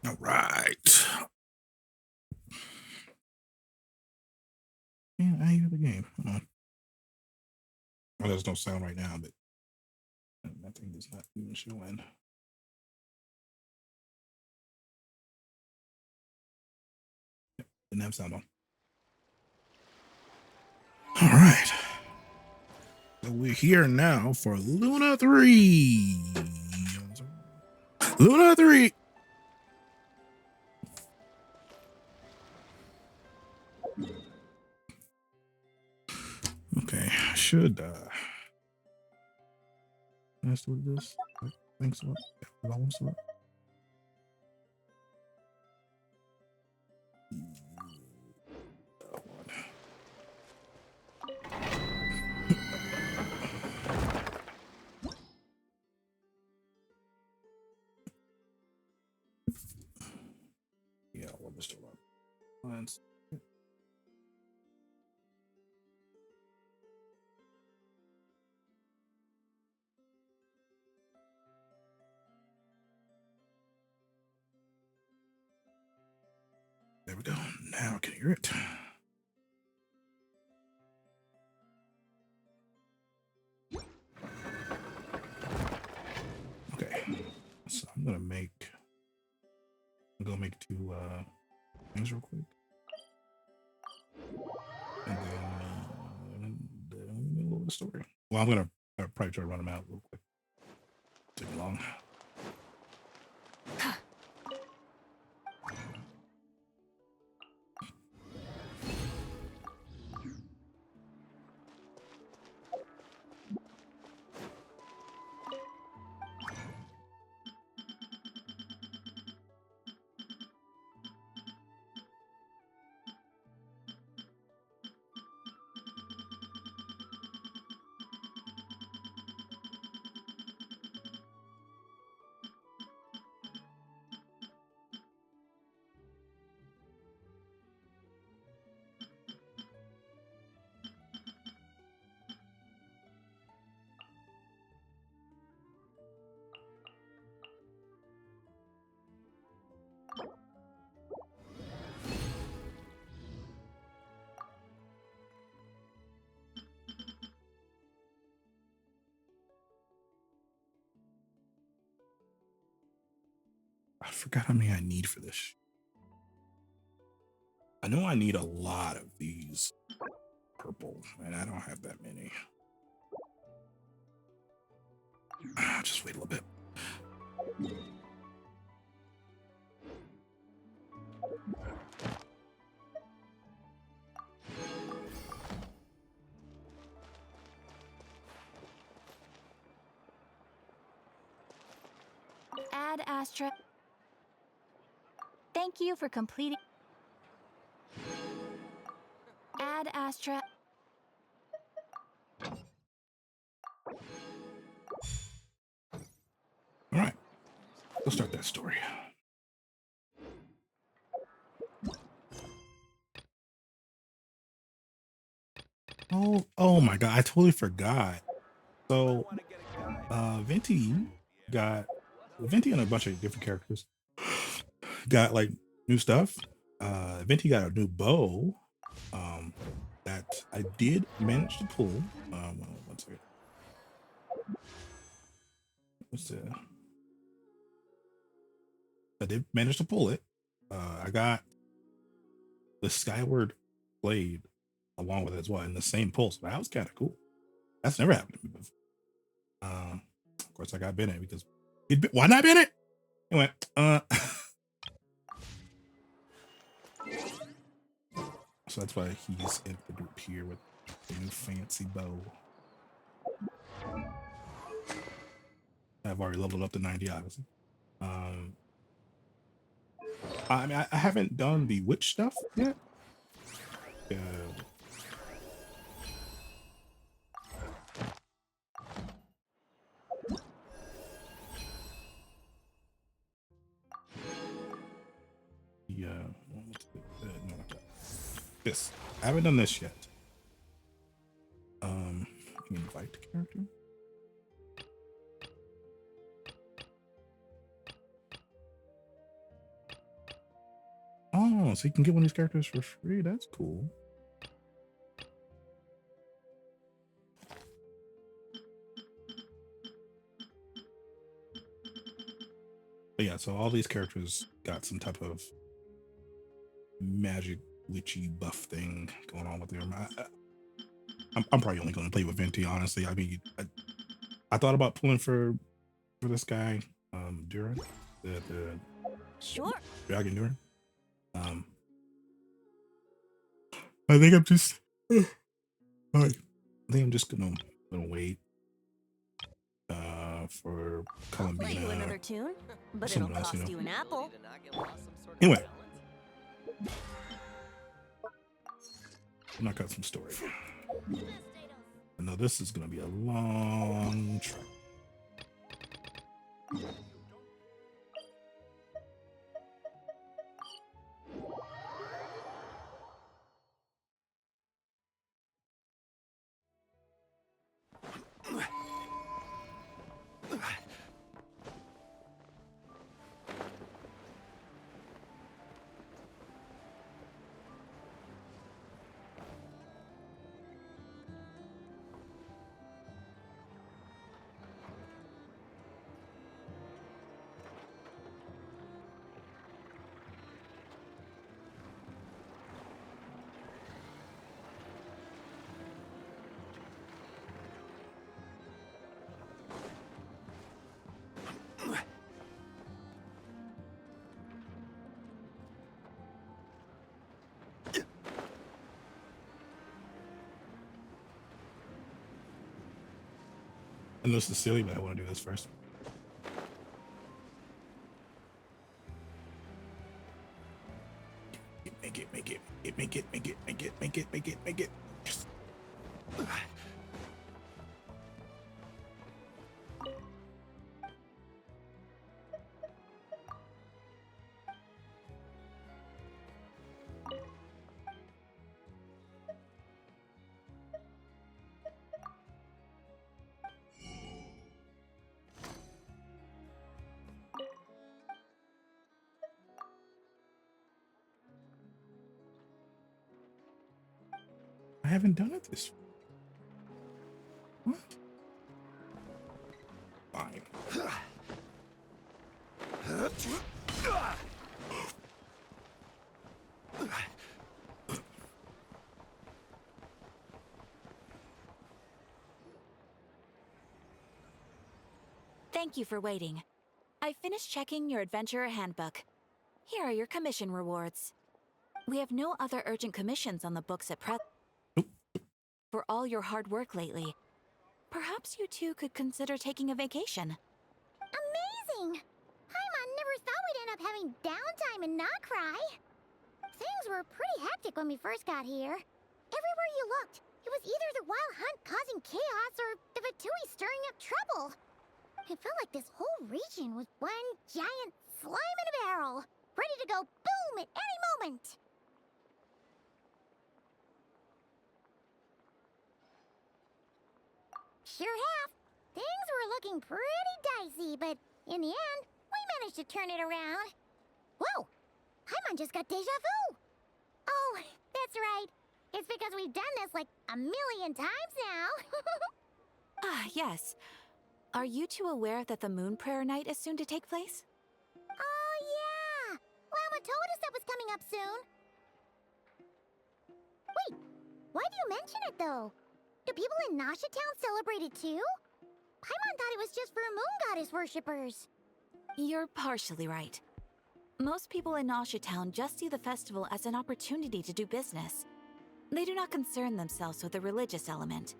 All right. Yeah, I hear the game. Hold on. Well, there's no sound right now, but that thing is not even showing. Yep, didn't have sound on. All right. So we're here now for Luna 3. Luna 3. Okay, I should let's do this. I think so. Yeah, almost so. Yeah, we'll just do it. There we go. Now I can hear it. Okay. So I'm gonna make two things real quick. And then a little bit of story. Well, I'm gonna probably try to run them out real quick. Take long. I forgot how many I need for this. I know I need a lot of these purple, and I don't have that many. Just wait a little bit. Add Astra. Thank you for completing. Add Astra. All right, let's start that story. Oh my god, I totally forgot. So Venti and a bunch of different characters got like new stuff. Venti got a new bow that I did manage to pull. One second. What's the I did manage to pull it. I got the Skyward Blade along with it as well in the same pull. So that was kind of cool. That's never happened to me before. Of course, I got Bennett because why not Bennett? Anyway, so that's why he's in the group here with the new fancy bow. I've already leveled up to 90, obviously. I mean, I haven't done the witch stuff yet. No, this. I haven't done this yet. Invite the character. Oh, so you can get one of these characters for free. That's cool. But yeah, so all these characters got some type of magic witchy buff thing going on with them. I'm probably only going to play with Venti, honestly. I mean, I thought about pulling for this guy, Duran, the Sure. Dragon Duran. I think I'm just, I think I'm just gonna wait for Columbina. Play you another tune, but it'll cost you an apple. Anyway, knock out some story. I know this is gonna be a long trek. I know this is silly, but I want to do this first. Make it. Yes. I haven't done it this way. What? Fine. Thank you for waiting. I finished checking your adventurer handbook. Here are your commission rewards. We have no other urgent commissions on the books at present. For all your hard work lately, perhaps you two could consider taking a vacation. Amazing! Paimon never thought we'd end up having downtime in Nod-Krai. Things were pretty hectic when we first got here. Everywhere you looked, it was either the wild hunt causing chaos or the Vatui stirring up trouble. It felt like this whole region was one giant slime in a barrel, ready to go boom at any moment. Sure have. Things were looking pretty dicey, but in the end, we managed to turn it around. Whoa! Paimon just got deja vu! Oh, that's right. It's because we've done this like a million times now. Ah, yes. Are you two aware that the Moon Prayer Night is soon to take place? Oh, yeah! Lama told us that was coming up soon. Wait, why do you mention it, though? Do people in Nasha Town celebrate it, too? Paimon thought it was just for Moon Goddess worshippers. You're partially right. Most people in Nasha Town just see the festival as an opportunity to do business. They do not concern themselves with the religious element.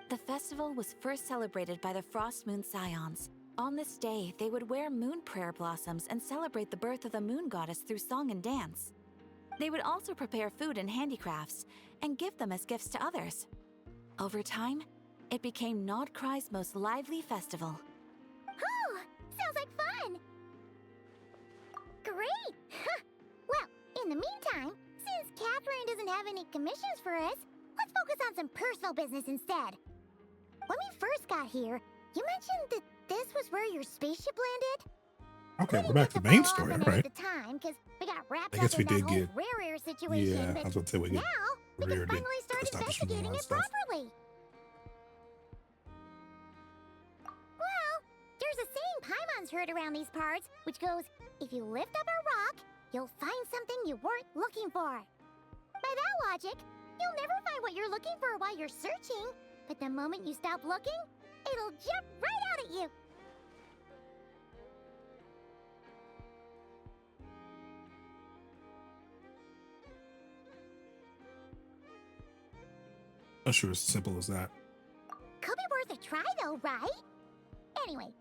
The festival was first celebrated by the Frost Moon Scions. On this day, they would wear moon prayer blossoms and celebrate the birth of the moon goddess through song and dance. They would also prepare food and handicrafts and give them as gifts to others. Over time, it became Nod-Krai's most lively festival. Oh, sounds like fun! Great! Well, in the meantime, since Catherine doesn't have any commissions for us, let's focus on some personal business instead. When we first got here, you mentioned that this was where your spaceship landed? Okay, We we're didn't back get to to the main follow story. up All on it right. at the time because we got wrapped I up guess we in that did whole get. rare situation. Yeah, I But was about to say we get. now we Rare can did finally start stop us from doing a investigating lot of it stuff. properly. Well, there's a saying Paimon's heard around these parts, which goes, if you lift up a rock, you'll find something you weren't looking for. By that logic, you'll never find what you're looking for while you're searching, but the moment you stop looking, it'll jump right out at you. Not sure it's as simple as that. Could be worth a try though, right? Anyway,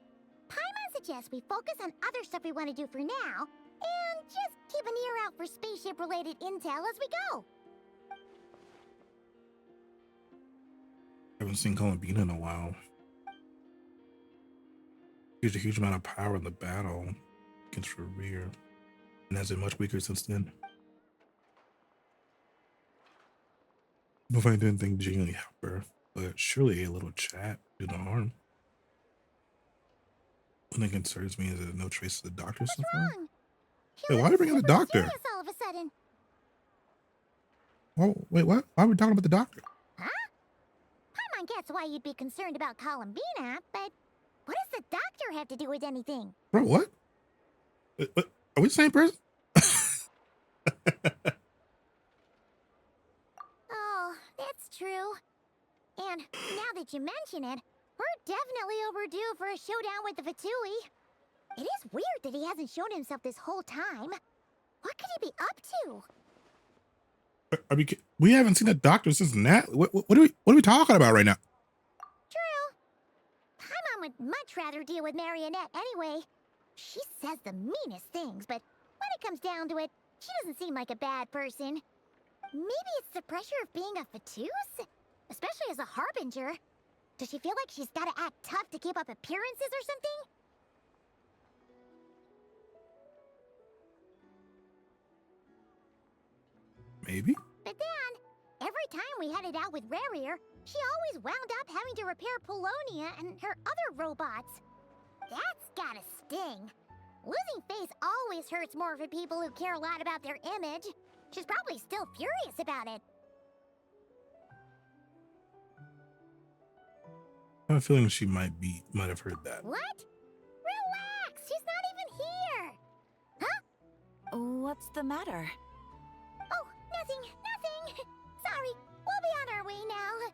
Paimon suggests we focus on other stuff we want to do for now, and just keep an ear out for spaceship-related intel as we go. I haven't seen Columbina in a while. Used a huge amount of power in the battle against Rear, and has been much weaker since then. If I didn't think genuinely help her, but surely a little chat do no harm. One thing concerns me is that no trace of the doctor so far. Wrong. Wait, why are they bringing the doctor? Serious all of a sudden. Oh, wait, what? Why are we talking about the doctor? Huh? Paimon gets why you'd be concerned about Columbina, but what does the doctor have to do with anything? Bro, what? Are we the same person? Oh, that's true. And now that you mention it, we're definitely overdue for a showdown with the Fatui. It is weird that he hasn't shown himself this whole time. What could he be up to? We haven't seen a doctor since that. What are we talking about right now? True. Paimon would much rather deal with Marionette anyway. She says the meanest things, but when it comes down to it, she doesn't seem like a bad person. Maybe it's the pressure of being a Fatuse? Especially as a Harbinger. Does she feel like she's gotta act tough to keep up appearances or something? Maybe. But then, every time we headed out with Rarier, she always wound up having to repair Polonia and her other robots. That's gotta sting. Losing face always hurts more for people who care a lot about their image. She's probably still furious about it. I have a feeling she might have heard that. What? Relax! She's not even here! Huh? What's the matter? Oh, nothing. Sorry, we'll be on our way now.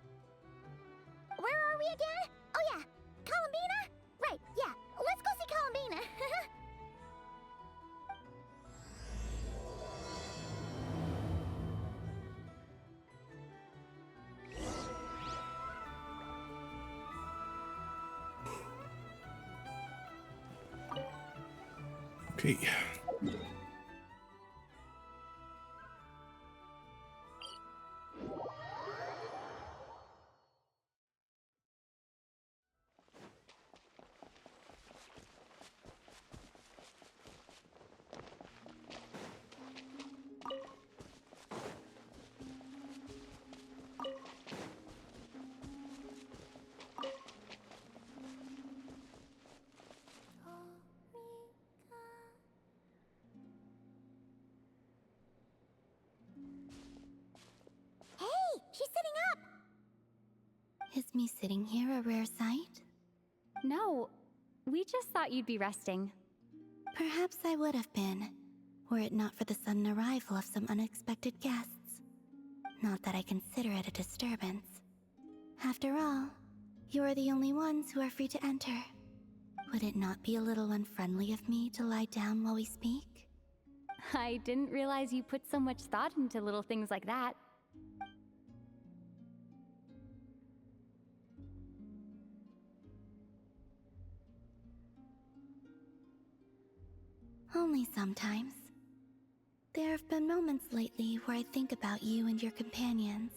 Where are we again? Oh yeah, Columbina? Right, yeah, let's go see Columbina. Okay. Hey, she's sitting up! Is me sitting here a rare sight? No, we just thought you'd be resting. Perhaps I would have been, were it not for the sudden arrival of some unexpected guests. Not that I consider it a disturbance. After all, you are the only ones who are free to enter. Would it not be a little unfriendly of me to lie down while we speak? I didn't realize you put so much thought into little things like that. Only sometimes. There have been moments lately where I think about you and your companions.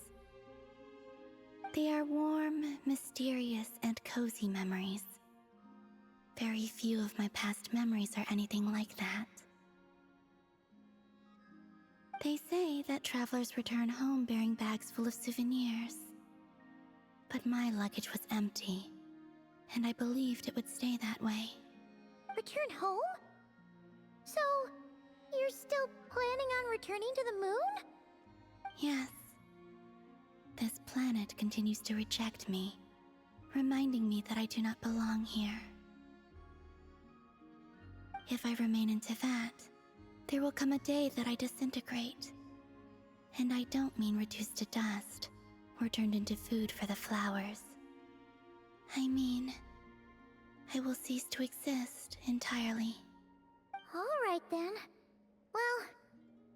They are warm, mysterious, and cozy memories. Very few of my past memories are anything like that. They say that travelers return home bearing bags full of souvenirs. But my luggage was empty, and I believed it would stay that way. Return home? So, you're still planning on returning to the moon? Yes. This planet continues to reject me, reminding me that I do not belong here. If I remain in Teyvat, there will come a day that I disintegrate. And I don't mean reduced to dust, or turned into food for the flowers. I mean, I will cease to exist entirely. Alright then. Well,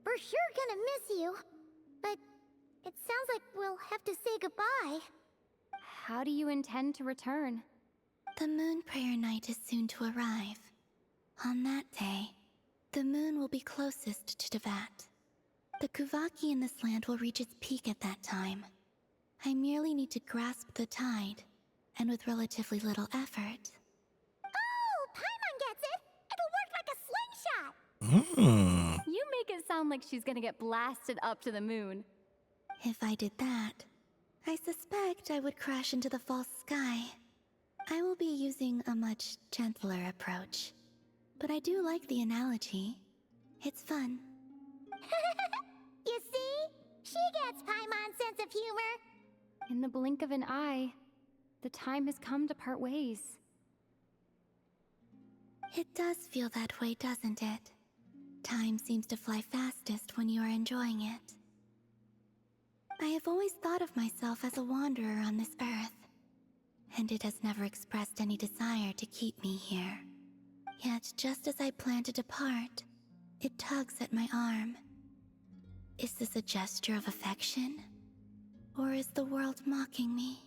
we're sure gonna miss you. But it sounds like we'll have to say goodbye. How do you intend to return? The Moon Prayer Night is soon to arrive. On that day, the moon will be closest to Teyvat. The Kuvaki in this land will reach its peak at that time. I merely need to grasp the tide, and with relatively little effort. Oh, Paimon gets it! It'll work like a slingshot! You make it sound like she's gonna get blasted up to the moon. If I did that, I suspect I would crash into the false sky. I will be using a much gentler approach. But I do like the analogy. It's fun. You see? She gets Paimon's sense of humor. In the blink of an eye, the time has come to part ways. It does feel that way, doesn't it? Time seems to fly fastest when you are enjoying it. I have always thought of myself as a wanderer on this earth, and it has never expressed any desire to keep me here. Yet, just as I plan to depart, it tugs at my arm. Is this a gesture of affection? Or is the world mocking me?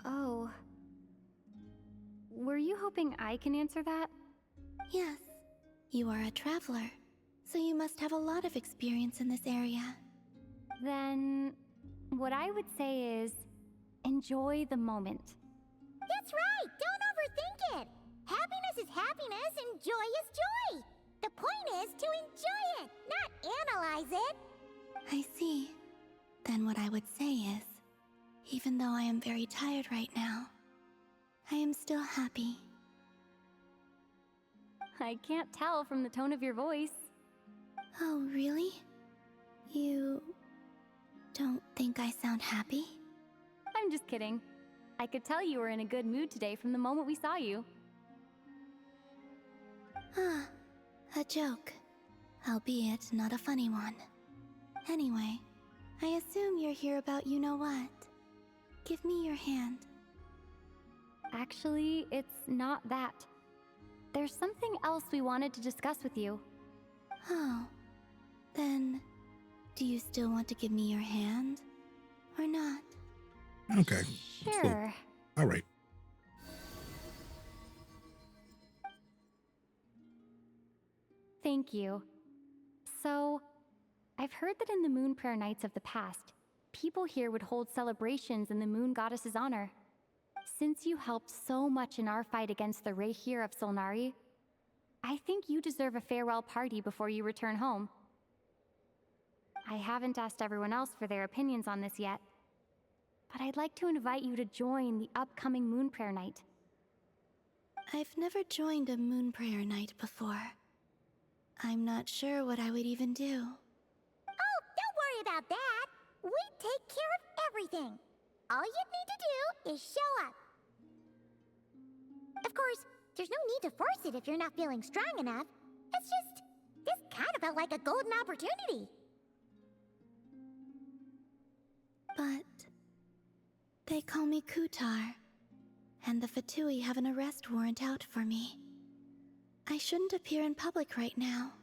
Oh. Were you hoping I can answer that? Yes. You are a traveler, so you must have a lot of experience in this area. Then, what I would say is, enjoy the moment. That's right! Don't overthink it! Happiness is happiness and joy is joy! The point is to enjoy it, not analyze it! I see. Then what I would say is, even though I am very tired right now, I am still happy. I can't tell from the tone of your voice. Oh, really? You don't think I sound happy? I'm just kidding. I could tell you were in a good mood today from the moment we saw you. Ah, a joke. Albeit not a funny one. Anyway, I assume you're here about you-know-what. Give me your hand. Actually, it's not that. There's something else we wanted to discuss with you. Oh, then do you still want to give me your hand? Or not? Okay. Sure. All right. Thank you. So, I've heard that in the Moon Prayer Nights of the past, people here would hold celebrations in the Moon Goddess's honor. Since you helped so much in our fight against the Rehir of Solnari, I think you deserve a farewell party before you return home. I haven't asked everyone else for their opinions on this yet, but I'd like to invite you to join the upcoming Moon Prayer Night. I've never joined a Moon Prayer Night before. I'm not sure what I would even do. Oh, don't worry about that! We take care of everything! All you need to do is show up. Of course, there's no need to force it if you're not feeling strong enough. It's just, this kind of felt like a golden opportunity. But they call me Kutar, and the Fatui have an arrest warrant out for me. I shouldn't appear in public right now.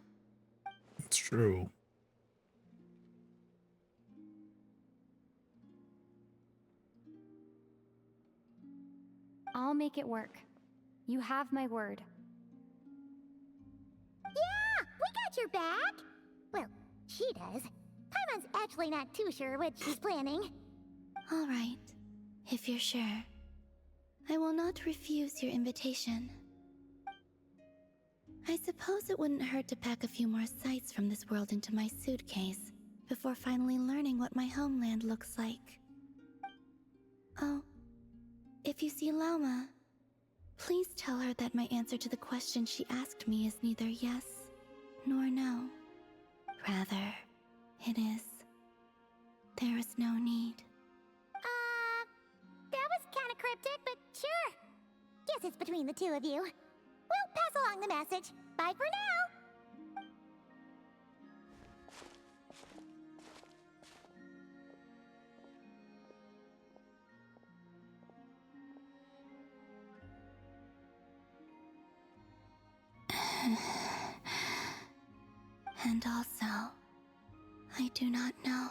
It's true. I'll make it work. You have my word. Yeah, we got your back! Well, she does. Paimon's actually not too sure what she's planning. All right, if you're sure. I will not refuse your invitation. I suppose it wouldn't hurt to pack a few more sights from this world into my suitcase before finally learning what my homeland looks like. Oh, if you see Lauma, please tell her that my answer to the question she asked me is neither yes nor no. Rather, it is. There is no need. That was kind of cryptic, but sure. Guess it's between the two of you. We'll pass along the message. Bye for now. And also, I do not know.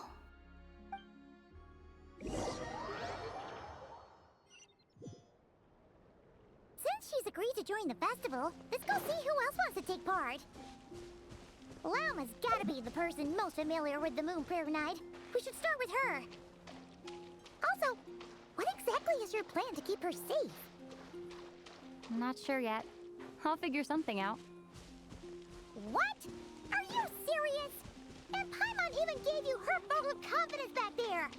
Since she's agreed to join the festival, let's go see who else wants to take part. Llama's gotta be the person most familiar with the Moon Prayer Night. We should start with her. Also, what exactly is your plan to keep her safe? I'm not sure yet. I'll figure something out. What? Are you serious? And Paimon even gave you her vote of confidence back there.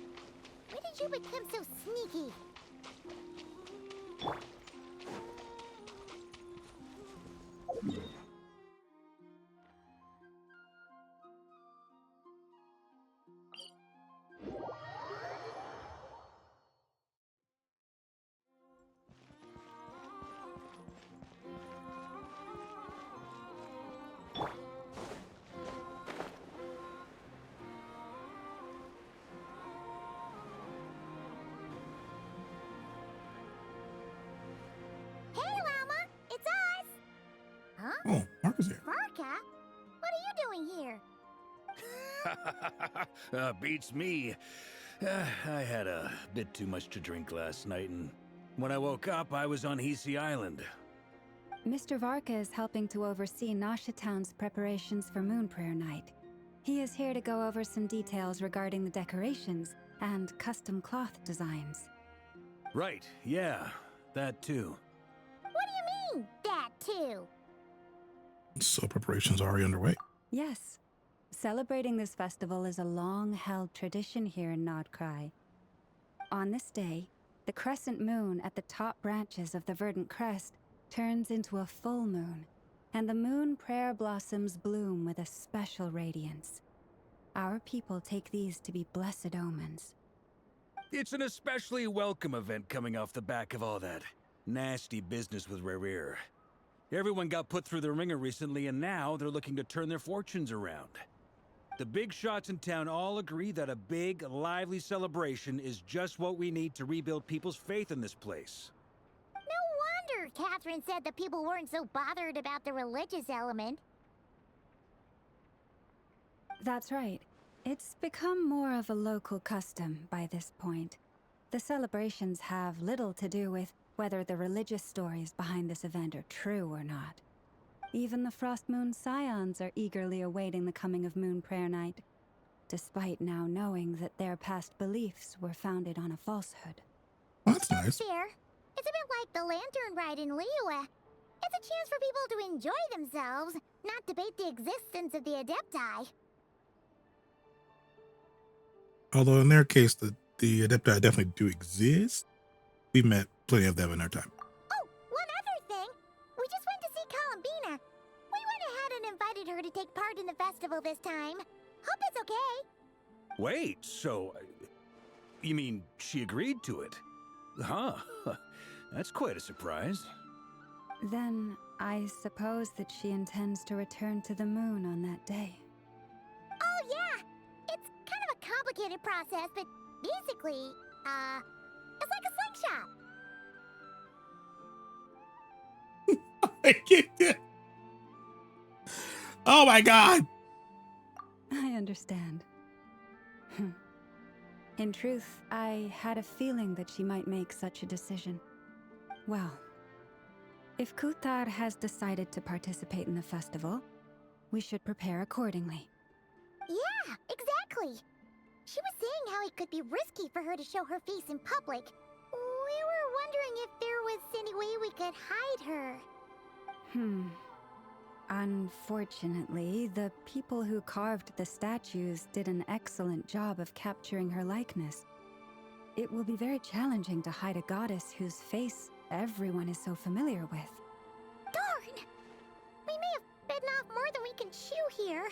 When did you become so sneaky? Oh, Mark is here. Varka? What are you doing here? Beats me. I had a bit too much to drink last night, and when I woke up, I was on Hisi Island. Mr. Varka is helping to oversee Nasha Town's preparations for Moon Prayer Night. He is here to go over some details regarding the decorations and custom cloth designs. Right, yeah, that too. What do you mean, that too? So preparations are already underway. Yes. Celebrating this festival is a long-held tradition here in Nod-Krai. On this day, the crescent moon at the top branches of the verdant crest turns into a full moon, and the moon prayer blossoms bloom with a special radiance. Our people take these to be blessed omens. It's an especially welcome event coming off the back of all that nasty business with Rare. Everyone got put through the ringer recently, and now they're looking to turn their fortunes around. The big shots in town all agree that a big, lively celebration is just what we need to rebuild people's faith in this place. No wonder Catherine said that people weren't so bothered about the religious element. That's right. It's become more of a local custom by this point. The celebrations have little to do with whether the religious stories behind this event are true or not. Even the Frost Moon Scions are eagerly awaiting the coming of Moon Prayer Night, despite now knowing that their past beliefs were founded on a falsehood. Well, that's nice. Fair. It's a bit like the lantern ride in Liyue. It's a chance for people to enjoy themselves, not debate the existence of the Adepti. Although in their case, the Adepti definitely do exist. We met plenty of them in our time. Oh, one other thing. We just went to see Columbina. We went ahead and invited her to take part in the festival this time. Hope it's okay. Wait, so... you mean she agreed to it? Huh. That's quite a surprise. Then, I suppose that she intends to return to the moon on that day. Oh, yeah. It's kind of a complicated process, but basically, it's like a slingshot. Oh my god! I understand. In truth, I had a feeling that she might make such a decision. Well, if Kuthar has decided to participate in the festival, we should prepare accordingly. Yeah, exactly. She was saying how it could be risky for her to show her face in public. We were wondering if there was any way we could hide her. Unfortunately, the people who carved the statues did an excellent job of capturing her likeness. It will be very challenging to hide a goddess whose face everyone is so familiar with. Darn! We may have Bitten off more than we can chew here.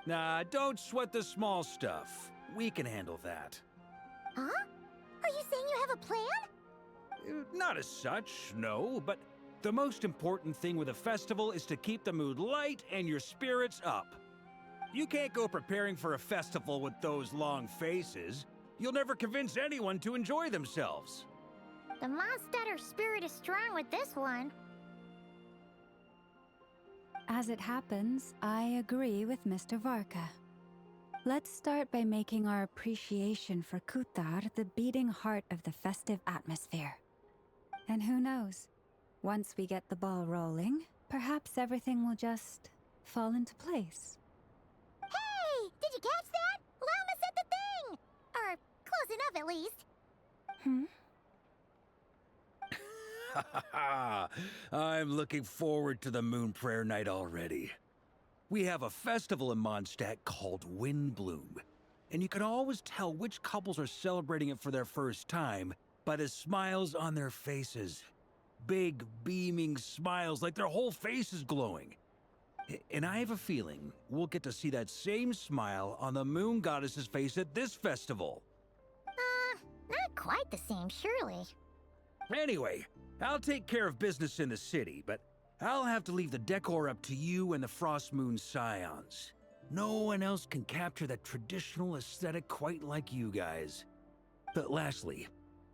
Nah, don't sweat the small stuff. We can handle that. Huh? Are you saying you have a plan? Not as such, no, but the most important thing with a festival is to keep the mood light and your spirits up. You can't go preparing for a festival with those long faces. You'll never convince anyone to enjoy themselves. The Mondstatter spirit is strong with this one. As it happens, I agree with Mr. Varka. Let's start by making our appreciation for Kutar the beating heart of the festive atmosphere. And who knows? Once we get the ball rolling, perhaps everything will just fall into place. Hey! Did you catch that? Llama said the thing! Or close enough, at least. I'm looking forward to the Moon Prayer Night already. We have a festival in Mondstadt called Bloom, and you can always tell which couples are celebrating it for their first time by the smiles on their faces. Big, beaming smiles like their whole face is glowing. And I have a feeling we'll get to see that same smile on the Moon Goddess's face at this festival. Not quite the same, surely. Anyway, I'll take care of business in the city, but I'll have to leave the decor up to you and the Frost Moon Scions. No one else can capture that traditional aesthetic quite like you guys. But lastly,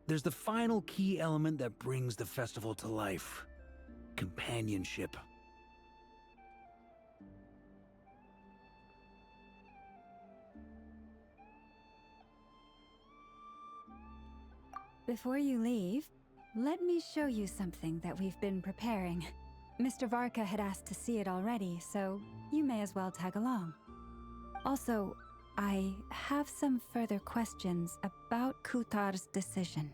there's the final key element that brings the festival to life: companionship. Before you leave, let me show you something that we've been preparing. Mr. Varka had asked to see it already, so you may as well tag along. Also, I have some further questions about Kutar's decision.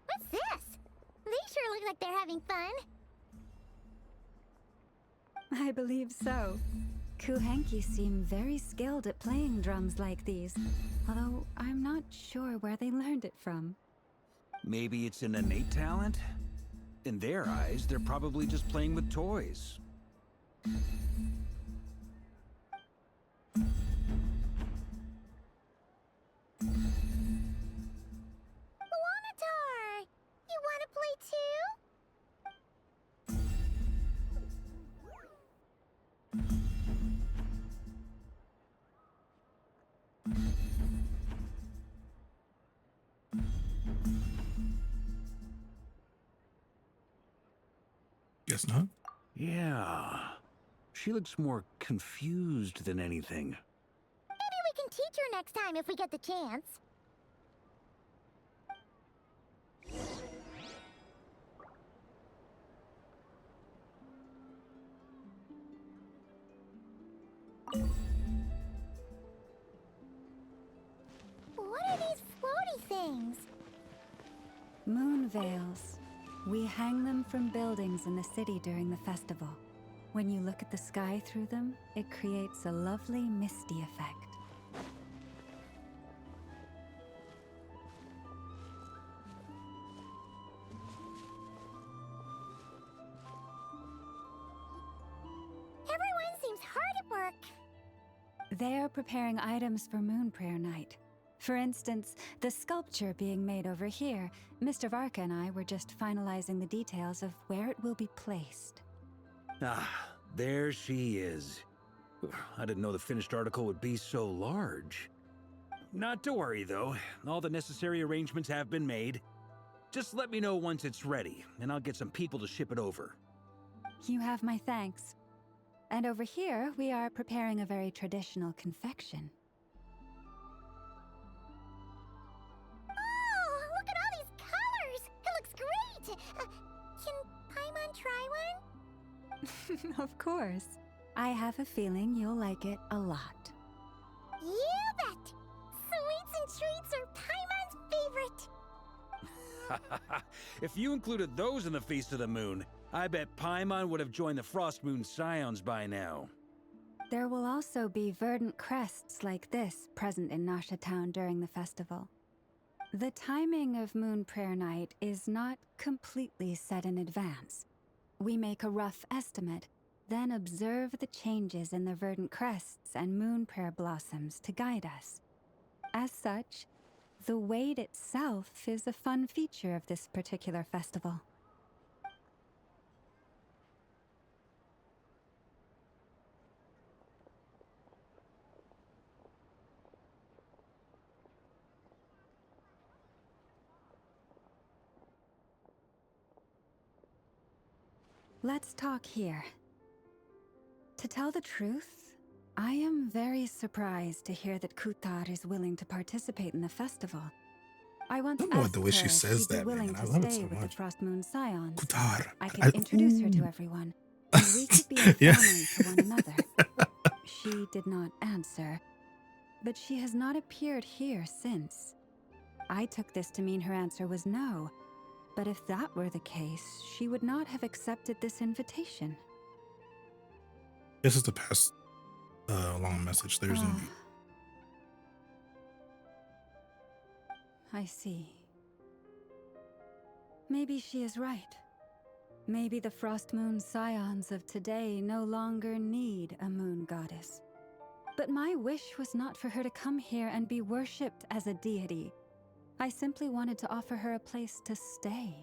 What's this? They sure look like they're having fun. I believe so. Kuhenki seem very skilled at playing drums like these, although I'm not sure where they learned it from. Maybe it's an innate talent? In their eyes, they're probably just playing with toys. Lunar-Tar! You want to play too? Guess not. Yeah. She looks more confused than anything. Maybe we can teach her next time if we get the chance. What are these floaty things? Moon veils. We hang them from buildings in the city during the festival. When you look at the sky through them, it creates a lovely misty effect. Everyone seems hard at work. They're preparing items for Moon Prayer Night. For instance, the sculpture being made over here, Mr. Varka and I were just finalizing the details of where it will be placed. Ah, there she is. I didn't know the finished article would be so large. Not to worry, though. All the necessary arrangements have been made. Just let me know once it's ready, and I'll get some people to ship it over. You have my thanks. And over here, we are preparing a very traditional confection. Oh, look at all these colors! It looks great! Can Paimon try one? Of course. I have a feeling you'll like it a lot. You bet! Sweets and treats are Paimon's favorite! If you included those in the Feast of the Moon, I bet Paimon would have joined the Frost Moon Scions by now. There will also be verdant crests like this present in Nasha Town during the festival. The timing of Moon Prayer Night is not completely set in advance. We make a rough estimate, then observe the changes in the verdant crests and moon prayer blossoms to guide us. As such, the wait itself is a fun feature of this particular festival. Let's talk here. To tell the truth, I am very surprised to hear that Kutar is willing to participate in the festival. I once I don't know asked the way she her if says she'd be that, willing man. I to love it stay so with the much. Frost Moon Scions. Kutar. I could introduce her to everyone, and we could be a Yeah. family to one another. She did not answer, but she has not appeared here since. I took this to mean her answer was no, but if that were the case, she would not have accepted this invitation. This is the past long message. There's no need. I see. Maybe she is right. Maybe the Frost Moon Scions of today no longer need a moon goddess. But my wish was not for her to come here and be worshipped as a deity. I simply wanted to offer her a place to stay.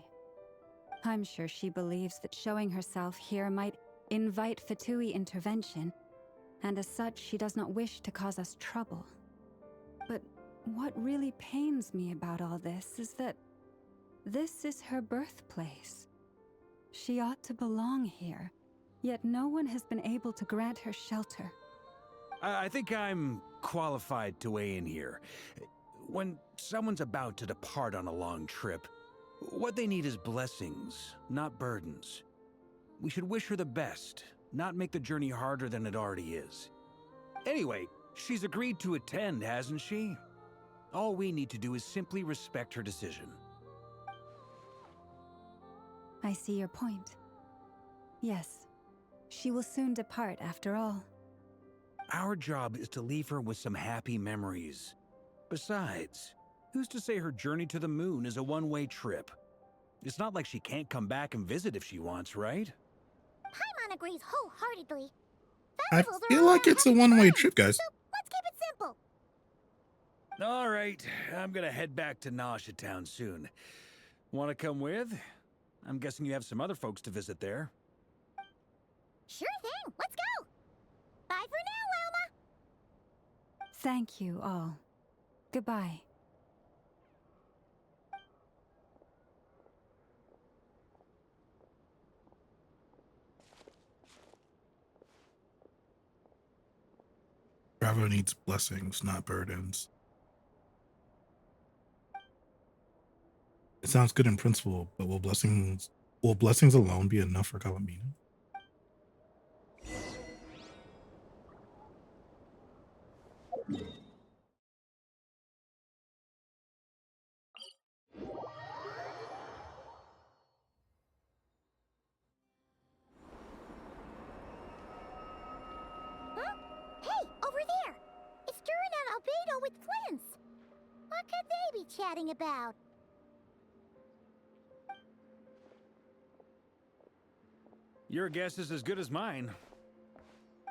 I'm sure she believes that showing herself here might invite Fatui intervention, and as such she does not wish to cause us trouble. But what really pains me about all this is that this is her birthplace. She ought to belong here, yet no one has been able to grant her shelter. I think I'm qualified to weigh in here. When someone's about to depart on a long trip, what they need is blessings, not burdens. We should wish her the best, not make the journey harder than it already is. Anyway, she's agreed to attend, hasn't she? All we need to do is simply respect her decision. I see your point. Yes, she will soon depart after all. Our job is to leave her with some happy memories. Besides, who's to say her journey to the moon is a one-way trip? It's not like she can't come back and visit if she wants, right? Paimon agrees wholeheartedly. I Festivals are feel all like about it's a having one-way fun, trip, guys. So let's keep it simple. All right, I'm gonna head back to Nasha Town soon. Want to come with? I'm guessing you have some other folks to visit there. Sure thing, let's go. Bye for now, Wilma. Thank you all. Goodbye. Bravo needs blessings, not burdens. It sounds good in principle, but will blessings alone be enough for Columbina? Huh? Hey, over there. It's Durin and Albedo with Flins. What could they be chatting about? Your guess is as good as mine.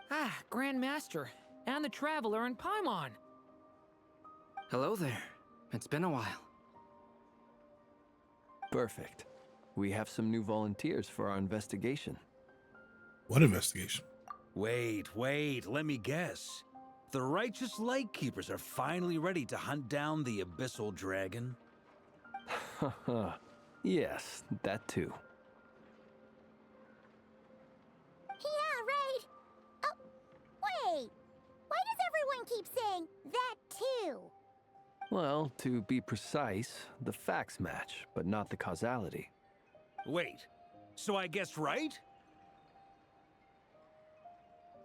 Ah, Grand Master, and the Traveler and Paimon. Hello there. It's been a while. Perfect. We have some new volunteers for our investigation. What investigation? Wait, let me guess. The righteous Lightkeepers are finally ready to hunt down the Abyssal Dragon? Haha. Yes, that too. Yeah, right. Oh, wait. Why does everyone keep saying that too? Well, to be precise, the facts match, but not the causality. Wait, so I guessed right?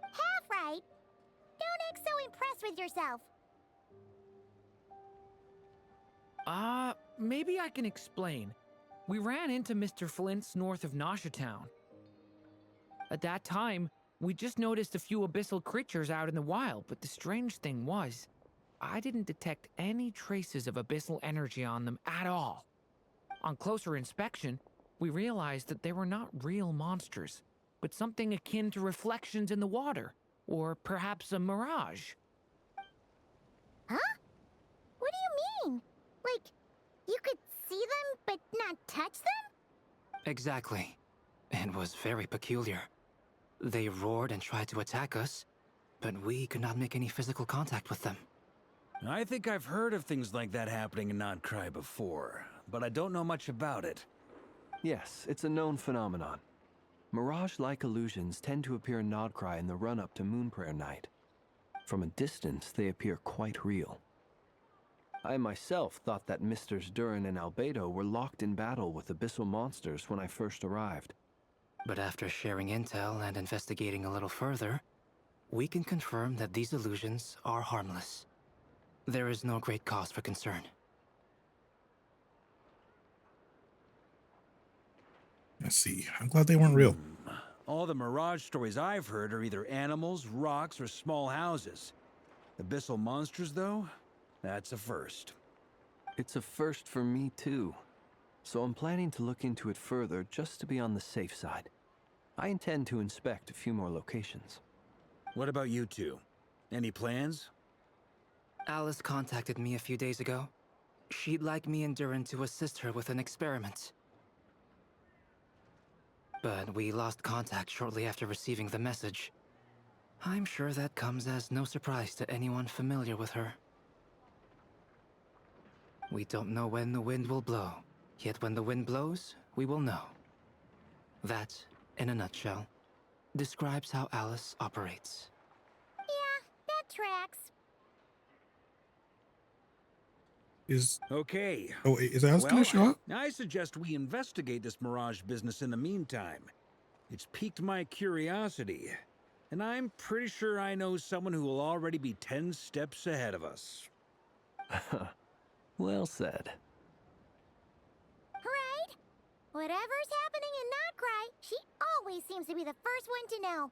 Half right. Don't act so impressed with yourself. Maybe I can explain. we ran into Mr. Flint's north of Nasha Town. At that time, we just noticed a few abyssal creatures out in the wild, but the strange thing was, I didn't detect any traces of abyssal energy on them at all. On closer inspection, we realized that they were not real monsters, but something akin to reflections in the water, or perhaps a mirage. Huh? What do you mean? Like, you could see them but not touch them? Exactly. It was very peculiar. They roared and tried to attack us, but we could not make any physical contact with them. I think I've heard of things like that happening in Nod-Krai before, but I don't know much about it. Yes, it's a known phenomenon. Mirage-like illusions tend to appear in Nod-Krai in the run-up to Moon Prayer Night. From a distance, they appear quite real. I myself thought that Misters Durin and Albedo were locked in battle with abyssal monsters when I first arrived. But after sharing intel and investigating a little further, we can confirm that these illusions are harmless. There is no great cause for concern. Let's see. I'm glad they weren't real. All the Mirage stories I've heard are either animals, rocks, or small houses. Abyssal monsters, though? That's a first. It's a first for me, too. So I'm planning to look into it further just to be on the safe side. I intend to inspect a few more locations. What about you two? Any plans? Alice contacted me a few days ago. She'd like me and Durin to assist her with an experiment. But we lost contact shortly after receiving the message. I'm sure that comes as no surprise to anyone familiar with her. We don't know when the wind will blow, yet when the wind blows, we will know. That, in a nutshell, describes how Alice operates. Yeah, that tracks. Okay. Oh, is Alice gonna show up? I suggest we investigate this Mirage business in the meantime. It's piqued my curiosity, and I'm pretty sure I know someone who will already be 10 steps ahead of us. Well said. Right? Whatever's happening in Nod-Krai, she always seems to be the first one to know.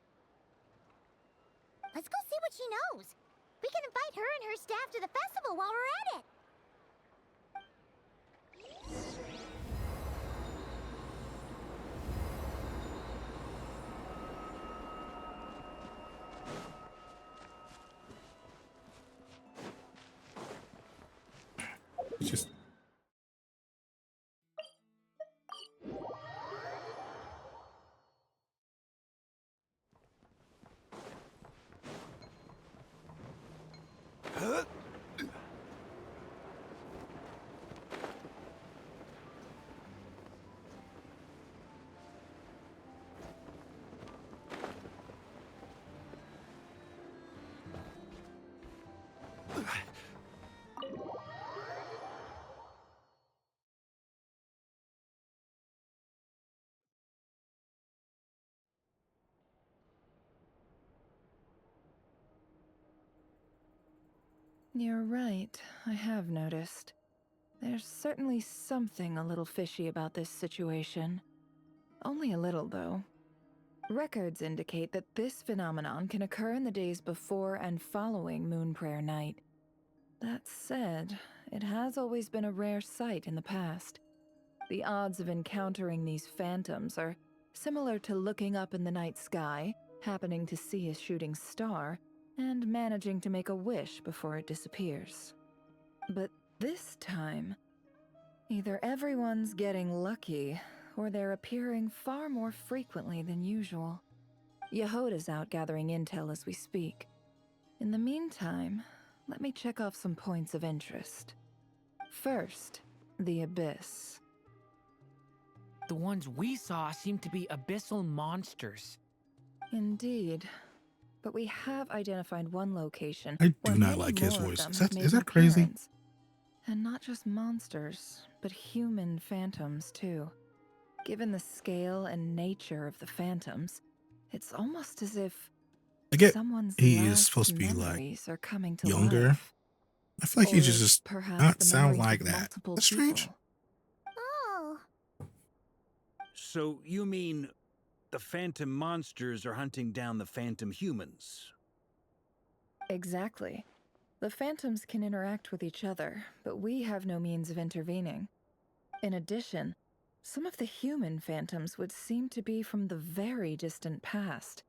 Let's go see what she knows. We can invite her and her staff to the festival while we're at it. It's just You're right, I have noticed. There's certainly something a little fishy about this situation. Only a little, though. Records indicate that this phenomenon can occur in the days before and following Moon Prayer Night. That said, it has always been a rare sight in the past. The odds of encountering these phantoms are similar to looking up in the night sky, happening to see a shooting star, and managing to make a wish before it disappears. But this time, either everyone's getting lucky, or they're appearing far more frequently than usual. Yehoda's out gathering intel as we speak. In the meantime, let me check off some points of interest. First, the Abyss. The ones we saw seem to be abyssal monsters. Indeed. But we have identified one location. I do where not many like his more of voice. them Is have that- made is an that crazy? appearance. And not just monsters, but human phantoms too. Given the scale and nature of the phantoms, it's almost as if I get someone's he is last supposed to be like memories are coming to younger. life. I feel like he Or just perhaps not the sound memories like of that. multiple That's strange. people. Oh, So you mean the phantom monsters are hunting down the phantom humans? Exactly. The phantoms can interact with each other, but we have no means of intervening. In addition, some of the human phantoms would seem to be from the very distant past.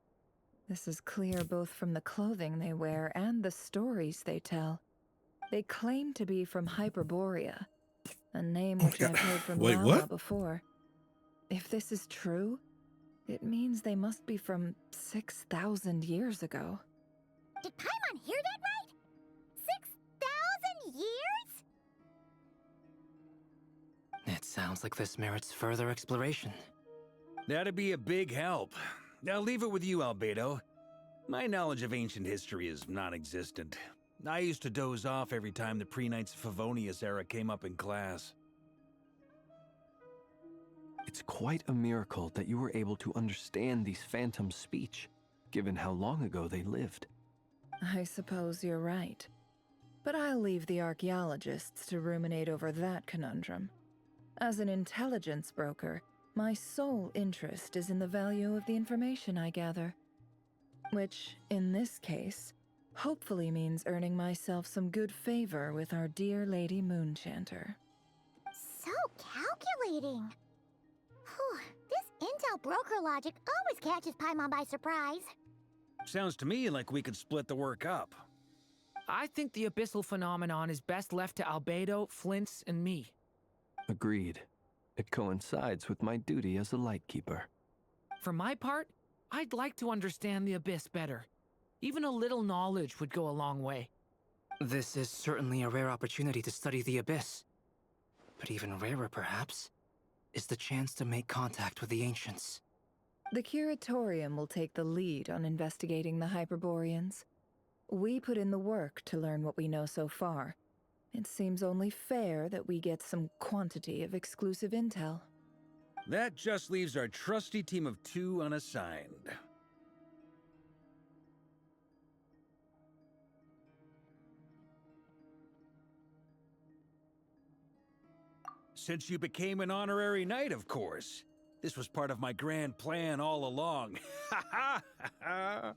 This is clear both from the clothing they wear and the stories they tell. They claim to be from Hyperborea, a name Oh my which God. I've heard from Wait, Lala what? before. If this is true, it means they must be from 6,000 years ago. Did Paimon hear that right? 6,000 years? It sounds like this merits further exploration. That'd be a big help. I'll leave it with you, Albedo. My knowledge of ancient history is non-existent. I used to doze off every time the pre-Knights of Favonius era came up in class. It's quite a miracle that you were able to understand these phantoms' speech, given how long ago they lived. I suppose you're right. But I'll leave the archaeologists to ruminate over that conundrum. As an intelligence broker, my sole interest is in the value of the information I gather. Which, in this case, hopefully means earning myself some good favor with our dear Lady Moonchanter. So calculating. Whew, this intel broker logic always catches Paimon by surprise. Sounds to me like we could split the work up. I think the abyssal phenomenon is best left to Albedo, Flints, and me. Agreed. It coincides with my duty as a lightkeeper. For my part, I'd like to understand the abyss better. Even a little knowledge would go a long way. This is certainly a rare opportunity to study the abyss. But even rarer, perhaps, is the chance to make contact with the ancients. The Curatorium will take the lead on investigating the Hyperboreans. We put in the work to learn what we know so far. It seems only fair that we get some quantity of exclusive intel. That just leaves our trusty team of 2 unassigned. Since you became an honorary knight, of course. This was part of my grand plan all along. Ha ha ha!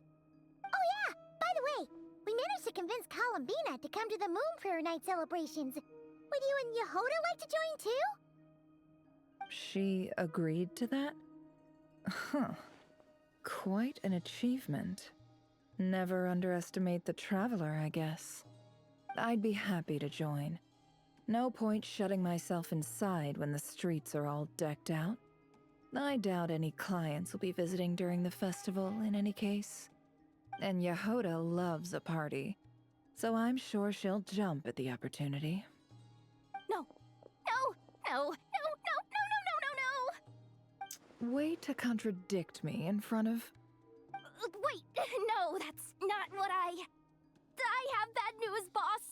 Oh yeah, by the way, we managed to convince Columbina to come to the Moon Prayer Night celebrations. Would you and Yehoda like to join too? She agreed to that? Huh. Quite an achievement. Never underestimate the traveler, I guess. I'd be happy to join. No point shutting myself inside when the streets are all decked out. I doubt any clients will be visiting during the festival in any case. And Yehoda loves a party, so I'm sure she'll jump at the opportunity. No, no, no, no, no, no, no, no, no, no! Way to contradict me in front of... Wait, no, that's not what I have bad news, boss.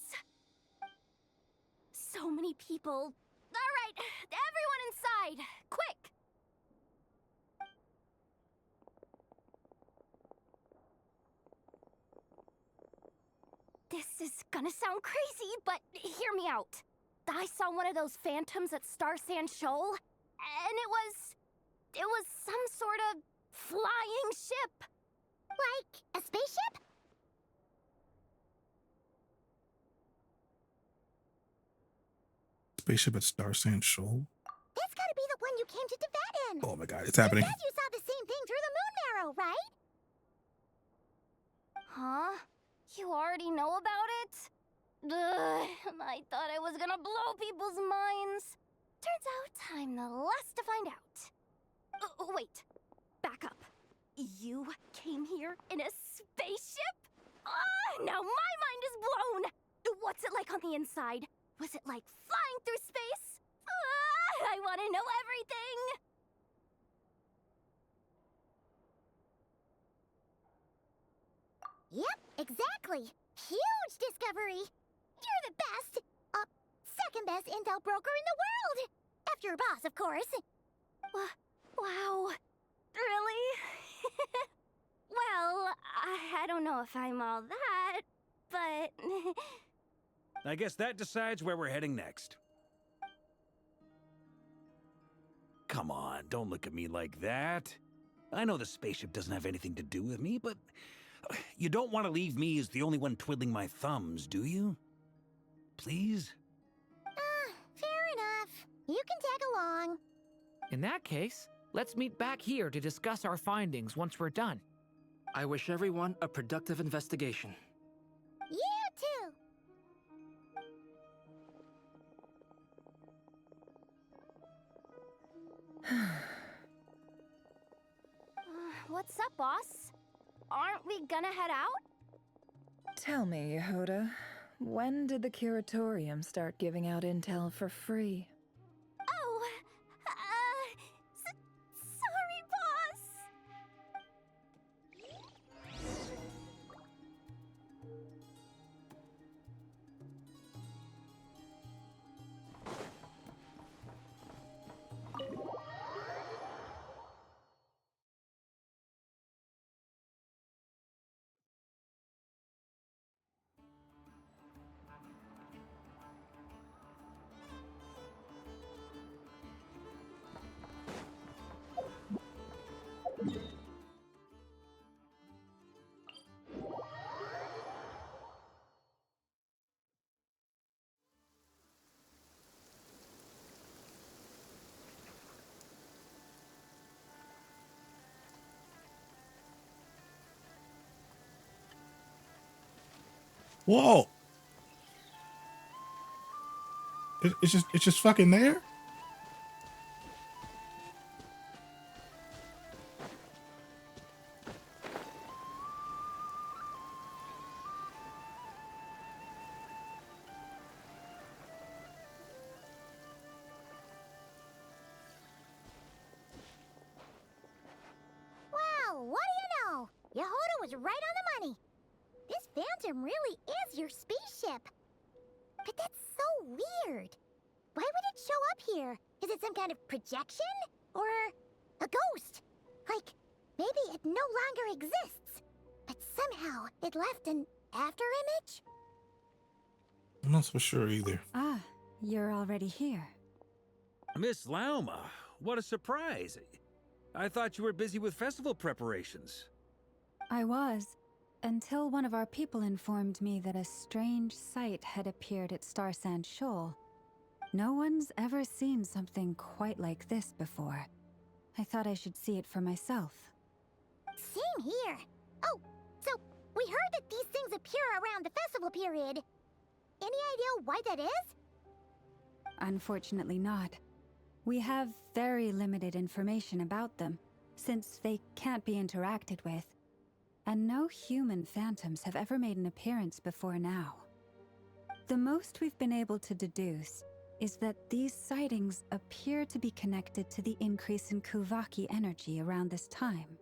So many people. All right, everyone inside, quick! This is gonna sound crazy, but hear me out. I saw one of those phantoms at Star Sand Shoal, and it was some sort of flying ship. Like a spaceship? Spaceship at Star Sand Shoal? That's gotta be the one you came to Tibet in. Oh my God, it's happening. You said you saw the same thing through the moon marrow, right? Huh? You already know about it? Ugh, I thought I was gonna blow people's minds. Turns out I'm the last to find out. Wait, back up. You came here in a spaceship? Now my mind is blown! What's it like on the inside? Was it like flying through space? I want to know everything! Yep, exactly. Huge discovery. You're the best. Second best intel broker in the world. After your boss, of course. Wow. Really? Well, I don't know if I'm all that, but... I guess that decides where we're heading next. come on, don't look at me like that. I know the spaceship doesn't have anything to do with me, but you don't want to leave me as the only one twiddling my thumbs, do you? Please? Fair enough. You can tag along. In that case, let's meet back here to discuss our findings once we're done. I wish everyone a productive investigation. You too. What's up, boss? Aren't we gonna head out? Tell me, Yehoda, when did the curatorium start giving out intel for free? Oh, sorry, boss. Whoa! It's just fucking there. Wow, what do you know? Yehoda was right on the money. This Phantom really is your spaceship. But that's so weird. Why would it show up here? Is it some kind of projection? Or a ghost? Like, maybe it no longer exists, but somehow it left an afterimage? I'm not so sure either. Ah, you're already here. Miss Lauma, what a surprise. I thought you were busy with festival preparations. I was, until one of our people informed me that a strange sight had appeared at Star Sand Shoal. No one's ever seen something quite like this before. I thought I should see it for myself. Same here. Oh, so we heard that these things appear around the festival period. Any idea why that is? Unfortunately not. We have very limited information about them, since they can't be interacted with. And no human phantoms have ever made an appearance before now. The most we've been able to deduce is that these sightings appear to be connected to the increase in Kuvaki energy around this time.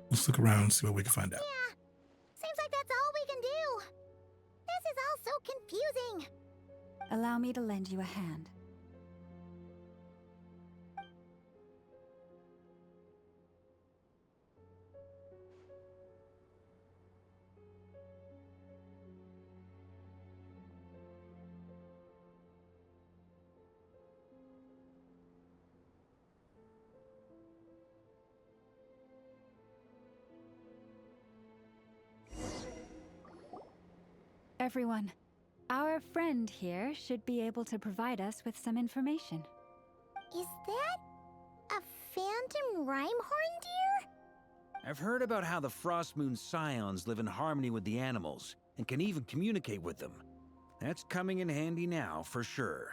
Let's look around and see what we can find out. Yeah, seems like that's all we can do. This is all so confusing. Allow me to lend you a hand. Everyone, our friend here should be able to provide us with some information. Is that a phantom Rhyme-horn deer? I've heard about how the Frost Moon Scions live in harmony with the animals and can even communicate with them. That's coming in handy now, for sure.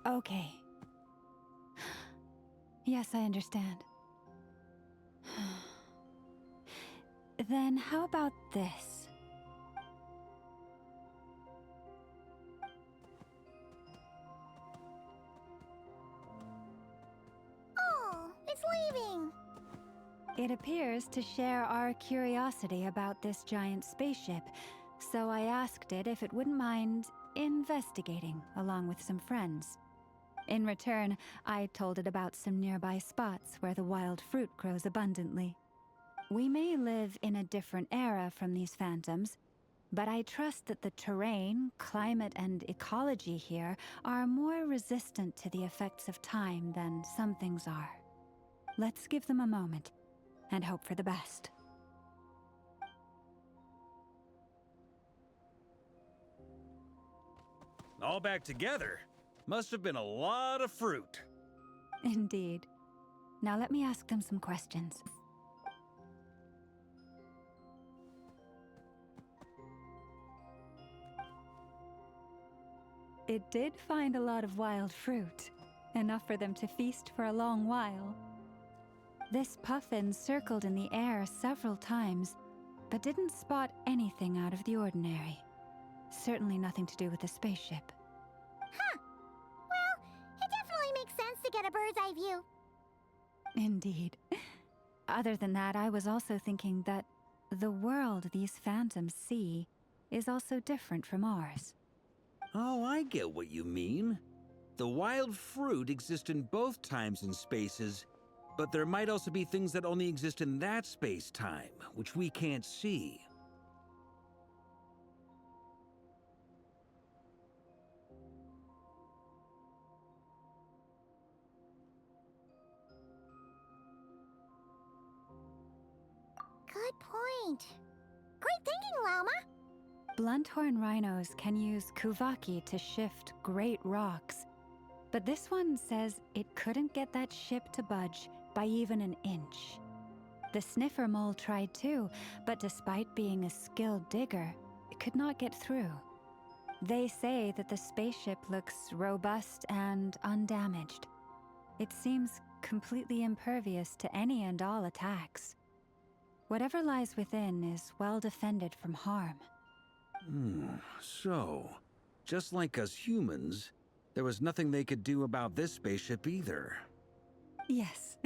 Okay. Yes, I understand. Then how about this? Oh, it's leaving. It appears to share our curiosity about this giant spaceship, so I asked it if it wouldn't mind investigating along with some friends. In return, I told it about some nearby spots where the wild fruit grows abundantly. We may live in a different era from these phantoms, but I trust that the terrain, climate, and ecology here are more resistant to the effects of time than some things are. Let's give them a moment and hope for the best. All back together? Must have been a lot of fruit. Indeed. Now let me ask them some questions. It did find a lot of wild fruit, enough for them to feast for a long while. This puffin circled in the air several times, but didn't spot anything out of the ordinary. Certainly nothing to do with the spaceship. Huh. Well, it definitely makes sense to get a bird's eye view. Indeed. Other than that, I was also thinking that the world these phantoms see is also different from ours. Oh, I get what you mean. The wild fruit exist in both times and spaces, but there might also be things that only exist in that space-time, which we can't see. Good point. Great thinking, Lauma. Blunthorn rhinos can use kuvaki to shift great rocks, but this one says it couldn't get that ship to budge by even an inch. The sniffer mole tried too, but despite being a skilled digger, it could not get through. They say that the spaceship looks robust and undamaged. It seems completely impervious to any and all attacks. Whatever lies within is well defended from harm. So, just like us humans, there was nothing they could do about this spaceship either. Yes,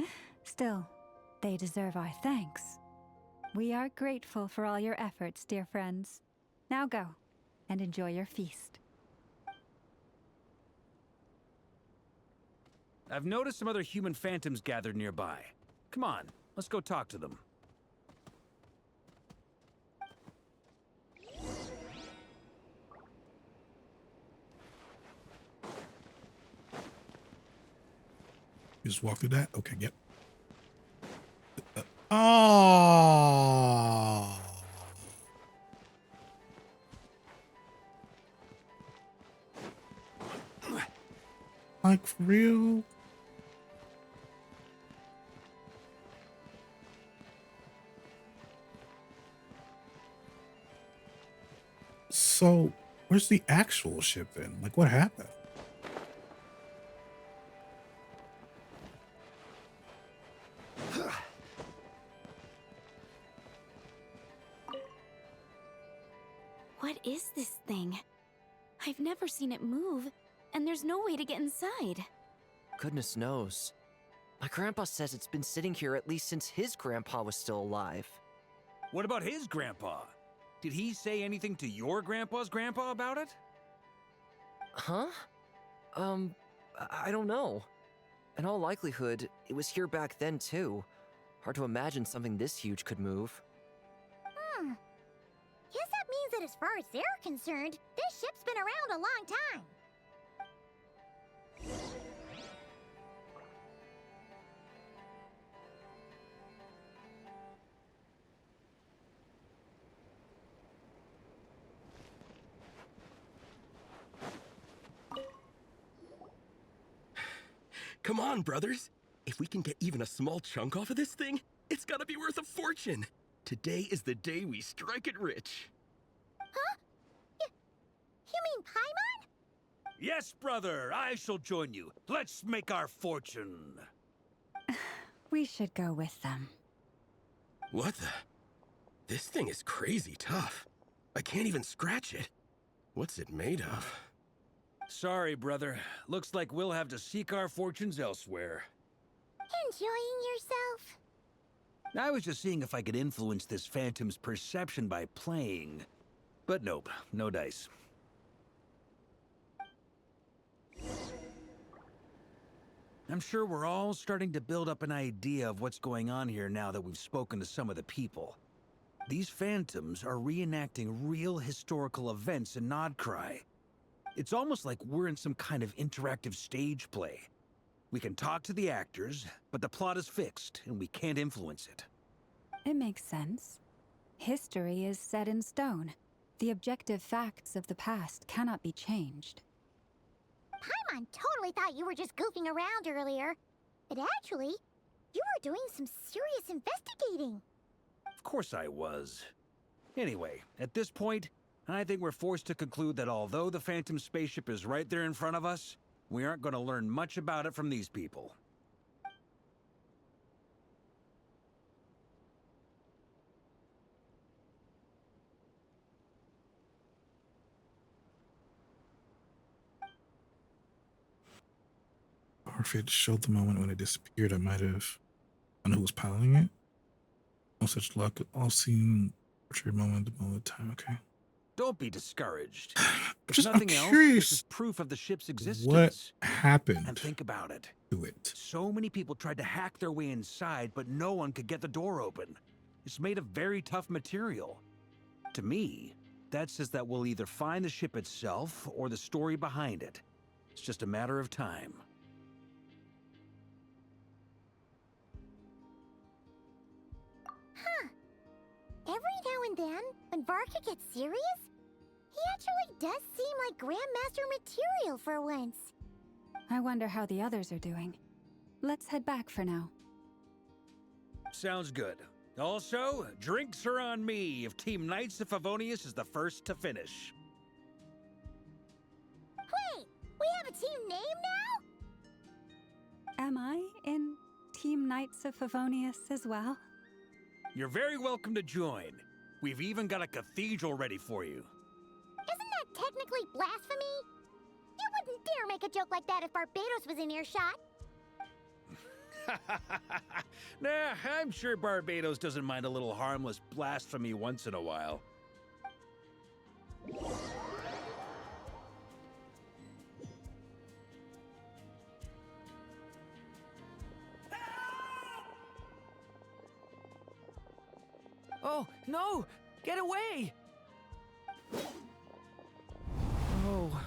still, they deserve our thanks. We are grateful for all your efforts, dear friends. Now go, and enjoy your feast. I've noticed some other human phantoms gathered nearby. Come on, let's go talk to them. You just walk through that? Okay, yep. Oh, like for real? So, where's the actual ship then? Like, what happened? What is this thing? I've never seen it move, and there's no way to get inside. Goodness knows. My grandpa says it's been sitting here at least since his grandpa was still alive. What about his grandpa? Did he say anything to your grandpa's grandpa about it? Huh? I don't know. In all likelihood, it was here back then too. Hard to imagine something this huge could move. Guess that means that as far as they're concerned, this ship's been around a long time. Come on, brothers. If we can get even a small chunk off of this thing, it's gotta be worth a fortune. Today is the day we strike it rich. Huh? You mean Paimon? Yes, brother, I shall join you. Let's make our fortune. We should go with them. What the? This thing is crazy tough. I can't even scratch it. What's it made of? Sorry, brother. Looks like we'll have to seek our fortunes elsewhere. Enjoying yourself? I was just seeing if I could influence this phantom's perception by playing. But nope, no dice. I'm sure we're all starting to build up an idea of what's going on here now that we've spoken to some of the people. These phantoms are reenacting real historical events in Nod-Krai. It's almost like we're in some kind of interactive stage play. We can talk to the actors, but the plot is fixed, and we can't influence it. It makes sense. History is set in stone. The objective facts of the past cannot be changed. Paimon totally thought you were just goofing around earlier. But actually, you were doing some serious investigating. Of course I was. Anyway, at this point, I think we're forced to conclude that although the Phantom spaceship is right there in front of us, we aren't going to learn much about it from these people. Or if it showed the moment when it disappeared, I might have known who was piloting it. No such luck. All seen portrait moment, the moment of time. Okay. Don't be discouraged. If I'm nothing else, this is proof of the ship's existence. What happened And think about it. to it? So many people tried to hack their way inside, but no one could get the door open. It's made of very tough material. To me, that says that we'll either find the ship itself or the story behind it. It's just a matter of time. Huh. Every now and then, when Varka gets serious, he actually does seem like Grandmaster material for once. I wonder how the others are doing. Let's head back for now. Sounds good. Also, drinks are on me if Team Knights of Favonius is the first to finish. Wait, we have a team name now? Am I in Team Knights of Favonius as well? You're very welcome to join. We've even got a cathedral ready for you. Isn't that technically blasphemy? You wouldn't dare make a joke like that if Barbados was in earshot. Nah, I'm sure Barbados doesn't mind a little harmless blasphemy once in a while. Oh, no! Get away! Oh.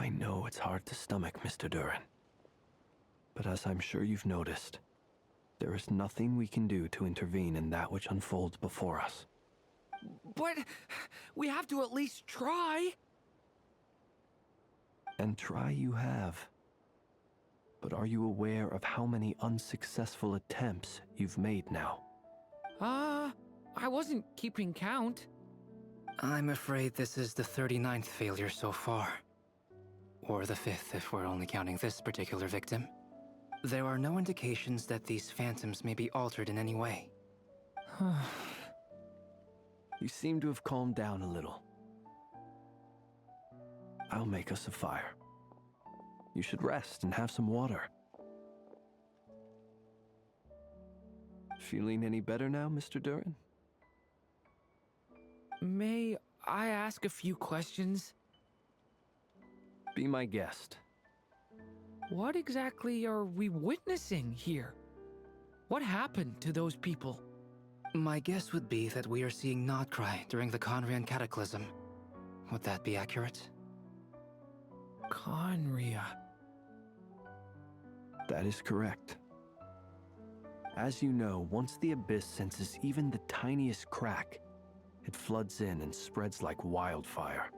I know it's hard to stomach, Mr. Duran. But as I'm sure you've noticed, there is nothing we can do to intervene in that which unfolds before us. But we have to at least try. And try you have. But are you aware of how many unsuccessful attempts you've made now? I wasn't keeping count. I'm afraid this is the 39th failure so far. Or the 5th if we're only counting this particular victim. There are no indications that these phantoms may be altered in any way. You seem to have calmed down a little. I'll make us a fire. You should rest and have some water. Feeling any better now, Mr. Duran? May I ask a few questions? Be my guest. What exactly are we witnessing here? What happened to those people? My guess would be that we are seeing Nod-Krai during the Conrian Cataclysm. Would that be accurate? Conria. That is correct. As you know, once the Abyss senses even the tiniest crack, it floods in and spreads like wildfire.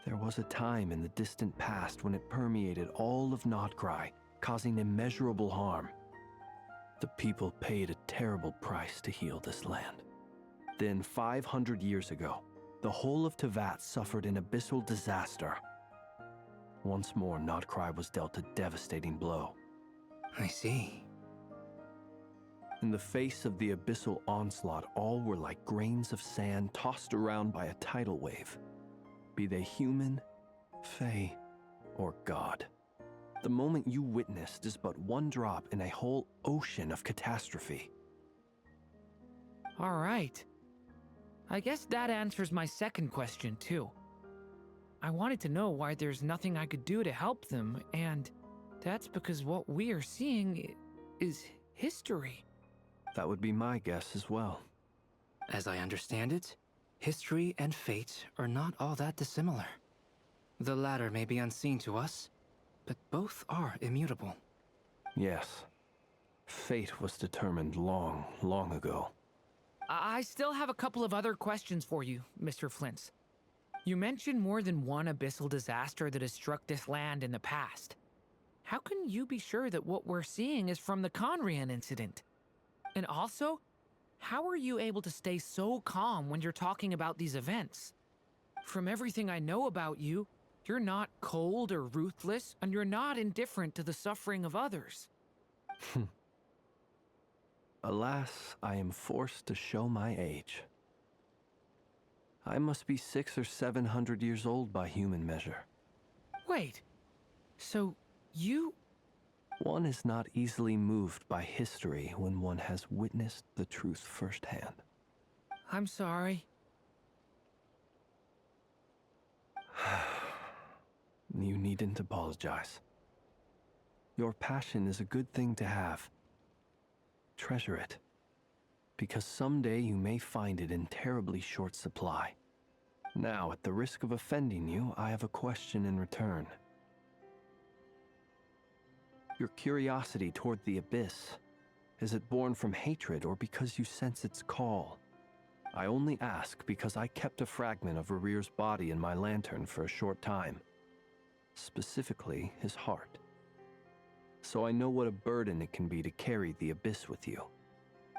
There was a time in the distant past when it permeated all of Nod-Krai, causing immeasurable harm. The people paid a terrible price to heal this land. Then, 500 years ago, the whole of Teyvat suffered an abyssal disaster. Once more, Nod-Krai was dealt a devastating blow. I see. In the face of the abyssal onslaught, all were like grains of sand tossed around by a tidal wave. Be they human, fae, or god. The moment you witnessed is but one drop in a whole ocean of catastrophe. All right. I guess that answers my second question, too. I wanted to know why there's nothing I could do to help them, and that's because what we are seeing is history. That would be my guess as well. As I understand it, history and fate are not all that dissimilar. The latter may be unseen to us, but both are immutable. Yes. Fate was determined long, long ago. I still have a couple of other questions for you, Mr. Flint's. You mentioned more than one abyssal disaster that has struck this land in the past. How can you be sure that what we're seeing is from the Conrian incident? And also, how are you able to stay so calm when you're talking about these events? From everything I know about you, you're not cold or ruthless, and you're not indifferent to the suffering of others. Alas, I am forced to show my age. I must be 600 or 700 years old by human measure. Wait, so you... One is not easily moved by history when one has witnessed the truth firsthand. I'm sorry. You needn't apologize. Your passion is a good thing to have. Treasure it, because someday you may find it in terribly short supply. Now, at the risk of offending you, I have a question in return. Your curiosity toward the Abyss, is it born from hatred or because you sense its call? I only ask because I kept a fragment of Rarir's body in my lantern for a short time. Specifically, his heart. So I know what a burden it can be to carry the Abyss with you.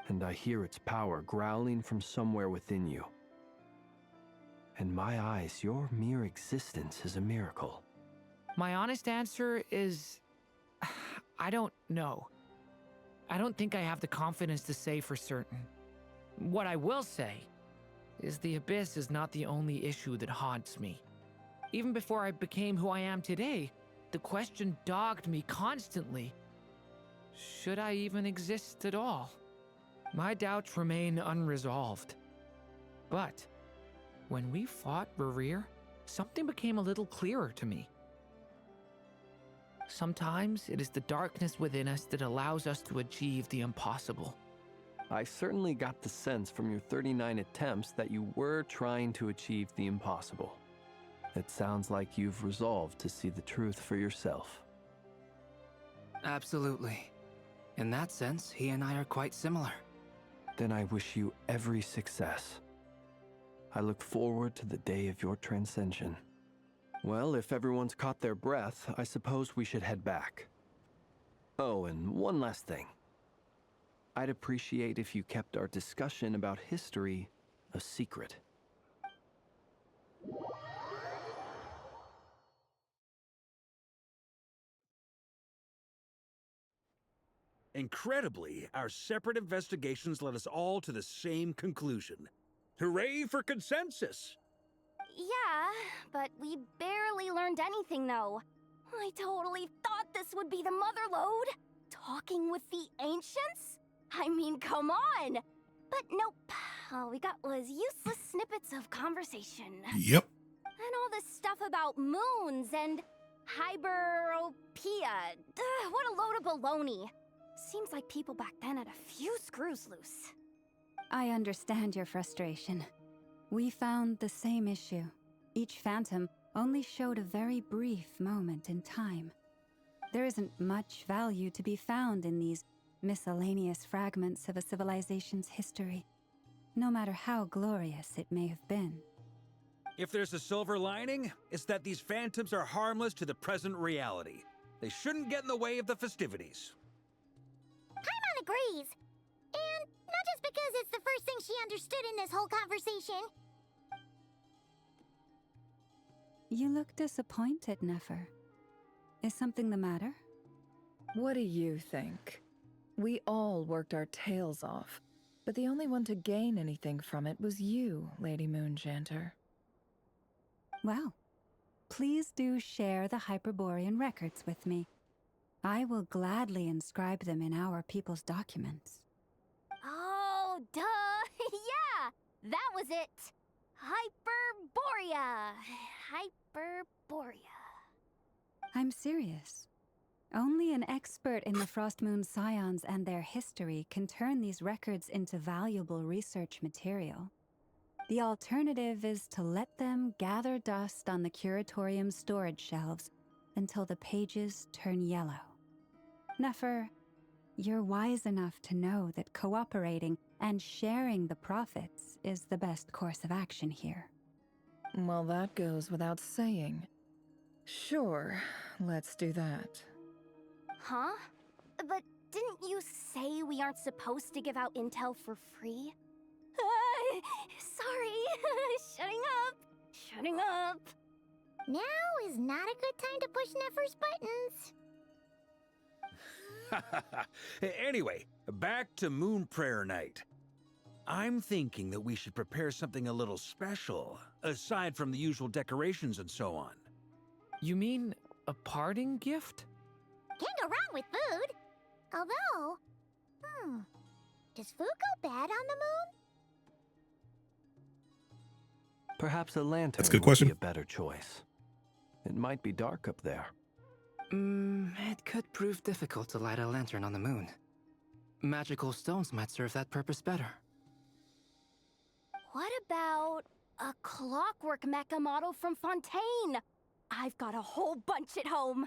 And I hear its power growling from somewhere within you. In my eyes, your mere existence is a miracle. My honest answer is... I don't know. I don't think I have the confidence to say for certain. What I will say is the Abyss is not the only issue that haunts me. Even before I became who I am today, the question dogged me constantly. Should I even exist at all? My doubts remain unresolved. But when we fought Rarir, something became a little clearer to me. Sometimes it is the darkness within us that allows us to achieve the impossible. I certainly got the sense from your 39 attempts that you were trying to achieve the impossible. It sounds like you've resolved to see the truth for yourself. Absolutely. In that sense, he and I are quite similar. Then I wish you every success. I look forward to the day of your transcension. Well, if everyone's caught their breath, I suppose we should head back. Oh, and one last thing. I'd appreciate if you kept our discussion about history a secret. Incredibly, our separate investigations led us all to the same conclusion. Hooray for consensus! Yeah, but we barely learned anything, though. I totally thought this would be the mother lode. Talking with the ancients? I mean, come on! But nope. All we got was useless snippets of conversation. Yep. And all this stuff about moons and hyperopia. What a load of baloney. Seems like people back then had a few screws loose. I understand your frustration. We found the same issue. Each phantom only showed a very brief moment in time. There isn't much value to be found in these miscellaneous fragments of a civilization's history, no matter how glorious it may have been. If there's a silver lining, it's that these phantoms are harmless to the present reality. They shouldn't get in the way of the festivities. Paimon agrees. And not just because it's the first thing she understood in this whole conversation. You look disappointed, Nefer. Is something the matter? What do you think? We all worked our tails off, but the only one to gain anything from it was you, Lady Moonjanter. Well, please do share the Hyperborean records with me. I will gladly inscribe them in our people's documents. Oh, duh! That was it! Hyperborea! Hyperborea. I'm serious. Only an expert in the Frostmoon Scions and their history can turn these records into valuable research material. The alternative is to let them gather dust on the Curatorium's storage shelves until the pages turn yellow. Nefer, you're wise enough to know that cooperating and sharing the profits is the best course of action here. Well, that goes without saying. Sure, let's do that. Huh? But didn't you say we aren't supposed to give out intel for free? Sorry. Shutting up. Now is not a good time to push Nefer's buttons. Anyway, back to Moon Prayer Night. I'm thinking that we should prepare something a little special, aside from the usual decorations and so on. You mean a parting gift? Can't go wrong with food. Although, does food go bad on the moon? Perhaps a lantern That's a good would question. be a better choice. It might be dark up there. It could prove difficult to light a lantern on the moon. Magical stones might serve that purpose better. What about a clockwork mecha model from Fontaine? I've got a whole bunch at home.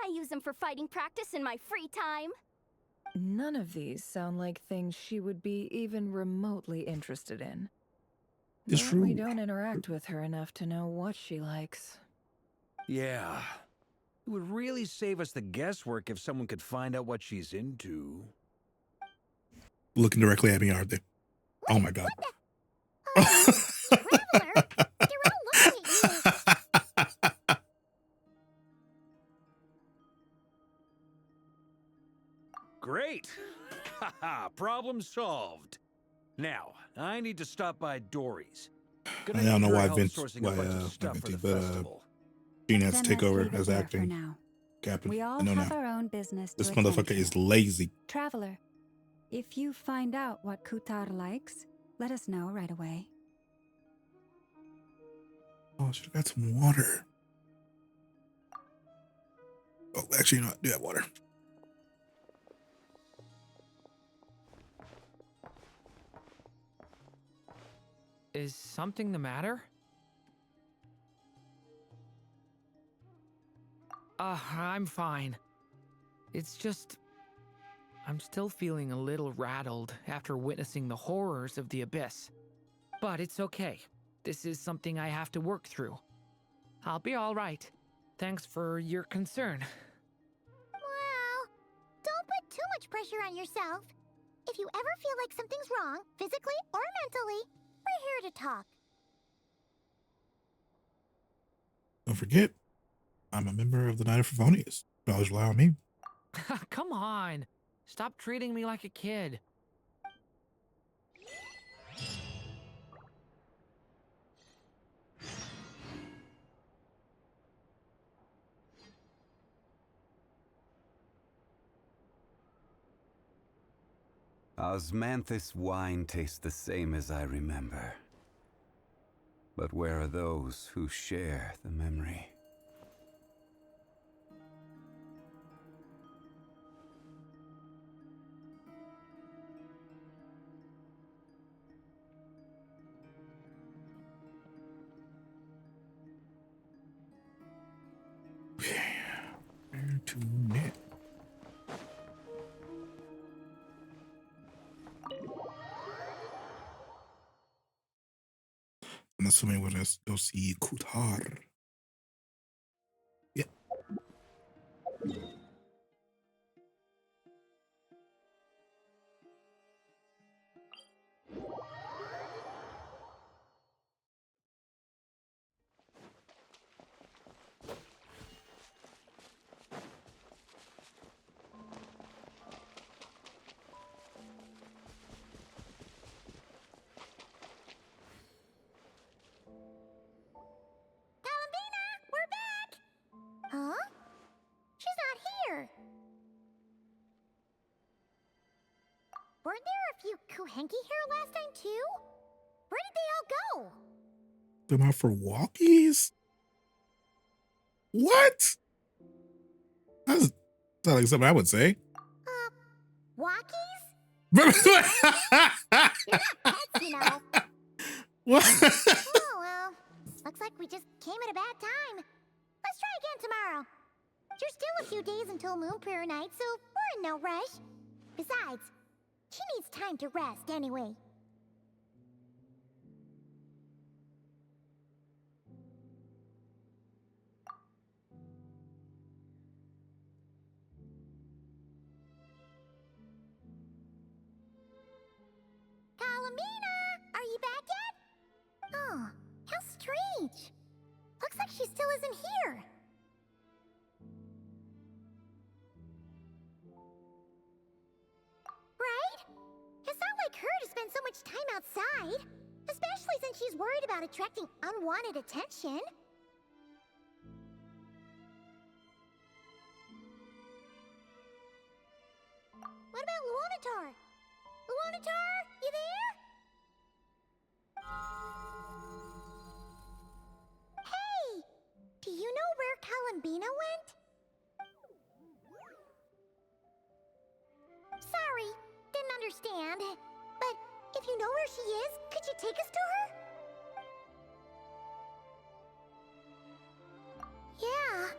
I use them for fighting practice in my free time. None of these sound like things she would be even remotely interested in. It's But true. we don't interact with her enough to know what she likes. Yeah. It would really save us the guesswork if someone could find out what she's into. Looking directly at me, aren't they? Oh my god. Traveler, they're all looking at you. Great! Haha, problem solved. Now, I need to stop by Dory's. I don't know need her why help Vince, sourcing a bunch of not stuff for Vince, the but festival. Gene has to Then take let's over leave it as there for acting now. captain. We all I know have now. our own business This to attend motherfucker to. is lazy. Traveler, if you find out what Kutar likes, let us know right away. Oh, I should have got some water. Oh, actually, you know what? I do have water. Is something the matter? I'm fine. It's just... I'm still feeling a little rattled after witnessing the horrors of the Abyss. But it's okay. This is something I have to work through. I'll be all right. Thanks for your concern. Well, don't put too much pressure on yourself. If you ever feel like something's wrong, physically or mentally, we're here to talk. Don't forget, I'm a member of the Knight of Favonius. You always rely on me. Come on. Stop treating me like a kid. Osmanthus wine tastes the same as I remember. But where are those who share the memory? Where to next? I'm assuming we're gonna go see Kutar. Yeah. Columbina, we're back! Huh? She's not here. Weren't there a few Kuhenki here last time, too? Where did they all go? Them out for walkies? What? That's not like something I would say. Walkies? What? You're not pets, you know. Oh, well. Looks like we just came at a bad time. Let's try again tomorrow. There's still a few days until Moon Prayer Night, so we're in no rush. Besides, she needs time to rest anyway. Columbina! Are you back yet? Oh, how strange. Looks like she still isn't here. Right? It's not like her to spend so much time outside. Especially since she's worried about attracting unwanted attention. What about Lunar-Tar? Lunar-Tar, you there? Hey! Do you know where Columbina went? Sorry, didn't understand. But if you know where she is, could you take us to her? Yeah,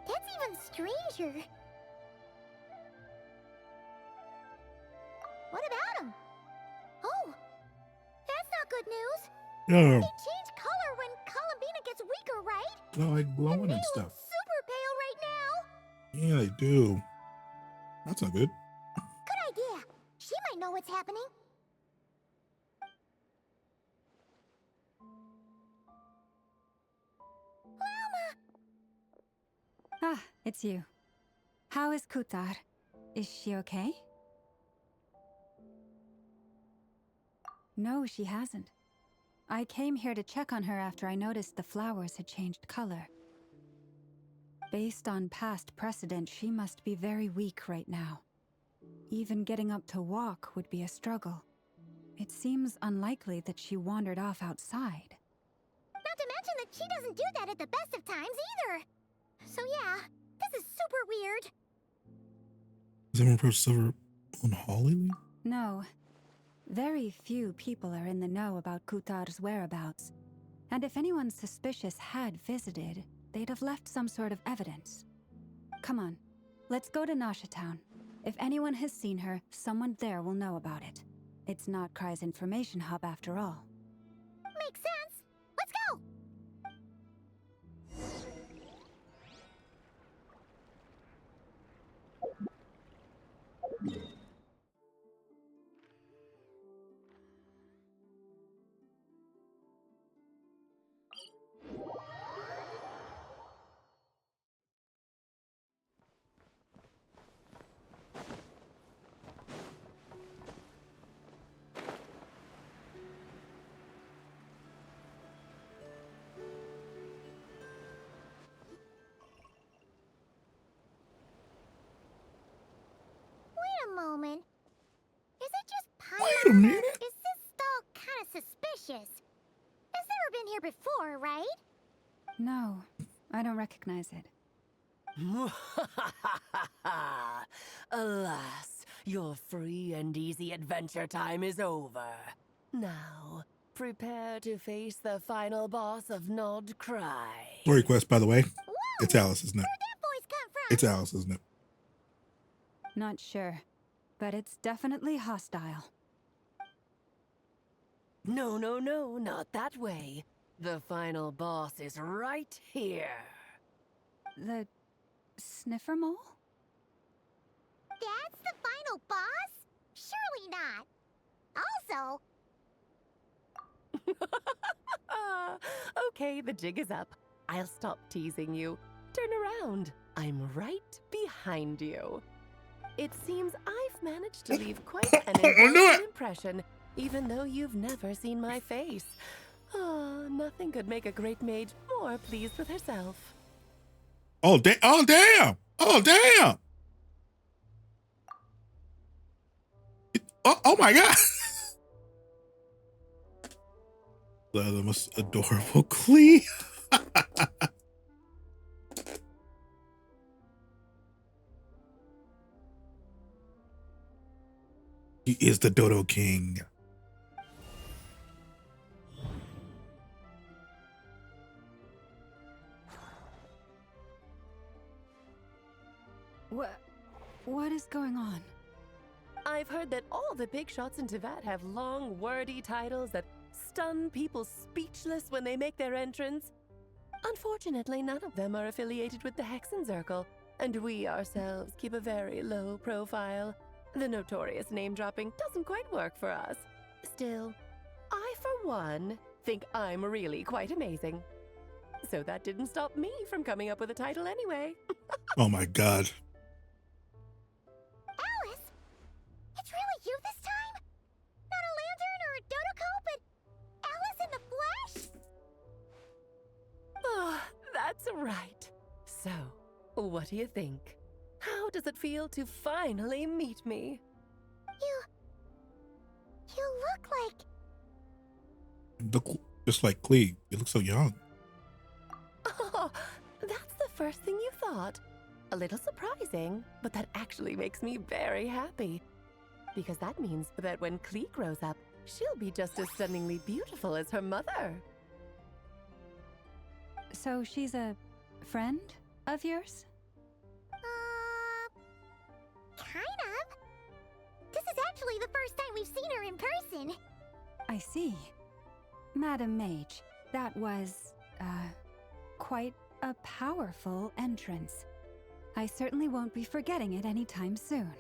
that's even stranger. What about him? Oh, that's not good news. No. They change color when Columbina gets weaker, right? No, like glowing and stuff. Super pale right now. Yeah, they do. That's not good. Good idea. She might know what's happening. Ah, it's you. How is Kutar? Is she okay? No, she hasn't. I came here to check on her after I noticed the flowers had changed color. Based on past precedent, she must be very weak right now. Even getting up to walk would be a struggle. It seems unlikely that she wandered off outside. Not to mention that she doesn't do that at the best of times either. So yeah, this is super weird. Is everyone approached Silver on Holly? No. Very few people are in the know about Kutar's whereabouts. And if anyone suspicious had visited, they'd have left some sort of evidence. Come on, let's go to Nasha Town. If anyone has seen her, someone there will know about it. It's Nod-Krai's information hub after all. Makes sense. Let's go! Moment. Is it just Paimon? Wait a minute. Is this stall kind of suspicious? Has never been here before, right? No, I don't recognize it. Alas, your free and easy adventure time is over. Now, prepare to face the final boss of Nod-Krai. Story quest, by the way. Whoa! It's Alice, isn't it? Where'd that voice come from? It's Alice, isn't it? Not sure, but it's definitely hostile. No, no, no, not that way. The final boss is right here. The sniffer mole? That's the final boss? Surely not. Also... Okay, the jig is up. I'll stop teasing you. Turn around. I'm right behind you. It seems I've managed to leave quite an enduring impression, even though you've never seen my face. Ah, nothing could make a great mage more pleased with herself. Oh, damn. Oh, damn. Oh, damn. Oh my God. The most adorable Klee. He is the Dodo King. What is going on? I've heard that all the big shots in Teyvat have long, wordy titles that stun people speechless when they make their entrance. Unfortunately, none of them are affiliated with the Hexenzirkel, and we ourselves keep a very low profile. The notorious name-dropping doesn't quite work for us. Still, I, for one, think I'm really quite amazing. So that didn't stop me from coming up with a title anyway. Oh my god. Alice? It's really you this time? Not a lantern or a Dodoko, but Alice in the flesh? Oh, that's right. So, what do you think? How does it feel to finally meet me? You look like... Look just like Klee. You look so young. Oh, that's the first thing you thought. A little surprising, but that actually makes me very happy. Because that means that when Klee grows up, she'll be just as stunningly beautiful as her mother. So she's a friend of yours? Kind of. This is actually the first time we've seen her in person. I see. Madam Mage, that was, quite a powerful entrance. I certainly won't be forgetting it anytime soon.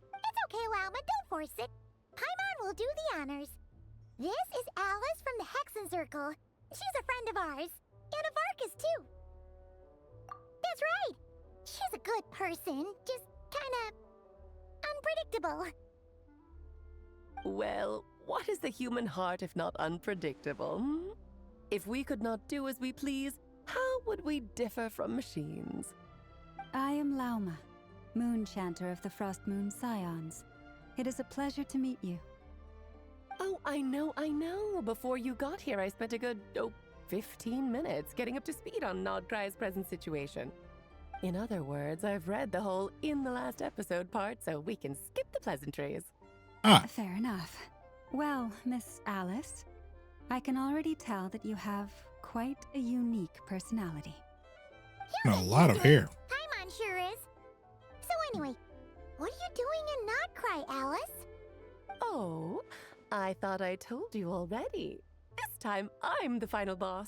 It's okay, Lauma, don't force it. Paimon will do the honors. This is Alice from the Hexenzirkel. She's a friend of ours. And of Arcus, too. That's right. She's a good person, just kinda... unpredictable. Well, what is the human heart if not unpredictable? If we could not do as we please, how would we differ from machines? I am Lauma, Moon Chanter of the Frost Moon Scions. It is a pleasure to meet you. Oh, I know. Before you got here, I spent a good, 15 minutes getting up to speed on Nod-Krai's present situation. In other words, I've read the whole in the last episode part, so we can skip the pleasantries. Fair enough. Well, Miss Alice, I can already tell that you have quite a unique personality. And a lot of hair. Paimon sure is. So anyway, what are you doing in Nod-Krai, Alice? Oh, I thought I told you already. This time, I'm the final boss.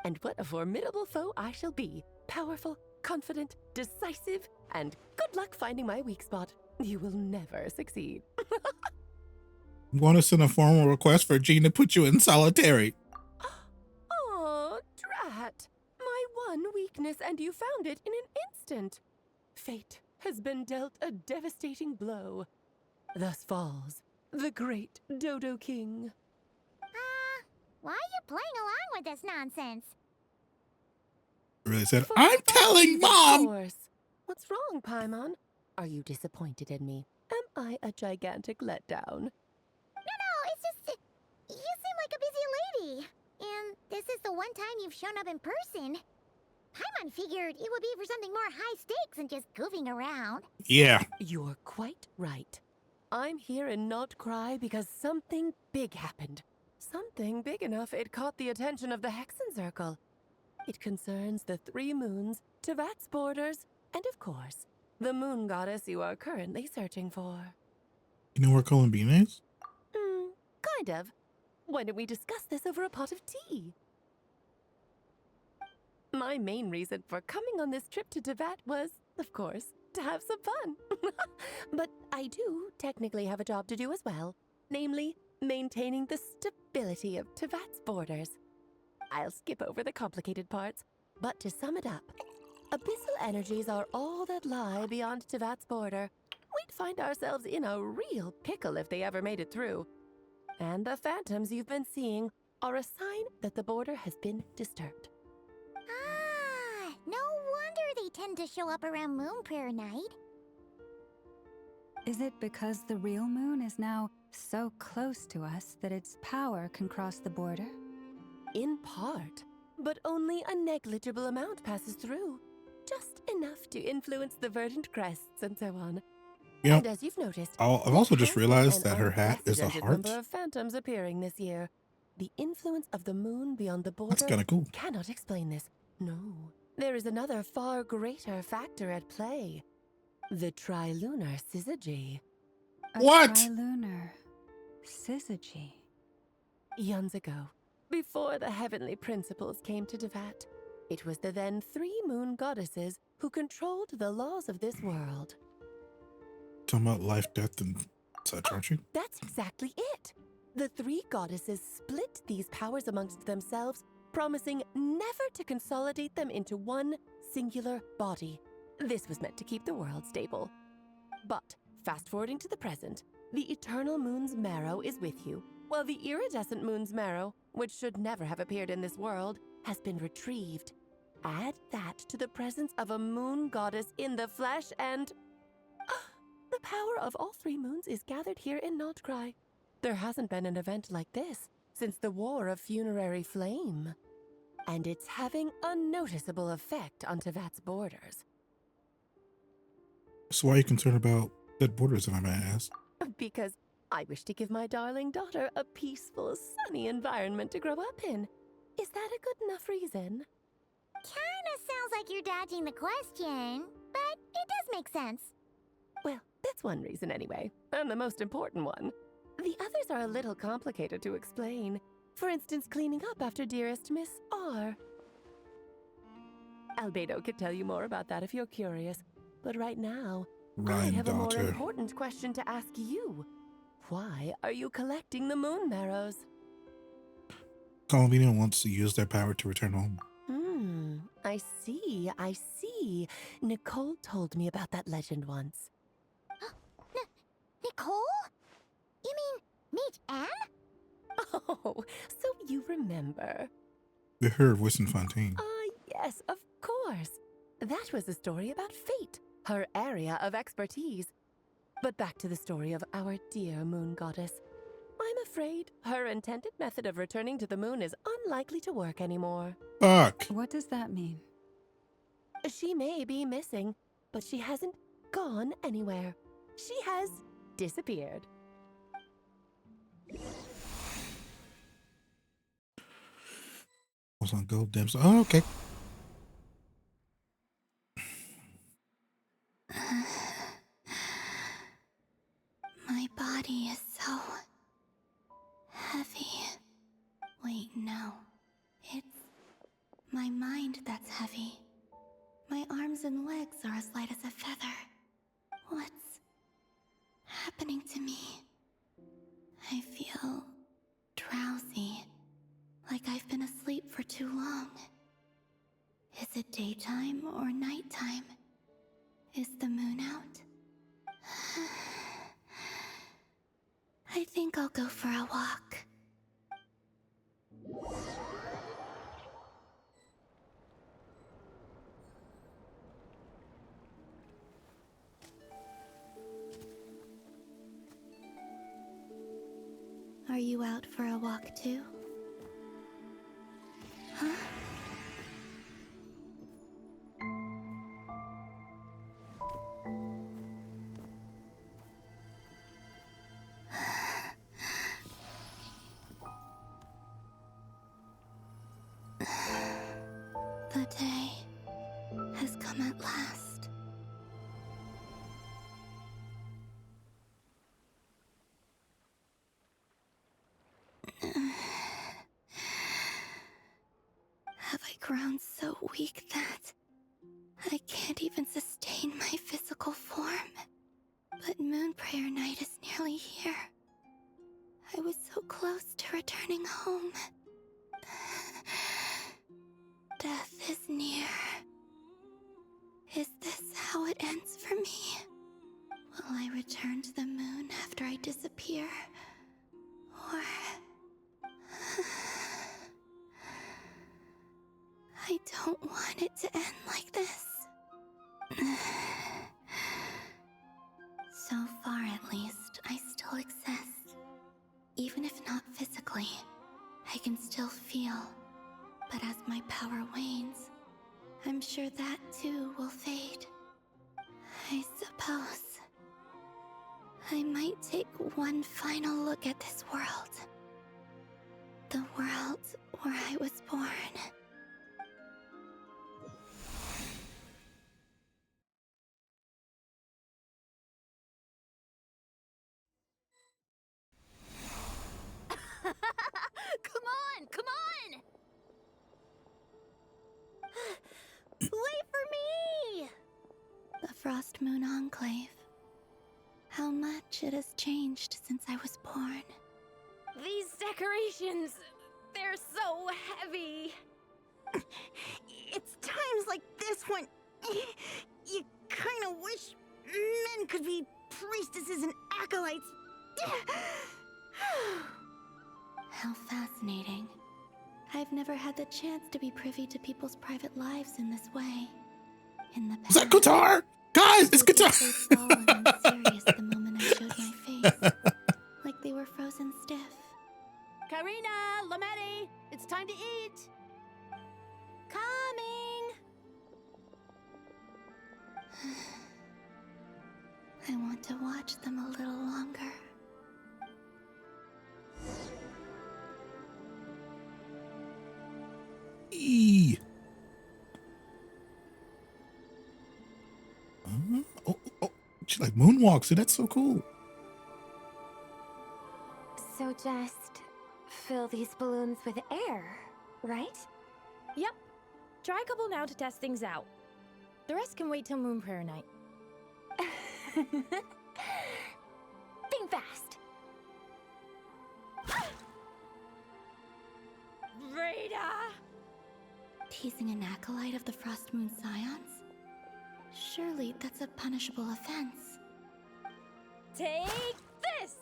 And what a formidable foe I shall be. Powerful, confident, decisive, and good luck finding my weak spot. You will never succeed. I'm going to send a formal request for Jean to put you in solitary. Oh, drat. My one weakness, and you found it in an instant. Fate has been dealt a devastating blow. Thus falls the great Dodo King. Why are you playing along with this nonsense? Really said, I'm telling Mom! Of course. What's wrong, Paimon? Are you disappointed in me? Am I a gigantic letdown? No, it's just... you seem like a busy lady. And this is the one time you've shown up in person. Paimon figured it would be for something more high stakes than just goofing around. Yeah. You're quite right. I'm here in Nod-Krai because something big happened. Something big enough it caught the attention of the Hexenzirkel. It concerns the 3 moons, Teyvat's borders, and of course, the moon goddess you are currently searching for. You know where Columbina is? Kind of. Why don't we discuss this over a pot of tea? My main reason for coming on this trip to Teyvat was, of course, to have some fun. But I do technically have a job to do as well, namely, maintaining the stability of Teyvat's borders. I'll skip over the complicated parts, but to sum it up, abyssal energies are all that lie beyond Teyvat's border. We'd find ourselves in a real pickle if they ever made it through. And the phantoms you've been seeing are a sign that the border has been disturbed. No wonder they tend to show up around Moon Prayer Night. Is it because the real moon is now so close to us that its power can cross the border? In part, but only a negligible amount passes through. Just enough to influence the verdant crests and so on. You know, And as you've noticed, I've also just there has realized been that an her hat is a unprecedented heart. number of phantoms appearing this year. The influence of the moon beyond the border That's kind of cool. cannot explain this. No, there is another far greater factor at play. The trilunar syzygy. What? Trilunar syzygy. Eons ago, before the heavenly principles came to Devat, it was the then 3 moon goddesses who controlled the laws of this world. Talking about life, death, and such, aren't you? That's exactly it. The 3 goddesses split these powers amongst themselves, promising never to consolidate them into one singular body. This was meant to keep the world stable. But, fast-forwarding to the present, the eternal moon's marrow is with you, while the iridescent moon's marrow, which should never have appeared in this world, has been retrieved. Add that to the presence of a moon goddess in the flesh and... the power of all 3 moons is gathered here in Nod-Krai. There hasn't been an event like this since the War of Funerary Flame. And it's having a noticeable effect on Tevat's borders. So why are you concerned about dead borders, if I may ask? Because I wish to give my darling daughter a peaceful, sunny environment to grow up in. Is that a good enough reason? Kinda sounds like you're dodging the question, but it does make sense. Well, that's one reason anyway, and the most important one. The others are a little complicated to explain. For instance, cleaning up after dearest Miss R. Albedo could tell you more about that if you're curious, but right now, I have a more important question to ask you. Why are you collecting the moon marrows? Columbina wants to use their power to return home. I see. Nicole told me about that legend once. Nicole? You mean meet Anne? Oh, so you remember. They heard voice in Fontaine. Yes, of course. That was a story about fate, her area of expertise. But back to the story of our dear moon goddess. I'm afraid her intended method of returning to the moon is unlikely to work anymore. Fuck. What does that mean? She may be missing, but she hasn't gone anywhere. She has disappeared. Was on gold dim. Oh, okay. My body is so heavy. Wait, no. It's my mind that's heavy. My arms and legs are as light as a feather. What's happening to me? I feel drowsy, like I've been asleep for too long. Is it daytime or nighttime? Is the moon out? I think I'll go for a walk. Are you out for a walk too? Huh? The day has come at last. Have I grown so weak that I can't even sustain my physical form? But Moon Prayer Night is nearly here. I was so close to returning home. Death is near. Is this how it ends for me? Will I return to the moon after I disappear? Or... I don't want it to end like this. So far, at least, I still exist. Even if not physically, I can still feel. But as my power wanes, I'm sure that too will fade. I suppose I might take one final look at this world. The world where I was born. Come on, come on! Wait for me! The Frost Moon Enclave. How much it has changed since I was born. These decorations, they're so heavy. It's times like this when you kind of wish men could be priestesses and acolytes. How fascinating. I've never had the chance to be privy to people's private lives in this way. In the past, Is that guitar? Guys, it's guitar! so solemn and serious the moment I showed my face. Like they were frozen stiff. Karina, Lametti, it's time to eat. Coming! I want to watch them a little longer. Oh, she like moonwalks, so that's so cool. So just fill these balloons with air, right? Yep. Try a couple now to test things out. The rest can wait till Moon Prayer night. Think fast. Rita! Teasing an acolyte of the Frost Moon Scions? Surely that's a punishable offense. Take this!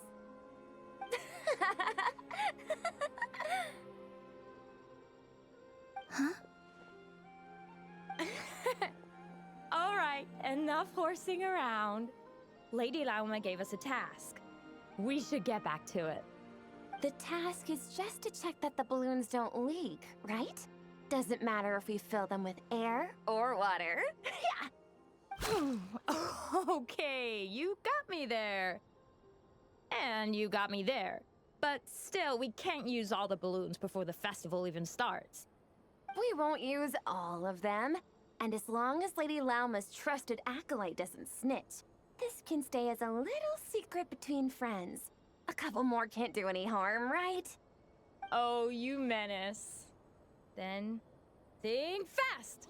Huh? Alright, enough horsing around. Lady Lauma gave us a task. We should get back to it. The task is just to check that the balloons don't leak, right? Doesn't matter if we fill them with air or water. Okay, you got me there. And you got me there. But still, we can't use all the balloons before the festival even starts. We won't use all of them. And as long as Lady Lauma's trusted acolyte doesn't snitch, this can stay as a little secret between friends. A couple more can't do any harm, right? Oh, you menace. Then, think fast!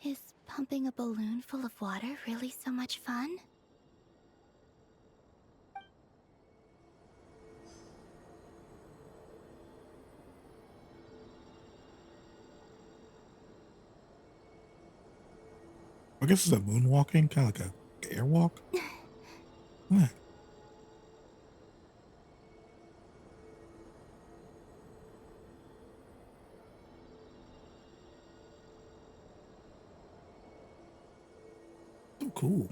Is pumping a balloon full of water really so much fun? I guess it's a moonwalking, kind of like a airwalk. What? Oh, cool.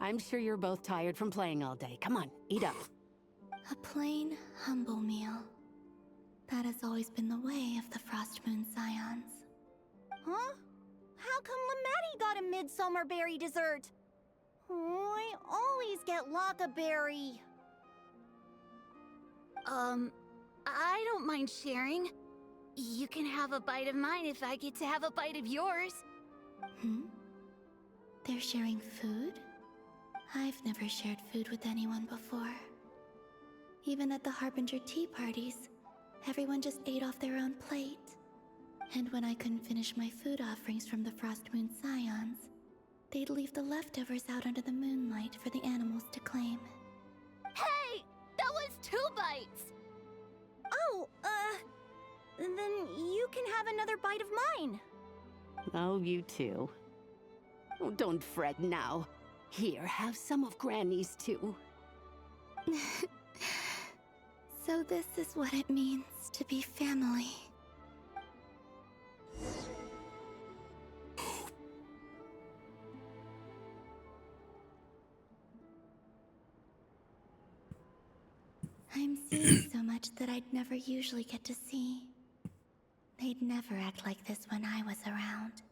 I'm sure you're both tired from playing all day. Come on, eat up. A plain, humble meal. That has always been the way of the Frost Moon Scions. Huh? How come Lametti got a midsummer berry dessert? Oh, I always get Lockaberry. I don't mind sharing. You can have a bite of mine if I get to have a bite of yours. Hmm? They're sharing food? I've never shared food with anyone before. Even at the Harbinger tea parties, everyone just ate off their own plate. And when I couldn't finish my food offerings from the Frost Moon Scions, they'd leave the leftovers out under the moonlight for the animals to claim. Hey! That was 2 bites! Oh, then you can have another bite of mine. Oh, you too. Oh, don't fret now. Here, have some of Granny's too. So this is what it means to be family. I'm seeing so much that I'd never usually get to see. They'd never act like this when I was around.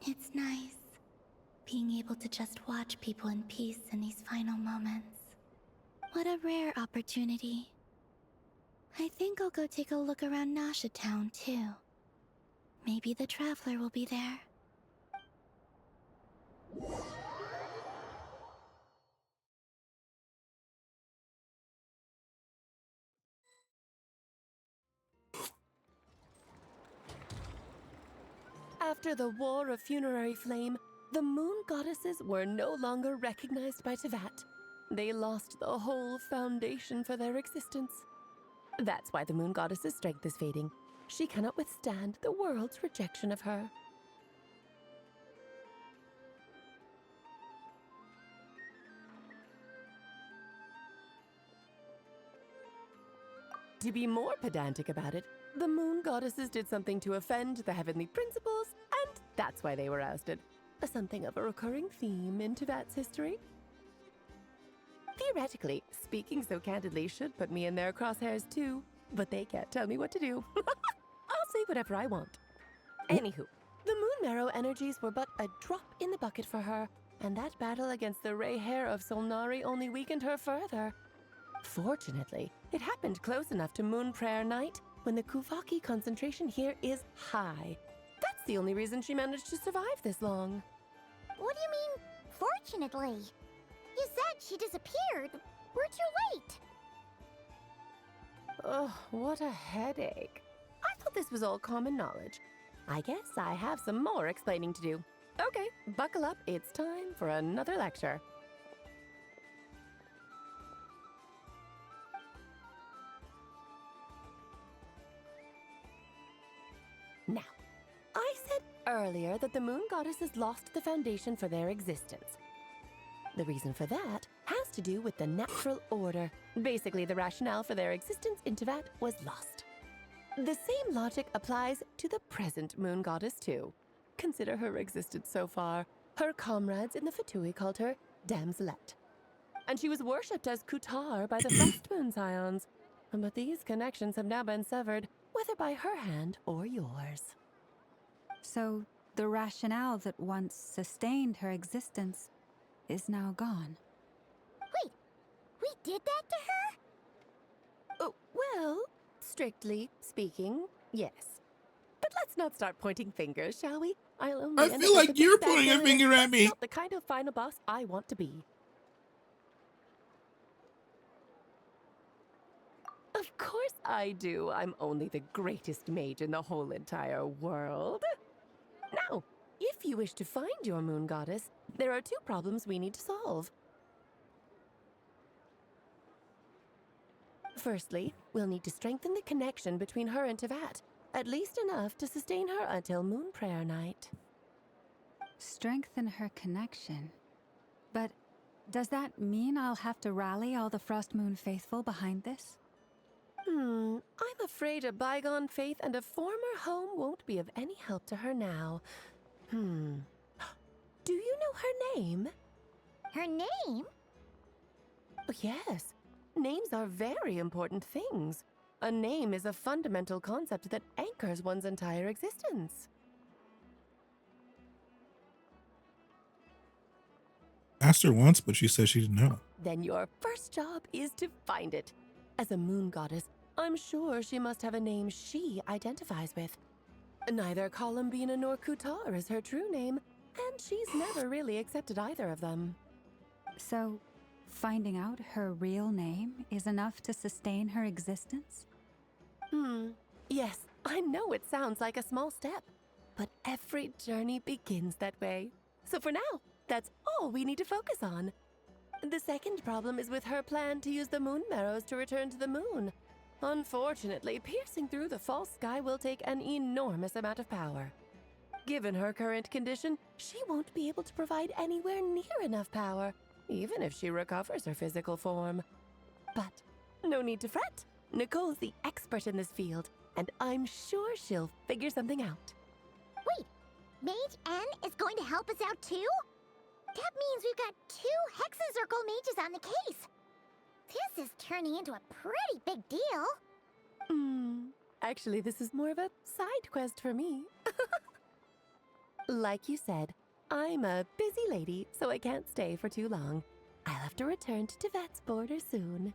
It's nice, being able to just watch people in peace in these final moments. What a rare opportunity. I think I'll go take a look around Nasha Town, too. Maybe the Traveler will be there. After the War of Funerary Flame, the moon goddesses were no longer recognized by Teyvat. They lost the whole foundation for their existence. That's why the moon goddess's strength is fading. She cannot withstand the world's rejection of her. To be more pedantic about it, the moon goddesses did something to offend the heavenly principles, and that's why they were ousted. Something of a recurring theme in Teyvat's history. Theoretically, speaking so candidly should put me in their crosshairs too, but they can't tell me what to do. I'll say whatever I want. Anywho, the Moon Marrow energies were but a drop in the bucket for her, and that battle against the Ray Hair of Solnari only weakened her further. Fortunately, it happened close enough to Moon Prayer Night when the Kuvaki concentration here is high. That's the only reason she managed to survive this long. What do you mean, fortunately? You said she disappeared. We're too late. Ugh, what a headache. I thought this was all common knowledge. I guess I have some more explaining to do. Okay, buckle up. It's time for another lecture. Now, I said earlier that the moon goddesses lost the foundation for their existence. The reason for that has to do with the natural order. Basically, the rationale for their existence in Teyvat was lost. The same logic applies to the present moon goddess too. Consider her existence so far. Her comrades in the Fatui called her Damselette. And she was worshipped as Kutar by the Frost Moon Scions. But these connections have now been severed, whether by her hand or yours. So, the rationale that once sustained her existence is now gone. Wait, we did that to her? Oh, well, strictly speaking, yes. But let's not start pointing fingers, shall we? I'll only I feel like you're pointing a finger at me. That's not the kind of final boss I want to be. Of course I do. I'm only the greatest mage in the whole entire world. Now, if you wish to find your moon goddess, there are 2 problems we need to solve. Firstly, we'll need to strengthen the connection between her and Teyvat, at least enough to sustain her until Moon Prayer Night. Strengthen her connection. But does that mean I'll have to rally all the Frost Moon faithful behind this? I'm afraid a bygone faith and a former home won't be of any help to her now. Do you know her name? Her name? Oh, yes. Names are very important things. A name is a fundamental concept that anchors one's entire existence. Asked her once, but she said she didn't know. Then your first job is to find it. As a moon goddess, I'm sure she must have a name she identifies with. Neither Columbina nor Kutar is her true name, and she's never really accepted either of them. So, finding out her real name is enough to sustain her existence? Yes, I know it sounds like a small step. But every journey begins that way. So for now, that's all we need to focus on. The second problem is with her plan to use the moon marrows to return to the moon. Unfortunately, piercing through the false sky will take an enormous amount of power. Given her current condition, she won't be able to provide anywhere near enough power, even if she recovers her physical form. But no need to fret. Nicole's the expert in this field, and I'm sure she'll figure something out. Wait, Mage N is going to help us out too? That means we've got 2 Hexacircle mages on the case. This is turning into a pretty big deal. Actually, this is more of a side quest for me. Like you said, I'm a busy lady, so I can't stay for too long. I'll have to return to Tibet's border soon.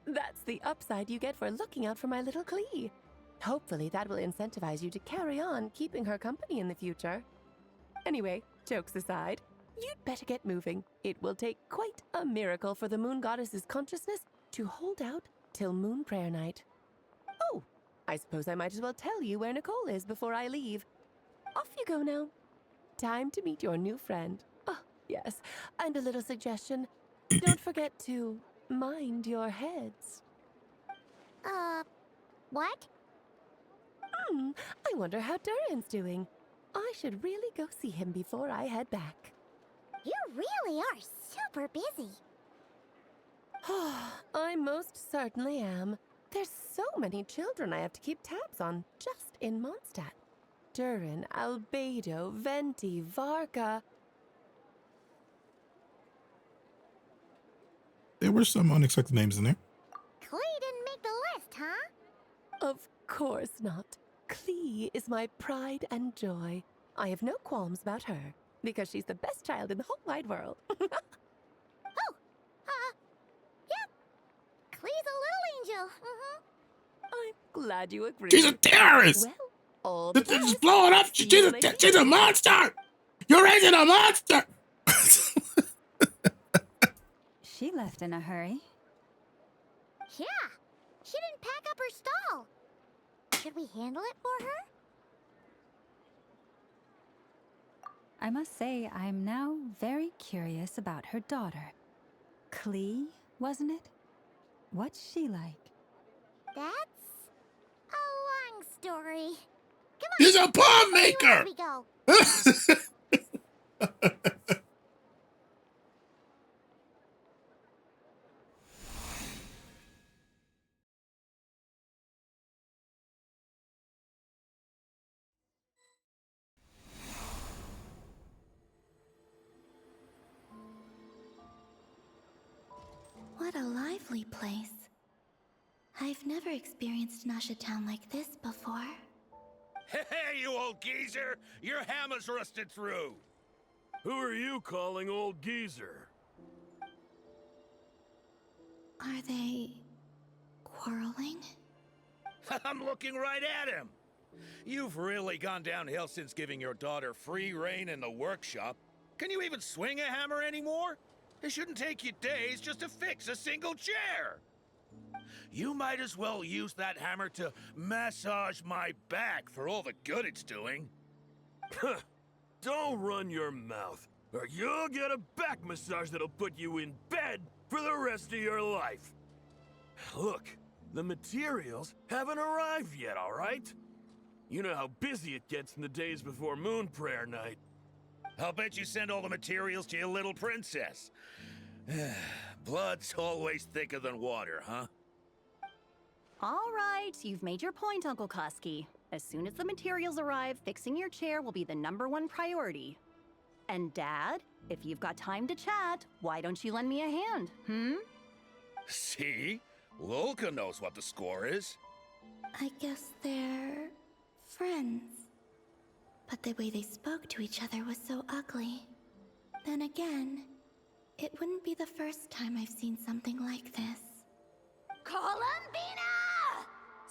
That's the upside you get for looking out for my little Klee. Hopefully that will incentivize you to carry on keeping her company in the future. Anyway, jokes aside, you'd better get moving. It will take quite a miracle for the moon goddess's consciousness to hold out till moon prayer night. Oh, I suppose I might as well tell you where Nicole is before I leave. Off you go now. Time to meet your new friend. Oh, yes, and a little suggestion. Don't forget to mind your heads. What? I wonder how Durin's doing. I should really go see him before I head back. You really are super busy. I most certainly am. There's so many children I have to keep tabs on just in Mondstadt. Durin, Albedo, Venti, Varka. There were some unexpected names in there. Klee didn't make the list, huh? Of course not. Klee is my pride and joy. I have no qualms about her, because she's the best child in the whole wide world. Yep. Klee's a little angel. I'm glad you agree. She's a terrorist! Well, all This is blowing up! She's a monster! You're raising a monster! She left in a hurry. Yeah. She didn't pack up her stall. Should we handle it for her? I must say, I'm now very curious about her daughter. Klee, wasn't it? What's she like? That's a long story. Come on. He's a bomb maker! We go. What a lively place. I've never experienced Nasha Town like this before. Hey, you old geezer! Your hammer's rusted through! Who are you calling old geezer? Are they quarreling? I'm looking right at him! You've really gone downhill since giving your daughter free reign in the workshop. Can you even swing a hammer anymore? It shouldn't take you days just to fix a single chair. You might as well use that hammer to massage my back for all the good it's doing. Don't run your mouth, or you'll get a back massage that'll put you in bed for the rest of your life. Look, the materials haven't arrived yet, all right? You know how busy it gets in the days before moon prayer night. I'll bet you send all the materials to your little princess. Blood's always thicker than water, huh? All right, you've made your point, Uncle Koski. As soon as the materials arrive, fixing your chair will be the #1 priority. And Dad, if you've got time to chat, why don't you lend me a hand, See? Lolka knows what the score is. I guess they're friends. But the way they spoke to each other was so ugly. Then again, it wouldn't be the first time I've seen something like this. Columbina!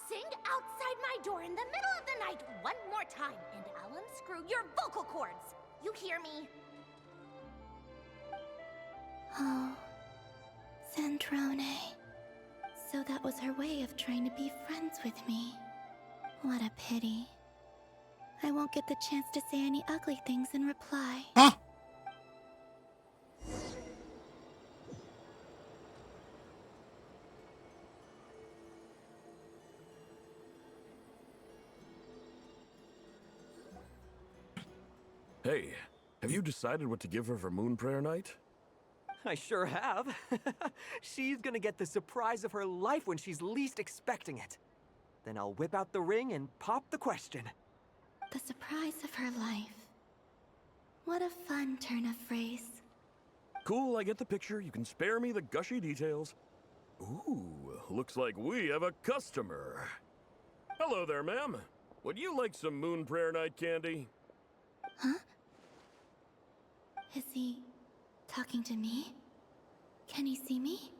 Sing outside my door in the middle of the night one more time, and I'll unscrew your vocal cords. You hear me? Oh, Centrone. So that was was her way of trying to be friends with me. What a pity. I won't get the chance to say any ugly things in reply. Huh? Hey, have you decided what to give her for Moon Prayer Night? I sure have. She's gonna get the surprise of her life when she's least expecting it. Then I'll whip out the ring and pop the question. The surprise of her life. What a fun turn of phrase. Cool, I get the picture. You can spare me the gushy details. Ooh, looks like we have a customer. Hello there, ma'am. Would you like some Moon Prayer Night candy? Huh? Is he talking to me? Can he see me?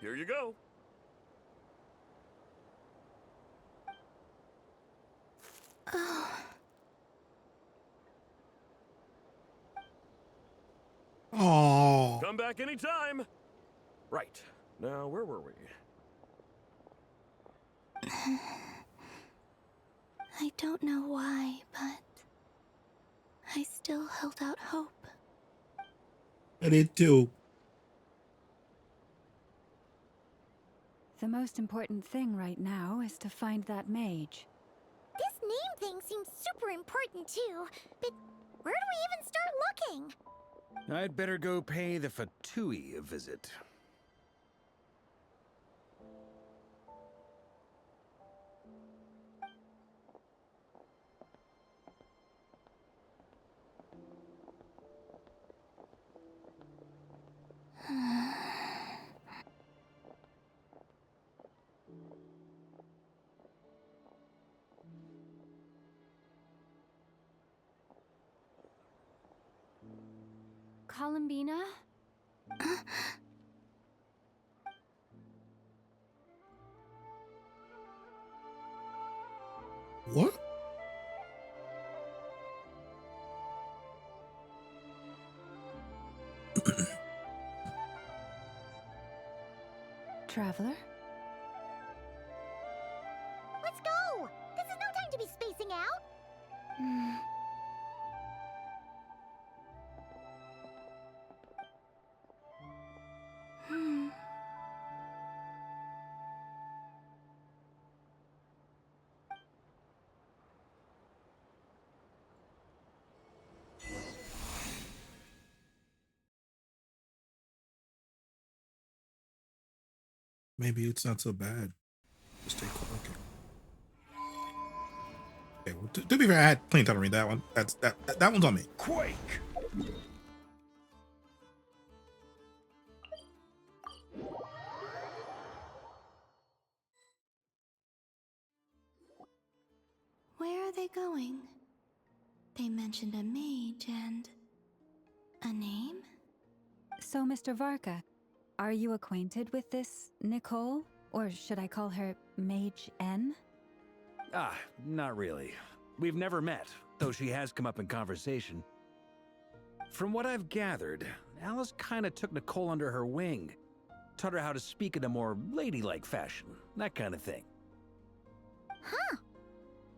Here you go. Oh. Oh. Come back anytime. Right. Now, where were we? I don't know why, but I still held out hope. I did too. The most important thing right now is to find that mage. This name thing seems super important too, but where do we even start looking? I'd better go pay the Fatui a visit. Columbina? What? Traveler? Let's go! This is no time to be spacing out! Maybe it's not so bad. Just take okay. Okay, well, to be fair, I had plenty of time to read that one. That one's on me. Quake! Where are they going? They mentioned a mage and a name? So, Mr. Varka, are you acquainted with this Nicole? Or should I call her Mage N? Ah, not really. We've never met, though she has come up in conversation. From what I've gathered, Alice kinda took Nicole under her wing. Taught her how to speak in a more ladylike fashion, that kind of thing. Huh.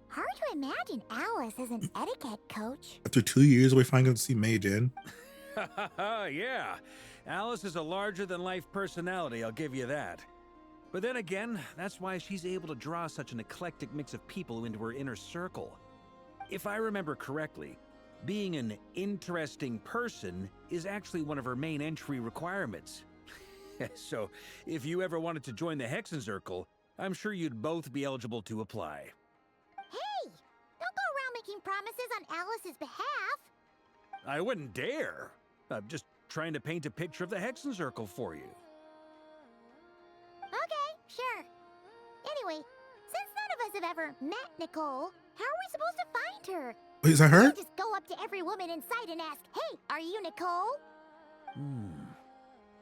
Hard to imagine Alice as an etiquette coach. After 2 years, we finally got to see Mage in. Yeah, Alice is a larger-than-life personality, I'll give you that. But then again, that's why she's able to draw such an eclectic mix of people into her inner circle. If I remember correctly, being an interesting person is actually one of her main entry requirements. So, if you ever wanted to join the Hexenzirkel, I'm sure you'd both be eligible to apply. Hey! Don't go around making promises on Alice's behalf! I wouldn't dare. I'm just trying to paint a picture of the Hexenzirkel for you. Okay, sure. Anyway, since none of us have ever met Nicole, how are we supposed to find her? Wait, is that her? We can't just go up to every woman in sight and ask, "Hey, are you Nicole?"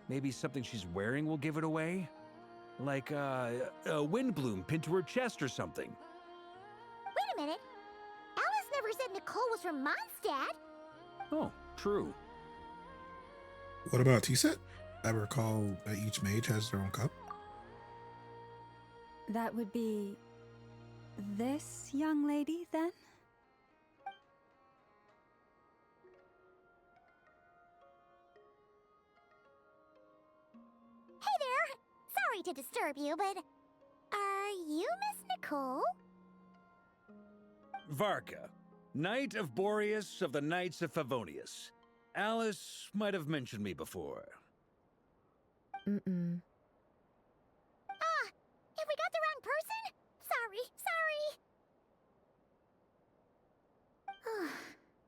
Maybe something she's wearing will give it away? Like, a windbloom pinned to her chest or something. Wait a minute. Alice never said Nicole was from Mondstadt. Oh, true. What about T-Set? I recall that each mage has their own cup. That would be this young lady, then? Hey there! Sorry to disturb you, but are you Miss Nicole? Varka, Knight of Boreas of the Knights of Favonius. Alice might have mentioned me before. Mm-mm. Ah! Have we got the wrong person? Sorry.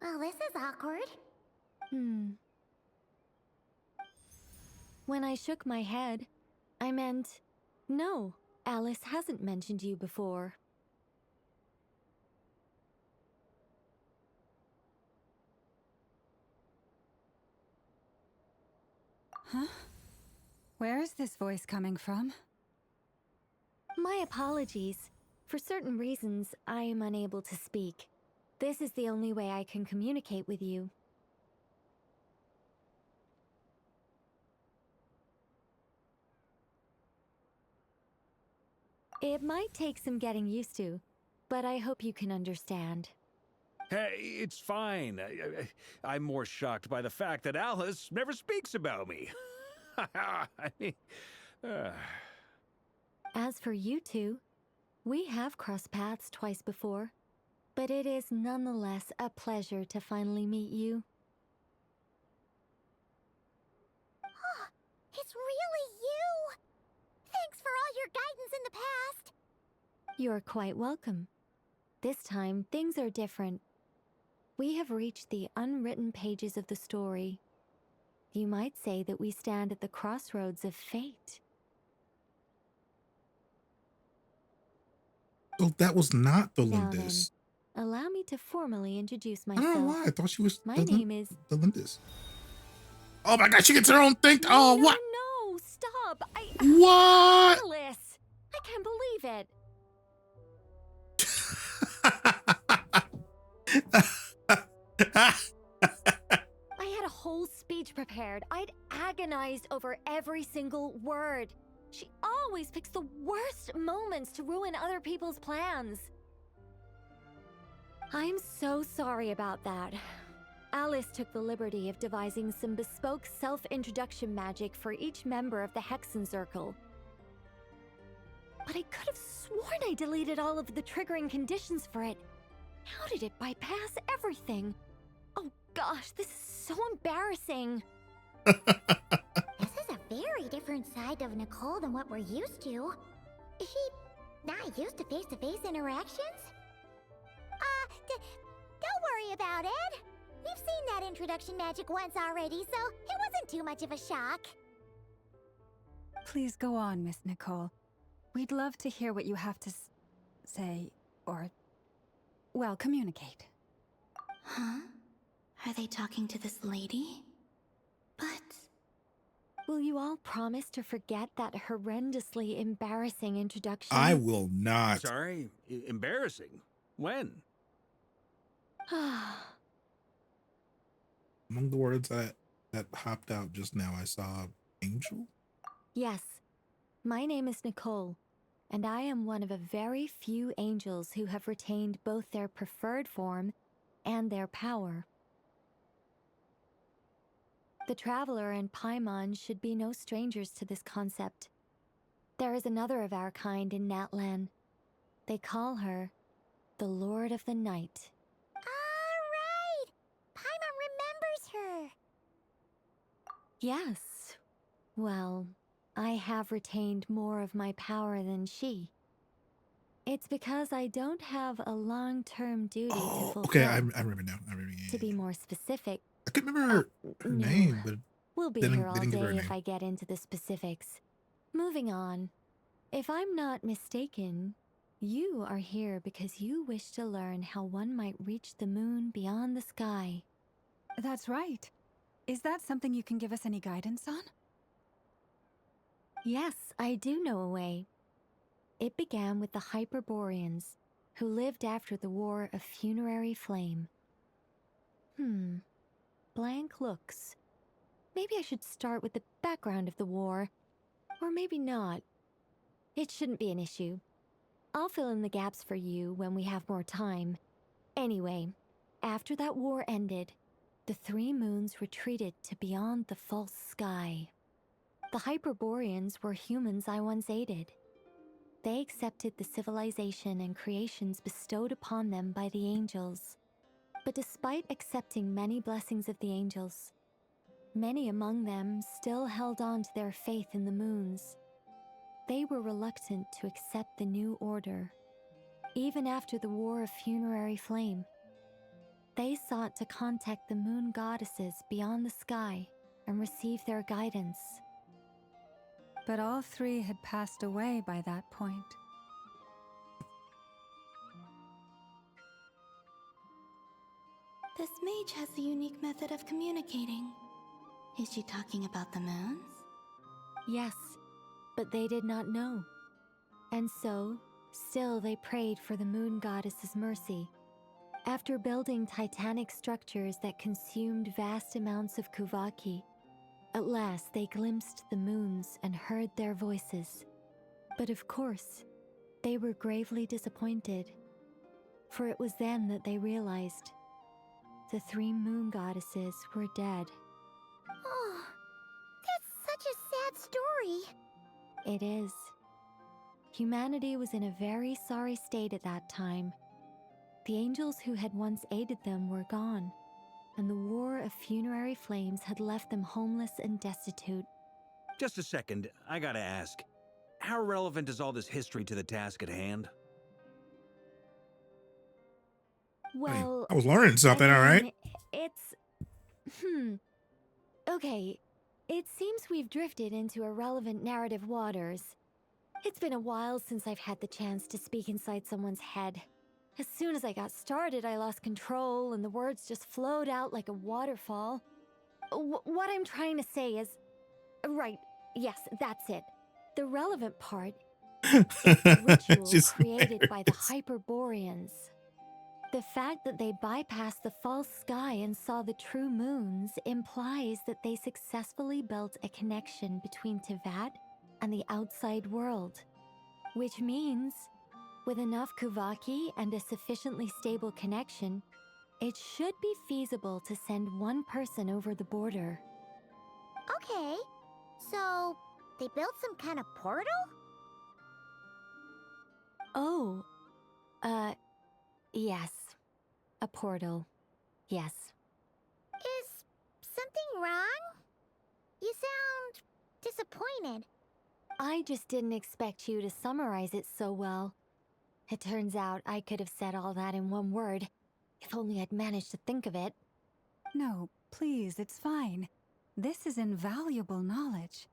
Well, this is awkward. When I shook my head, I meant, no, Alice hasn't mentioned you before. Huh? Where is this voice coming from? My apologies. For certain reasons, I am unable to speak. This is the only way I can communicate with you. It might take some getting used to, but I hope you can understand. Hey, it's fine. I'm more shocked by the fact that Alice never speaks about me. I mean, As for you two, we have crossed paths twice before, but it is nonetheless a pleasure to finally meet you. It's really you! Thanks for all your guidance in the past! You're quite welcome. This time, things are different. We have reached the unwritten pages of the story. You might say that we stand at the crossroads of fate. Oh, that was not the Now Lindis. then, allow me to formally introduce I myself. don't know why. I thought she was My the name is... the Lindis. Oh my god, she gets her own thing. Oh, what? No, stop! What? Alice! I can't believe it. I had a whole speech prepared. I'd agonized over every single word. She always picks the worst moments to ruin other people's plans. I'm so sorry about that. Alice took the liberty of devising some bespoke self-introduction magic for each member of the Hexen Circle. But I could have sworn I deleted all of the triggering conditions for it. How did it bypass everything? Oh gosh, this is so embarrassing. This is a very different side of Nicole than what we're used to. Is she not used to face-to-face interactions? Don't worry about it. We've seen that introduction magic once already, so it wasn't too much of a shock. Please go on, Miss Nicole. We'd love to hear what you have to say, or, well, communicate. Huh? Are they talking to this lady? But... Will you all promise to forget that horrendously embarrassing introduction? I will not. Sorry? Embarrassing? When? Among the words that hopped out just now, I saw angel. Yes, my name is Nicole, and I am one of a very few angels who have retained both their preferred form and their power. The Traveler and Paimon should be no strangers to this concept. There is another of our kind in Natlan. They call her the Lord of the Night. Alright! Paimon remembers her! Yes. Well, I have retained more of my power than she. It's because I don't have a long-term duty to fulfill. Okay, I remember now. To be more specific, I couldn't remember her name, but we'll be here all day if I get into the specifics. Moving on. If I'm not mistaken, you are here because you wish to learn how one might reach the moon beyond the sky. That's right. Is that something you can give us any guidance on? Yes, I do know a way. It began with the Hyperboreans, who lived after the War of Funerary Flame. Blank looks. maybe I should start with the background of the war. Or maybe not. It shouldn't be an issue. I'll fill in the gaps for you when we have more time. Anyway, after that war ended, the three moons retreated to beyond the false sky. The Hyperboreans were humans I once aided. They accepted the civilization and creations bestowed upon them by the angels. But despite accepting many blessings of the angels, many among them still held on to their faith in the moons. They were reluctant to accept the new order, even after the War of Funerary Flame. They sought to contact the moon goddesses beyond the sky and receive their guidance. But all three had passed away by that point. This mage has a unique method of communicating. Is she talking about the moons? Yes, but they did not know. And so, still they prayed for the moon goddess's mercy. After building titanic structures that consumed vast amounts of Kuvaki, at last they glimpsed the moons and heard their voices. But of course, they were gravely disappointed. For it was then that they realized the three moon goddesses were dead. Oh, that's such a sad story. It is. Humanity was in a very sorry state at that time. The angels who had once aided them were gone, and the War of Funerary Flames had left them homeless and destitute. Just a second, I gotta ask. How relevant is all this history to the task at hand? Well, I was learning something, all right? It's... Okay, it seems we've drifted into irrelevant narrative waters. It's been a while since I've had the chance to speak inside someone's head. As soon as I got started, I lost control and the words just flowed out like a waterfall. What I'm trying to say is... Right, yes, that's it. The relevant part is the ritual created by the Hyperboreans. The fact that they bypassed the false sky and saw the true moons implies that they successfully built a connection between Tevat and the outside world. Which means, with enough Kuvaki and a sufficiently stable connection, it should be feasible to send one person over the border. Okay, so they built some kind of portal? Oh, yes. A portal. Yes. Is something wrong? You sound disappointed. I just didn't expect you to summarize it so well. It turns out I could have said all that in one word, if only I'd managed to think of it. No, please, it's fine. This is invaluable knowledge.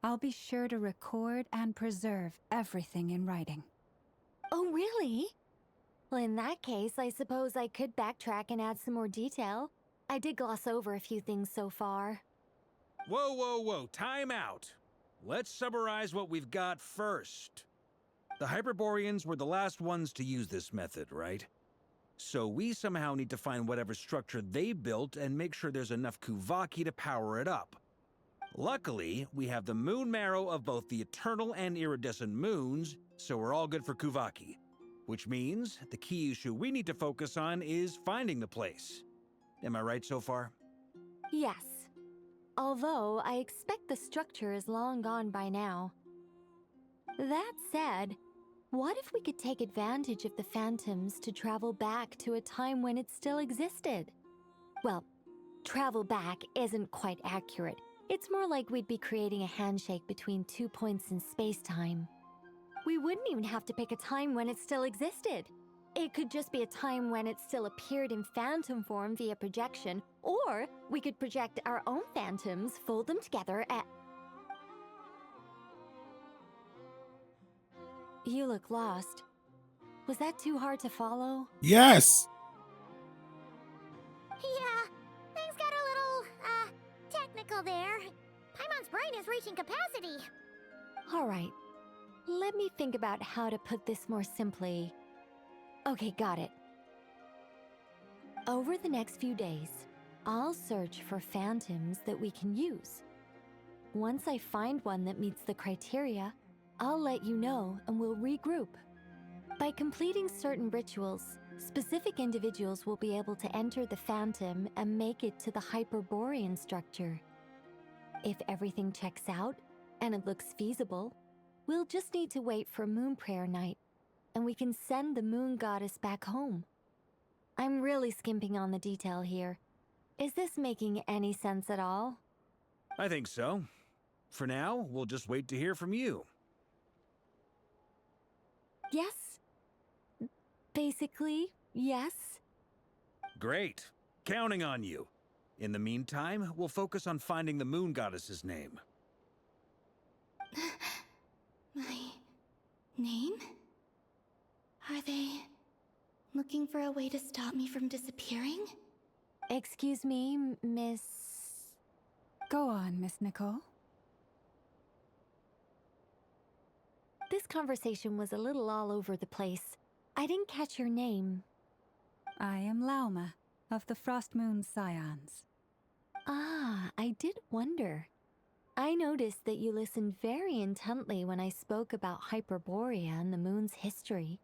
I'll be sure to record and preserve everything in writing. Oh, really? Well, in that case, I suppose I could backtrack and add some more detail. I did gloss over a few things so far. Whoa, time out. Let's summarize what we've got first. The Hyperboreans were the last ones to use this method, right? So we somehow need to find whatever structure they built and make sure there's enough Kuvaki to power it up. Luckily, we have the moon marrow of both the eternal and iridescent moons, so we're all good for Kuvaki. Which means the key issue we need to focus on is finding the place. Am I right so far? Yes. Although I expect the structure is long gone by now. That said, what if we could take advantage of the phantoms to travel back to a time when it still existed? Well, travel back isn't quite accurate. It's more like we'd be creating a handshake between 2 points in space-time. We wouldn't even have to pick a time when it still existed. It could just be a time when it still appeared in phantom form via projection, or we could project our own phantoms, fold them together at... You look lost. Was that too hard to follow? Yes! Yeah, things got a little, technical there. Paimon's brain is reaching capacity. All right. Let me think about how to put this more simply. Okay, got it. Over the next few days, I'll search for phantoms that we can use. Once I find one that meets the criteria, I'll let you know and we'll regroup. By completing certain rituals, specific individuals will be able to enter the phantom and make it to the Hyperborean structure. If everything checks out and it looks feasible, we'll just need to wait for Moon Prayer Night, and we can send the Moon Goddess back home. I'm really skimping on the detail here. Is this making any sense at all? I think so. For now, we'll just wait to hear from you. Yes. Basically, yes. Great. Counting on you. In the meantime, we'll focus on finding the Moon Goddess's name. My name? Are they looking for a way to stop me from disappearing? Excuse me, Miss... Go on, Miss Nicole. This conversation was a little all over the place. I didn't catch your name. I am Lauma, of the Frost Moon Scions. Ah, I did wonder. I noticed that you listened very intently when I spoke about Hyperborea and the moon's history.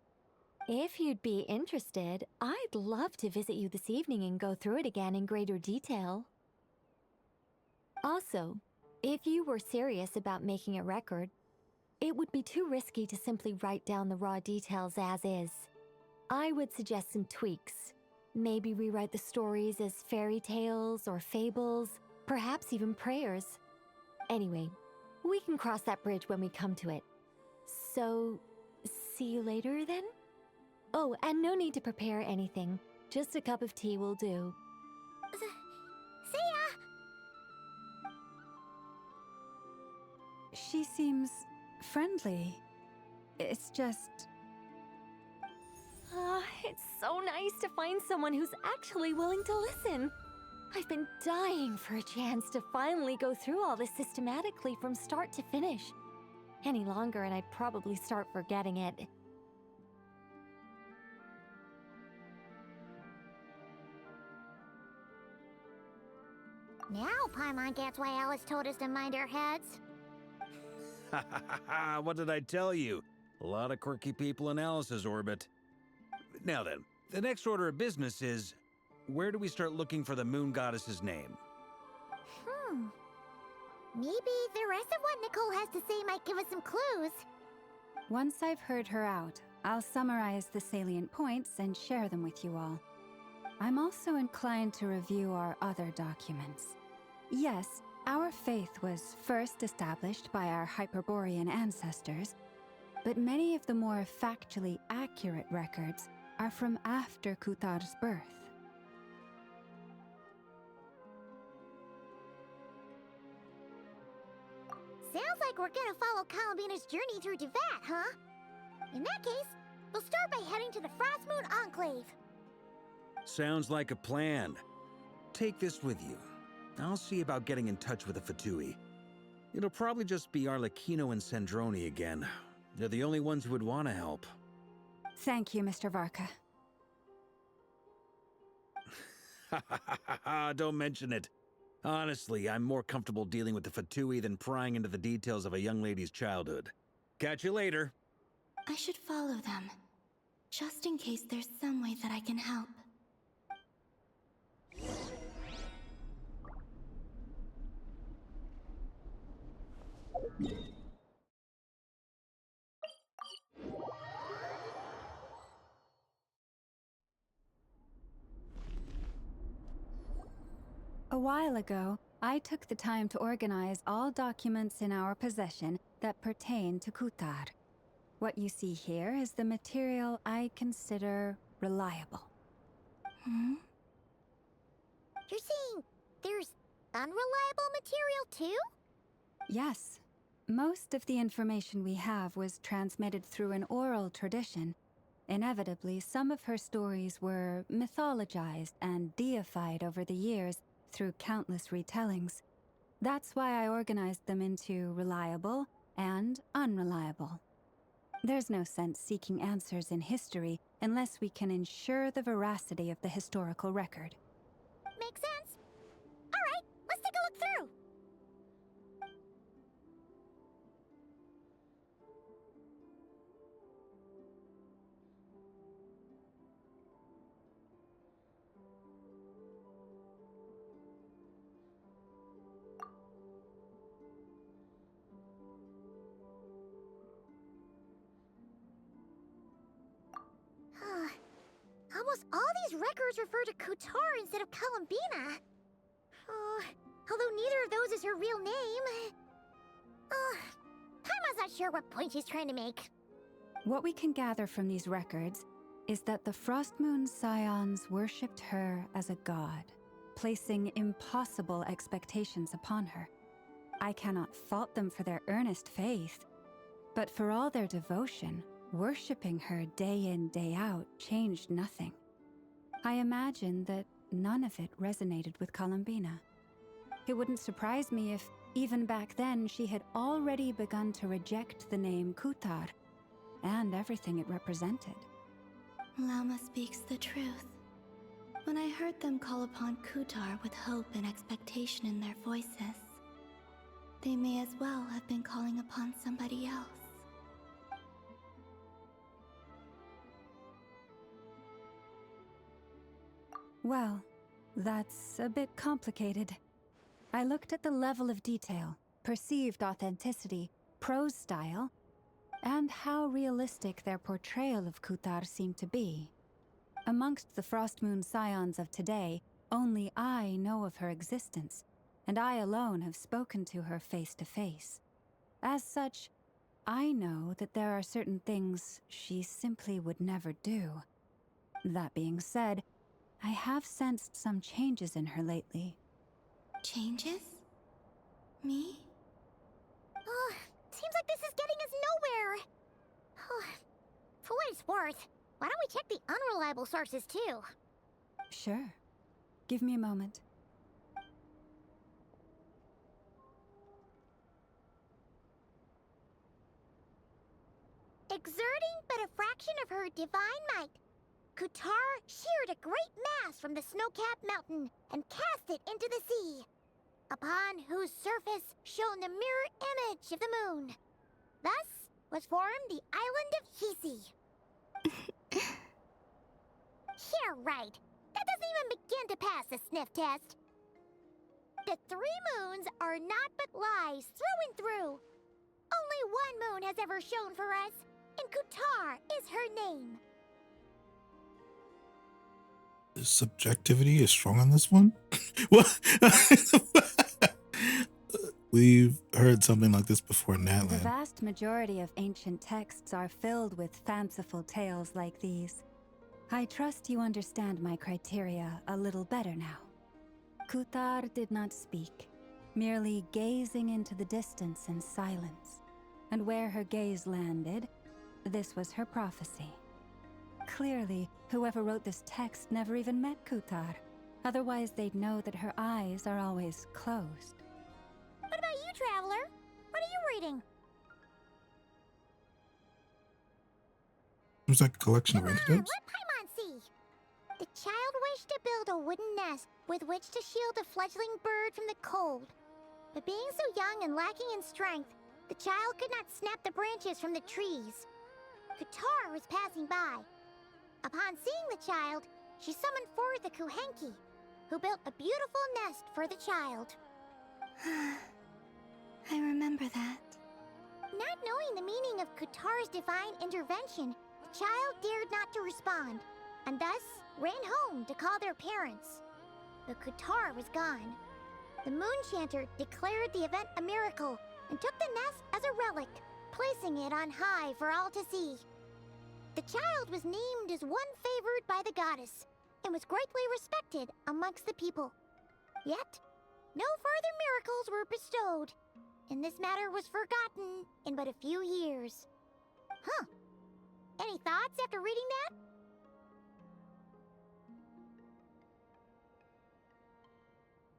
If you'd be interested, I'd love to visit you this evening and go through it again in greater detail. Also, if you were serious about making a record, it would be too risky to simply write down the raw details as is. I would suggest some tweaks. Maybe rewrite the stories as fairy tales or fables, perhaps even prayers. Anyway, we can cross that bridge when we come to it. So, see you later then? Oh, and no need to prepare anything. Just a cup of tea will do. See ya! She seems friendly. It's just... It's so nice to find someone who's actually willing to listen. I've been dying for a chance to finally go through all this systematically from start to finish. Any longer and I'd probably start forgetting it. Now Paimon gets why Alice told us to mind our heads. Ha ha ha ha! What did I tell you? A lot of quirky people in Alice's orbit. Now then, the next order of business is, where do we start looking for the Moon Goddess's name? Maybe the rest of what Nicole has to say might give us some clues. Once I've heard her out, I'll summarize the salient points and share them with you all. I'm also inclined to review our other documents. Yes, our faith was first established by our Hyperborean ancestors, but many of the more factually accurate records are from after Kuthar's birth. Sounds like we're gonna follow Columbina's journey through Devat, huh? In that case, we'll start by heading to the Frost Moon Enclave. Sounds like a plan. Take this with you. I'll see about getting in touch with the Fatui. It'll probably just be Arlecchino and Sandroni again. They're the only ones who would want to help. Thank you, Mr. Varka. Don't mention it. Honestly, I'm more comfortable dealing with the Fatui than prying into the details of a young lady's childhood. Catch you later. I should follow them, just in case there's some way that I can help. A while ago, I took the time to organize all documents in our possession that pertain to Kuthar. What you see here is the material I consider reliable. You're saying there's unreliable material too? Yes. Most of the information we have was transmitted through an oral tradition. Inevitably, some of her stories were mythologized and deified over the years through countless retellings. That's why I organized them into reliable and unreliable. There's no sense seeking answers in history unless we can ensure the veracity of the historical record. Makes sense. records refer to Kutar instead of Columbina. Although neither of those is her real name. Paimon's not sure what point she's trying to make. What we can gather from these records is that the Frost Moon Scions worshipped her as a god, placing impossible expectations upon her. I cannot fault them for their earnest faith, but for all their devotion, worshipping her day in, day out changed nothing. I imagine that none of it resonated with Columbina. It wouldn't surprise me if, even back then, she had already begun to reject the name Kutar and everything it represented. Lama speaks the truth. When I heard them call upon Kutar with hope and expectation in their voices, they may as well have been calling upon somebody else. Well, that's a bit complicated. I looked at the level of detail, perceived authenticity, prose style, and how realistic their portrayal of Kutar seemed to be. Amongst the Frostmoon Scions of today, only I know of her existence, and I alone have spoken to her face to face. As such, I know that there are certain things she simply would never do. That being said, I have sensed some changes in her lately. Changes? Me? Seems like this is getting us nowhere. For what it's worth, why don't we check the unreliable sources too? Sure. Give me a moment. Exerting but a fraction of her divine might, Kutar sheared a great mass from the snow-capped mountain and cast it into the sea, upon whose surface shone the mirror image of the moon. Thus was formed the island of Hisi. Yeah, right. That doesn't even begin to pass the sniff test. The 3 moons are naught but lies through and through. Only one moon has ever shone for us, and Kutar is her name. The subjectivity is strong on this one? What? We've heard something like this before in The Natlan. vast majority of ancient texts are filled with fanciful tales like these. I trust you understand my criteria a little better now. Kutar did not speak, merely gazing into the distance in silence. And where her gaze landed, this was her prophecy. Clearly, whoever wrote this text never even met Kutar. Otherwise, they'd know that her eyes are always closed. What about you, Traveler? What are you reading? Seems like a collection of antidotes. Let Paimon see. The child wished to build a wooden nest with which to shield a fledgling bird from the cold. But being so young and lacking in strength, the child could not snap the branches from the trees. Kutar was passing by. Upon seeing the child, she summoned forth the Kuhenki, who built a beautiful nest for the child. I remember that. Not knowing the meaning of Kutar's divine intervention, the child dared not to respond, and thus ran home to call their parents. But Kutar was gone. The Moon Chanter declared the event a miracle and took the nest as a relic, placing it on high for all to see. The child was named as one favored by the goddess, and was greatly respected amongst the people. Yet, no further miracles were bestowed, and this matter was forgotten in but a few years. Huh. Any thoughts after reading that?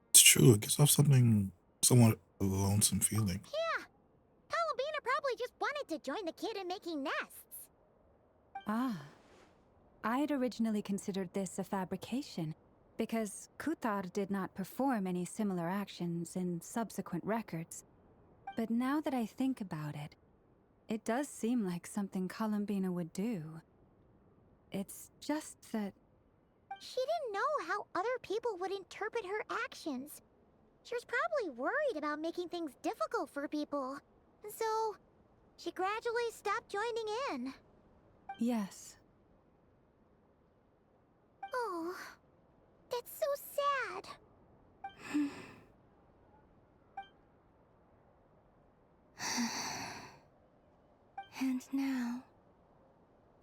It's true. It gives off something somewhat of a lonesome feeling. Yeah. Columbina probably just wanted to join the kid in making nests. Ah. I'd originally considered this a fabrication, because Kutar did not perform any similar actions in subsequent records. But now that I think about it, it does seem like something Columbina would do. It's just that... She didn't know how other people would interpret her actions. She was probably worried about making things difficult for people. And so, she gradually stopped joining in. Yes. Oh, that's so sad. And now,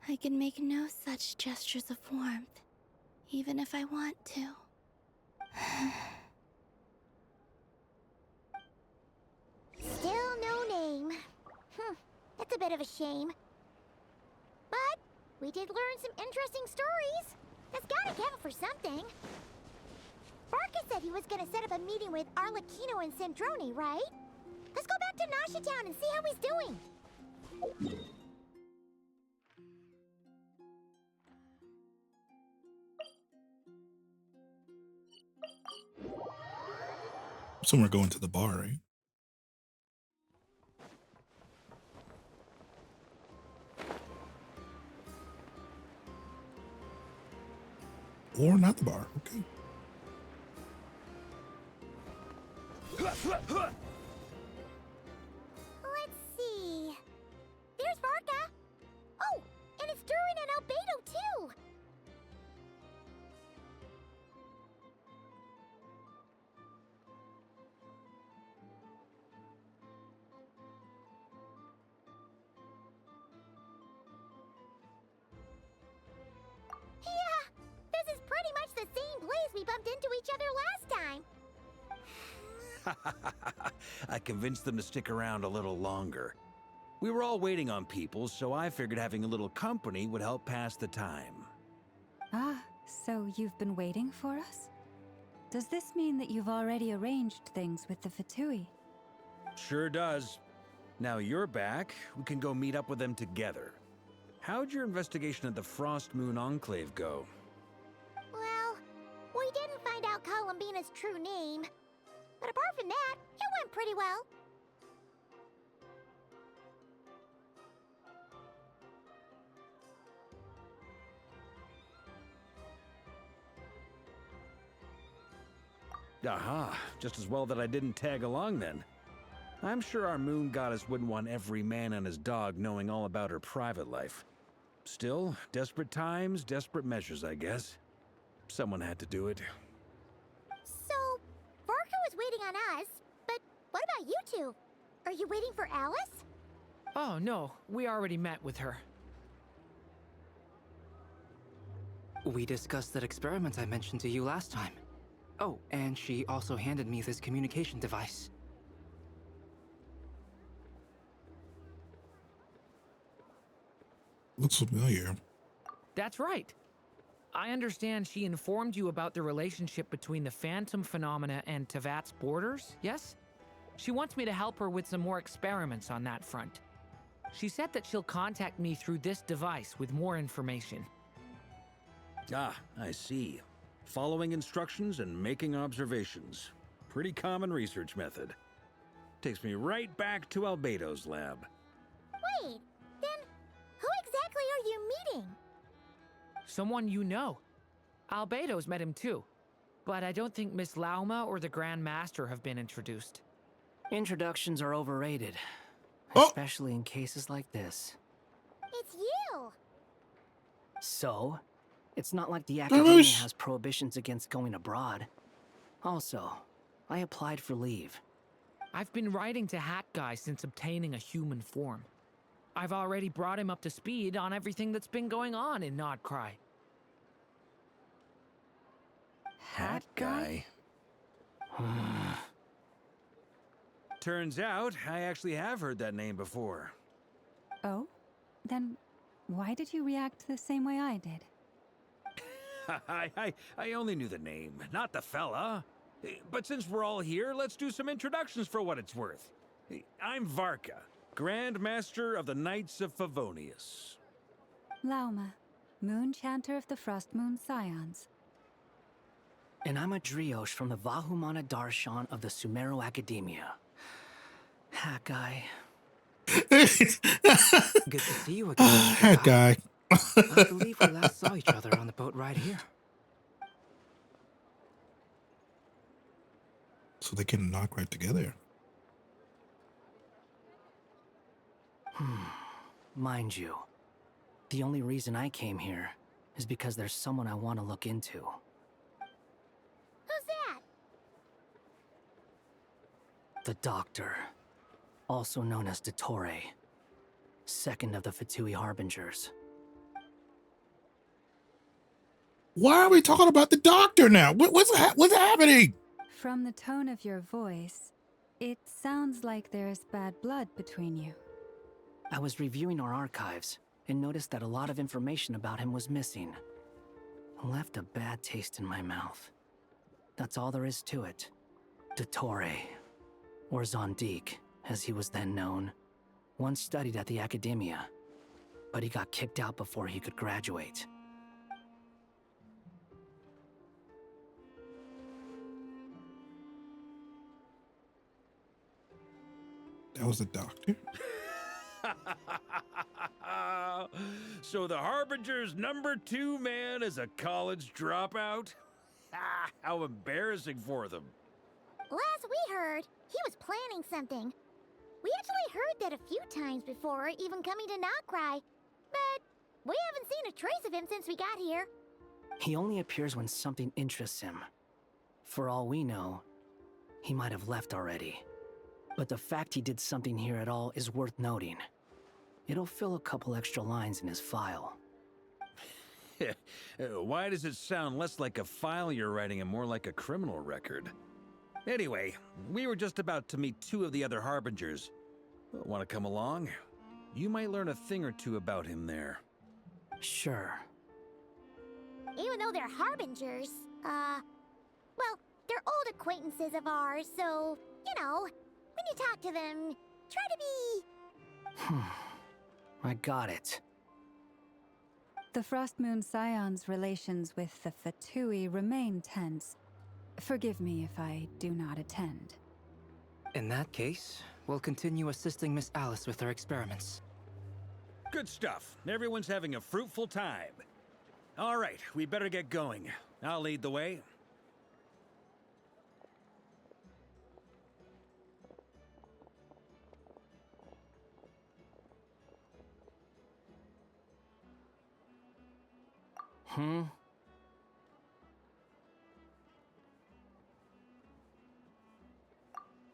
I can make no such gestures of warmth, even if I want to. Still no name. That's a bit of a shame. But we did learn some interesting stories. That's gotta count for something. Barca said he was gonna set up a meeting with Arlecchino and Sandrone, right? Let's go back to Nasha Town and see how he's doing. Somewhere going to the bar, right? Or not the bar, okay. Let's see. There's Barca. Oh, and it's Durin and Albedo too. Yeah, this is pretty much the same place we bumped into each other last time. I convinced them to stick around a little longer. We were all waiting on people, so I figured having a little company would help pass the time. Ah, so you've been waiting for us? Does this mean that you've already arranged things with the Fatui? Sure does. Now you're back, we can go meet up with them together. How'd your investigation at the Frost Moon Enclave go? Well, we didn't find out Columbina's true name. But apart from that, it went pretty well. Aha, just as well that I didn't tag along then. I'm sure our moon goddess wouldn't want every man and his dog knowing all about her private life. Still, desperate times, desperate measures, I guess. Someone had to do it. So, Barca was waiting on us, but what about you two? Are you waiting for Alice? Oh, no. We already met with her. We discussed that experiment I mentioned to you last time. Oh, and she also handed me this communication device. Looks familiar. That's right. I understand she informed you about the relationship between the Phantom Phenomena and Tevat's borders, yes? She wants me to help her with some more experiments on that front. She said that she'll contact me through this device with more information. Ah, I see. Following instructions and making observations. Pretty common research method. Takes me right back to Albedo's lab. Wait, then who exactly are you meeting? Someone you know. Albedo's met him too. But I don't think Miss Lauma or the Grand Master have been introduced. Introductions are overrated. Especially in cases like this. It's you! So? It's not like the Academia has prohibitions against going abroad. Also, I applied for leave. I've been writing to Hat Guy since obtaining a human form. I've already brought him up to speed on everything that's been going on in Nod-Krai. Hat Guy? Turns out, I actually have heard that name before. Oh? Then why did you react the same way I did? I only knew the name, not the fella. But since we're all here, let's do some introductions for what it's worth. I'm Varka, Grand Master of the Knights of Favonius. Lauma, Moon Chanter of the Frost Moon Scions. And I'm a Driosh from the Vahumana Darshan of the Sumero Academia. Hat Guy. Good to see you again. Hat Guy. I believe we last saw each other on the boat ride here. So they can knock right together. Mind you, the only reason I came here is because there's someone I want to look into. Who's that? The Doctor, also known as Dottore, second of the Fatui Harbingers. Why are we talking about the Doctor now? What's happening? From the tone of your voice, it sounds like there's bad blood between you. I was reviewing our archives and noticed that a lot of information about him was missing. Left a bad taste in my mouth. That's all there is to it. Dottore, or Zondique, as he was then known, once studied at the Academia, but he got kicked out before he could graduate. That was the Doctor? So the Harbinger's #2 man is a college dropout? How embarrassing for them. Last we heard, he was planning something. We actually heard that a few times before, even coming to Nod-Krai, but we haven't seen a trace of him since we got here. He only appears when something interests him. For all we know, he might have left already. But the fact he did something here at all is worth noting. It'll fill a couple extra lines in his file. Why does it sound less like a file you're writing and more like a criminal record? Anyway, we were just about to meet 2 of the other Harbingers. Want to come along? You might learn a thing or two about him there. Sure. Even though they're Harbingers, well, they're old acquaintances of ours, so, you know, when you talk to them, try to be... I got it. The Frost Moon Scion's relations with the Fatui remain tense. Forgive me if I do not attend. In that case, we'll continue assisting Miss Alice with her experiments. Good stuff. Everyone's having a fruitful time. All right, we better get going. I'll lead the way.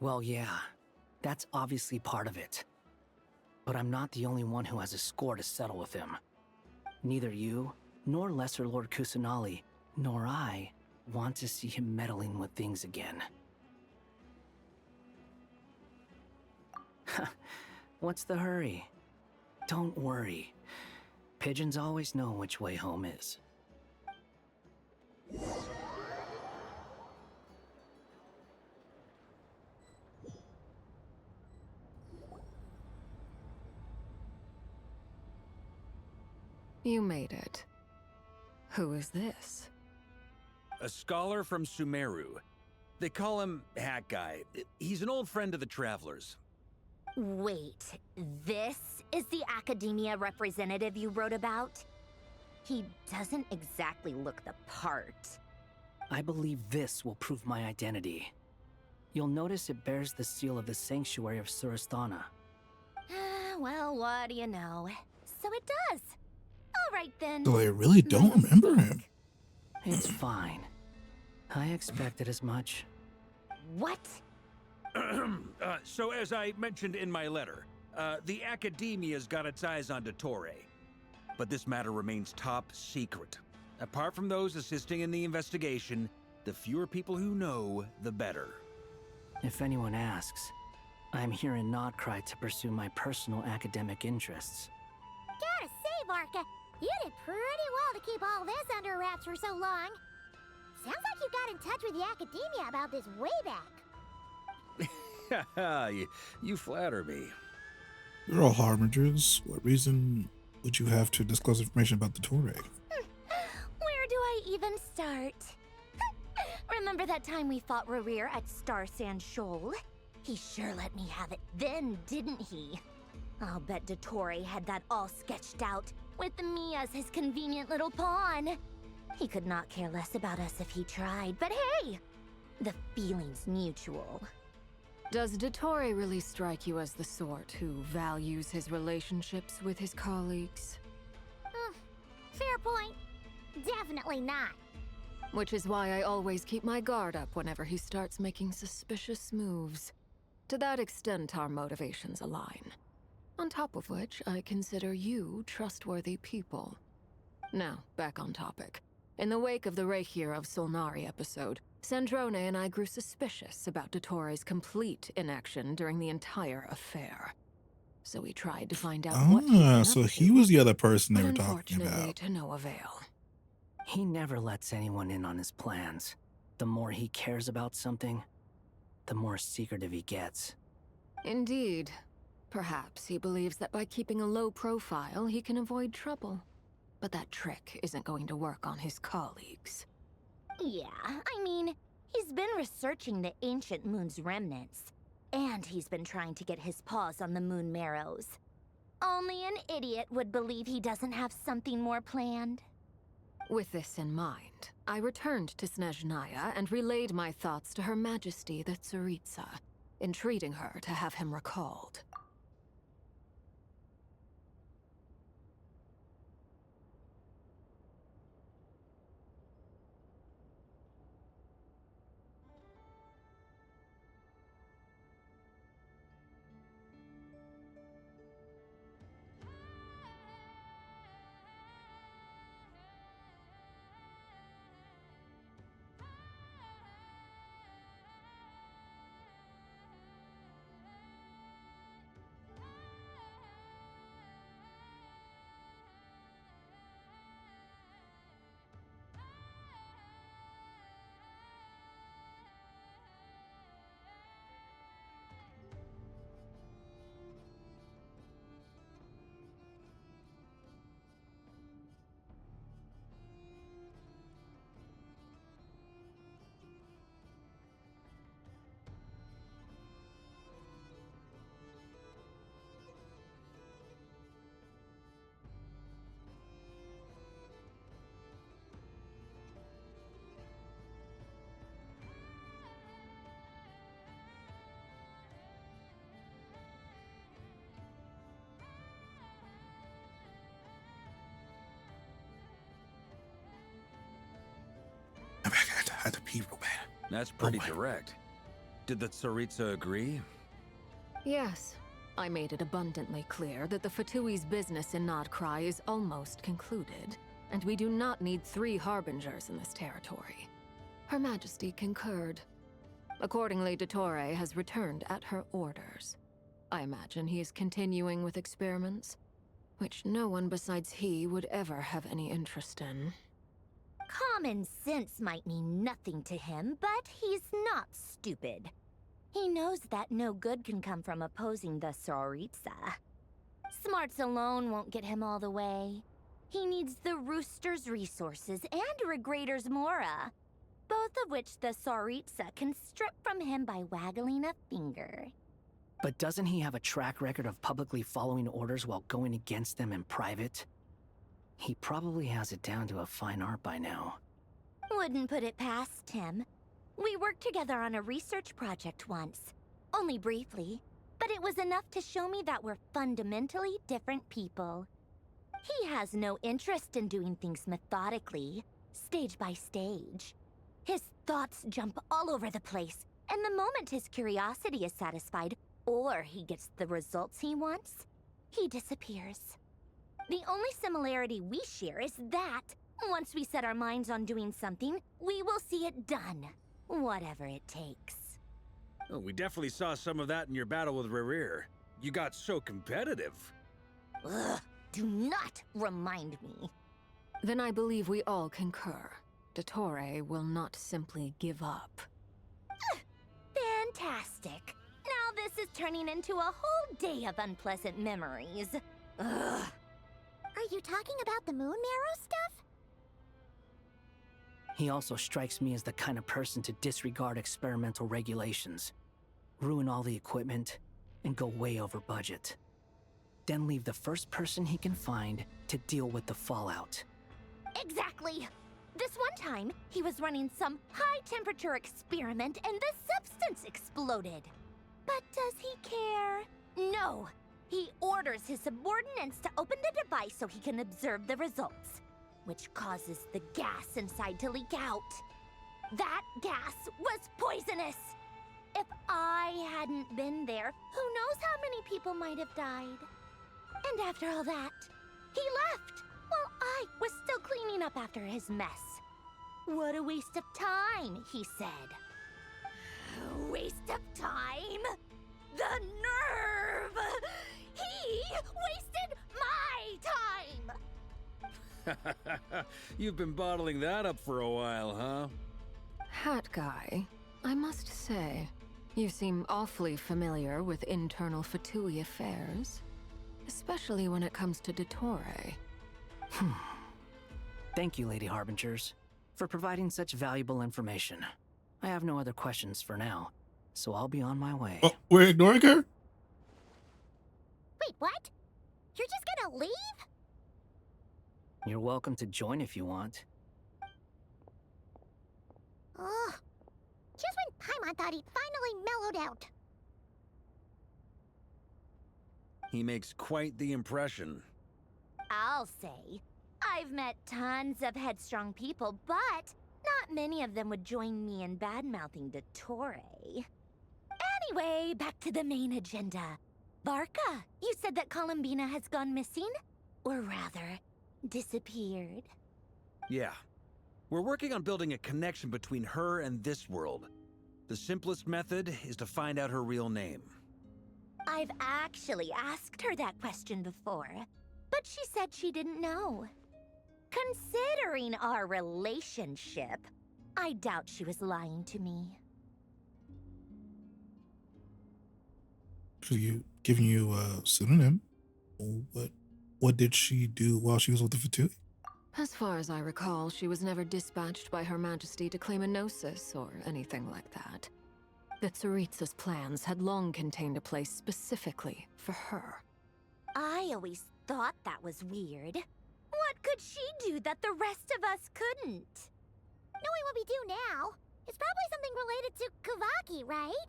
Well, yeah, that's obviously part of it. But I'm not the only one who has a score to settle with him. Neither you, nor Lesser Lord Kusanali, nor I want to see him meddling with things again. What's the hurry? Don't worry. Pigeons always know which way home is. You made it. Who is this? A scholar from Sumeru. They call him Hat Guy. He's an old friend of the Travelers. Wait, this is the Academia representative you wrote about? He doesn't exactly look the part. I believe this will prove my identity. You'll notice it bears the seal of the Sanctuary of Surasthana. Well, what do you know? So it does. All right then. So I really don't remember him. It's fine. I expected as much. What? So as I mentioned in my letter, the Academia's got its eyes on Dottore. But this matter remains top secret. Apart from those assisting in the investigation, the fewer people who know, the better. If anyone asks, I'm here in Nod-Krai to pursue my personal academic interests. Gotta say, Varka, you did pretty well to keep all this under wraps for so long. Sounds like you got in touch with the Academia about this way back. You flatter me. You're all Harbingers. What reason would you have to disclose information about the Dottore? Where do I even start? Remember that time we fought Rerir at Star Sand Shoal? He sure let me have it then, didn't he? I'll bet Dottore had that all sketched out, with me as his convenient little pawn. He could not care less about us if he tried, but hey! The feeling's mutual. Does Dottore really strike you as the sort who values his relationships with his colleagues? Fair point. Definitely not. Which is why I always keep my guard up whenever he starts making suspicious moves. To that extent, our motivations align. On top of which, I consider you trustworthy people. Now, back on topic. In the wake of the Reikir of Solnari episode, Sandrone and I grew suspicious about Dottore's complete inaction during the entire affair. So we tried to find out what he'd been So up he to, was the other person they but were talking unfortunately, about. to no avail. He never lets anyone in on his plans. The more he cares about something, the more secretive he gets. Indeed. Perhaps he believes that by keeping a low profile, he can avoid trouble. But that trick isn't going to work on his colleagues. Yeah, I mean, he's been researching the ancient moon's remnants. And he's been trying to get his paws on the moon marrows. Only an idiot would believe he doesn't have something more planned. With this in mind, I returned to Snezhnaya and relayed my thoughts to Her Majesty the Tsaritsa, entreating her to have him recalled. I had to pee real bad. That's pretty direct. Did the Tsaritsa agree? Yes. I made it abundantly clear that the Fatui's business in Nod-Krai is almost concluded, and we do not need 3 harbingers in this territory. Her Majesty concurred. Accordingly, Dottore has returned at her orders. I imagine he is continuing with experiments, which no one besides he would ever have any interest in. Common sense might mean nothing to him, but he's not stupid. He knows that no good can come from opposing the Tsaritsa. Smarts alone won't get him all the way. He needs the Rooster's resources and Regrator's Mora, both of which the Tsaritsa can strip from him by waggling a finger. But doesn't he have a track record of publicly following orders while going against them in private? He probably has it down to a fine art by now. Wouldn't put it past him. We worked together on a research project once. Only briefly, but it was enough to show me that we're fundamentally different people. He has no interest in doing things methodically, stage by stage. His thoughts jump all over the place, and the moment his curiosity is satisfied, or he gets the results he wants, he disappears. The only similarity we share is that, once we set our minds on doing something, we will see it done, whatever it takes. Oh, we definitely saw some of that in your battle with Rerir. You got so competitive. Ugh, do not remind me. Then I believe we all concur. Dottore will not simply give up. Fantastic. Now this is turning into a whole day of unpleasant memories. Ugh. Are you talking about the moon marrow stuff? He also strikes me as the kind of person to disregard experimental regulations, ruin all the equipment, and go way over budget. Then leave the first person he can find to deal with the fallout. Exactly. This one time, he was running some high-temperature experiment and the substance exploded. But does he care? No. He orders his subordinates to open the device so he can observe the results. which causes the gas inside to leak out. That gas was poisonous! If I hadn't been there, who knows how many people might have died. And after all that, he left while I was still cleaning up after his mess. What a waste of time, he said. Waste of time? The nerve! He wasted my time! You've been bottling that up for a while, huh? Hat guy, I must say, you seem awfully familiar with internal Fatui affairs. Especially when it comes to Dottore. Thank you, Lady Harbingers, for providing such valuable information. I have no other questions for now, so I'll be on my way. Oh, we're ignoring her? Wait, what? You're just gonna leave? You're welcome to join if you want. Ugh. Just when Paimon thought he'd finally mellowed out. He makes quite the impression. I'll say. I've met tons of headstrong people, but not many of them would join me in bad-mouthing Dottore. Anyway, back to the main agenda. Barca, you said that Columbina has gone missing? Or rather, disappeared. Yeah. We're working on building a connection between her and this world. The simplest method is to find out her real name. I've actually asked her that question before, but she said she didn't know. Considering our relationship, I doubt she was lying to me. Giving you a pseudonym. What did she do while she was with the Fatui? As far as I recall, she was never dispatched by Her Majesty to claim a gnosis or anything like that. The Tsaritsa's plans had long contained a place specifically for her. I always thought that was weird. What could she do that the rest of us couldn't? Knowing what we do now, it's probably something related to Kavaki, right?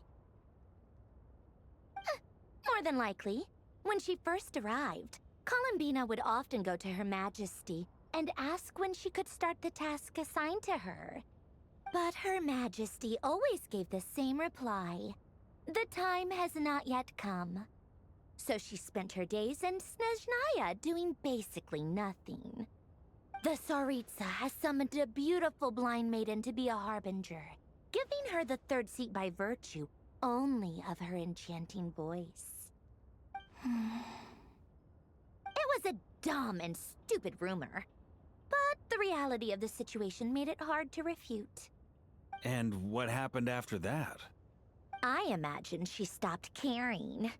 More than likely. When she first arrived, Columbina would often go to Her Majesty and ask when she could start the task assigned to her. But Her Majesty always gave the same reply. The time has not yet come. So she spent her days in Snezhnaya doing basically nothing. The Tsaritsa has summoned a beautiful blind maiden to be a harbinger, giving her the third seat by virtue only of her enchanting voice. It was a dumb and stupid rumor, but the reality of the situation made it hard to refute. And what happened after that? I imagine she stopped caring.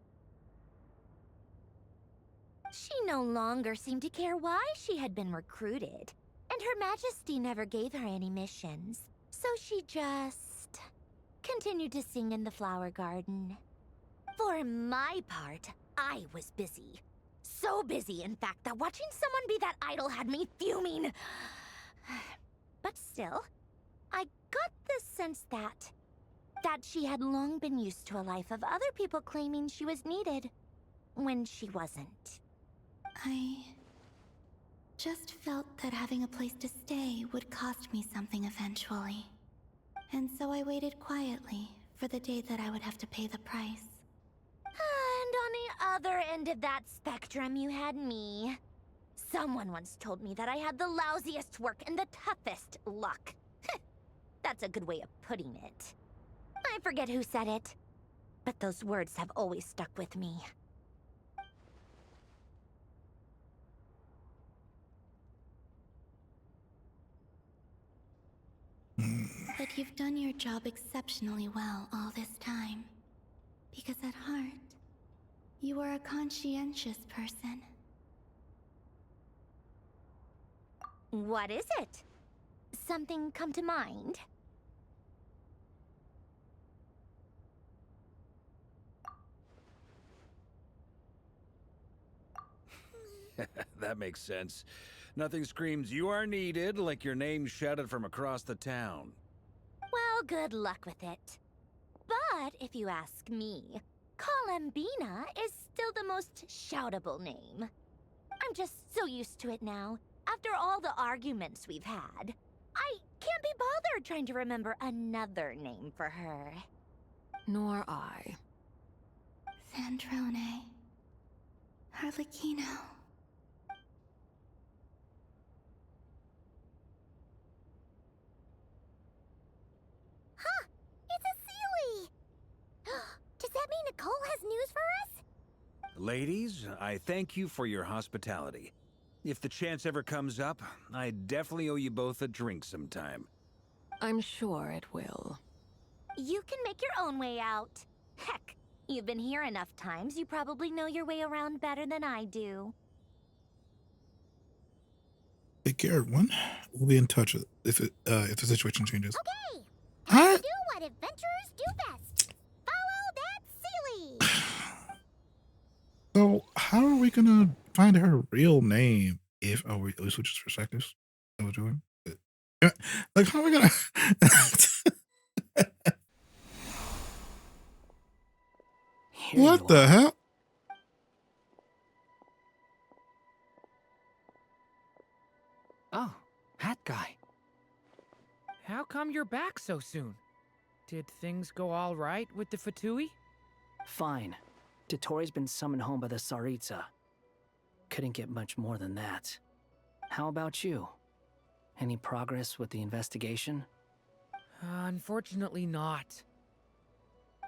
She no longer seemed to care why she had been recruited, and Her Majesty never gave her any missions, so she just continued to sing in the flower garden. For my part, I was busy. So busy, in fact, that watching someone be that idol had me fuming. But still, I got the sense that she had long been used to a life of other people claiming she was needed when she wasn't. I just felt that having a place to stay would cost me something eventually. And so I waited quietly for the day that I would have to pay the price. And on the other end of that spectrum, you had me. Someone once told me that I had the lousiest work and the toughest luck. That's a good way of putting it. I forget who said it, but those words have always stuck with me. But you've done your job exceptionally well all this time. Because at heart, you are a conscientious person. What is it? Something come to mind? That makes sense. Nothing screams you are needed like your name shouted from across the town. Well, good luck with it. But if you ask me, Columbina is still the most shoutable name. I'm just so used to it now After all the arguments we've had, I can't be bothered trying to remember another name for her. Nor I. Sandrone. Harlequino. Huh! It's a Sealy! Does that mean Nicole has news for us? Ladies, I thank you for your hospitality. If the chance ever comes up, I definitely owe you both a drink sometime. I'm sure it will. You can make your own way out. Heck, you've been here enough times, you probably know your way around better than I do. Take care, everyone. We'll be in touch if the situation changes. Okay! Time to do what adventurers do best. Follow that Sealy! So, how are we gonna find her real name if we switch perspectives? Is that what we're doing? Like, how are we gonna? What the hell? Oh, hat guy. How come you're back so soon? Did things go all right with the Fatui? Fine. Dotori's been summoned home by the Tsaritsa. Couldn't get much more than that. How about you? Any progress with the investigation? Unfortunately not.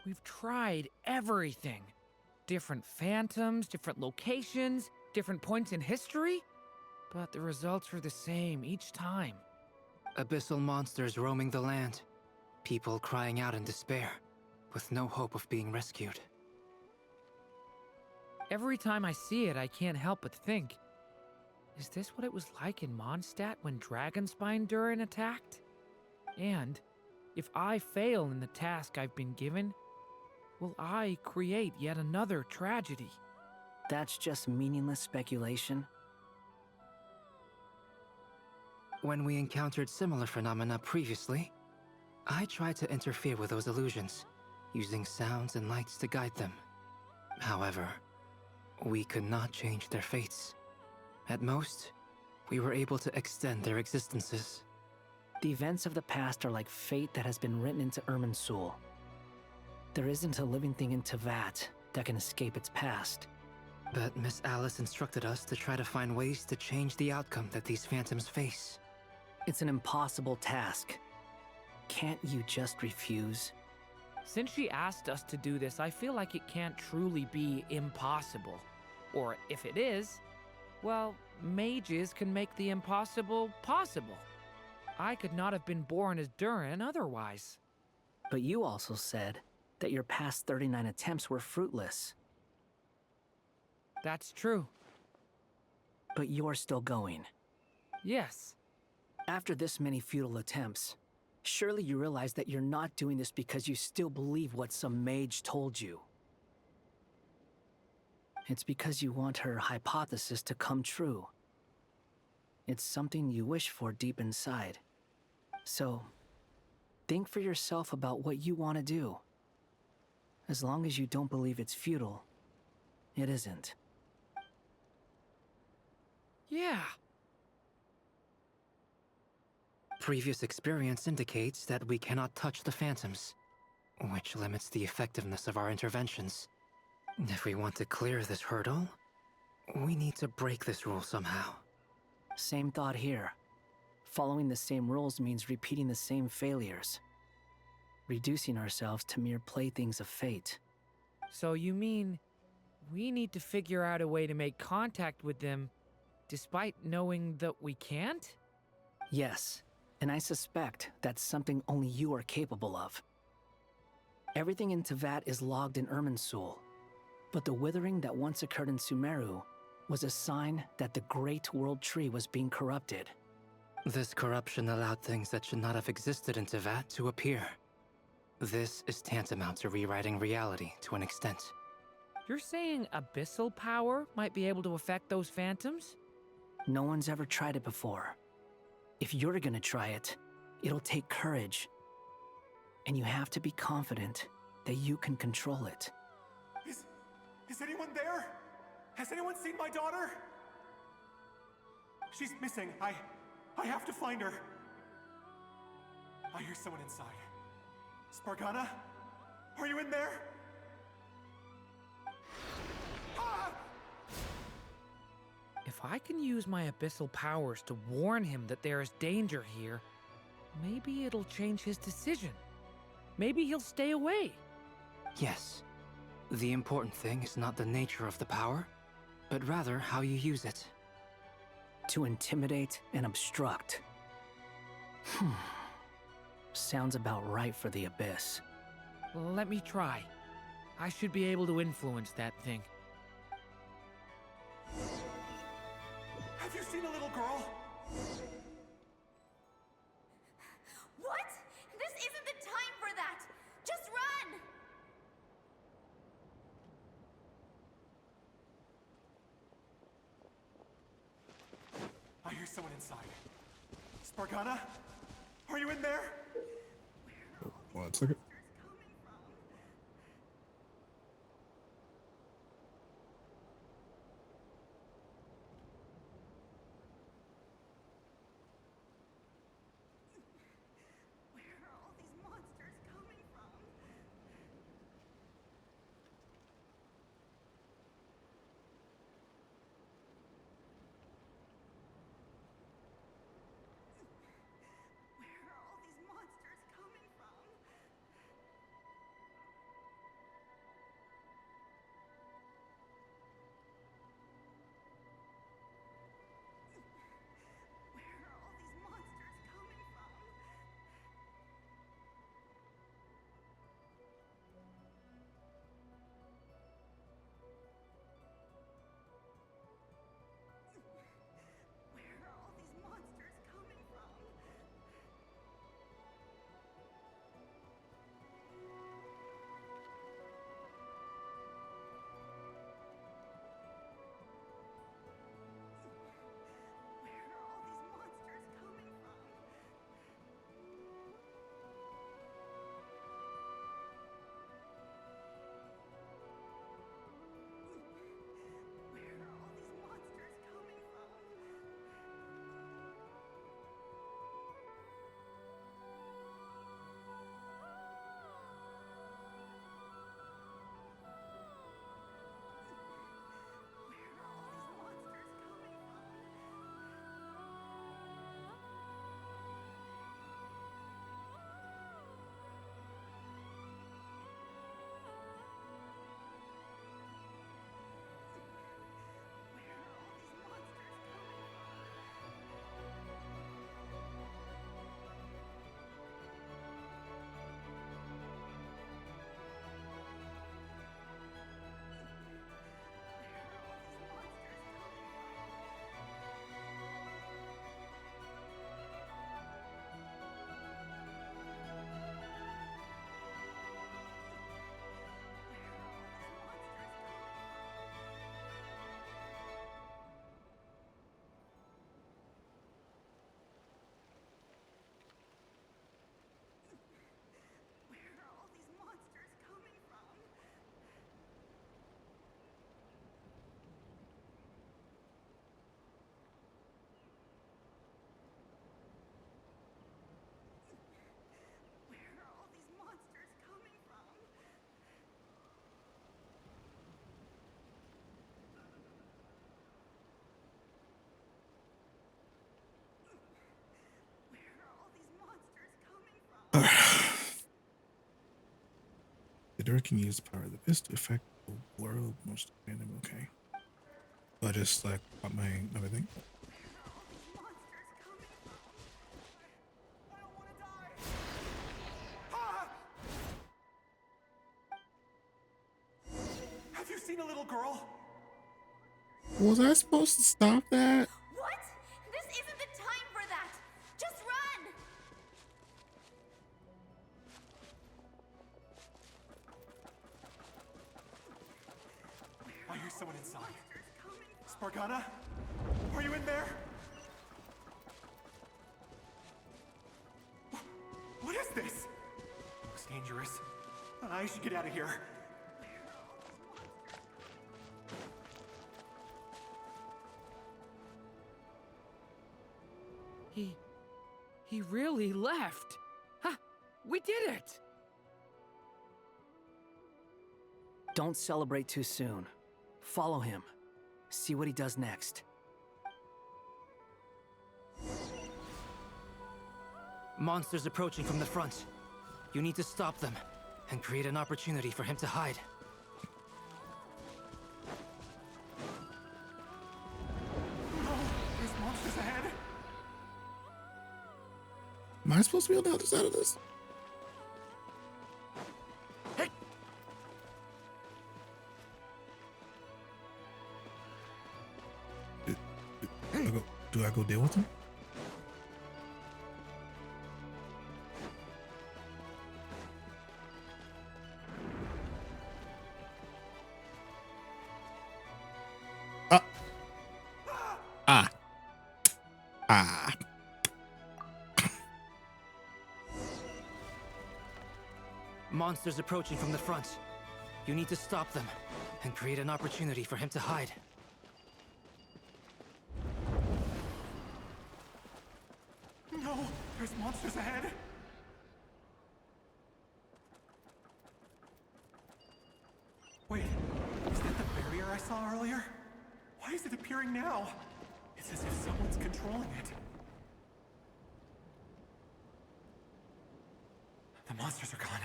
We've tried everything. Different phantoms, different locations, different points in history. But the results are the same each time. Abyssal monsters roaming the land. People crying out in despair, with no hope of being rescued. Every time I see it, I can't help but think, is this what it was like in Mondstadt when Dragonspine Durin attacked? And if I fail in the task I've been given, will I create yet another tragedy? That's just meaningless speculation. When we encountered similar phenomena previously, I tried to interfere with those illusions, using sounds and lights to guide them. However, we could not change their fates. At most, we were able to extend their existences. The events of the past are like fate that has been written into Irminsul. There isn't a living thing in Teyvat that can escape its past. But Miss Alice instructed us to try to find ways to change the outcome that these phantoms face. It's an impossible task. Can't you just refuse? Since she asked us to do this, I feel like it can't truly be impossible. Or if it is, well, mages can make the impossible possible. I could not have been born as Durin otherwise. But you also said that your past 39 attempts were fruitless. That's true. But you're still going. Yes. After this many futile attempts, surely you realize that you're not doing this because you still believe what some mage told you. It's because you want her hypothesis to come true. It's something you wish for deep inside. So, think for yourself about what you want to do. As long as you don't believe it's futile, it isn't. Yeah. Previous experience indicates that we cannot touch the phantoms, which limits the effectiveness of our interventions. If we want to clear this hurdle, we need to break this rule somehow. Same thought here. Following the same rules means repeating the same failures. Reducing ourselves to mere playthings of fate. So you mean we need to figure out a way to make contact with them despite knowing that we can't? Yes, and I suspect that's something only you are capable of. Everything in Teyvat is logged in Irminsul, but the withering that once occurred in Sumeru was a sign that the Great World Tree was being corrupted. This corruption allowed things that should not have existed in Teyvat to appear. This is tantamount to rewriting reality to an extent. You're saying abyssal power might be able to affect those phantoms? No one's ever tried it before. If you're gonna try it, it'll take courage. And you have to be confident that you can control it. Is anyone there? Has anyone seen my daughter? She's missing. I have to find her. I hear someone inside. Spargana? Are you in there? Ah! If I can use my abyssal powers to warn him that there is danger here, maybe it'll change his decision. Maybe he'll stay away. Yes. The important thing is not the nature of the power, but rather how you use it. To intimidate and obstruct. Sounds about right for the Abyss. Let me try. I should be able to influence that thing. Have you seen a little girl? What? This isn't the time for that! Just run! I hear someone inside. Spargana? Are you in there? Oh, 1 second. The Dirk can use the power of the Abyss to affect the world most random. Okay. So I just like got my everything. Have you seen a little girl? Was I supposed to stop that? What? This isn't the time for that! Just run! I hear someone inside. Spargana? Are you in there? What is this? Looks dangerous. I should get out of here. He really left. Ha! We did it! Don't celebrate too soon. Follow him. See what he does next. Monsters approaching from the front. You need to stop them and create an opportunity for him to hide. There's monsters ahead. Am I supposed to be on the other side of this? Hey! Do I go deal with him? Monsters approaching from the front. You need to stop them and create an opportunity for him to hide. No, there's monsters ahead. Wait, is that the barrier I saw earlier? Why is it appearing now? It's as if someone's controlling it. The monsters are gone.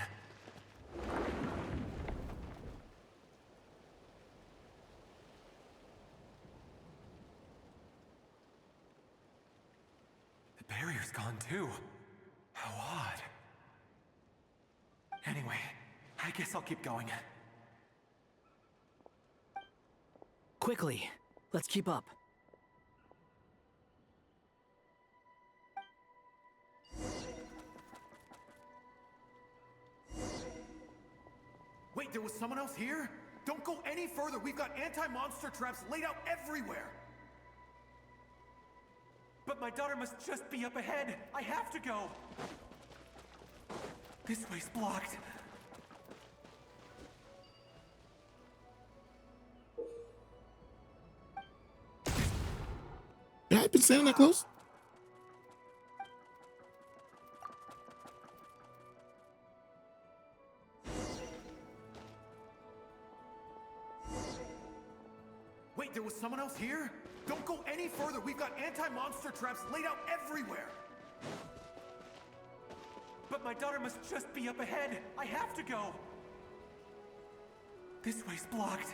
The barrier's gone too. How odd. Anyway, I guess I'll keep going. Quickly, let's keep up. Wait, there was someone else here? Don't go any further. We've got anti-monster traps laid out everywhere. But my daughter must just be up ahead. I have to go. This way's blocked. Yeah, I've been standing that close. Wait, there was someone else here? Don't go any further. We've got anti-monster traps laid out everywhere. But my daughter must just be up ahead. I have to go. This way's blocked.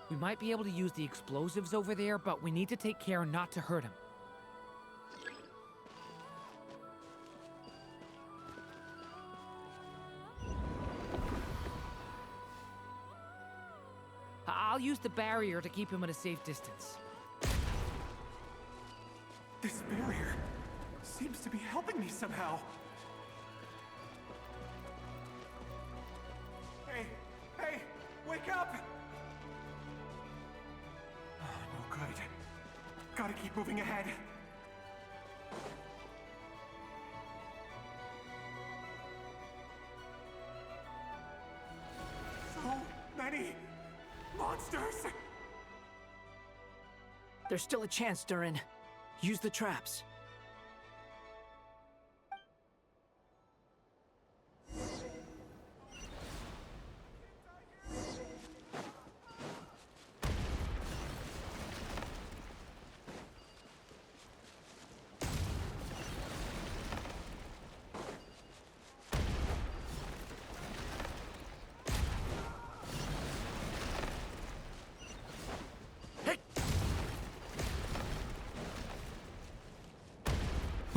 We might be able to use the explosives over there, but we need to take care not to hurt him. I'll use the barrier to keep him at a safe distance. This barrier seems to be helping me somehow. Hey, wake up! Oh, no good. Gotta keep moving ahead. So many monsters! There's still a chance, Durin. Use the traps.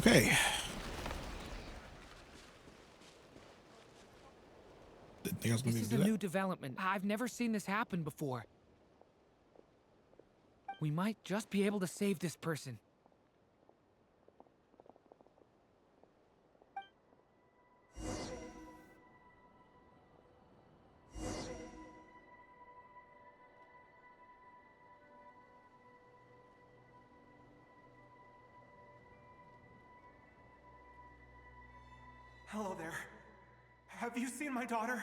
Okay. Didn't think I was gonna This be is able to a do new development. I've never seen this happen before. We might just be able to save this person. Hello there. Have you seen my daughter?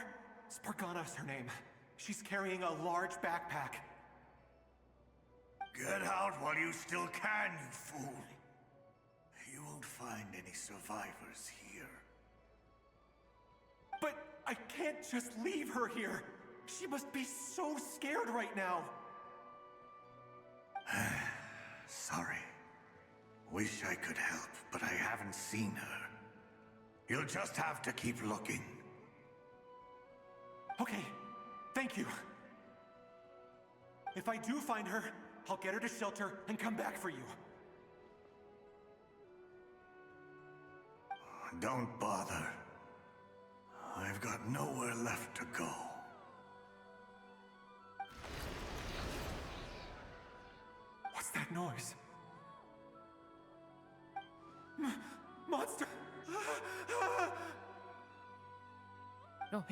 Spargana's her name. She's carrying a large backpack. Get out while you still can, you fool. You won't find any survivors here. But I can't just leave her here. She must be so scared right now. Sorry. Wish I could help, but I haven't seen her. You'll just have to keep looking. Okay, thank you. If I do find her, I'll get her to shelter and come back for you. Don't bother. I've got nowhere left to go. What's that noise? Monster! No,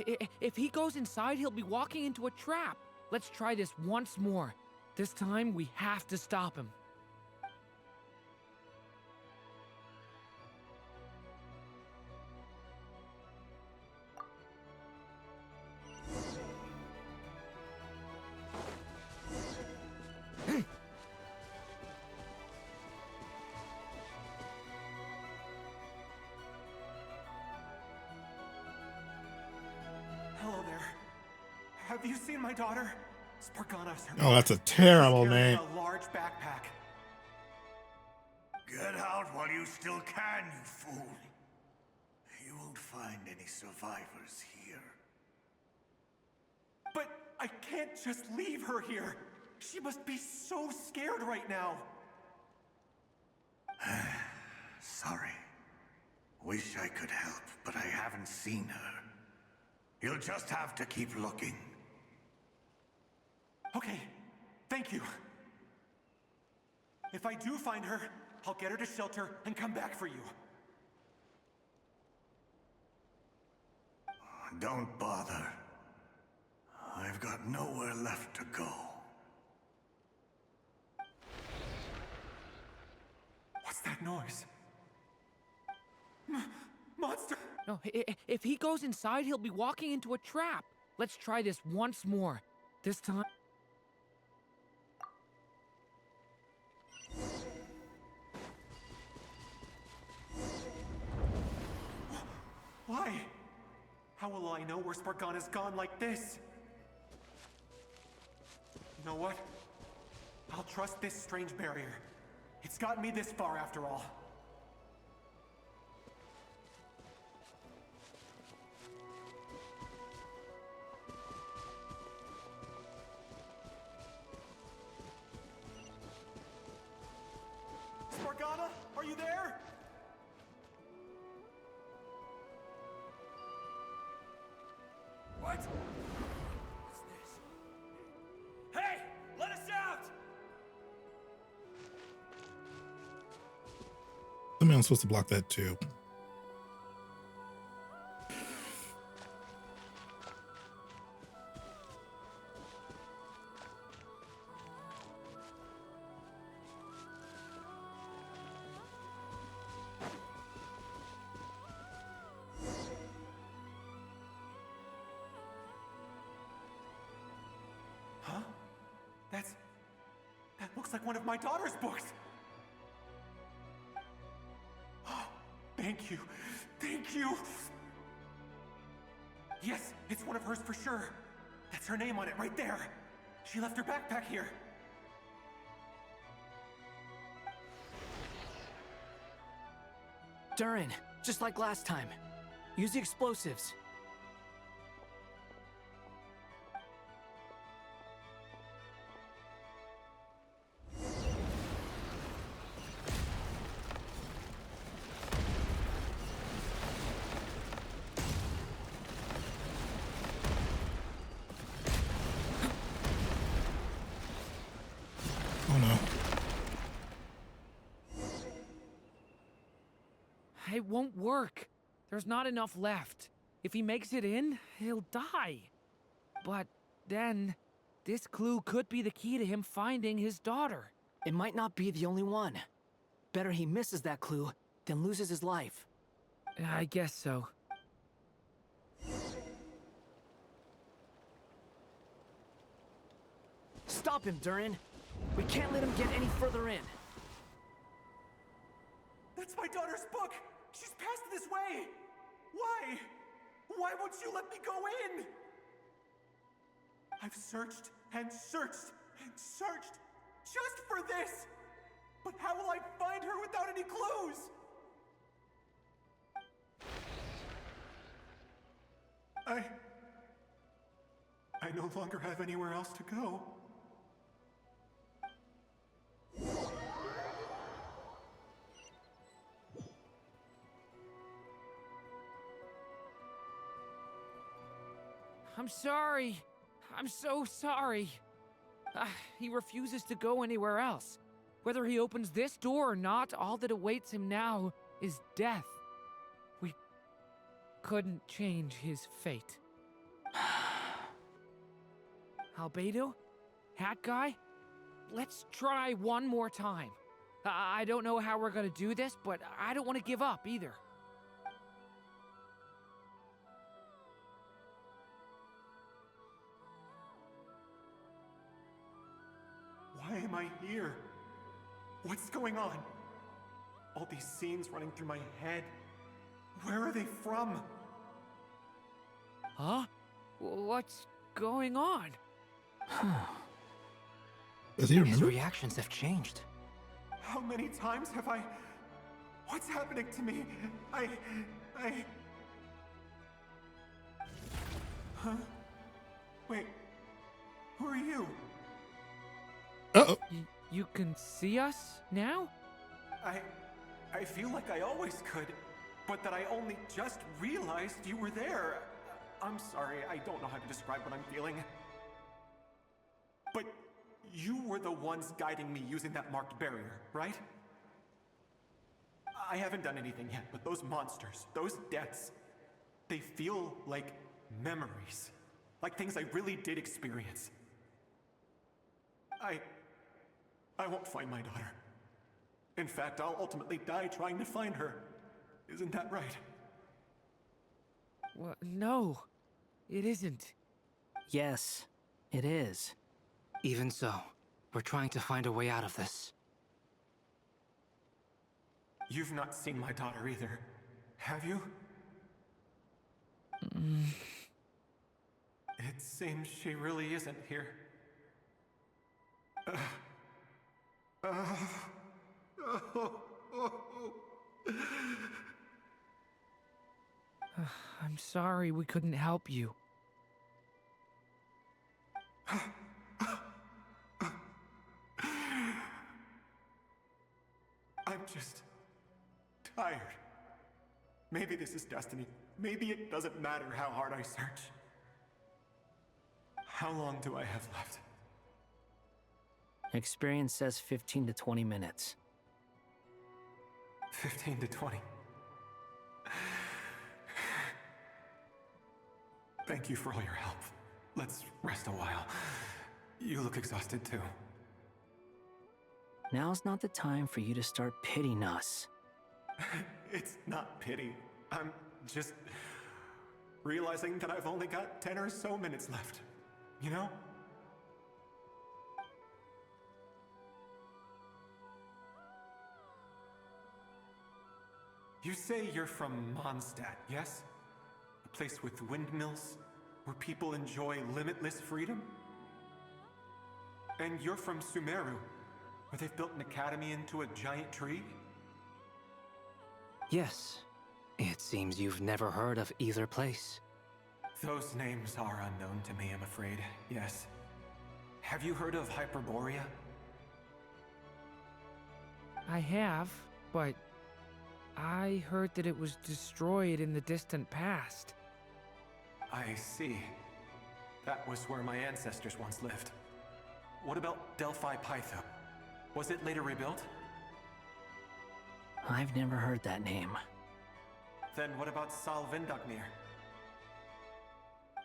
if he goes inside, he'll be walking into a trap. Let's try this once more. This time, we have to stop him. Hello there. Have you seen my daughter? Spargana's her Oh, that's a terrible She's carrying name. a large backpack. Get out while you still can, you fool. You won't find any survivors here. But I can't just leave her here. She must be so scared right now. Sorry. Wish I could help, but I haven't seen her. You'll just have to keep looking. Okay, thank you. If I do find her, I'll get her to shelter and come back for you. Don't bother. I've got nowhere left to go. What's that noise? Monster! No, if he goes inside, he'll be walking into a trap. Let's try this once more. This time... Why? How will I know where Spargana's gone like this? You know what? I'll trust this strange barrier. It's gotten me this far after all. Spargana, are you there? What? What's this? Hey! Let us out! I'm supposed to block that too. Huh? That looks like one of my daughter's books. Thank you. Thank you. Yes, it's one of hers for sure. That's her name on it right there. She left her backpack here. Durin, just like last time. Use the explosives. Oh no. It won't work. There's not enough left. If he makes it in, he'll die. But then, this clue could be the key to him finding his daughter. It might not be the only one. Better he misses that clue than loses his life. I guess so. Stop him, Durin. We can't let him get any further in. That's my daughter's book! She's passed this way! Why? Why won't you let me go in? I've searched and searched and searched just for this! But how will I find her without any clues? I no longer have anywhere else to go. I'm sorry. I'm so sorry. He refuses to go anywhere else. Whether he opens this door or not, all that awaits him now is death. We couldn't change his fate. Albedo? Hat Guy? Let's try one more time. I don't know how we're gonna do this, but I don't want to give up either. Why am I here? What's going on? All these scenes running through my head. Where are they from? Huh? What's going on? Does he remember? His reactions have changed. How many times have I... What's happening to me? Huh? Wait. Who are you? Uh-oh. You can see us now? I feel like I always could, but that I only just realized you were there. I'm sorry, I don't know how to describe what I'm feeling. But you were the ones guiding me using that marked barrier, right? I haven't done anything yet, but those monsters, those deaths, they feel like memories. Like things I really did experience. I won't find my daughter. In fact, I'll ultimately die trying to find her. Isn't that right? Well, no, it isn't. Yes, it is. Even so, we're trying to find a way out of this. You've not seen my daughter either, have you? It seems she really isn't here. I'm sorry we couldn't help you. I'm just tired. Maybe this is destiny. Maybe it doesn't matter how hard I search. How long do I have left? Experience says 15 to 20 minutes. 15 to 20. Thank you for all your help. Let's rest a while. You look exhausted too. Now's not the time for you to start pitying us. It's not pity. I'm just realizing that I've only got 10 or so minutes left. You know? You say you're from Mondstadt, yes? A place with windmills, where people enjoy limitless freedom? And you're from Sumeru, where they've built an academy into a giant tree? Yes. It seems you've never heard of either place. Those names are unknown to me, I'm afraid, yes. Have you heard of Hyperborea? I have, but I heard that it was destroyed in the distant past. I see. That was where my ancestors once lived. What about Delphi Pytho? Was it later rebuilt? I've never heard that name. Then what about Salvindagnir?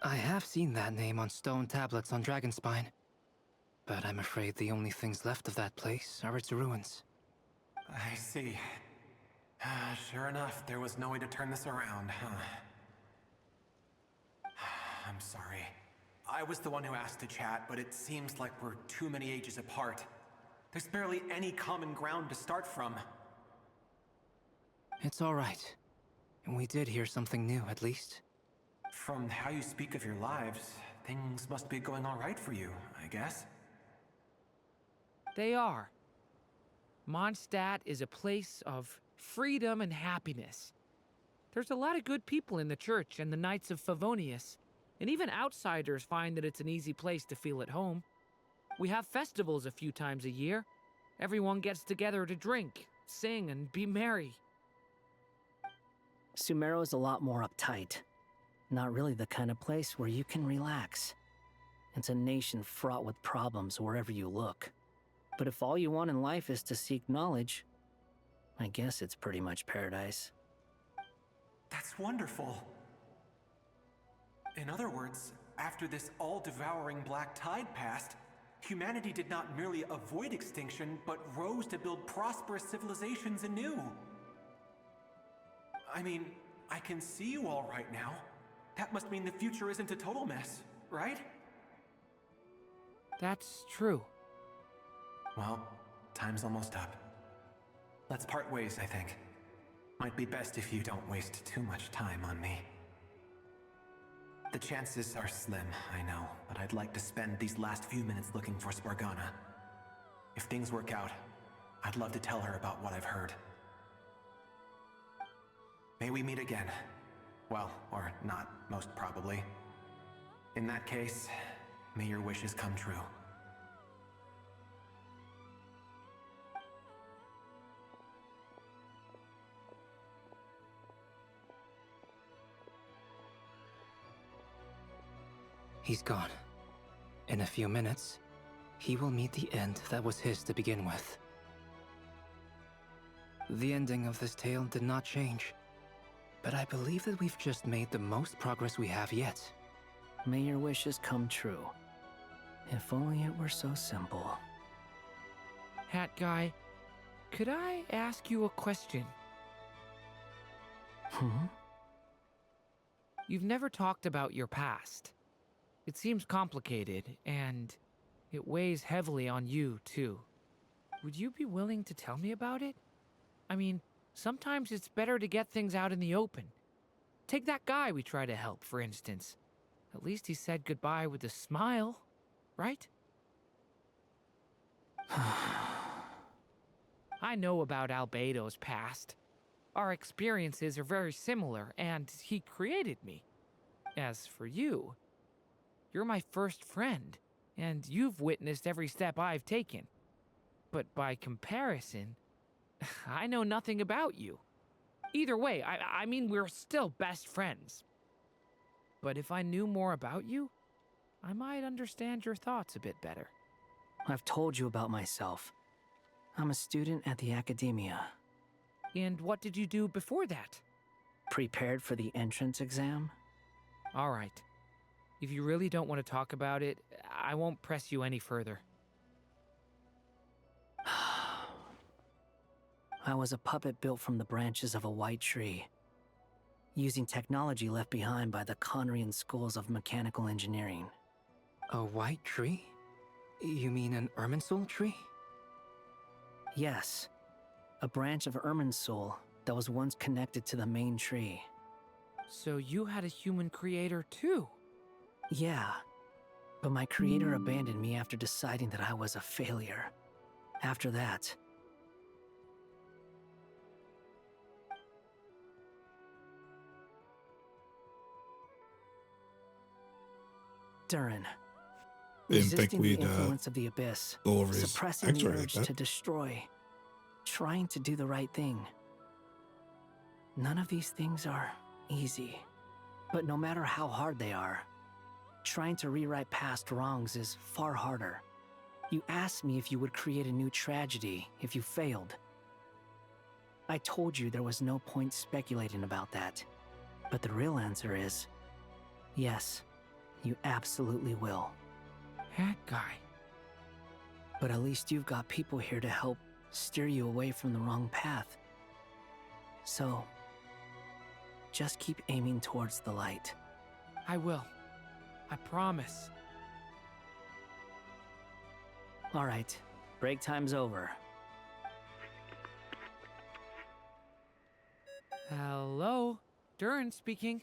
I have seen that name on stone tablets on Dragonspine. But I'm afraid the only things left of that place are its ruins. I see. Sure enough, there was no way to turn this around, huh? I'm sorry. I was the one who asked to chat, but it seems like we're too many ages apart. There's barely any common ground to start from. It's all right. We did hear something new, at least. From how you speak of your lives, things must be going all right for you, I guess. They are. Mondstadt is a place of freedom and happiness. There's a lot of good people in the church and the Knights of Favonius, and even outsiders find that it's an easy place to feel at home. We have festivals a few times a year. Everyone gets together to drink, sing, and be merry. Sumeru is a lot more uptight. Not really the kind of place where you can relax. It's a nation fraught with problems wherever you look. But if all you want in life is to seek knowledge, I guess it's pretty much paradise. That's wonderful. In other words, after this all-devouring black tide passed, humanity did not merely avoid extinction, but rose to build prosperous civilizations anew. I mean, I can see you all right now. That must mean the future isn't a total mess, right? That's true. Well, time's almost up. Let's part ways, I think. Might be best if you don't waste too much time on me. The chances are slim, I know, but I'd like to spend these last few minutes looking for Spargana. If things work out, I'd love to tell her about what I've heard. May we meet again. Well, or not, most probably. In that case, may your wishes come true. He's gone. In a few minutes, he will meet the end that was his to begin with. The ending of this tale did not change, but I believe that we've just made the most progress we have yet. May your wishes come true. If only it were so simple. Hat Guy, could I ask you a question? You've never talked about your past. It seems complicated, and it weighs heavily on you, too. Would you be willing to tell me about it? I mean, sometimes it's better to get things out in the open. Take that guy we try to help, for instance. At least he said goodbye with a smile, right? I know about Albedo's past. Our experiences are very similar, and he created me. As for you, you're my first friend, and you've witnessed every step I've taken. But by comparison, I know nothing about you. Either way, I mean, we're still best friends. But if I knew more about you, I might understand your thoughts a bit better. I've told you about myself. I'm a student at the academia. And what did you do before that? Prepared for the entrance exam? All right. If you really don't want to talk about it, I won't press you any further. I was a puppet built from the branches of a white tree, using technology left behind by the Conrian schools of mechanical engineering. A white tree? You mean an Irminsul tree? Yes. A branch of Irminsul that was once connected to the main tree. So you had a human creator too? Yeah. But my creator abandoned me after deciding that I was a failure. After that, Durin. Didn't think Resisting the we'd influence of the abyss, go over his suppressing the X-ray like urge that. to destroy, trying to do the right thing. None of these things are easy, but no matter how hard they are, trying to rewrite past wrongs is far harder. You asked me if you would create a new tragedy if you failed. I told you there was no point speculating about that, but the real answer is, yes, you absolutely will. Hat Guy. But at least you've got people here to help steer you away from the wrong path. So, just keep aiming towards the light. I will. I promise. All right, Break time's over. Hello? Durin speaking.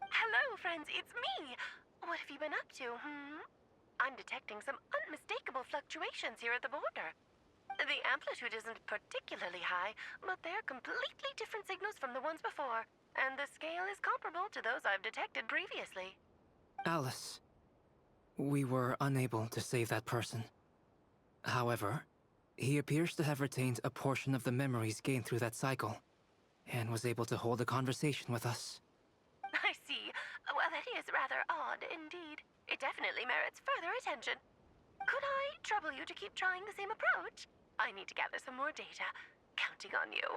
Hello, friends, it's me! What have you been up to, I'm detecting some unmistakable fluctuations here at the border. The amplitude isn't particularly high, but they're completely different signals from the ones before, and the scale is comparable to those I've detected previously. Alice, we were unable to save that person. However, he appears to have retained a portion of the memories gained through that cycle, and was able to hold a conversation with us. I see. Well, that is rather odd indeed. It definitely merits further attention. Could I trouble you to keep trying the same approach? I need to gather some more data. Counting on you.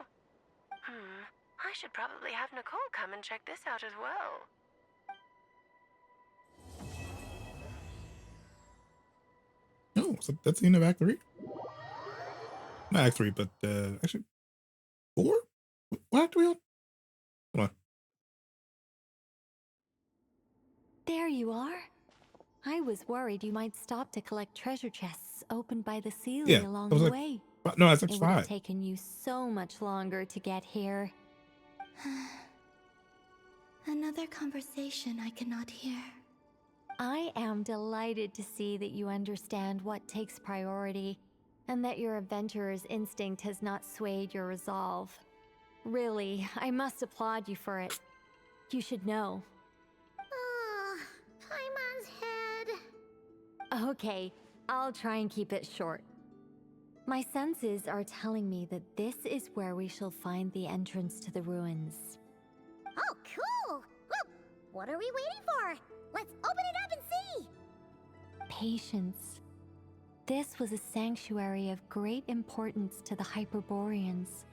I should probably have Nicole come and check this out as well. Oh, so that's the end of Act 3? Not Act 3, but actually 4? What act are we on? Come on. There you are. I was worried you might stop to collect treasure chests opened by the Sealy Yeah, along I was the like, way. no, that's It would have 5. taken you so much longer to get here. Another conversation I cannot hear. I am delighted to see that you understand what takes priority, and that your adventurer's instinct has not swayed your resolve. Really, I must applaud you for it. You should know. Paimon's head. Okay, I'll try and keep it short. My senses are telling me that this is where we shall find the entrance to the ruins. Oh, cool! Well, what are we waiting for? Let's open it up and see! Patience. This was a sanctuary of great importance to the Hyperboreans.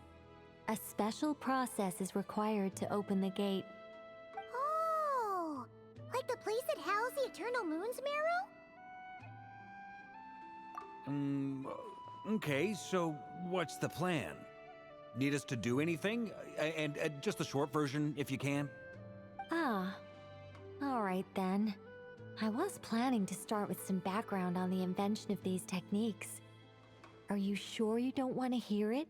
A special process is required to open the gate. Oh! Like the place that housed the Eternal Moon's Marrow? Okay, so what's the plan? Need us to do anything? And just the short version, if you can. Ah. Alright then. I was planning to start with some background on the invention of these techniques. Are you sure you don't want to hear it?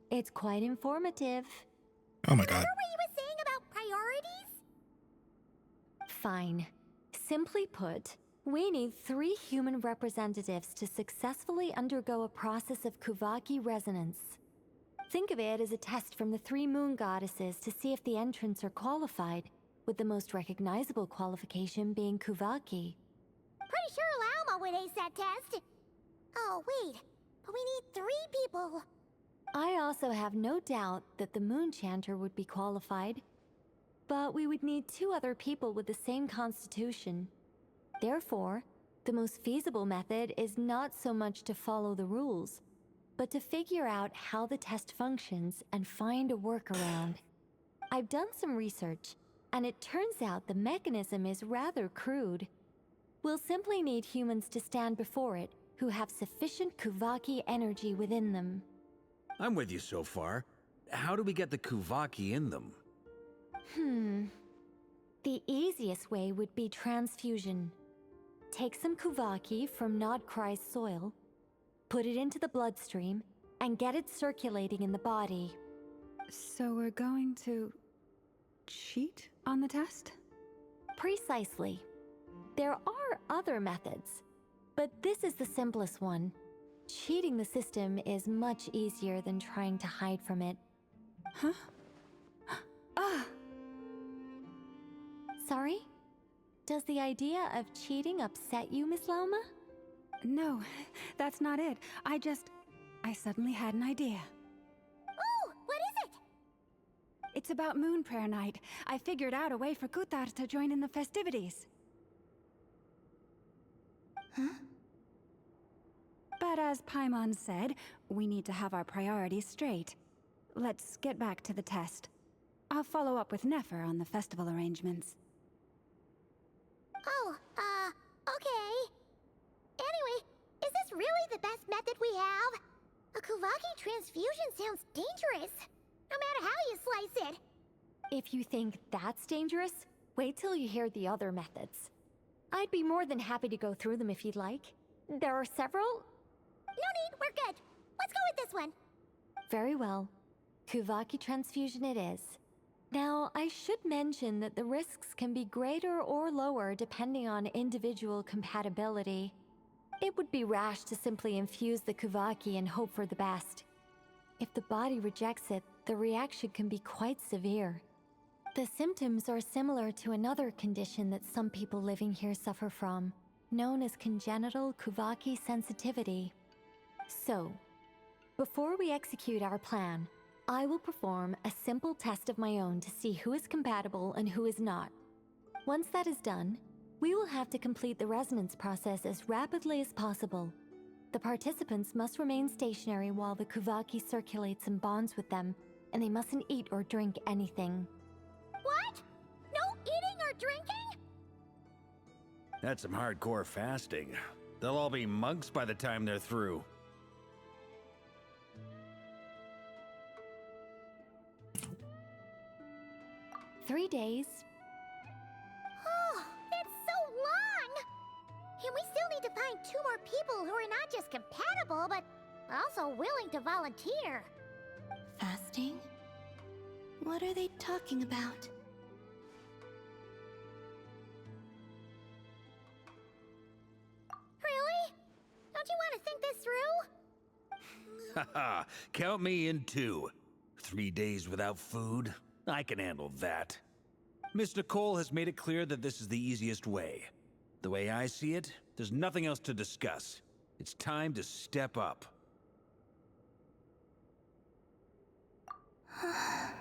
It's quite informative. Oh my god. Remember what you were saying about priorities? Fine. Simply put, we need 3 human representatives to successfully undergo a process of Kuvaki resonance. Think of it as a test from the 3 moon goddesses to see if the entrants are qualified, with the most recognizable qualification being Kuvaki. Pretty sure Lauma would ace that test. Oh, wait. But we need 3 people. I also have no doubt that the Moon Chanter would be qualified, but we would need 2 other people with the same constitution. Therefore, the most feasible method is not so much to follow the rules, but to figure out how the test functions and find a workaround. I've done some research, and it turns out the mechanism is rather crude. We'll simply need humans to stand before it who have sufficient Kuvaki energy within them. I'm with you so far. How do we get the Kuvaki in them? The easiest way would be transfusion. Take some Kuvaki from Nod-Krai's soil, put it into the bloodstream, and get it circulating in the body. So we're going to cheat on the test? Precisely. There are other methods, but this is the simplest one. Cheating the system is much easier than trying to hide from it. Huh? Ah! Sorry? Does the idea of cheating upset you, Miss Lauma? No, that's not it. I suddenly had an idea. Oh, what is it? It's about Moon Prayer Night. I figured out a way for Kutar to join in the festivities. Huh? But as Paimon said, we need to have our priorities straight. Let's get back to the test. I'll follow up with Nefer on the festival arrangements. Oh, okay. Anyway, is this really the best method we have? A Kuvaki transfusion sounds dangerous, no matter how you slice it. If you think that's dangerous, wait till you hear the other methods. I'd be more than happy to go through them if you'd like. there are several? No need, we're good. Let's go with this one. Very well. Kuvaki transfusion it is. Now, I should mention that the risks can be greater or lower depending on individual compatibility. It would be rash to simply infuse the Kuvaki and hope for the best. If the body rejects it, the reaction can be quite severe. The symptoms are similar to another condition that some people living here suffer from, known as congenital Kuvaki sensitivity. So, before we execute our plan, I will perform a simple test of my own to see who is compatible and who is not. Once that is done, we will have to complete the resonance process as rapidly as possible. The participants must remain stationary while the Kuvaki circulates and bonds with them, and they mustn't eat or drink anything. What? No eating or drinking? That's some hardcore fasting. They'll all be monks by the time they're through. "3 days. Oh, it's so long! And we still need to find 2 more people who are not just compatible, but also willing to volunteer. Fasting? What are they talking about? Really? Don't you want to think this through? Haha, count me in too. 3 days without food? I can handle that. Mr. Cole has made it clear that this is the easiest way. The way I see it, there's nothing else to discuss. It's time to step up. Yeah,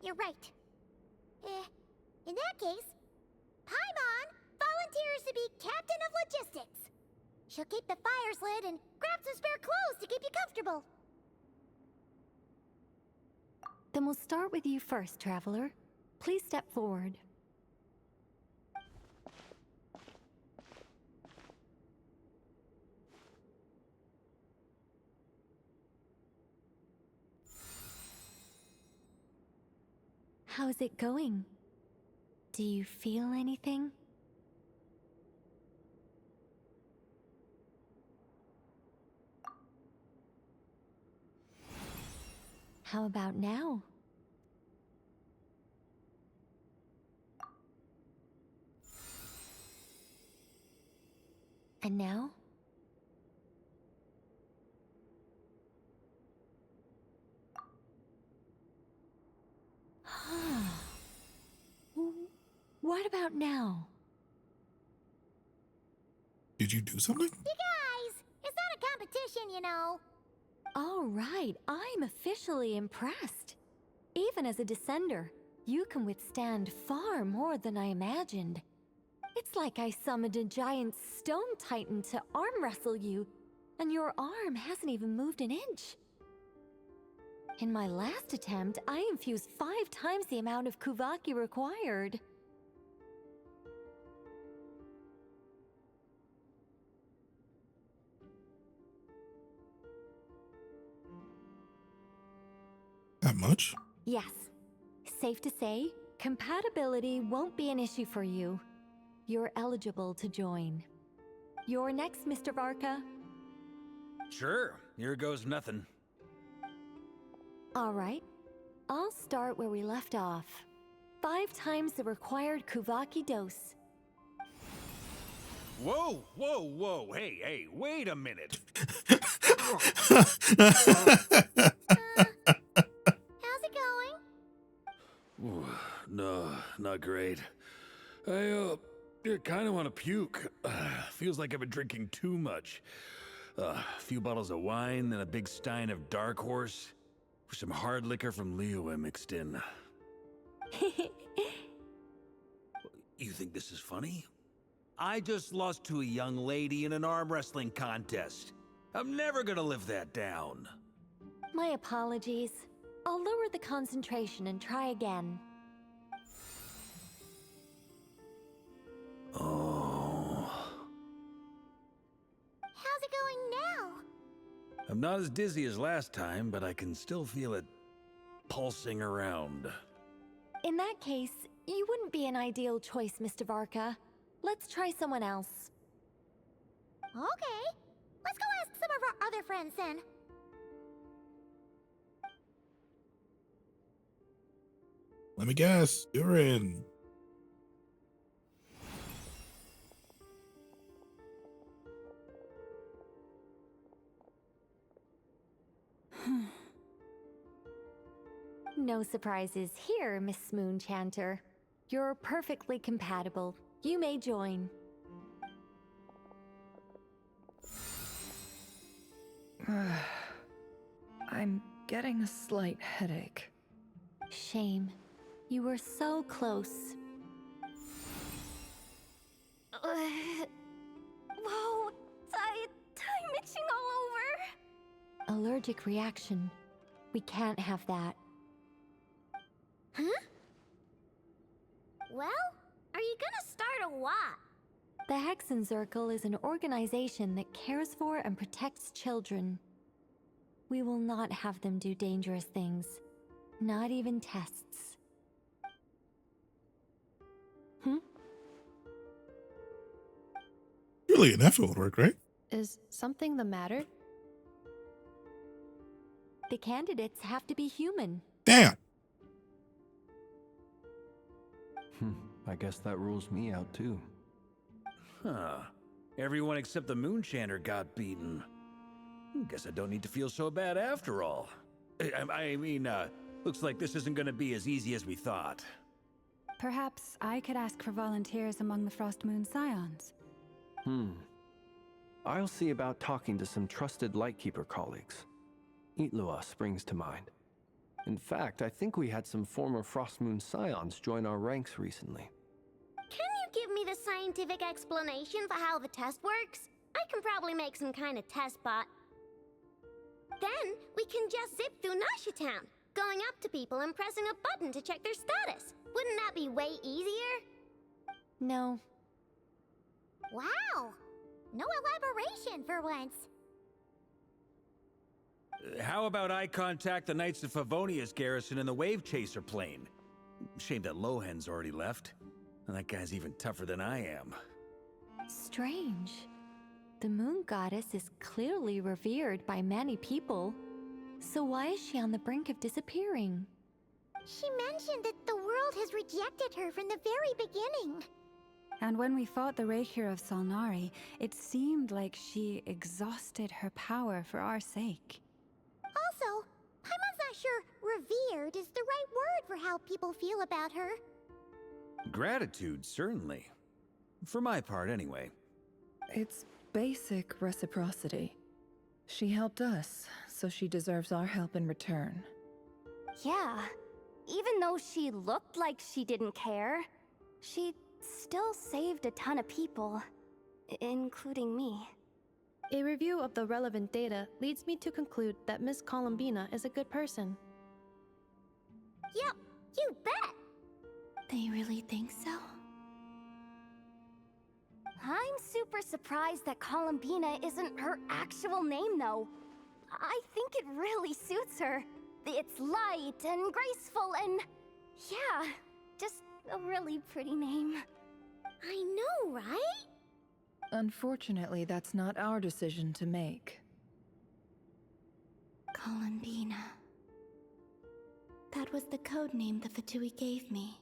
you're right. In that case, Paimon volunteers to be Captain of Logistics. She'll keep the fires lit and grab some spare clothes to keep you comfortable. Then we'll start with you first, Traveler. Please step forward. How's it going? Do you feel anything? How about now? And now? What about now? Did you do something? You guys, it's not a competition, you know. All right, I'm officially impressed. Even as a descender, you can withstand far more than I imagined. It's like I summoned a giant stone titan to arm wrestle you, and your arm hasn't even moved an inch. In my last attempt, I infused 5 times the amount of Kuvaki required. That much? Yes. Safe to say, compatibility won't be an issue for you. You're eligible to join. You're next, Mr. Varka. Sure, here goes nothing. All right. I'll start where we left off. 5 times the required Kuvaki dose. Whoa, whoa, whoa, hey, wait a minute. How's it going? Ooh, no, not great. I kind of want to puke. Feels like I've been drinking too much. A few bottles of wine, then a big stein of Dark Horse, with some hard liquor from Liyue mixed in. You think this is funny? I just lost to a young lady in an arm wrestling contest. I'm never gonna live that down. My apologies. I'll lower the concentration and try again. Oh. How's it going now? I'm not as dizzy as last time, but I can still feel it pulsing around. In that case, you wouldn't be an ideal choice, Mr. Varka. Let's try someone else. Okay. Let's go ask some of our other friends then. Let me guess. You're in. No surprises here, Miss Moonchanter. You're perfectly compatible. You may join. I'm getting a slight headache. Shame. You were so close. Whoa, time itching all over. Allergic reaction. We can't have that. Huh? Well, are you gonna start a what? The Hexen Circle is an organization that cares for and protects children. We will not have them do dangerous things. Not even tests. Surely an effort would work, right? Is something the matter? The candidates have to be human. Damn! I guess that rules me out too. Huh. Everyone except the Moonchanter got beaten. Guess I don't need to feel so bad after all. I mean, looks like this isn't gonna be as easy as we thought. Perhaps I could ask for volunteers among the Frost Moon Scions. I'll see about talking to some trusted Lightkeeper colleagues. Itlua springs to mind. In fact, I think we had some former Frost Moon Scions join our ranks recently. Can you give me the scientific explanation for how the test works? I can probably make some kind of test bot. Then we can just zip through Nasha Town, going up to people and pressing a button to check their status. Wouldn't that be way easier? No. Wow! No elaboration for once. How about I contact the Knights of Favonia's garrison in the Wave Chaser plane? Shame that Lohan's already left. And that guy's even tougher than I am. Strange. The moon goddess is clearly revered by many people. So why is she on the brink of disappearing? She mentioned that the world has rejected her from the very beginning. And when we fought the Raikir of Solnari, it seemed like she exhausted her power for our sake. Also, Paimon's not sure revered is the right word for how people feel about her. Gratitude, certainly. For my part, anyway. It's basic reciprocity. She helped us, so she deserves our help in return. Yeah. Even though she looked like she didn't care, she still saved a ton of people, including me. A review of the relevant data leads me to conclude that Miss Columbina is a good person. Yep, you bet! They really think so? I'm super surprised that Columbina isn't her actual name, though. I think it really suits her. It's light and graceful and... yeah, just a really pretty name. I know, right? Unfortunately, that's not our decision to make. Columbina. That was the code name the Fatui gave me.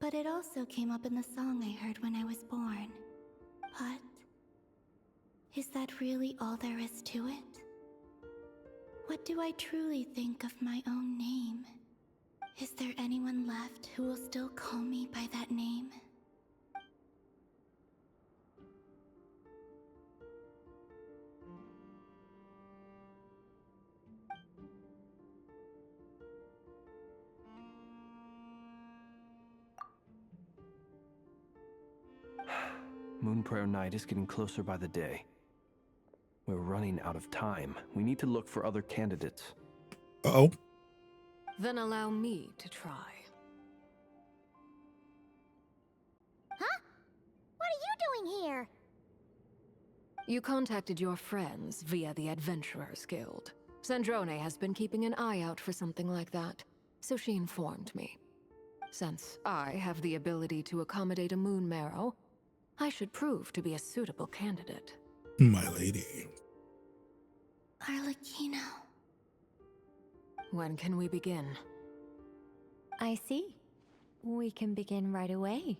But it also came up in the song I heard when I was born. But... is that really all there is to it? What do I truly think of my own name? Is there anyone left who will still call me by that name? Moon Prayer Night is getting closer by the day. We're running out of time. We need to look for other candidates. Uh-oh. Then allow me to try. Huh? What are you doing here? You contacted your friends via the Adventurers Guild. Sandrone has been keeping an eye out for something like that, so she informed me. Since I have the ability to accommodate a moon marrow, I should prove to be a suitable candidate. My lady. Arlecchino. When can we begin? I see. We can begin right away.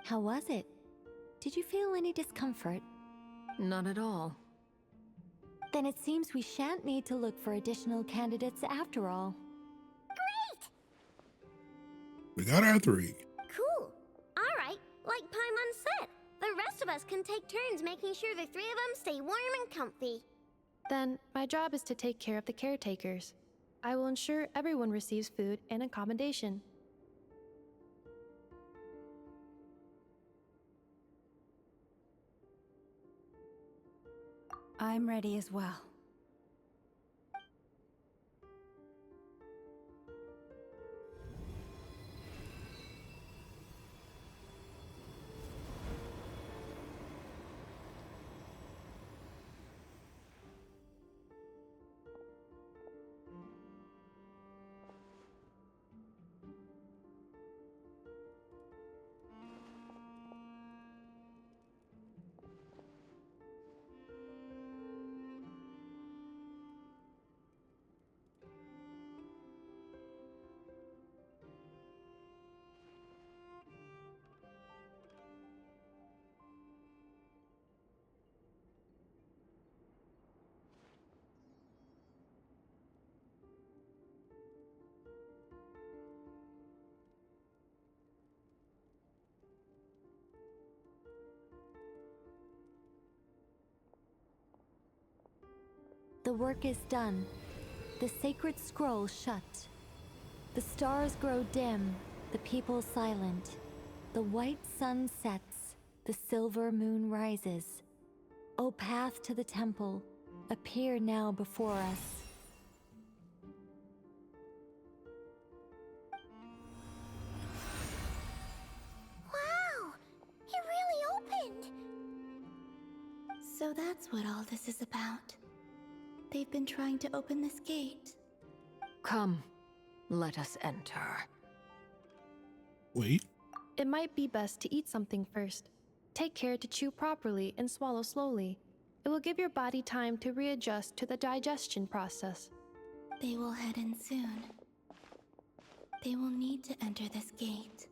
How was it? Did you feel any discomfort? Not at all. Then it seems we shan't need to look for additional candidates after all. We got our 3. Cool. All right, like Paimon said, the rest of us can take turns making sure the 3 of them stay warm and comfy. Then, my job is to take care of the caretakers. I will ensure everyone receives food and accommodation. I'm ready as well. The work is done. The sacred scroll shut. The stars grow dim, the people silent. The white sun sets, the silver moon rises. O path to the temple, appear now before us. Wow! It really opened! So that's what all this is about. They've been trying to open this gate. Come, let us enter. Wait. It might be best to eat something first. Take care to chew properly and swallow slowly. It will give your body time to readjust to the digestion process. They will head in soon. They will need to enter this gate.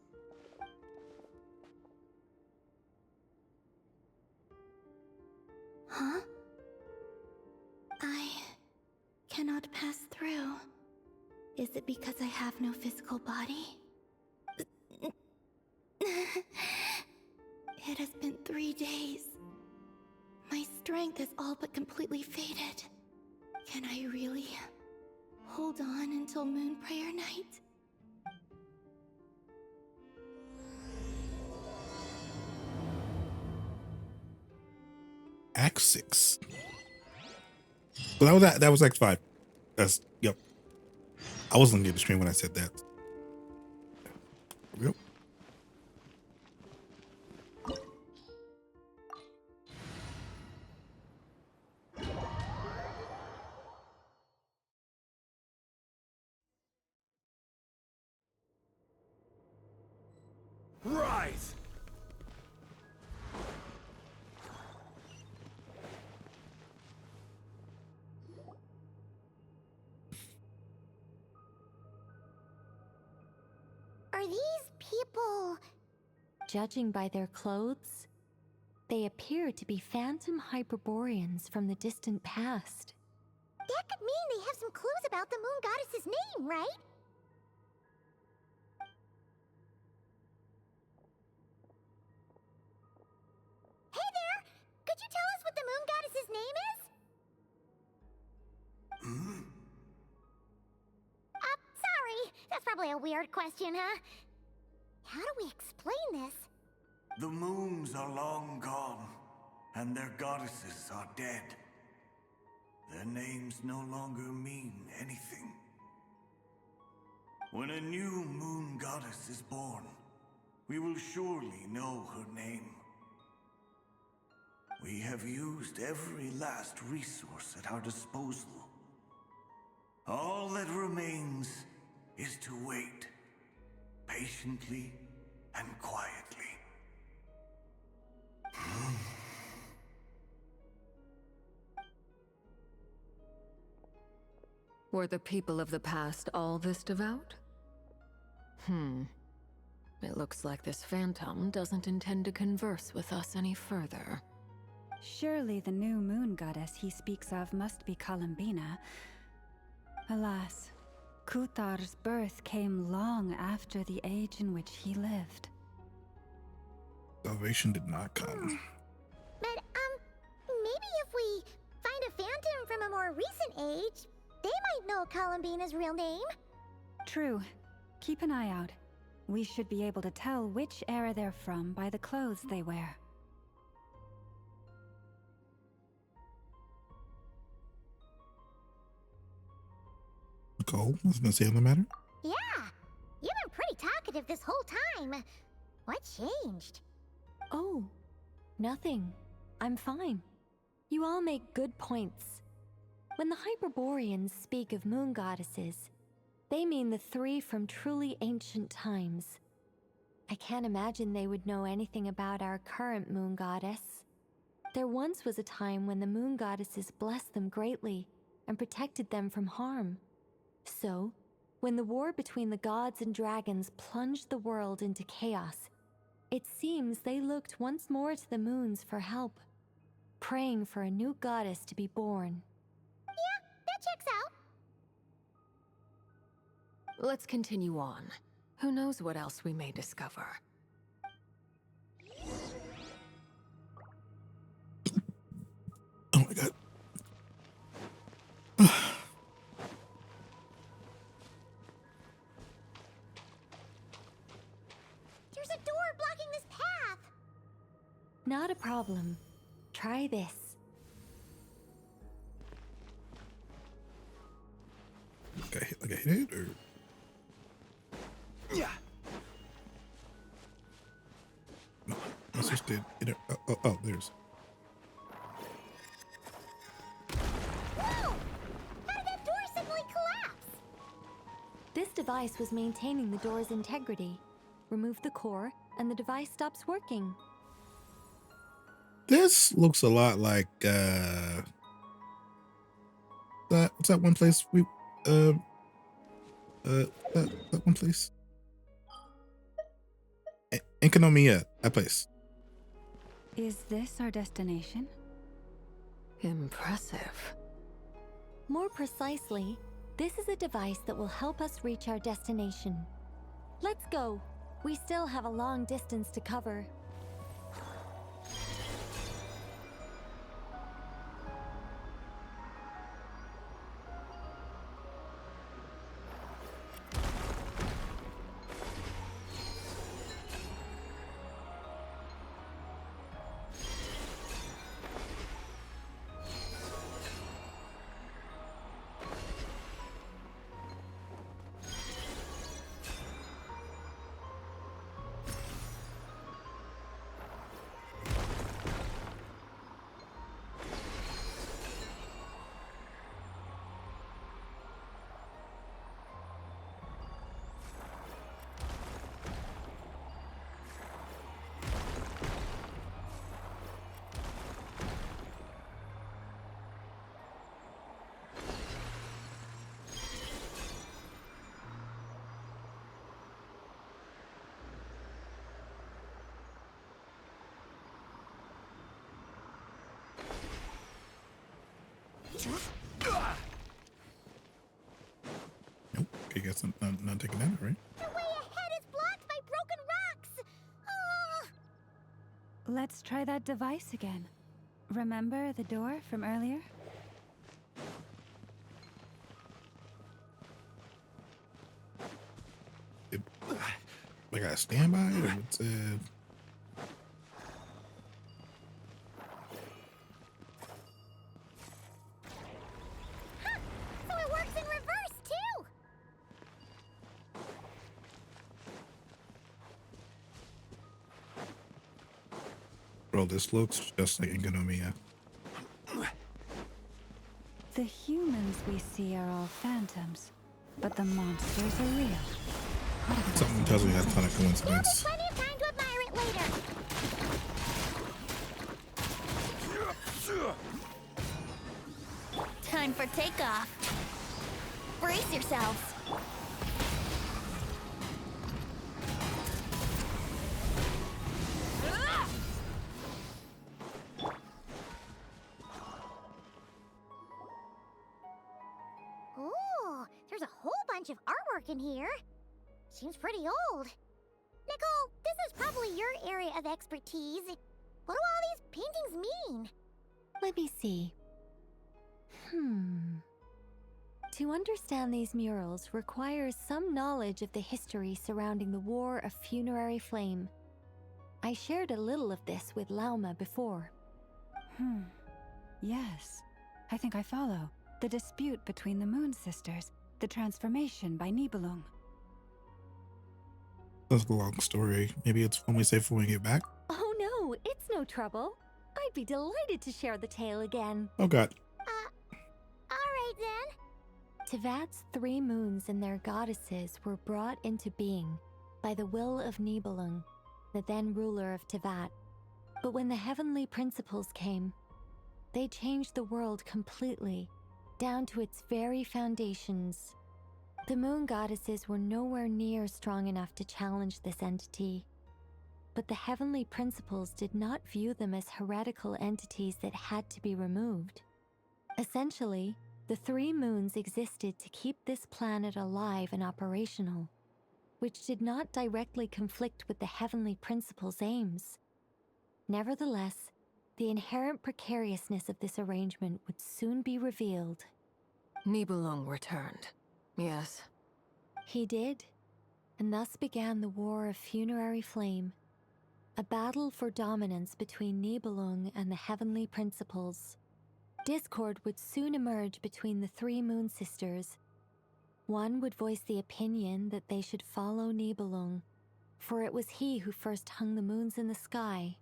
Huh? I cannot pass through. Is it because I have no physical body? It has been 3 days. My strength is all but completely faded. Can I really hold on until Moon Prayer Night? Act 6. Well, that was Act 5. That's yep. I wasn't looking at the screen when I said that. Yep. Right! Are these people... Judging by their clothes, they appear to be phantom Hyperboreans from the distant past. That could mean they have some clues about the moon goddess's name, right? Hey there! Could you tell us what the moon goddess's name is? Sorry. That's probably a weird question, huh? How do we explain this? The moons are long gone, and their goddesses are dead. Their names no longer mean anything. When a new moon goddess is born, we will surely know her name. We have used every last resource at our disposal. All that remains is to wait, patiently and quietly. Were the people of the past all this devout? It looks like this phantom doesn't intend to converse with us any further. Surely the new moon goddess he speaks of must be Columbina. Alas, Kuthar's birth came long after the age in which he lived. Salvation did not come. But, maybe if we find a phantom from a more recent age, they might know Columbina's real name. True. Keep an eye out. We should be able to tell which era they're from by the clothes they wear. Nicole, what's gonna say on the matter? Yeah, you've been pretty talkative this whole time. What changed? Oh, nothing. I'm fine. You all make good points. When the Hyperboreans speak of moon goddesses, they mean the three from truly ancient times. I can't imagine they would know anything about our current moon goddess. There once was a time when the moon goddesses blessed them greatly and protected them from harm. So, when the war between the gods and dragons plunged the world into chaos, it seems they looked once more to the moons for help, praying for a new goddess to be born. Yeah, that checks out. Let's continue on. Who knows what else we may discover? Oh my god. There's a door blocking this path. Not a problem. Try this. Like I hit it, or? Yeah. No, I just did it. Oh, there's. Whoa! How did that door suddenly collapse? This device was maintaining the door's integrity. Remove the core, and the device stops working. This looks a lot like what's that one place we that one place? Infinikyz, that place. Is this our destination? Impressive. More precisely, this is a device that will help us reach our destination. Let's go. We still have a long distance to cover. Nope. Okay, guess I'm not taking that, right? The way ahead is blocked by broken rocks. Oh. Let's try that device again. Remember the door from earlier? I gotta stand by it, or what's So it works in reverse, too! Bro, this looks just like Infinikyz. The humans we see are all phantoms, but the monsters are real. What a Something tells me that's not a coincidence. Plenty of time later. Time for takeoff. Brace yourselves. Ooh, there's a whole bunch of artwork in here. Seems pretty old. Nicole, this is probably your area of expertise. What do all these paintings mean? Let me see. To understand these murals requires some knowledge of the history surrounding the War of Funerary Flame. I shared a little of this with Lauma before. Yes, I think I follow. The dispute between the Moon Sisters, the transformation by Nibelung. That's a long story. Maybe it's when we save for when we get back. Oh no, it's no trouble. I'd be delighted to share the tale again. Oh god. Alright then. Tevat's 3 moons and their goddesses were brought into being by the will of Nibelung, the then ruler of Tevat. But when the heavenly principles came, they changed the world completely, down to its very foundations. The moon goddesses were nowhere near strong enough to challenge this entity. But the heavenly principles did not view them as heretical entities that had to be removed. Essentially, the 3 moons existed to keep this planet alive and operational, which did not directly conflict with the heavenly principles' aims. Nevertheless, the inherent precariousness of this arrangement would soon be revealed. Nibelung returned. Yes. He did, and thus began the War of Funerary Flame, a battle for dominance between Nibelung and the heavenly principles. Discord would soon emerge between the 3 moon sisters. One would voice the opinion that they should follow Nibelung, for it was he who first hung the moons in the sky.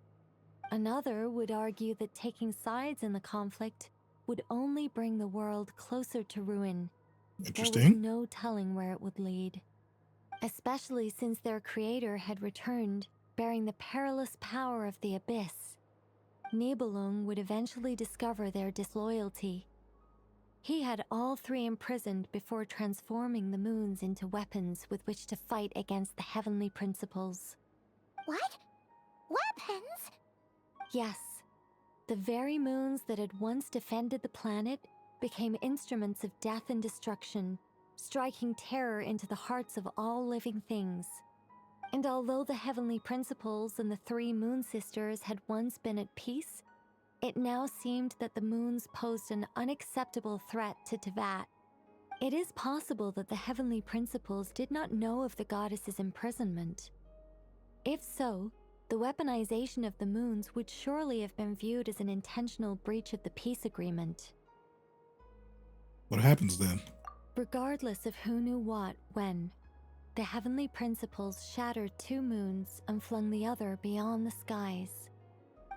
Another would argue that taking sides in the conflict would only bring the world closer to ruin. Interesting. There was no telling where it would lead, especially since their creator had returned, bearing the perilous power of the abyss. Nibelung would eventually discover their disloyalty. He had all 3 imprisoned before transforming the moons into weapons with which to fight against the heavenly principles. What? Weapons? Yes, the very moons that had once defended the planet became instruments of death and destruction, striking terror into the hearts of all living things. And although the heavenly principles and the 3 moon sisters had once been at peace, it now seemed that the moons posed an unacceptable threat to Tevat. It is possible that the heavenly principles did not know of the goddess's imprisonment. If so, the weaponization of the moons would surely have been viewed as an intentional breach of the peace agreement. What happens then? Regardless of who knew what, when, the heavenly principles shattered 2 moons and flung the other beyond the skies.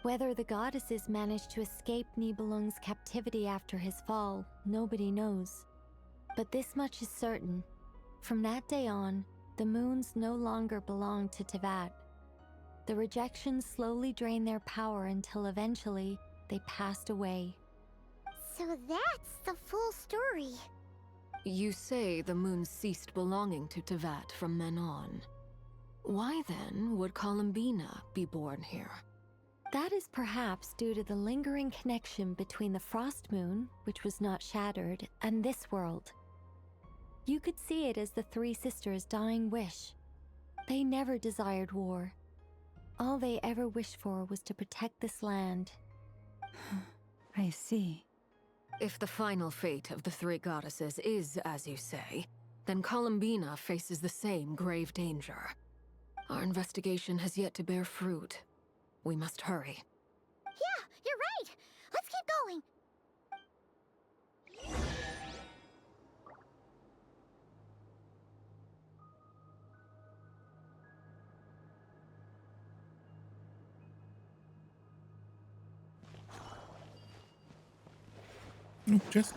Whether the goddesses managed to escape Nibelung's captivity after his fall, nobody knows. But this much is certain. From that day on, the moons no longer belonged to Tevat. The rejections slowly drained their power until eventually they passed away. So that's the full story. You say the moon ceased belonging to Tevat from then on. Why then would Columbina be born here? That is perhaps due to the lingering connection between the Frost Moon, which was not shattered, and this world. You could see it as the 3 sisters' dying wish. They never desired war. All they ever wished for was to protect this land. I see. If the final fate of the 3 goddesses is as you say, then Columbina faces the same grave danger. Our investigation has yet to bear fruit. We must hurry. Yeah, you're right. Let's keep going. Just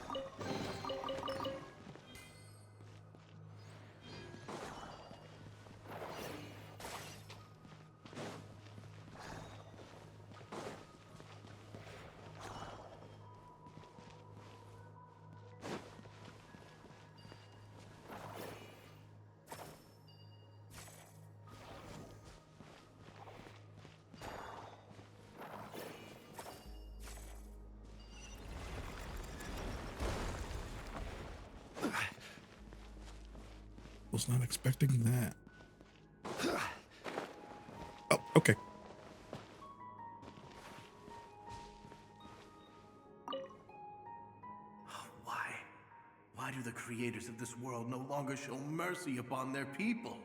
Was not expecting that. Oh, okay. Why do the creators of this world no longer show mercy upon their people?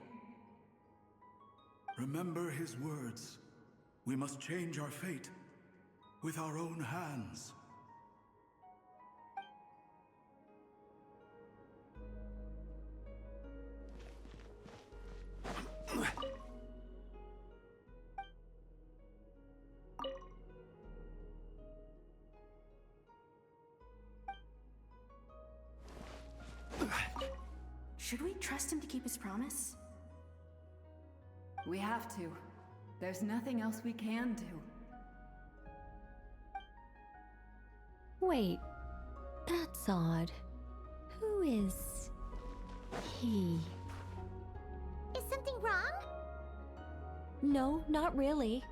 Remember his words. We must change our fate with our own hands. Should we trust him to keep his promise? We have to. There's nothing else we can do. Wait, that's odd. Who is he? Is something wrong? No, not really.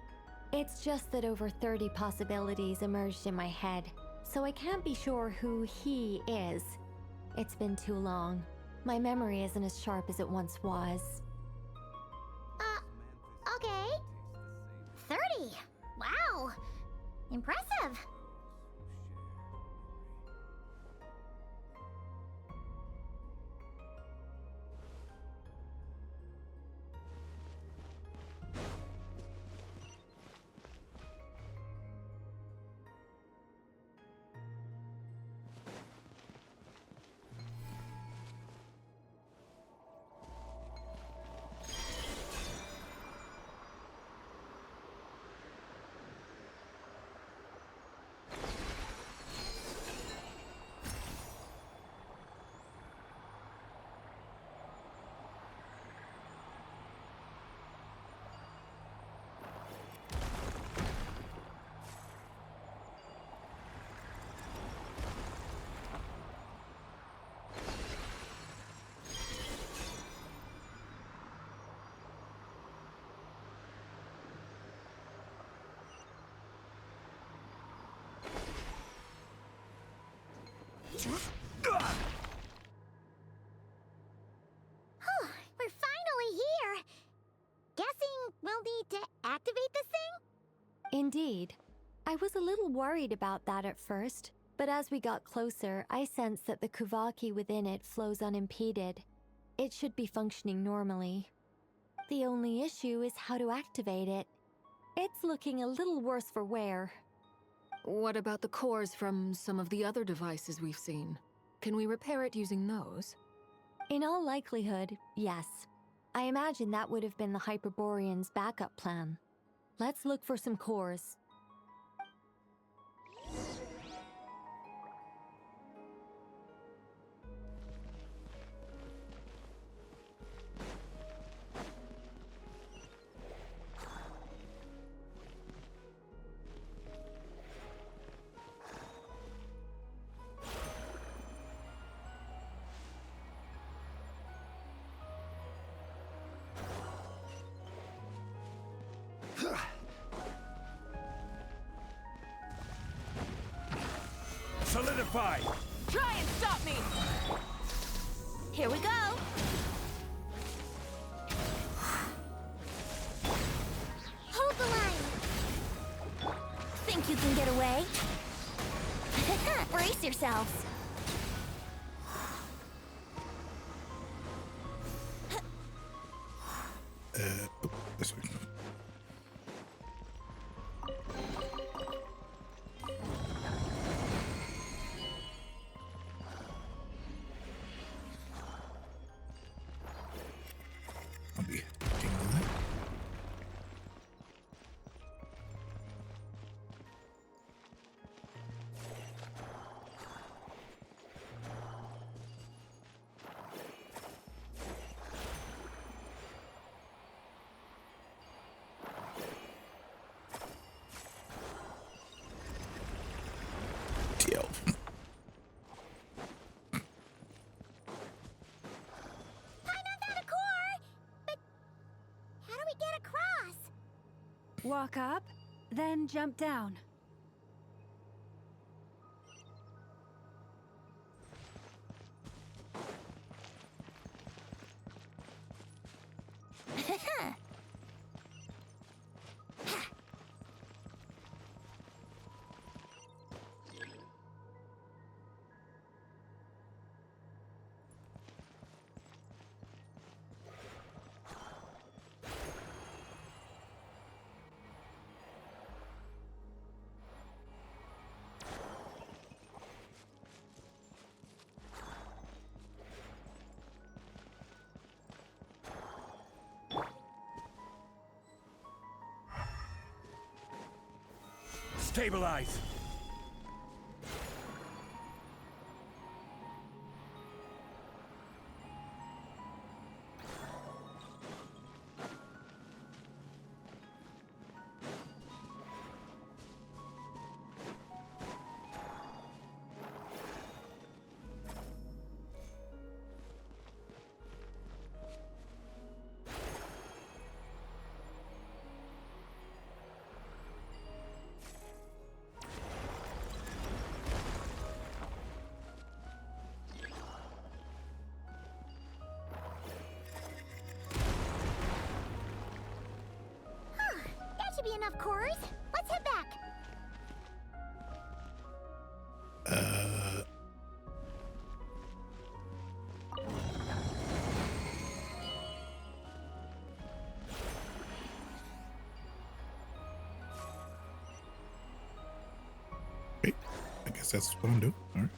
It's just that over 30 possibilities emerged in my head, so I can't be sure who he is. It's been too long. My memory isn't as sharp as it once was. Okay. 30. Wow. Impressive. We're finally here. Guessing we'll need to activate this thing? Indeed. I was a little worried about that at first, but as we got closer, I sensed that the Kuvaki within it flows unimpeded. It should be functioning normally. The only issue is how to activate it. It's looking a little worse for wear. What about the cores from some of the other devices we've seen? Can we repair it using those? In all likelihood, yes. I imagine that would have been the Hyperborean's backup plan. Let's look for some cores. Solidify! Try and stop me! Here we go! Hold the line! Think you can get away? Brace yourselves! This way. I'll be taking that. Walk up, then jump down. Stabilize! That should be enough cores. Let's head back. Okay, I guess that's what I'm doing. All right.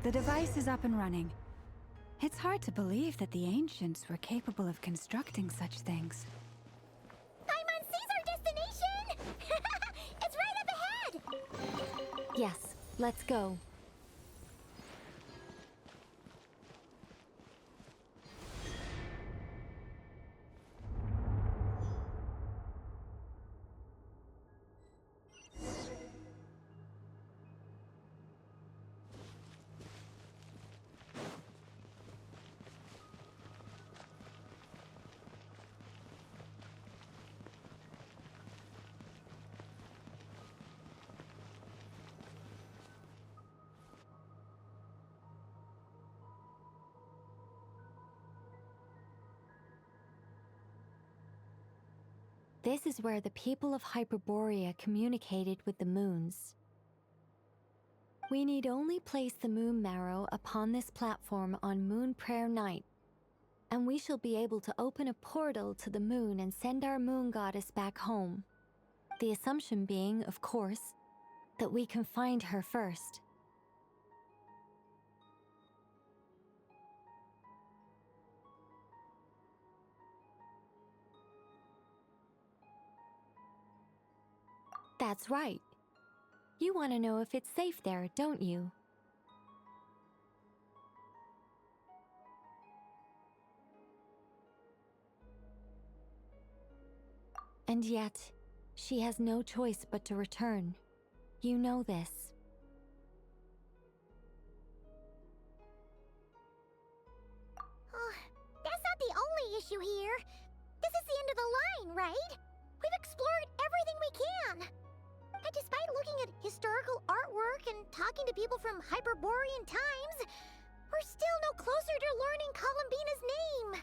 The device is up and running. It's hard to believe that the ancients were capable of constructing such things. Paimon sees our destination! It's right up ahead! Yes, let's go. This is where the people of Hyperborea communicated with the moons. We need only place the moon marrow upon this platform on Moon Prayer Night, and we shall be able to open a portal to the moon and send our moon goddess back home. The assumption being, of course, that we can find her first. That's right. You want to know if it's safe there, don't you? And yet, she has no choice but to return. You know this. Oh, that's not the only issue here. This is the end of the line, right? We've explored everything we can. And despite looking at historical artwork and talking to people from Hyperborean times, we're still no closer to learning Columbina's name.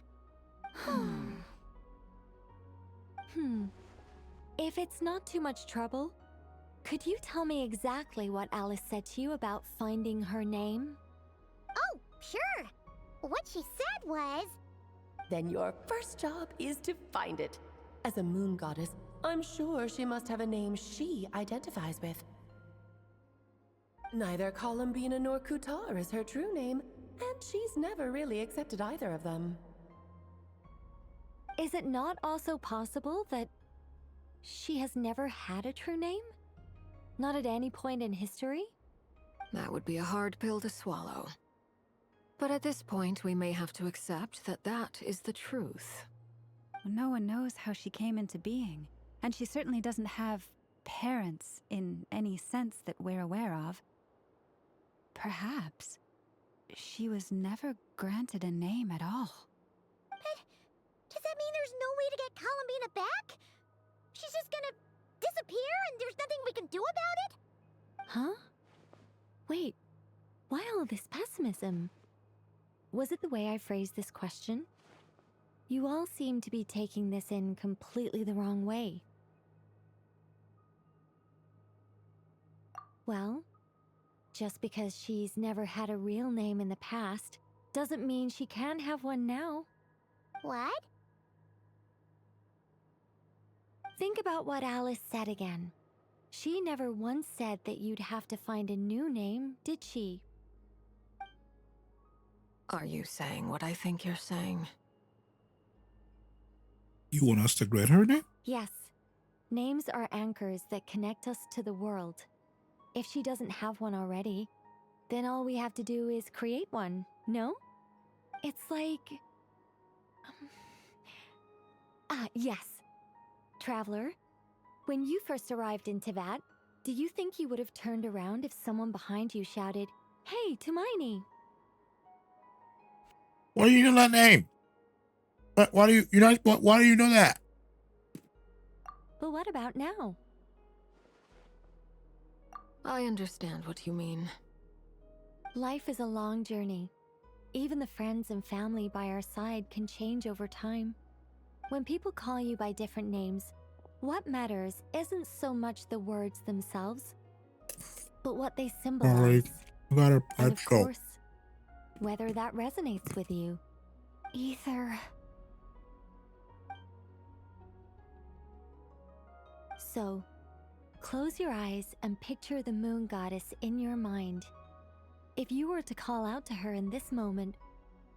If it's not too much trouble, could you tell me exactly what Alice said to you about finding her name? Oh, sure. What she said was... Then your first job is to find it. As a moon goddess, I'm sure she must have a name she identifies with. Neither Columbina nor Kutar is her true name, and she's never really accepted either of them. Is it not also possible that she has never had a true name? Not at any point in history? That would be a hard pill to swallow. But at this point, we may have to accept that that is the truth. No one knows how she came into being, and she certainly doesn't have parents in any sense that we're aware of. Perhaps she was never granted a name at all. But does that mean there's no way to get Columbina back? She's just gonna disappear and there's nothing we can do about it? Huh? Wait, why all this pessimism? Was it the way I phrased this question? You all seem to be taking this in completely the wrong way. Well, just because she's never had a real name in the past doesn't mean she can't have one now. What? Think about what Alice said again. She never once said that you'd have to find a new name, did she? Are you saying what I think you're saying? You want us to grant her name? Yes. Names are anchors that connect us to the world. If she doesn't have one already, then all we have to do is create one, no? It's like... yes. Traveler, when you first arrived in Teyvat, do you think you would have turned around if someone behind you shouted, "Hey, Tumaini"? Why do you know that name? Why do you know that? But what about now? I understand what you mean. Life is a long journey. Even the friends and family by our side can change over time. When people call you by different names, what matters isn't so much the words themselves, but what they symbolize. All right, you gotta and of course, whether that resonates with you. Ether. So, close your eyes and picture the moon goddess in your mind. If you were to call out to her in this moment,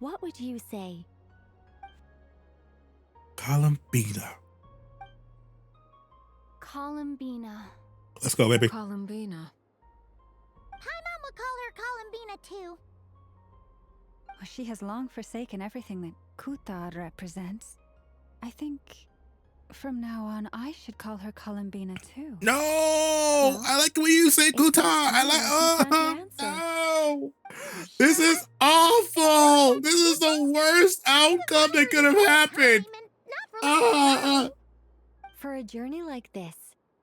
what would you say? Columbina. Columbina. Let's go, baby. Columbina. Paimon would call her Columbina too. Well, she has long forsaken everything that Kuta represents. I think from now on I should call her Columbina too. No! I like the way you say Kuta. No! This is awful. This is the worst outcome that could have happened. For a journey like this,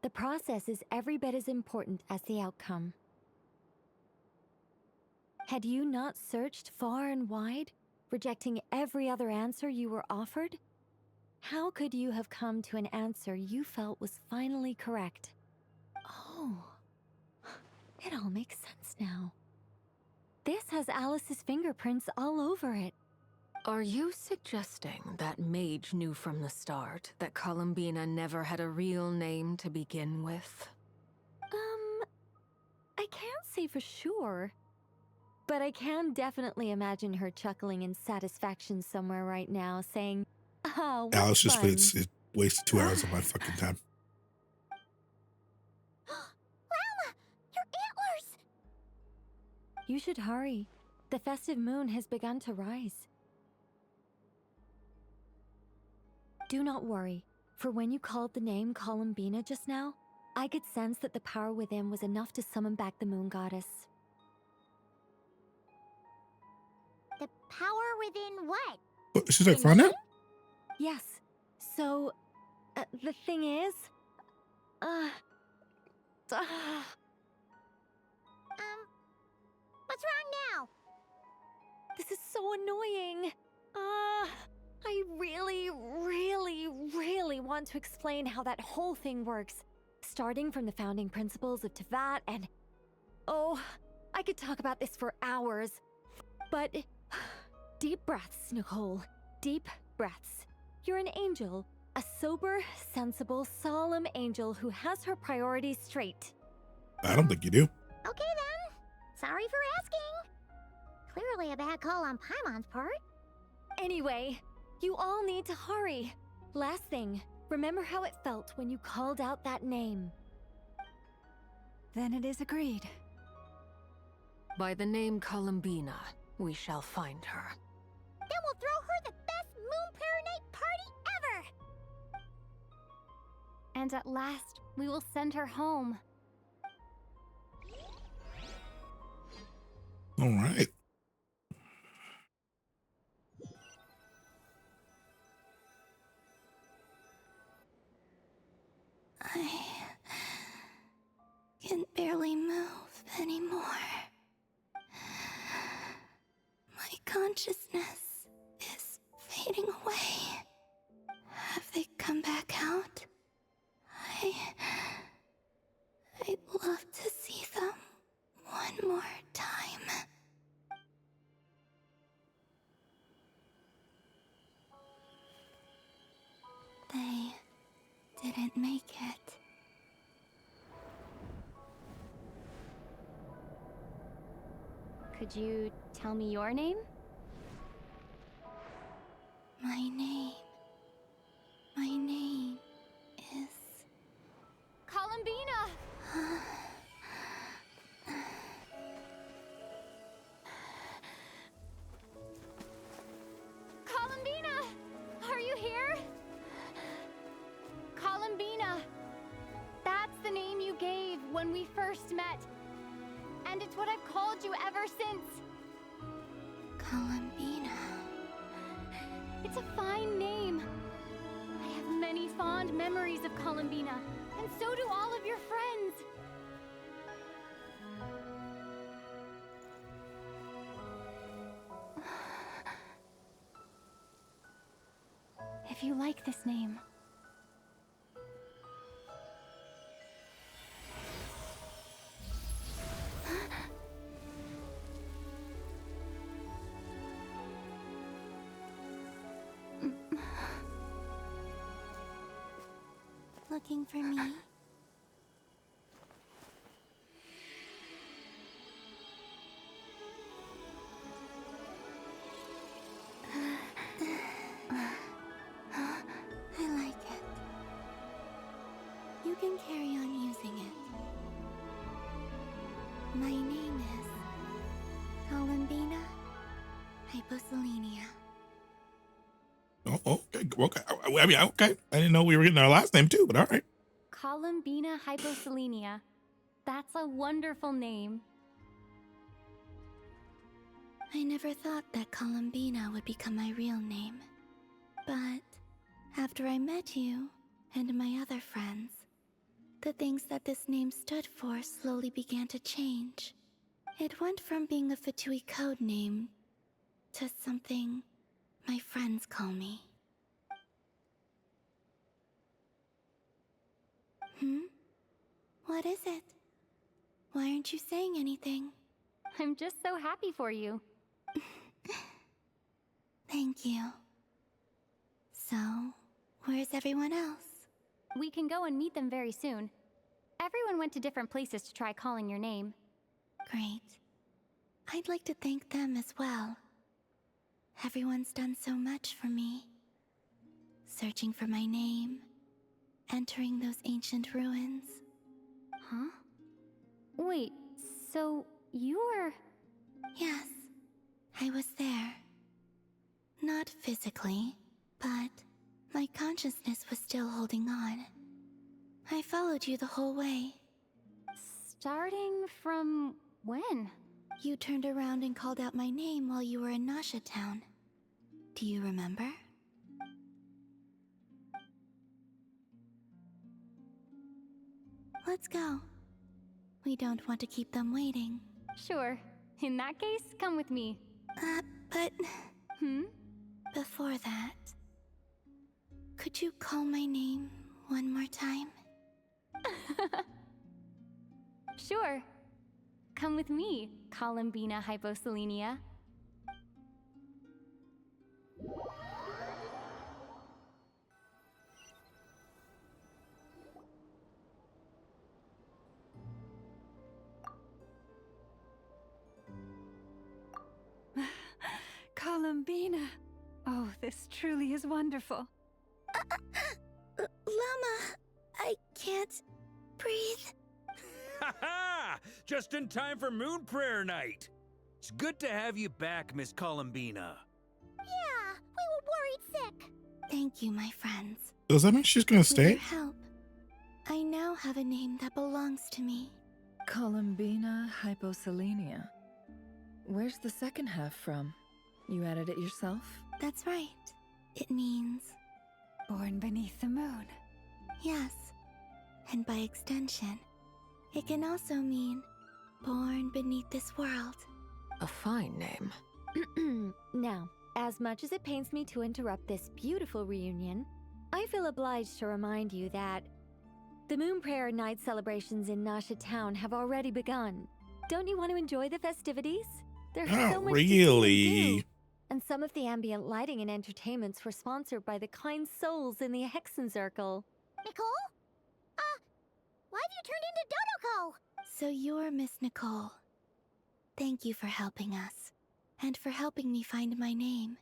the process is every bit as important as the outcome. Had you not searched far and wide, rejecting every other answer you were offered? How could you have come to an answer you felt was finally correct? Oh, it all makes sense now. This has Alice's fingerprints all over it. Are you suggesting that Mage knew from the start that Columbina never had a real name to begin with? I can't say for sure. But I can definitely imagine her chuckling in satisfaction somewhere right now, saying, "Oh, what Alice just fun." wasted 2 hours of my fucking time. Llama! Your antlers! You should hurry. The festive moon has begun to rise. Do not worry, for when you called the name Columbina just now, I could sense that the power within was enough to summon back the moon goddess. The power within what? What, she's like, find out? Yes. So, the thing is... What's wrong now? This is so annoying. I really want to explain how that whole thing works. Starting from the founding principles of Teyvat and... Oh, I could talk about this for hours. But... Deep breaths, Nicole. Deep breaths. You're an angel. A sober, sensible, solemn angel who has her priorities straight. I don't think you do. Okay then. Sorry for asking. Clearly a bad call on Paimon's part. Anyway, you all need to hurry. Last thing, remember how it felt when you called out that name. Then it is agreed. By the name Columbina, we shall find her. Then we'll throw her the best Moon Paranite party ever! And at last, we will send her home. All right. I can barely move anymore. My consciousness is fading away. Have they come back out? I'd love to see them one more time. Could you tell me your name? My name is... Columbina! Columbina! Are you here? Columbina! That's the name you gave when we first met. And it's what I've called you ever since. Columbina. It's a fine name. I have many fond memories of Columbina, and so do all of your friends. If you like this name. Looking for me? I like it. You can carry on using it. My name is Columbina Hyposelenia. Oh, okay, okay. I mean, okay. I didn't know we were getting our last name too, but all right. Columbina Hyposelenia. That's a wonderful name. I never thought that Columbina would become my real name. But after I met you and my other friends, the things that this name stood for slowly began to change. It went from being a Fatui code name to something my friends call me. What is it? Why aren't you saying anything? I'm just so happy for you. Thank you. So, where's everyone else? We can go and meet them very soon. Everyone went to different places to try calling your name. Great. I'd like to thank them as well. Everyone's done so much for me. Searching for my name, entering those ancient ruins. Huh? Wait, so you were... Yes, I was there. Not physically, but my consciousness was still holding on. I followed you the whole way. Starting from when? You turned around and called out my name while you were in Nasha Town. Do you remember? Let's go. We don't want to keep them waiting. Sure. In that case, come with me. But... Before that... Could you call my name one more time? Sure. Come with me, Columbina Hyposelenia. Columbina! Oh, this truly is wonderful. Llama, I can't breathe. Ha ha! Just in time for Moon Prayer Night. It's good to have you back, Miss Columbina. Yeah, we were worried sick. Thank you, my friends. Does that mean she's gonna With stay? your help, I now have a name that belongs to me. Columbina Hyposelenia. Where's the second half from? You added it yourself? That's right. It means... Born beneath the moon. Yes. And by extension, it can also mean born beneath this world. A fine name. Now, as much as it pains me to interrupt this beautiful reunion, I feel obliged to remind you that the Moon Prayer Night celebrations in Nasha Town have already begun. Don't you want to enjoy the festivities? There's so much to see and do. And some of the ambient lighting and entertainments were sponsored by the kind souls in the Hexen Circle. Nicole? Why have you turned into Dodoko? So you're Miss Nicole. Thank you for helping us, and for helping me find my name.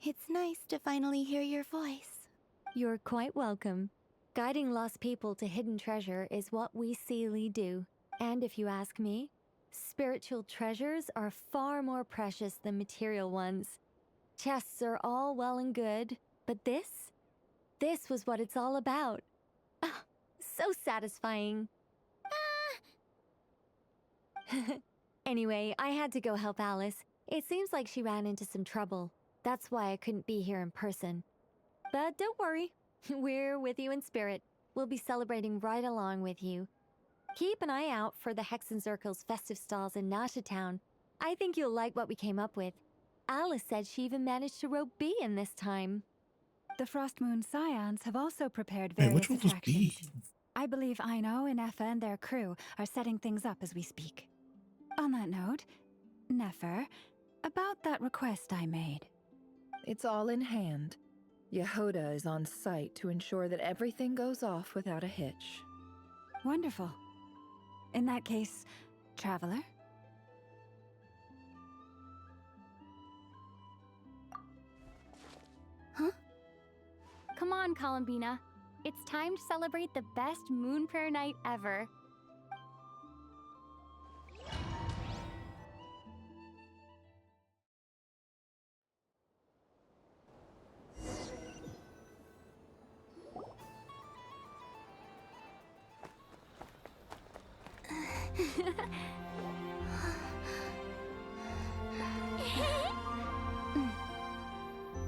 It's nice to finally hear your voice. You're quite welcome. Guiding lost people to hidden treasure is what we Seelie do. And if you ask me, spiritual treasures are far more precious than material ones. Chests are all well and good, but this was what it's all about. Ah, so satisfying. Anyway, I had to go help Alice. It seems like she ran into some trouble. That's why I couldn't be here in person. But don't worry, we're with you in spirit. We'll be celebrating right along with you. Keep an eye out for the Hexenzirkel's festive stalls in Nasha Town. I think you'll like what we came up with. Alice said she even managed to rope B in this time. The Frost Moon Scions have also prepared Hey, various which one was attractions. B? I believe Aino and Effa and their crew are setting things up as we speak. On that note, Nefer, about that request I made. It's all in hand. Yehoda is on site to ensure that everything goes off without a hitch. Wonderful. In that case, Traveler? Come on, Columbina. It's time to celebrate the best moon prayer night ever.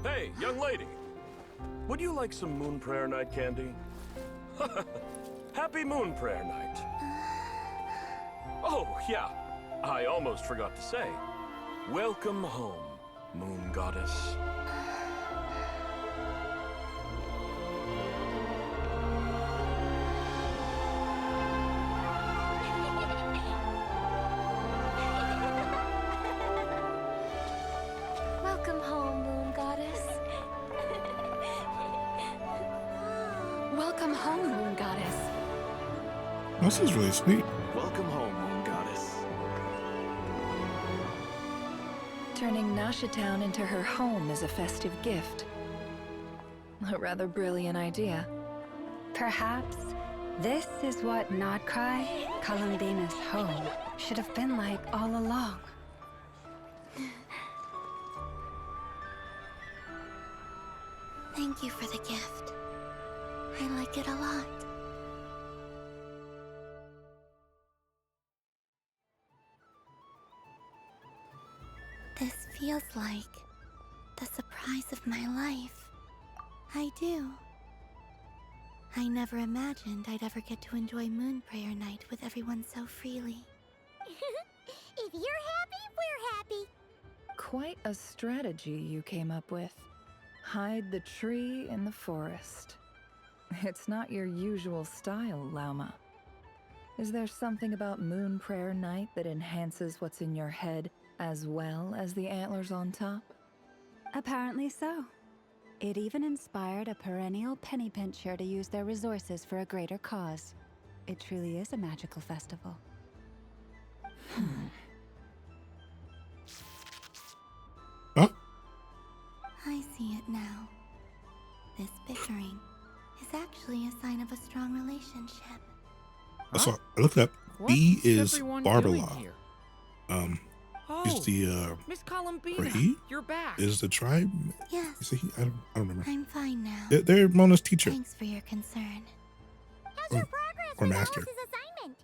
Hey, young lady. Would you like some moon prayer night candy? Happy moon prayer night. Oh, yeah. I almost forgot to say. Welcome home, moon goddess. Welcome home, Moon Goddess. Welcome home, Moon Goddess. This is really sweet. Welcome home, moon goddess. Turning Nasha Town into her home is a festive gift. A rather brilliant idea. Perhaps this is what Nod-Krai, Columbina's home, should have been like all along. Thank you for the gift. I like it a lot. This feels like the surprise of my life. I do. I never imagined I'd ever get to enjoy Moon Prayer Night with everyone so freely. If you're happy, we're happy. Quite a strategy you came up with. Hide the tree in the forest. It's not your usual style, Lauma. Is there something about Moon Prayer Night that enhances what's in your head as well as the antlers on top? Apparently so. It even inspired a perennial penny pincher to use their resources for a greater cause. It truly is a magical festival. I see it now. This bickering is actually a sign of a strong relationship. So I looked up. B is everyone Barbara. doing here? Is the Miss Columbina, or he you're back. is the tribe? Yes. Is it he? I don't remember. I'm fine now. They're Mona's teacher. Thanks for your concern. How's your progress or with master. Alice's assignment?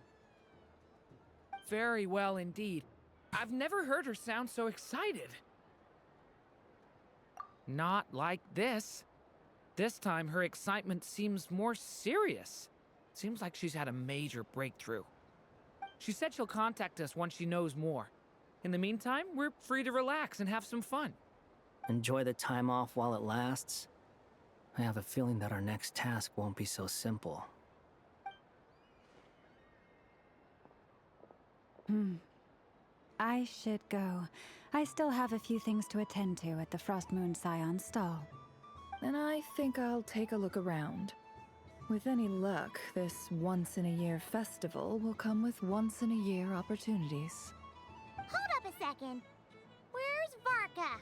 Very well indeed. I've never heard her sound so excited. Not like this. This time her excitement seems more serious. Seems like she's had a major breakthrough. She said she'll contact us once she knows more. In the meantime, we're free to relax and have some fun. Enjoy the time off while it lasts. I have a feeling that our next task won't be so simple. I should go. I still have a few things to attend to at the Frost Moon Scion stall. And I think I'll take a look around. With any luck, this once-in-a-year festival will come with once-in-a-year opportunities. Hold up a second. Where's Varka?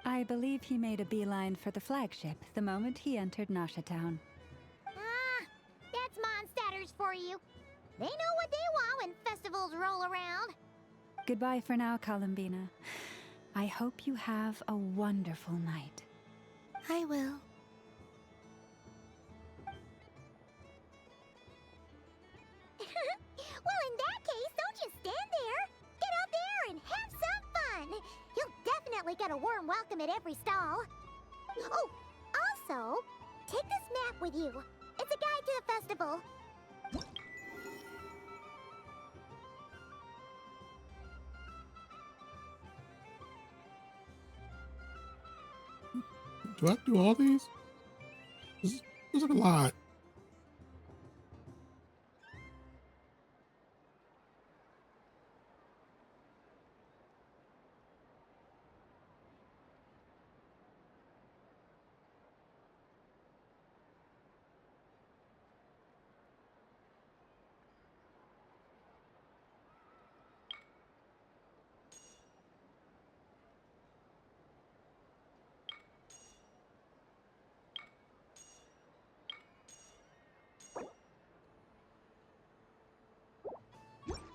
I believe he made a beeline for the flagship the moment he entered Nasha Town. Ah, that's Mondstadters for you. They know what they want when festivals roll around. Goodbye for now, Columbina. I hope you have a wonderful night. I will. Well, in that case, don't just stand there. Get out there and have some fun. You'll definitely get a warm welcome at every stall. Oh, also, take this map with you. It's a guide to the festival. Do I have to do all these? This is a lot.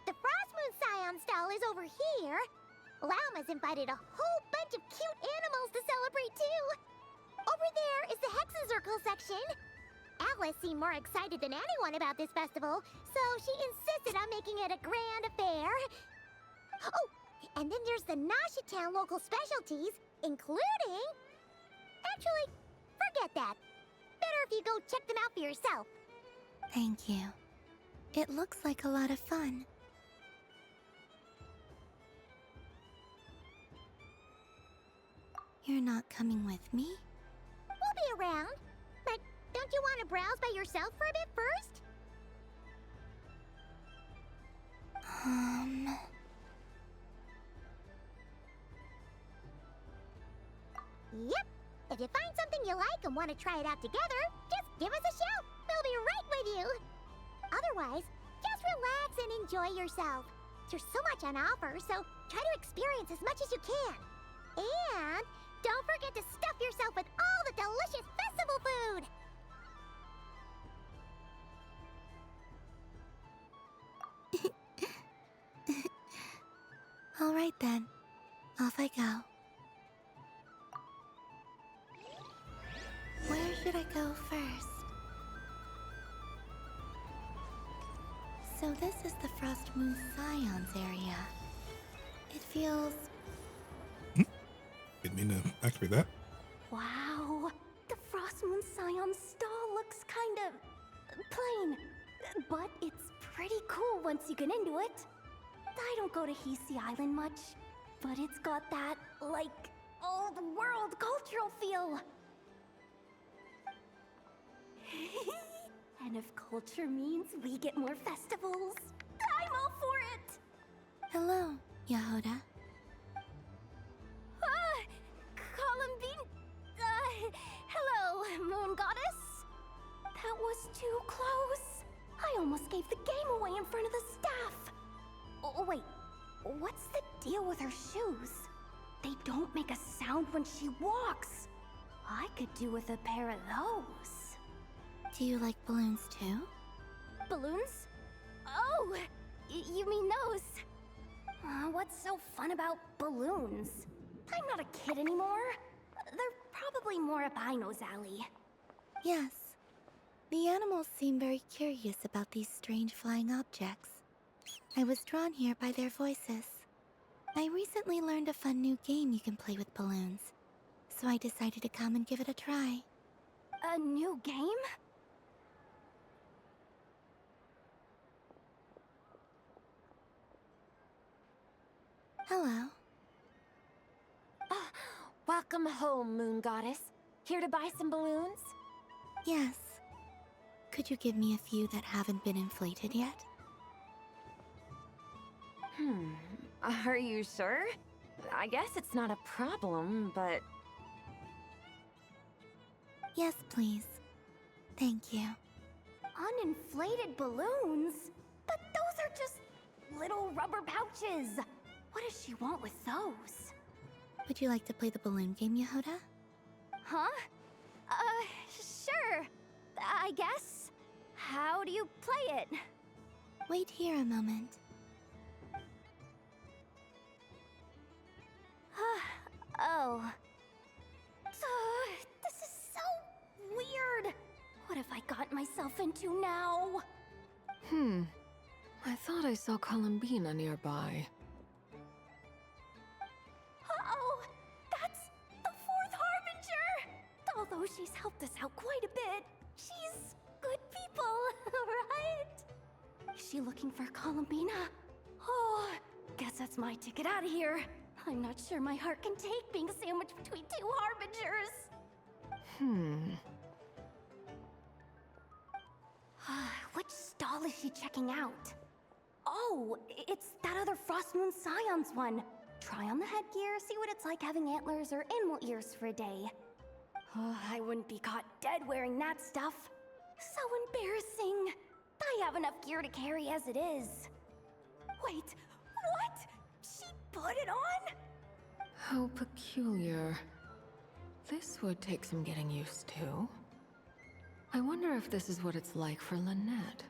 The Frostmoon Scion stall is over here. Lauma's invited a whole bunch of cute animals to celebrate too. Over there is the Hexencircle section. Alice seemed more excited than anyone about this festival, so she insisted on making it a grand affair. Oh, and then there's the Nasha Town local specialties, including... Actually, forget that. Better if you go check them out for yourself. Thank you. It looks like a lot of fun. You're not coming with me? We'll be around. But don't you want to browse by yourself for a bit first? Yep. If you find something you like and want to try it out together, just give us a shout. We'll be right with you. Otherwise, just relax and enjoy yourself. There's so much on offer, so try to experience as much as you can. And don't forget to stuff yourself with all the delicious festival food. All right then. Off I go. Where should I go first? So this is the Frostmoon Scions area. It feels... Didn't mean to activate that. Wow, the Frostmoon Scion stall looks kind of plain, but it's pretty cool once you get into it. I don't go to Hisi Island much, but it's got that, like, old world cultural feel. And if culture means we get more festivals, I'm all for it! Hello, Yahoda. Columbine... hello, Moon Goddess? That was too close. I almost gave the game away in front of the staff. Oh, wait. What's the deal with her shoes? They don't make a sound when she walks. I could do with a pair of those. Do you like balloons too? Balloons? Oh, you mean those? What's so fun about balloons? I'm not a kid anymore. They're probably more up Aino's alley. Yes. The animals seem very curious about these strange flying objects. I was drawn here by their voices. I recently learned a fun new game you can play with balloons, so I decided to come and give it a try. A new game? Hello. Welcome home, Moon Goddess. Here to buy some balloons? Yes. Could you give me a few that haven't been inflated yet? Are you sure? I guess it's not a problem, but... Yes, please. Thank you. Uninflated balloons? But those are just little rubber pouches. What does she want with those? Would you like to play the balloon game, Yehoda? Huh? Sure. I guess. How do you play it? Wait here a moment. Oh. This is so weird. What have I got myself into now? I thought I saw Columbina nearby. Uh-oh! That's the fourth Harbinger! Although she's helped us out quite a bit, she's good people, right? Is she looking for Columbina? Oh, guess that's my ticket out of here. I'm not sure my heart can take being sandwiched between two Harbingers. Which stall is she checking out? Oh, it's that other Frost Moon Scions one. Try on the headgear, see what it's like having antlers or animal ears for a day. Oh, I wouldn't be caught dead wearing that stuff. So embarrassing. I have enough gear to carry as it is. Wait, what? She put it on? How peculiar. This would take some getting used to. I wonder if this is what it's like for Lynette.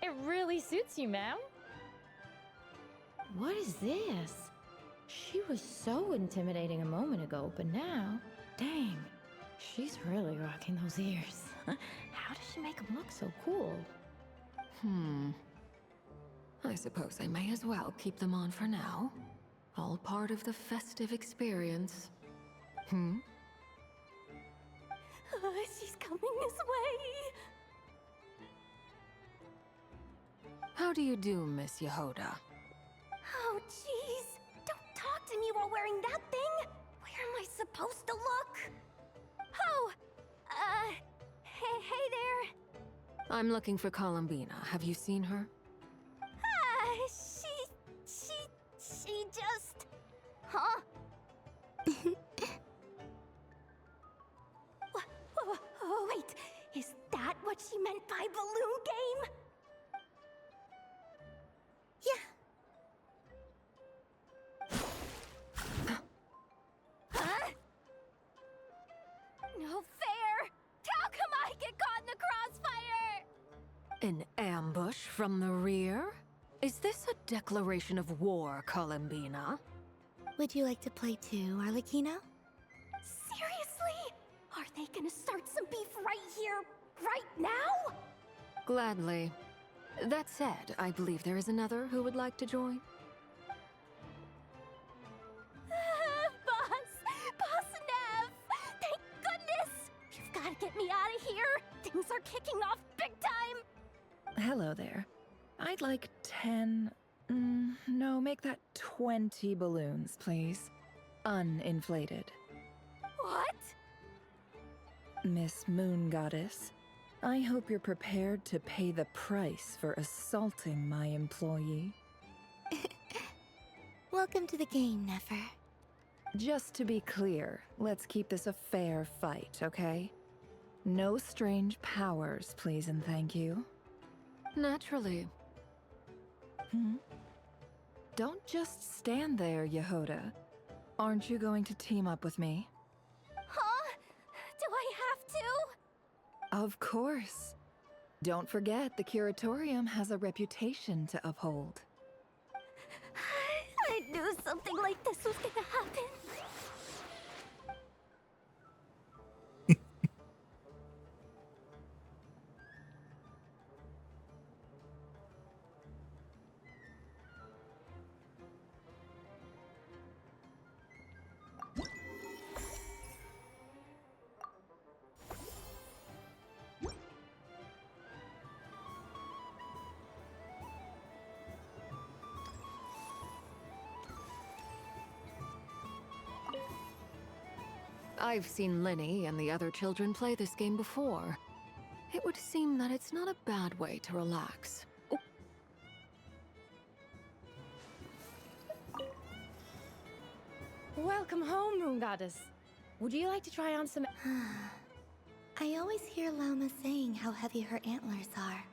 It really suits you, ma'am. What is this? She was so intimidating a moment ago, but now, dang, she's really rocking those ears. How does she make them look so cool? I suppose I may as well keep them on for now. All part of the festive experience. She's coming this way. How do you do, Miss Yehoda? Oh, jeez. Don't talk to me while wearing that thing. Where am I supposed to look? Oh, hey there. I'm looking for Columbina. Have you seen her? She just... Huh? Wait, is that what she meant by balloon game? Huh? No fair! How come I get caught in the crossfire? An ambush from the rear? Is this a declaration of war, Columbina? Would you like to play too, Arlecchino? Seriously? Are they gonna start some beef right here, right now? Gladly. That said, I believe there is another who would like to join. Boss Nev! Thank goodness! You've gotta get me out of here! Things are kicking off big time! Hello there. I'd like 10... no, make that 20 balloons, please. Uninflated. What? Miss Moon Goddess, I hope you're prepared to pay the price for assaulting my employee. Welcome to the game, Nefer. Just to be clear, let's keep this a fair fight, okay? No strange powers, please and thank you. Naturally. Don't just stand there, Yehoda. Aren't you going to team up with me? Huh? Do I have to? Of course. Don't forget, the Curatorium has a reputation to uphold. I knew something like this was gonna happen. I've seen Linny and the other children play this game before. It would seem that it's not a bad way to relax. Oh. Welcome home, Moon Goddess. Would you like to try on some... I always hear Lauma saying how heavy her antlers are.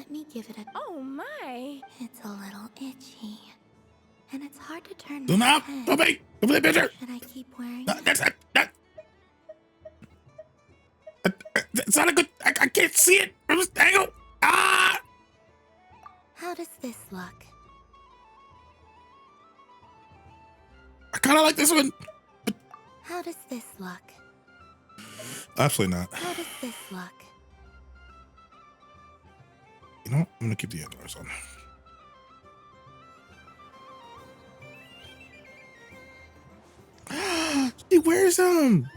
Let me give it a... Oh my! It's a little itchy. And it's hard to turn Do my not! head. Don't make! Don't make the picture! Should I keep wearing No, it? It's not a good... I can't see it from this angle! Ah! How does this look? I kind of like this one. How does this look? Absolutely not. How does this look? You know what? I'm gonna keep the others on. He wears them.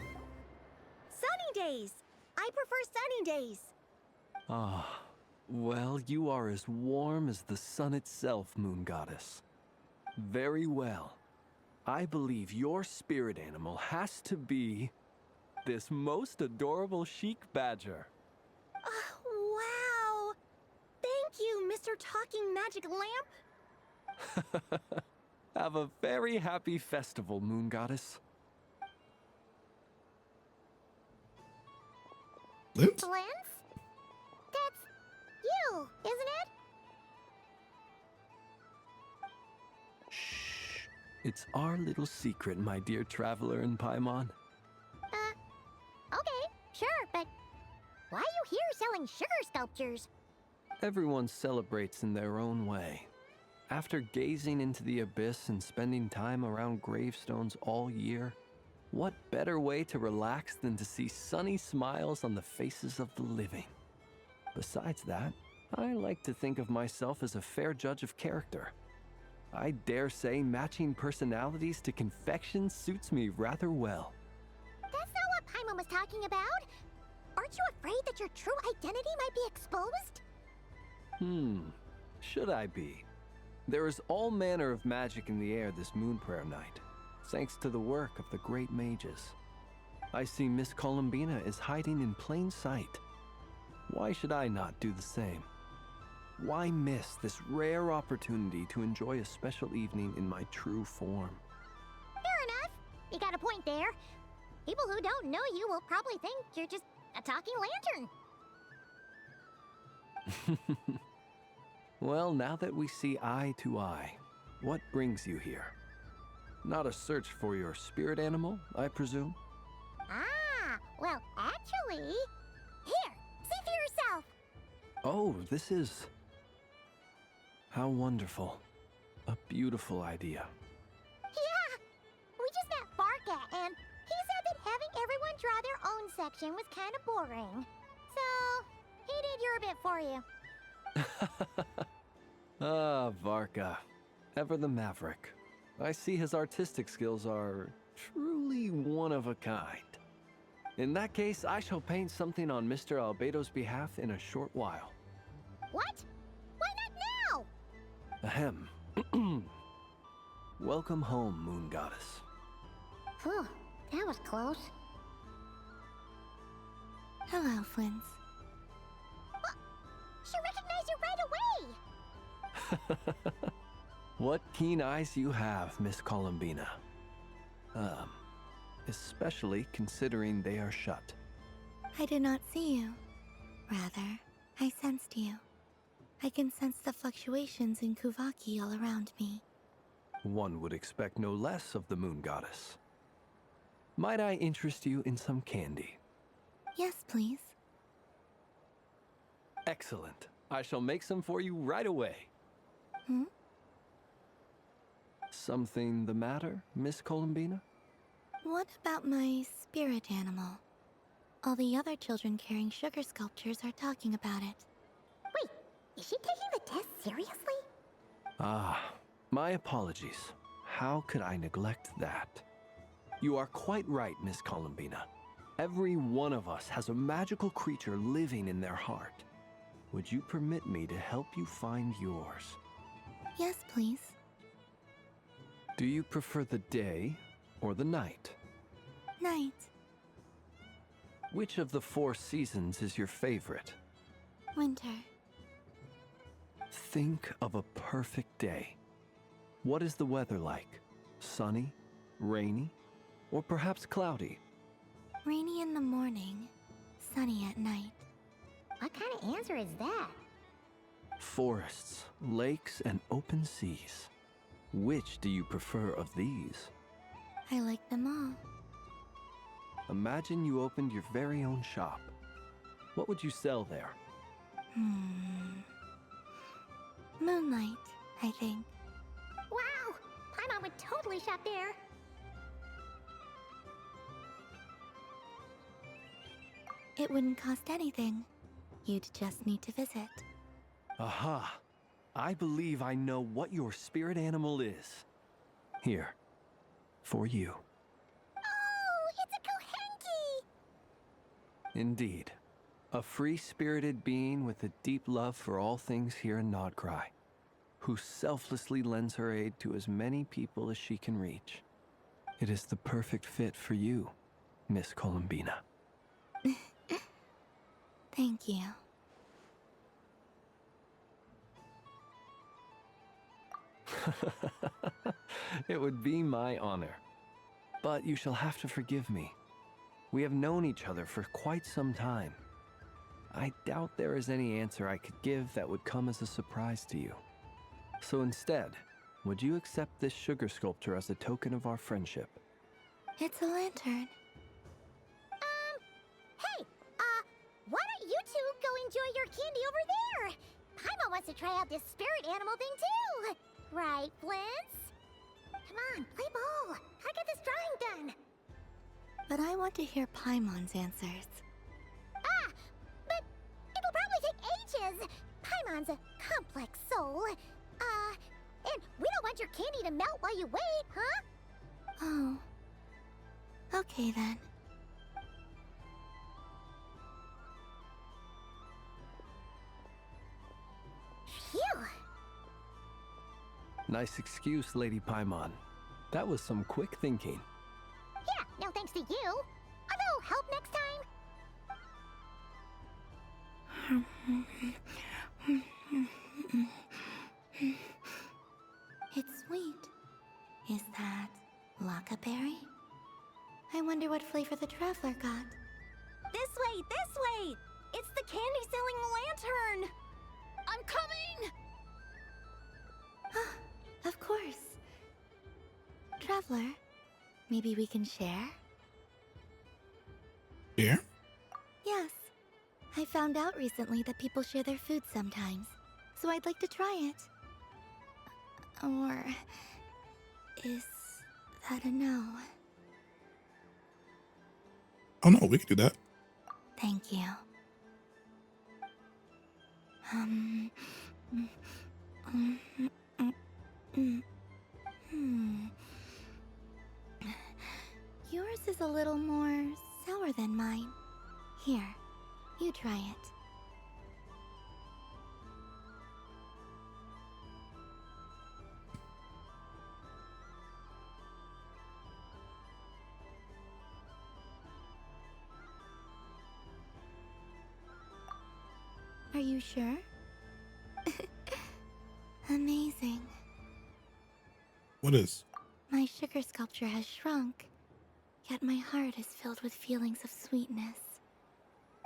Sunny days. I prefer sunny days. Ah, well, you are as warm as the sun itself, Moon Goddess. Very well. I believe your spirit animal has to be this most adorable chic badger. Wow. Thank you, Mr. Talking Magic Lamp. Have a very happy festival, Moon Goddess. Lens? That's you, isn't it? It's our little secret, my dear traveler in Paimon. Okay, sure, but why are you here selling sugar sculptures? Everyone celebrates in their own way. After gazing into the abyss and spending time around gravestones all year, what better way to relax than to see sunny smiles on the faces of the living? Besides that, I like to think of myself as a fair judge of character. I dare say matching personalities to confection suits me rather well. That's not what Paimon was talking about. Aren't you afraid that your true identity might be exposed? Should I be? There is all manner of magic in the air this moon prayer night, thanks to the work of the great mages. I see Miss Columbina is hiding in plain sight. Why should I not do the same? Why miss this rare opportunity to enjoy a special evening in my true form? Fair enough. You got a point there. People who don't know you will probably think you're just a talking lantern. Well, now that we see eye to eye, what brings you here? Not a search for your spirit animal, I presume? Ah, well, actually... Here, see for yourself. Oh, this is... How wonderful. A beautiful idea. Yeah, we just met Barka, and he said that having everyone draw their own section was kind of boring. So, he did your bit for you. Ah, Varka. Ever the maverick. I see his artistic skills are truly one of a kind. In that case, I shall paint something on Mr. Albedo's behalf in a short while. What? Why not now? Ahem. Welcome home, Moon Goddess. Phew, that was close. Hello, Flins. She recognized you right away! What keen eyes you have, Miss Columbina. Especially considering they are shut. I did not see you. Rather, I sensed you. I can sense the fluctuations in Kuvaki all around me. One would expect no less of the Moon Goddess. Might I interest you in some candy? Yes, please. Excellent. I shall make some for you right away. Something the matter, Miss Columbina? What about my spirit animal? All the other children carrying sugar sculptures are talking about it. Wait, is she taking the test seriously? Ah, my apologies. How could I neglect that? You are quite right, Miss Columbina. Every one of us has a magical creature living in their heart. Would you permit me to help you find yours? Yes, please. Do you prefer the day or the night? Night. Which of the 4 seasons is your favorite? Winter. Think of a perfect day. What is the weather like? Sunny, rainy, or perhaps cloudy? Rainy in the morning, sunny at night. What kind of answer is that? Forests, lakes, and open seas. Which do you prefer of these? I like them all. Imagine you opened your very own shop. What would you sell there? Moonlight, I think. Wow! Paimon would totally shop there. It wouldn't cost anything. You'd just need to visit. Aha! I believe I know what your spirit animal is. Here, for you. Oh, it's a Kohenki! Indeed. A free-spirited being with a deep love for all things here in Nod-Krai, who selflessly lends her aid to as many people as she can reach. It is the perfect fit for you, Miss Columbina. Thank you. It would be my honor. But you shall have to forgive me. We have known each other for quite some time. I doubt there is any answer I could give that would come as a surprise to you. So instead, would you accept this sugar sculpture as a token of our friendship? It's a lantern. Hey, why don't you two go enjoy your candy over there? Paimon wants to try out this spirit animal thing too. Right, Flint's? Come on, play ball. Gotta get this drawing done. But I want to hear Paimon's answers. But it'll probably take ages. Paimon's a complex soul. And we don't want your candy to melt while you wait, huh? Oh. Okay then. Phew. Nice excuse, Lady Paimon. That was some quick thinking. Yeah, no thanks to you. Although, help next time. It's sweet. Is that Laka berry? I wonder what flavor the traveler got. This way! It's the candy-selling lantern! I'm coming! Of course. Traveler, maybe we can share? Yeah? Yes. I found out recently that people share their food sometimes, so I'd like to try it. Or is that a no? Oh no, we can do that. Thank you. Yours is a little more sour than mine. Here, you try it. Are you sure? Amazing. What is? My sugar sculpture has shrunk, yet my heart is filled with feelings of sweetness.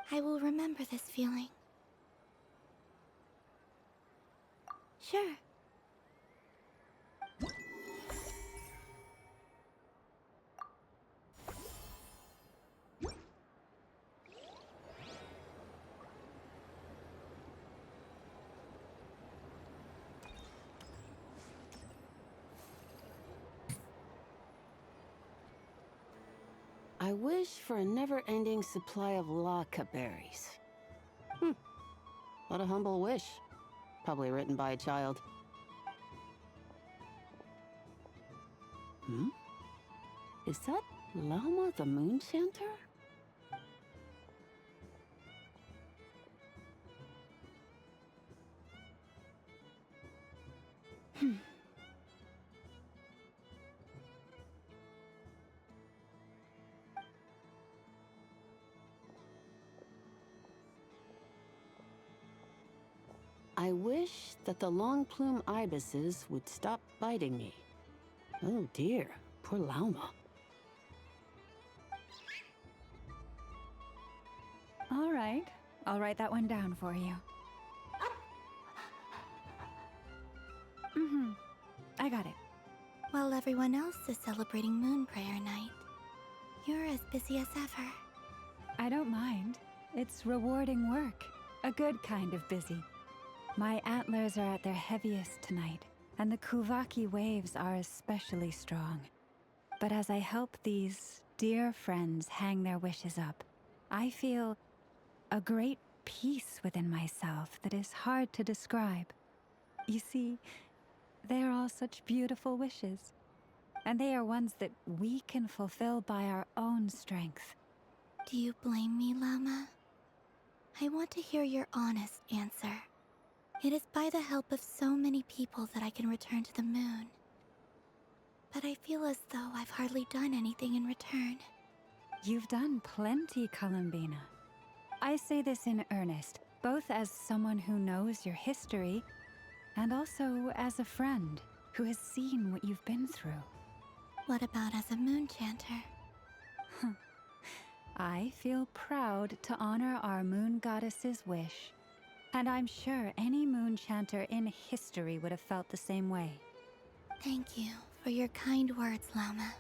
I will remember this feeling. Sure. I wish for a never-ending supply of Laka berries. What a humble wish. Probably written by a child. Is that Lauma the Moon Chanter? I wish that the long plume ibises would stop biting me. Oh dear, poor Lauma. All right, I'll write that one down for you. Mm-hmm. I got it. While everyone else is celebrating Moon Prayer Night, you're as busy as ever. I don't mind. It's rewarding work. A good kind of busy. My antlers are at their heaviest tonight, and the Kuvaki waves are especially strong. But as I help these dear friends hang their wishes up, I feel a great peace within myself that is hard to describe. You see, they are all such beautiful wishes, and they are ones that we can fulfill by our own strength. Do you blame me, Llama? I want to hear your honest answer. It is by the help of so many people that I can return to the moon. But I feel as though I've hardly done anything in return. You've done plenty, Columbina. I say this in earnest, both as someone who knows your history, and also as a friend who has seen what you've been through. What about as a moon chanter? I feel proud to honor our moon goddess's wish, and I'm sure any moon chanter in history would have felt the same way. Thank you for your kind words, Llama.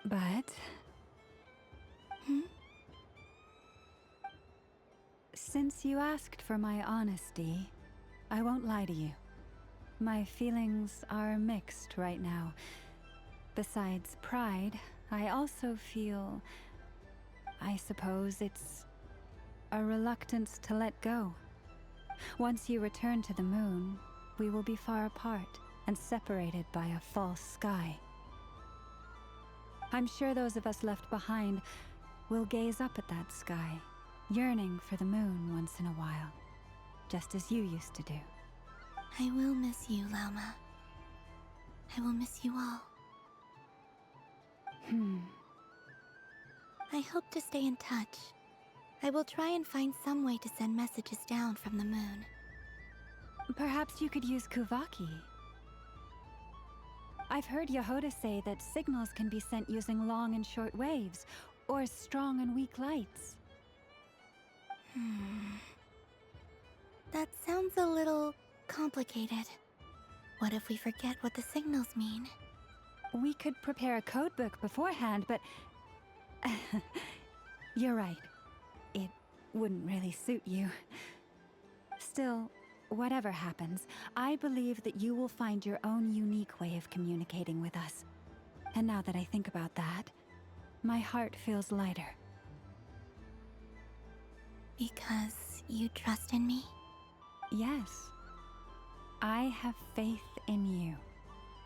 But... Since you asked for my honesty, I won't lie to you. My feelings are mixed right now. Besides pride, I also feel... I suppose it's a reluctance to let go. Once you return to the moon, we will be far apart and separated by a false sky. I'm sure those of us left behind will gaze up at that sky, yearning for the moon once in a while, just as you used to do. I will miss you, Llama. I will miss you all. I hope to stay in touch. I will try and find some way to send messages down from the moon. Perhaps you could use Kuvaki. I've heard Yehoda say that signals can be sent using long and short waves, or strong and weak lights. That sounds a little complicated. What if we forget what the signals mean? We could prepare a codebook beforehand, but... You're right. It wouldn't really suit you. Still, whatever happens, I believe that you will find your own unique way of communicating with us. And now that I think about that, my heart feels lighter. Because you trust in me? Yes. I have faith in you,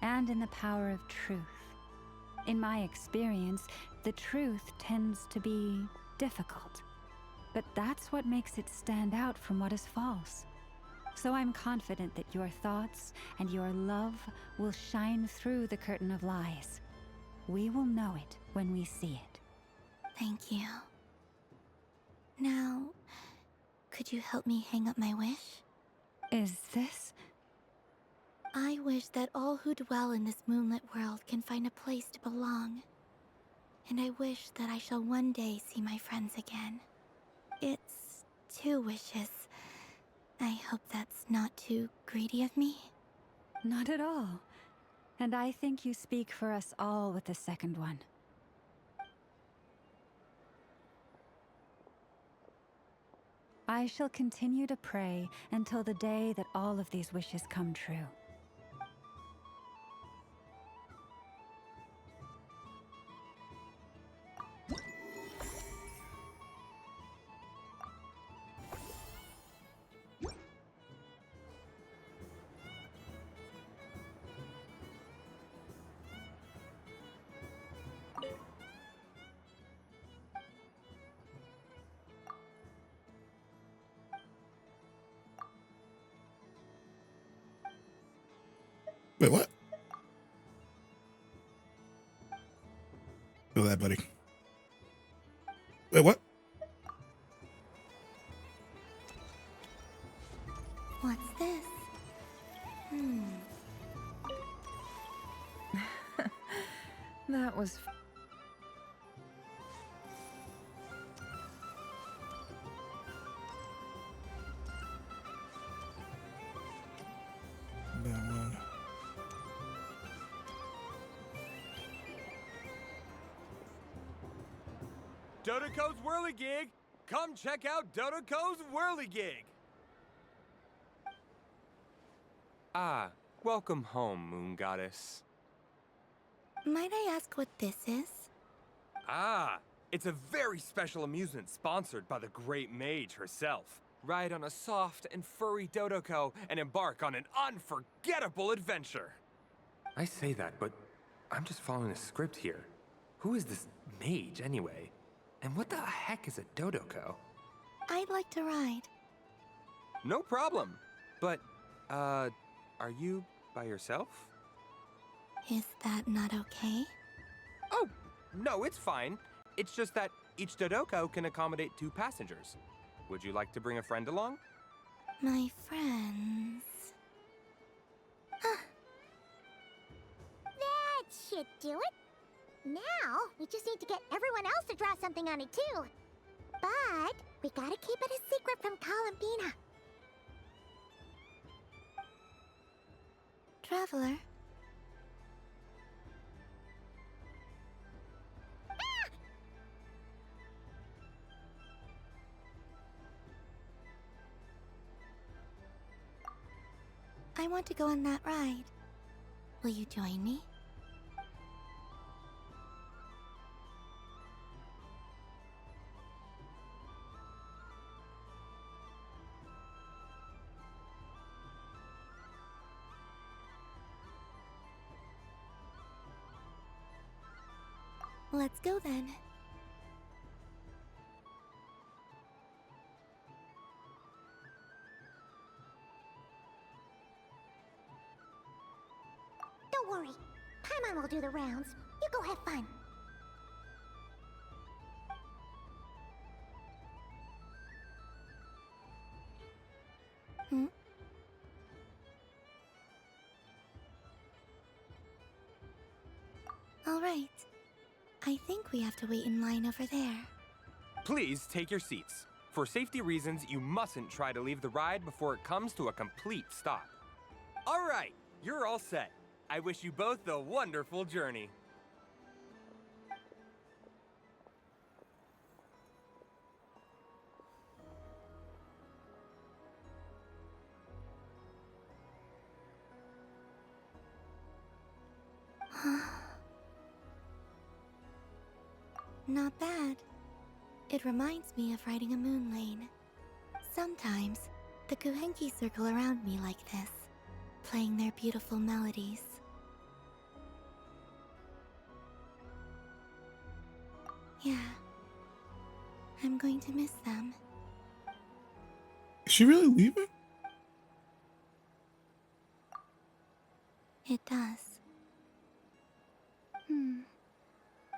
and in the power of truth. In my experience, the truth tends to be difficult, but that's what makes it stand out from what is false. So I'm confident that your thoughts and your love will shine through the curtain of lies. We will know it when we see it. Thank you. Now, could you help me hang up my wish? Is this? I wish that all who dwell in this moonlit world can find a place to belong. And I wish that I shall one day see my friends again. It's 2 wishes. I hope that's not too greedy of me. Not at all. And I think you speak for us all with the second one. I shall continue to pray until the day that all of these wishes come true. Wait, what? Feel that, buddy. Wait, what? What's this? That was... Dodoko's Whirligig! Come check out Dodoko's Whirligig! Ah, welcome home, Moon Goddess. Might I ask what this is? Ah, it's a very special amusement sponsored by the Great Mage herself. Ride on a soft and furry Dodoko and embark on an unforgettable adventure. I say that, but I'm just following a script here. Who is this mage, anyway? And what the heck is a Dodoko? I'd like to ride. No problem. But, are you by yourself? Is that not okay? Oh, no, it's fine. It's just that each Dodoko can accommodate 2 passengers. Would you like to bring a friend along? My friends... That should do it. Now, we just need to get everyone else to draw something on it too. But we gotta keep it a secret from Columbina. Traveler? I want to go on that ride. Will you join me? Let's go then. Don't worry. Paimon will do the rounds. You go have fun. Hmm? All right. I think we have to wait in line over there. Please take your seats. For safety reasons, you mustn't try to leave the ride before it comes to a complete stop. All right, you're all set. I wish you both a wonderful journey. Not bad. It reminds me of riding a moon lane. Sometimes, the Kuhenki circle around me like this, playing their beautiful melodies. Yeah. I'm going to miss them. Is she really leaving? It does.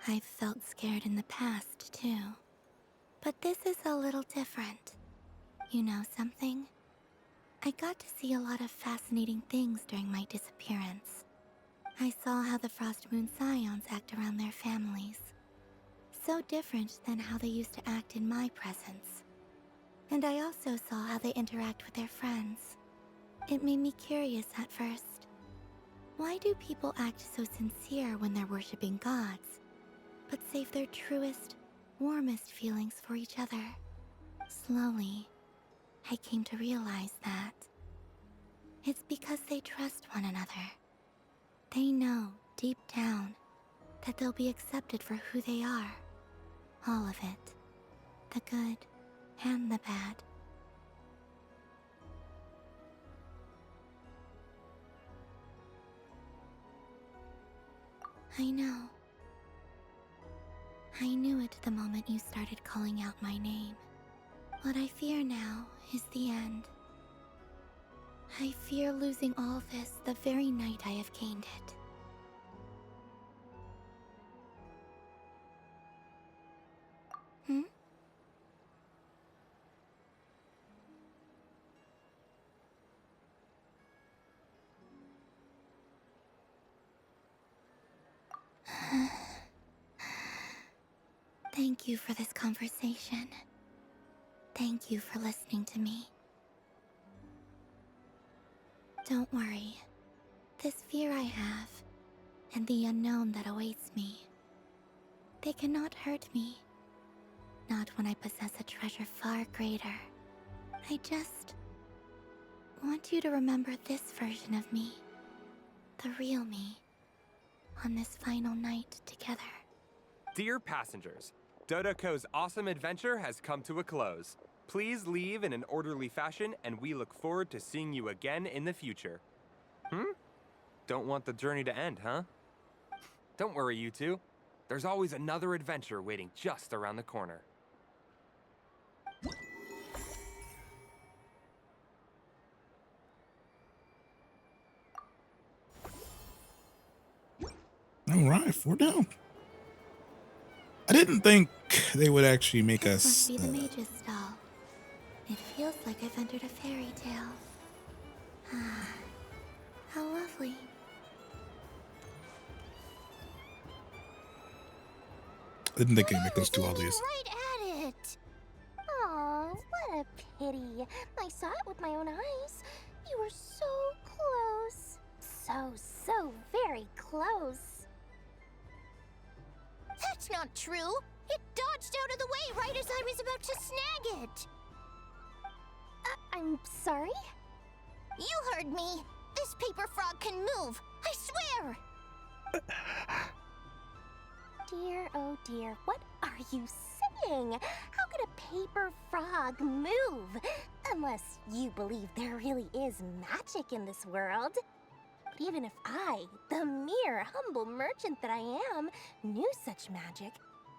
I've felt scared in the past, too. But this is a little different. You know something? I got to see a lot of fascinating things during my disappearance. I saw how the Frost Moon Scions act around their families. So different than how they used to act in my presence. And I also saw how they interact with their friends. It made me curious at first. Why do people act so sincere when they're worshipping gods, but save their truest, warmest feelings for each other? Slowly, I came to realize that it's because they trust one another. They know, deep down, that they'll be accepted for who they are. All of it. The good and the bad. I know. I knew it the moment you started calling out my name. What I fear now is the end. I fear losing all this the very night I have gained it. Hmm? Thank you for this conversation. Thank you for listening to me. Don't worry. This fear I have, and the unknown that awaits me, they cannot hurt me. Not when I possess a treasure far greater. I just want you to remember this version of me. The real me. On this final night together. Dear passengers, Dodoko's awesome adventure has come to a close. Please leave in an orderly fashion, and we look forward to seeing you again in the future. Don't want the journey to end, huh? Don't worry, you two. There's always another adventure waiting just around the corner. All right, 4 down. I didn't think they would actually make us. Must be the mage's stall. It feels like I've entered a fairy tale. Ah, how lovely. I didn't think they'd make us do all these. Right at it. Aw, what a pity. I saw it with my own eyes. You were so close. So very close. That's not true. It dodged out of the way right as I was about to snag it. I'm sorry? You heard me. This paper frog can move. I swear. Dear, oh dear, what are you saying? How could a paper frog move? Unless you believe there really is magic in this world. But even if I, the mere humble merchant that I am, knew such magic,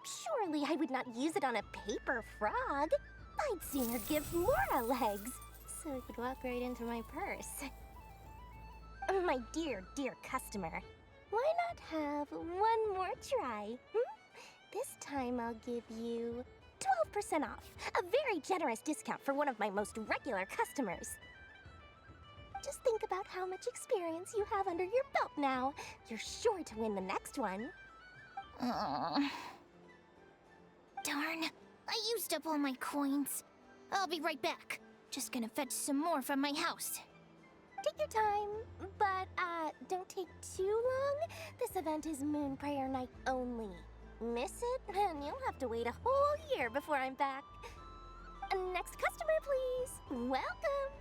surely I would not use it on a paper frog. I'd sooner give Mora legs, so it could walk right into my purse. My dear, dear customer, why not have one more try? This time I'll give you 12% off, a very generous discount for one of my most regular customers. Just think about how much experience you have under your belt now. You're sure to win the next one. Darn, I used up all my coins. I'll be right back. Just gonna fetch some more from my house. Take your time, but don't take too long. This event is Moon Prayer Night only. Miss it, and you'll have to wait a whole year before I'm back. Next customer, please. Welcome.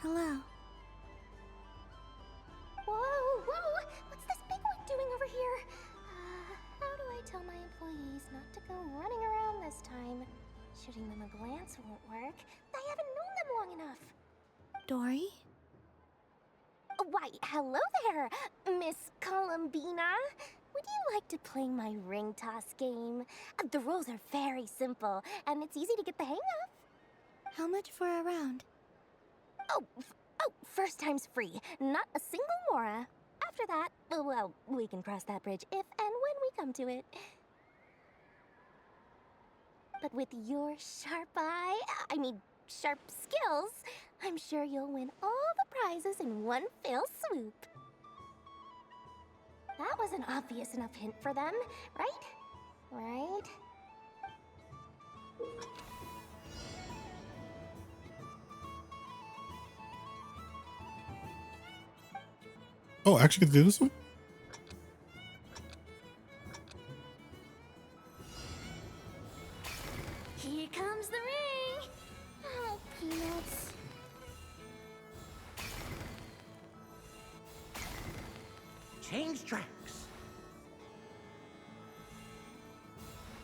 Hello. Whoa! What's this big one doing over here? How do I tell my employees not to go running around this time? Shooting them a glance won't work. I haven't known them long enough. Dory? Why, hello there, Miss Columbina. Would you like to play my ring toss game? The rules are very simple, and it's easy to get the hang of. How much for a round? Oh, first time's free. Not a single Mora. After that, well, we can cross that bridge if and when we come to it. But with your sharp sharp skills, I'm sure you'll win all the prizes in one fell swoop. That was an obvious enough hint for them, right? Right? Oh, I actually get to do this one? Here comes the ring! Oh, peanuts. Change tracks.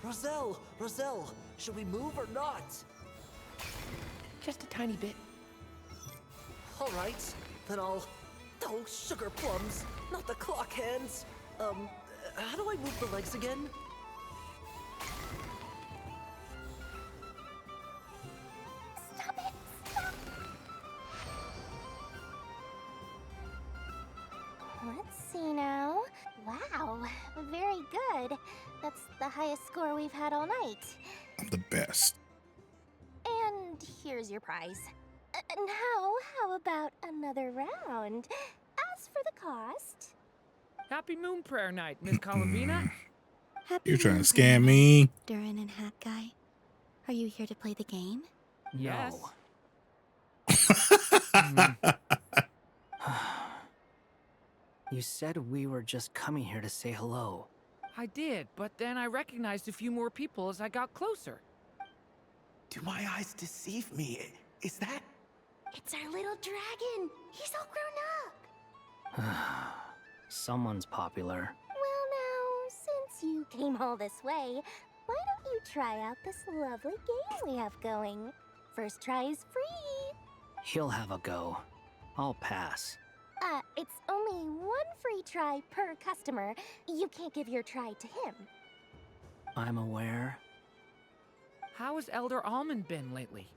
Roselle, should we move or not? Just a tiny bit. All right, then I'll... Oh, sugar plums, not the clock hands. How do I move the legs again? Stop it! Stop! Let's see now. Wow, very good. That's the highest score we've had all night. I'm the best. And here's your prize. Now, how about another round? As for the cost... Happy Moon Prayer Night, Miss Columbina. Happy You're trying Moon to Prayer scam Night, me. Durin and Hat Guy. Are you here to play the game? Yes. No. You said we were just coming here to say hello. I did, but then I recognized a few more people as I got closer. Do my eyes deceive me? Is that... It's our little dragon. He's all grown up. Someone's popular. Well now, since you came all this way, why don't you try out this lovely game we have going? First try is free. He'll have a go. I'll pass. It's only one free try per customer. You can't give your try to him. I'm aware. How has Elder Almond been lately?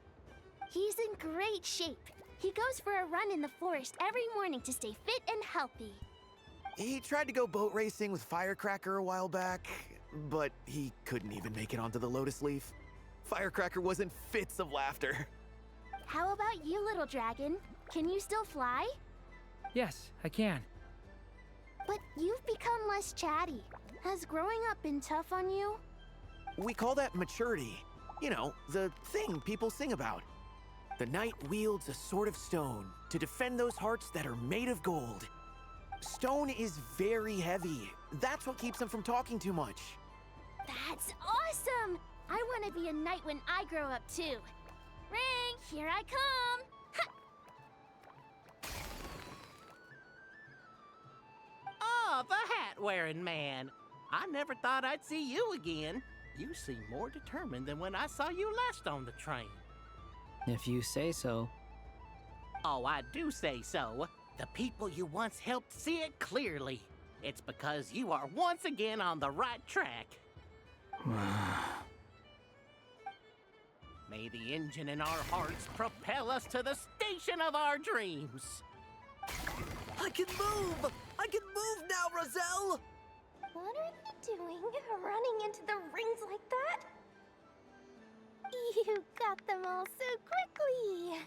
He's in great shape. He goes for a run in the forest every morning to stay fit and healthy. He tried to go boat racing with Firecracker a while back, but he couldn't even make it onto the Lotus Leaf. Firecracker was in fits of laughter. How about you, little dragon? Can you still fly? Yes, I can. But you've become less chatty. Has growing up been tough on you? We call that maturity. You know, the thing people sing about. The knight wields a sword of stone to defend those hearts that are made of gold. Stone is very heavy. That's what keeps him from talking too much. That's awesome! I want to be a knight when I grow up too. Ring, here I come! Ha! Oh, the hat-wearing man. I never thought I'd see you again. You seem more determined than when I saw you last on the train. If you say so. Oh, I do say so. The people you once helped see it clearly. It's because you are once again on the right track. May the engine in our hearts propel us to the station of our dreams. I can move! I can move now, Roselle! What are you doing, running into the rings like that? You got them all so quickly!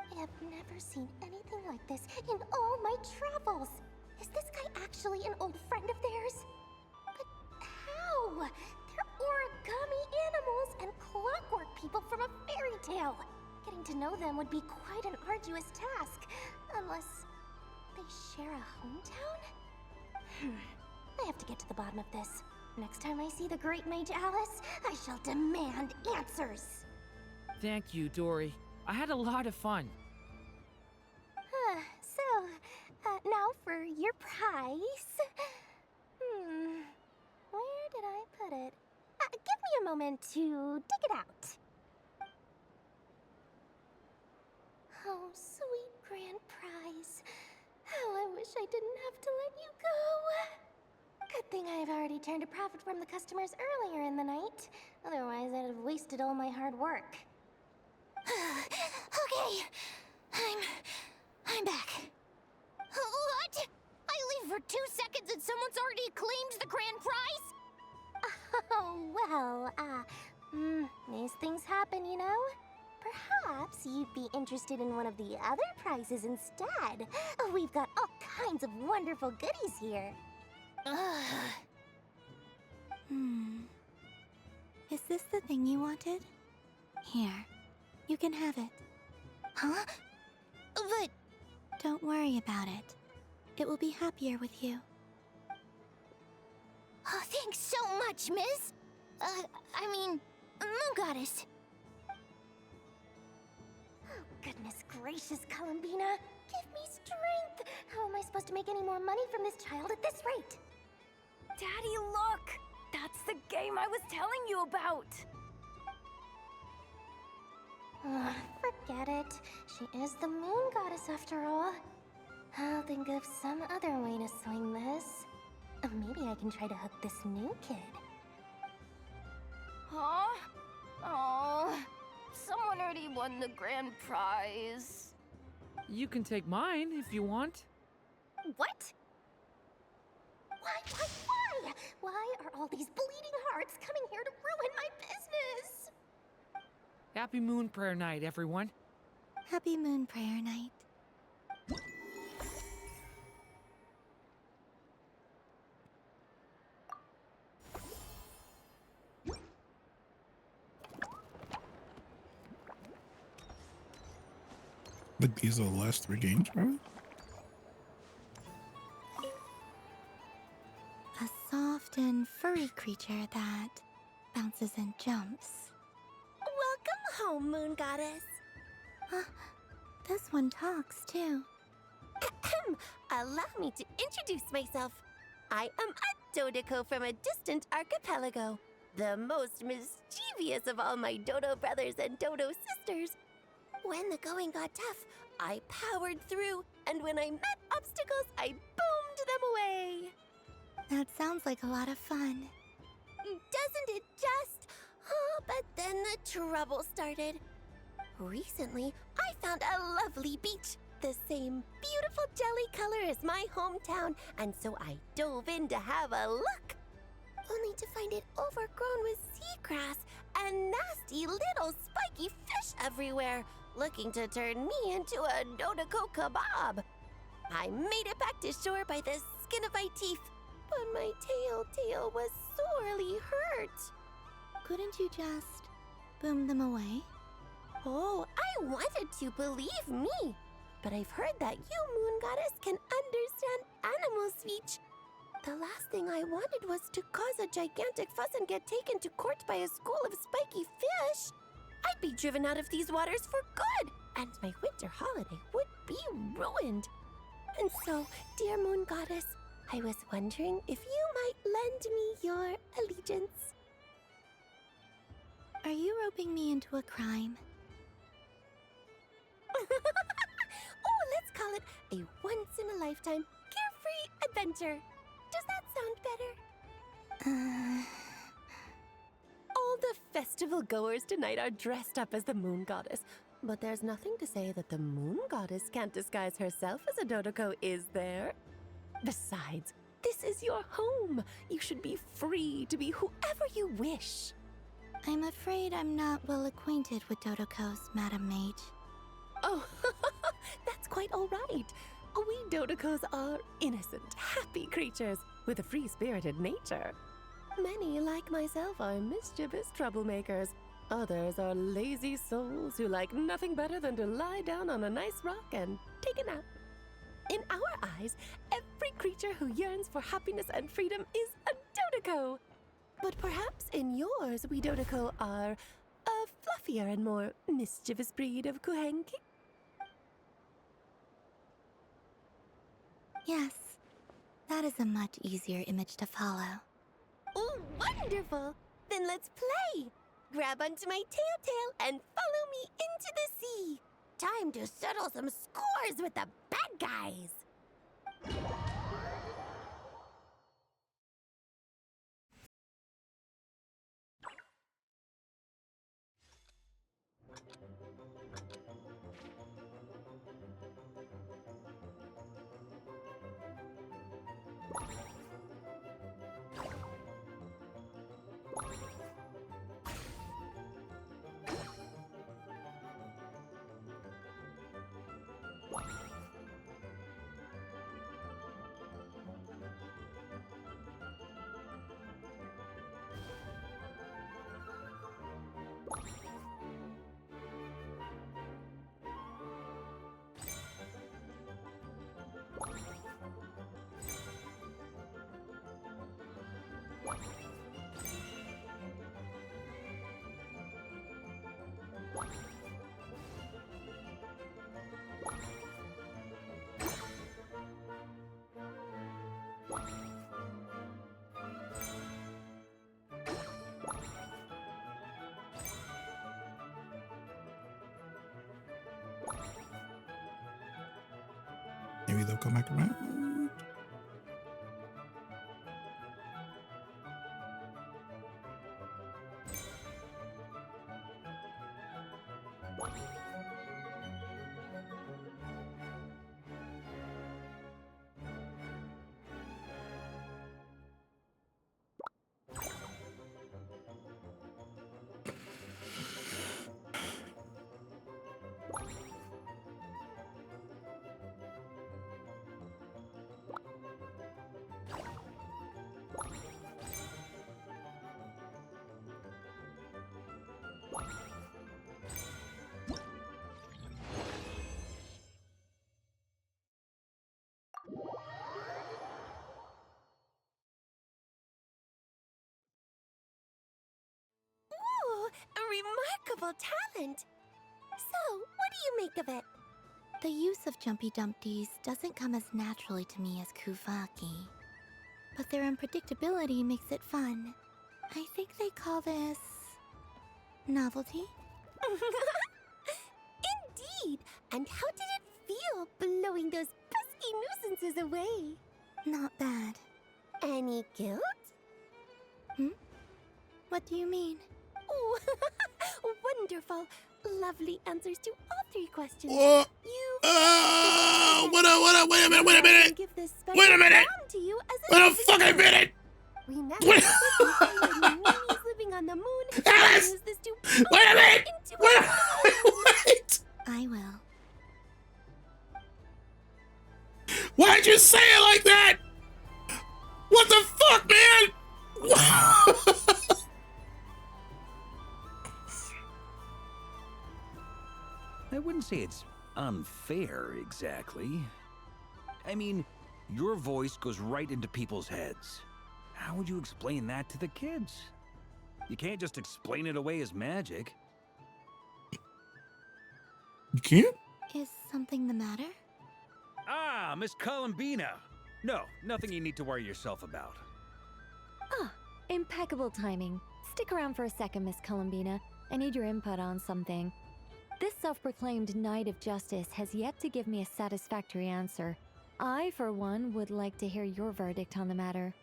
I have never seen anything like this in all my travels. Is this guy actually an old friend of theirs? But how? They're origami animals and clockwork people from a fairy tale. Getting to know them would be quite an arduous task, unless they share a hometown? I have to get to the bottom of this. Next time I see the Great Mage Alice, I shall demand answers. Thank you, Dory. I had a lot of fun. Now for your prize. Where did I put it? Give me a moment to dig it out. Oh, sweet grand prize. How I wish I didn't have to let you go. Good thing I've already turned a profit from the customers earlier in the night. Otherwise, I'd have wasted all my hard work. Okay, I'm back. What? I leave for 2 seconds and someone's already claimed the grand prize? Oh, well, these things happen, you know? Perhaps you'd be interested in one of the other prizes instead. We've got all kinds of wonderful goodies here. Is this the thing you wanted? Here, you can have it. Huh? But... Don't worry about it. It will be happier with you. Oh, thanks so much, miss. I mean, Moon Goddess. Oh, goodness gracious, Columbina. Give me strength. How am I supposed to make any more money from this child at this rate? Daddy, look! That's the game I was telling you about! Forget it. She is the Moon Goddess after all. I'll think of some other way to swing this. Maybe I can try to hook this new kid. Huh? Oh, someone already won the grand prize. You can take mine if you want. What? Why? Why are all these bleeding hearts coming here to ruin my business? Happy Moon Prayer Night, everyone. Happy Moon Prayer Night. Like these are the last 3 games, probably? A soft and furry creature that bounces and jumps. Welcome home, Moon Goddess. This one talks too. Allow me to introduce myself. I am a Dodoco from a distant archipelago, the most mischievous of all my Dodo brothers and Dodo sisters. When the going got tough, I powered through, and when I met obstacles, I boomed them away. That sounds like a lot of fun. Doesn't it just? Oh, but then the trouble started. Recently, I found a lovely beach, the same beautiful jelly color as my hometown, and so I dove in to have a look. Only to find it overgrown with seagrass and nasty little spiky fish everywhere, looking to turn me into a Dodoco kebab. I made it back to shore by the skin of my teeth, but my tail was sorely hurt. Couldn't you just boom them away? Oh, I wanted to, believe me. But I've heard that you, Moon Goddess, can understand animal speech. The last thing I wanted was to cause a gigantic fuss and get taken to court by a school of spiky fish. I'd be driven out of these waters for good, and my winter holiday would be ruined. And so, dear Moon Goddess, I was wondering if you might lend me your allegiance. Are you roping me into a crime? Oh, let's call it a once-in-a-lifetime carefree adventure. Does that sound better? All the festival goers tonight are dressed up as the Moon Goddess, but there's nothing to say that the Moon Goddess can't disguise herself as a Dodoco, is there? Besides, this is your home. You should be free to be whoever you wish. I'm afraid I'm not well acquainted with Dodocos, Madam Mage. Oh, that's quite all right. We Dodocos are innocent, happy creatures with a free-spirited nature. Many, like myself, are mischievous troublemakers. Others are lazy souls who like nothing better than to lie down on a nice rock and take a nap. In our eyes, every creature who yearns for happiness and freedom is a Dodoco. But perhaps in yours, we Dodoco are a fluffier and more mischievous breed of Kuhenki. Yes, that is a much easier image to follow. Oh, wonderful! Then let's play! Grab onto my tail and follow me into the sea! Time to settle some scores with the bad guys! Maybe they'll come back around. remarkable talent. So, what do you make of it? The use of Jumpy Dumpties doesn't come as naturally to me as Kuvaki. But their unpredictability makes it fun. I think they call this... novelty? Indeed! And how did it feel blowing those pesky nuisances away? Not bad. Any guilt? What do you mean? Oh, wonderful. Lovely answers to all 3 questions. What? Wait a minute. Wait a minute. To you as Wait a fucking minute. We met Moonies living on the moon. Alice! Use this to Wait a minute. Wait. I will. Why'd you say it like that? What the fuck, man? I wouldn't say it's unfair, exactly. I mean, your voice goes right into people's heads. How would you explain that to the kids? You can't just explain it away as magic. You can't? Is something the matter? Ah, Miss Columbina! No, nothing you need to worry yourself about. Ah, impeccable timing. Stick around for a second, Miss Columbina. I need your input on something. This self-proclaimed Knight of Justice has yet to give me a satisfactory answer. I, for one, would like to hear your verdict on the matter.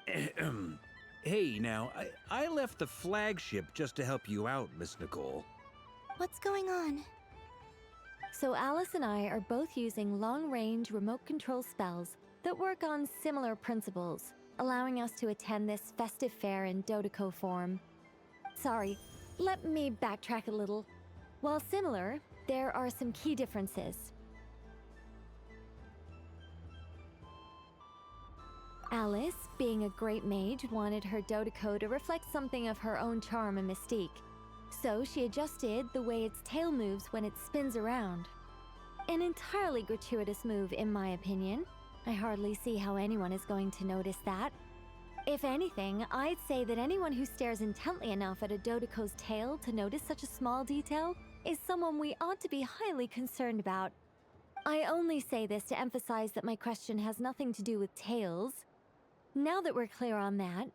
Hey, now, I left the flagship just to help you out, Miss Nicole. What's going on? So Alice and I are both using long-range remote control spells that work on similar principles, allowing us to attend this festive fair in Dodoco form. Sorry, let me backtrack a little. While similar, there are some key differences. Alice, being a great mage, wanted her Dodoco to reflect something of her own charm and mystique. So she adjusted the way its tail moves when it spins around. An entirely gratuitous move, in my opinion. I hardly see how anyone is going to notice that. If anything, I'd say that anyone who stares intently enough at a Dodoco's tail to notice such a small detail is someone we ought to be highly concerned about. I only say this to emphasize that my question has nothing to do with tails. Now that we're clear on that,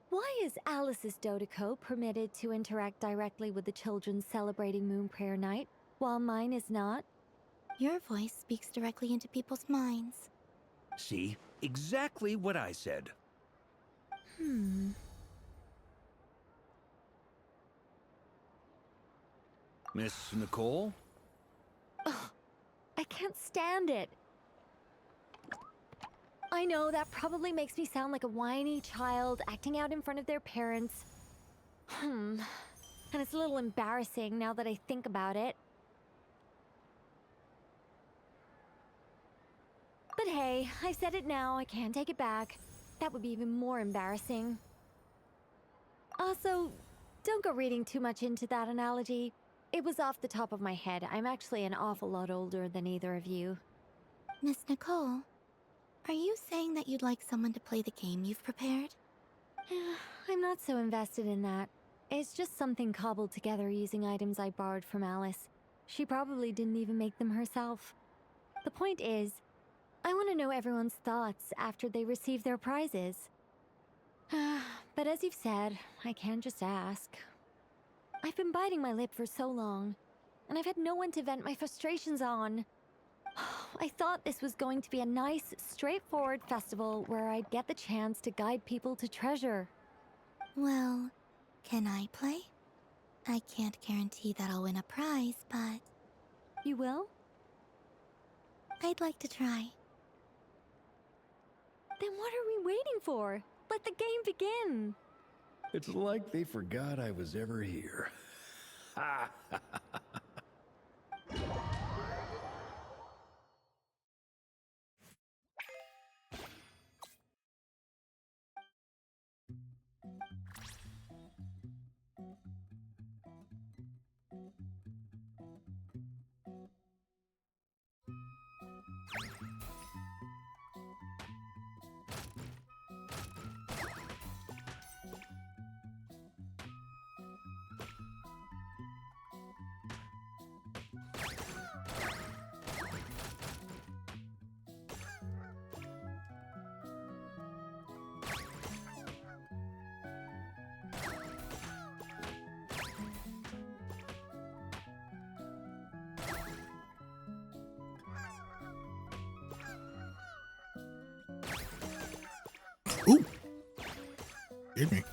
why is Alice's Dodoco permitted to interact directly with the children celebrating Moon Prayer Night, while mine is not? Your voice speaks directly into people's minds. See? Exactly what I said. Miss Nicole? Ugh, I can't stand it. I know that probably makes me sound like a whiny child acting out in front of their parents. And it's a little embarrassing now that I think about it. But hey, I said it now, I can't take it back. That would be even more embarrassing. Also, don't go reading too much into that analogy. It was off the top of my head. I'm actually an awful lot older than either of you. Miss Nicole, are you saying that you'd like someone to play the game you've prepared? I'm not so invested in that. It's just something cobbled together using items I borrowed from Alice. She probably didn't even make them herself. The point is, I want to know everyone's thoughts after they receive their prizes. But as you've said, I can't just ask. I've been biting my lip for so long, and I've had no one to vent my frustrations on. I thought this was going to be a nice, straightforward festival where I'd get the chance to guide people to treasure. Well, can I play? I can't guarantee that I'll win a prize, but... You will? I'd like to try. Then what are we waiting for? Let the game begin! It's like they forgot I was ever here. Ha! Ooh. Hit me.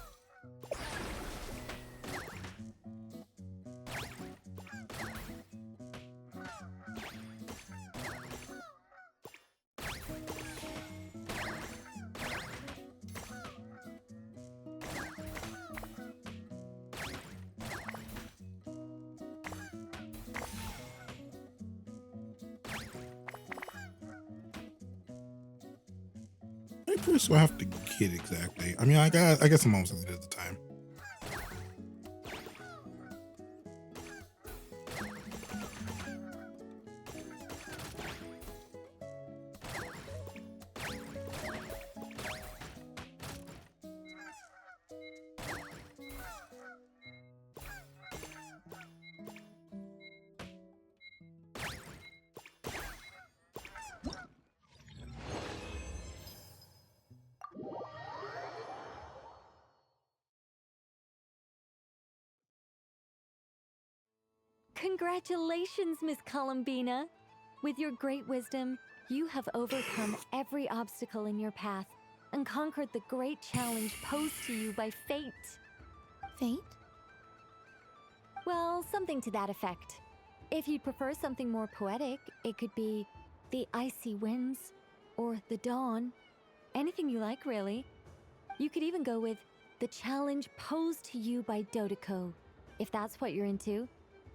I first will have to get exactly. I mean, I guess I'm almost at the end of the time. Congratulations, Miss Columbina! With your great wisdom, you have overcome every obstacle in your path and conquered the great challenge posed to you by fate. Fate? Well, something to that effect. If you'd prefer something more poetic, it could be the icy winds or the dawn. Anything you like, really. You could even go with the challenge posed to you by Dodoko, if that's what you're into.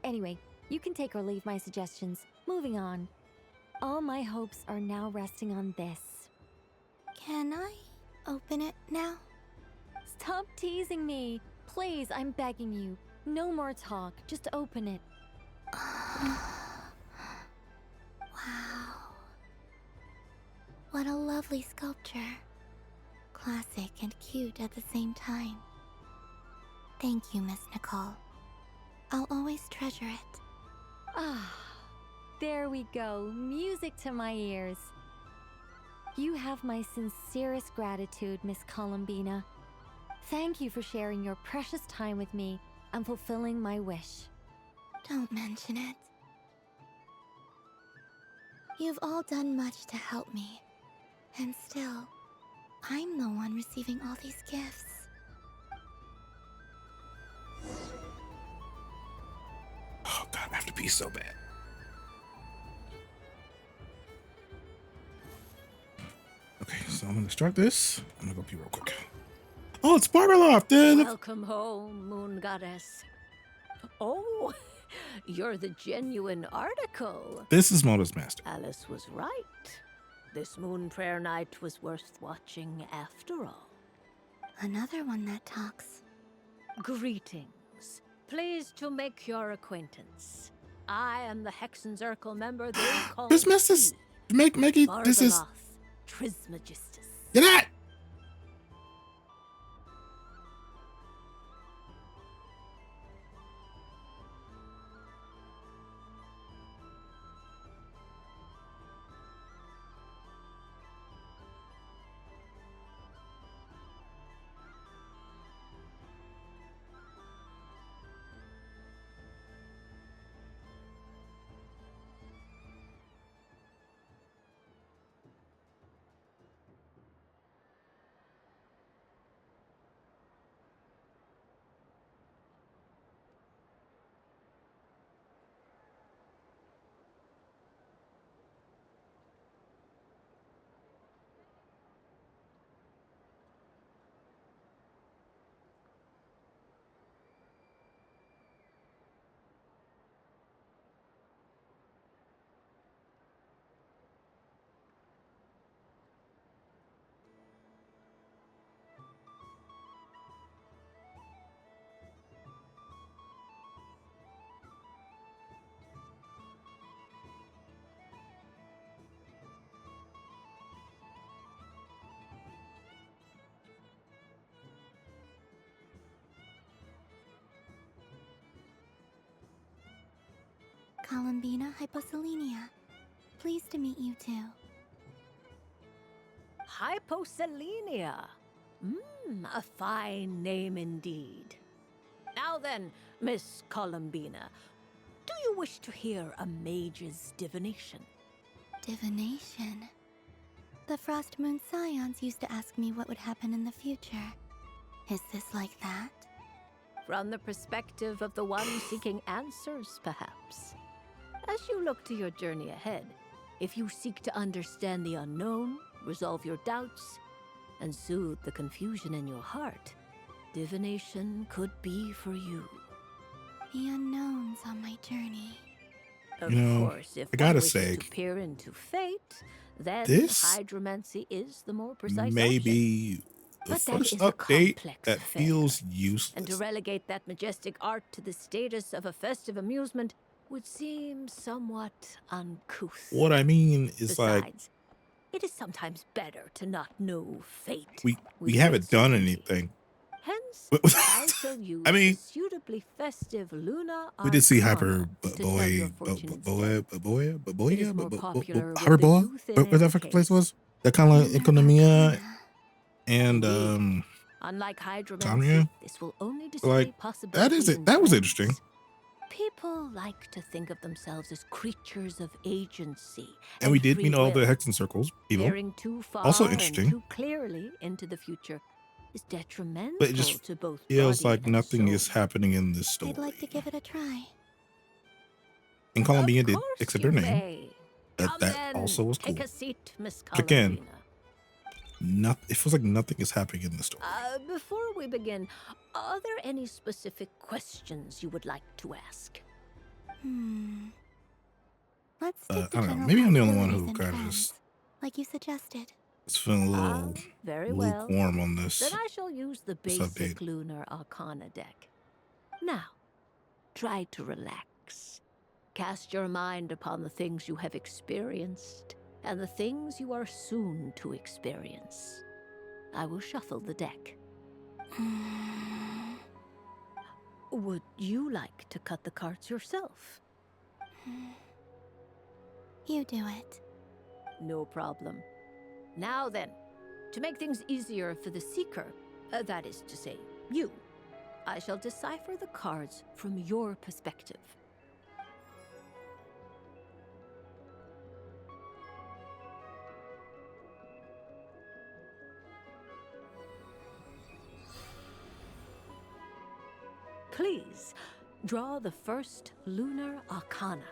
Anyway, you can take or leave my suggestions. Moving on. All my hopes are now resting on this. Can I open it now? Stop teasing me. Please, I'm begging you. No more talk. Just open it. Wow. What a lovely sculpture. Classic and cute at the same time. Thank you, Miss Nicole. I'll always treasure it. Ah, there we go. Music to my ears. You have my sincerest gratitude, Miss Columbina. Thank you for sharing your precious time with me and fulfilling my wish. Don't mention it. You've all done much to help me. And still, I'm the one receiving all these gifts. Oh god, I have to pee so bad. Okay, so I'm gonna start this. I'm gonna go pee real quick. Oh, it's Barberloff, dude! Welcome home, Moon Goddess. Oh, you're the genuine article. This is Moto's master. Alice was right. This moon prayer night was worth watching after all. Another one that talks. Greetings. Pleased to make your acquaintance. I am the Hexenzirkel member they call This mess is make it. This is Trismegistus. Get out! Columbina Hyposelenia. Pleased to meet you too. Hyposelenia. A fine name indeed. Now then, Miss Columbina, do you wish to hear a mage's divination? Divination? The Frost Moon Scions used to ask me what would happen in the future. Is this like that? From the perspective of the one seeking answers, perhaps. As you look to your journey ahead, if you seek to understand the unknown, resolve your doubts, and soothe the confusion in your heart, divination could be for you. The unknowns on my journey. Of You know, course, if I gotta one wishes say, to peer into fate, then this hydromancy is the more precise option. maybe the But that first is a update complex that affair. feels And to useless. relegate that majestic art to the status of a festive amusement would seem somewhat uncouth. What I mean is like Besides, it is sometimes better to not know fate. we haven't done anything. Hence, What- I shall use I mean, the suitably festive Lunar we did see Arcana Hyper to tell your fortune instead. It is more popular with the Hyperbola, youth in where that any fucking place case. was. That kind of like Economia and Unlike hydromancy, Tamria. this will only display Like possibilities. that is it. That was interesting. People like to think of themselves as creatures of agency. And we did meet free all the will. Hexen circles people. Peering too far Also and interesting. too clearly into the future is detrimental But it just to both feels body like and nothing soul. is happening in this story. I'd like to give it a try. And Columbina did accept her You name. may. Come That then, also was cool. Take a seat, Miss Again, Columbina. it feels like nothing is happening in the story. Before we begin, are there any specific questions you would like to ask? Let's I stick to don't know. general Maybe I'm the only one possibilities who and kind of trends, just like you suggested. is feeling a little Very well. lukewarm on this. Then I shall use the this basic update. Lunar Arcana deck. Now, try to relax. Cast your mind upon the things you have experienced and the things you are soon to experience. I will shuffle the deck. Would you like to cut the cards yourself? You do it. No problem. Now then, to make things easier for the seeker, that is to say, you, I shall decipher the cards from your perspective. Please, draw the first Lunar Arcana.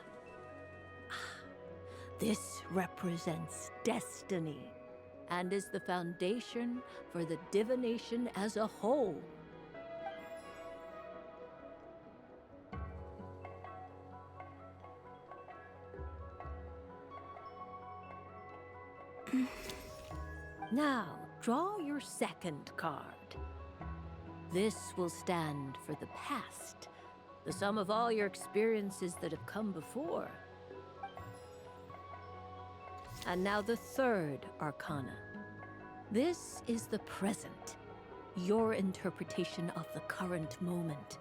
This represents destiny and is the foundation for the divination as a whole. Now, draw your second card. This will stand for the past, the sum of all your experiences that have come before. And now the third arcana. This is the present, your interpretation of the current moment.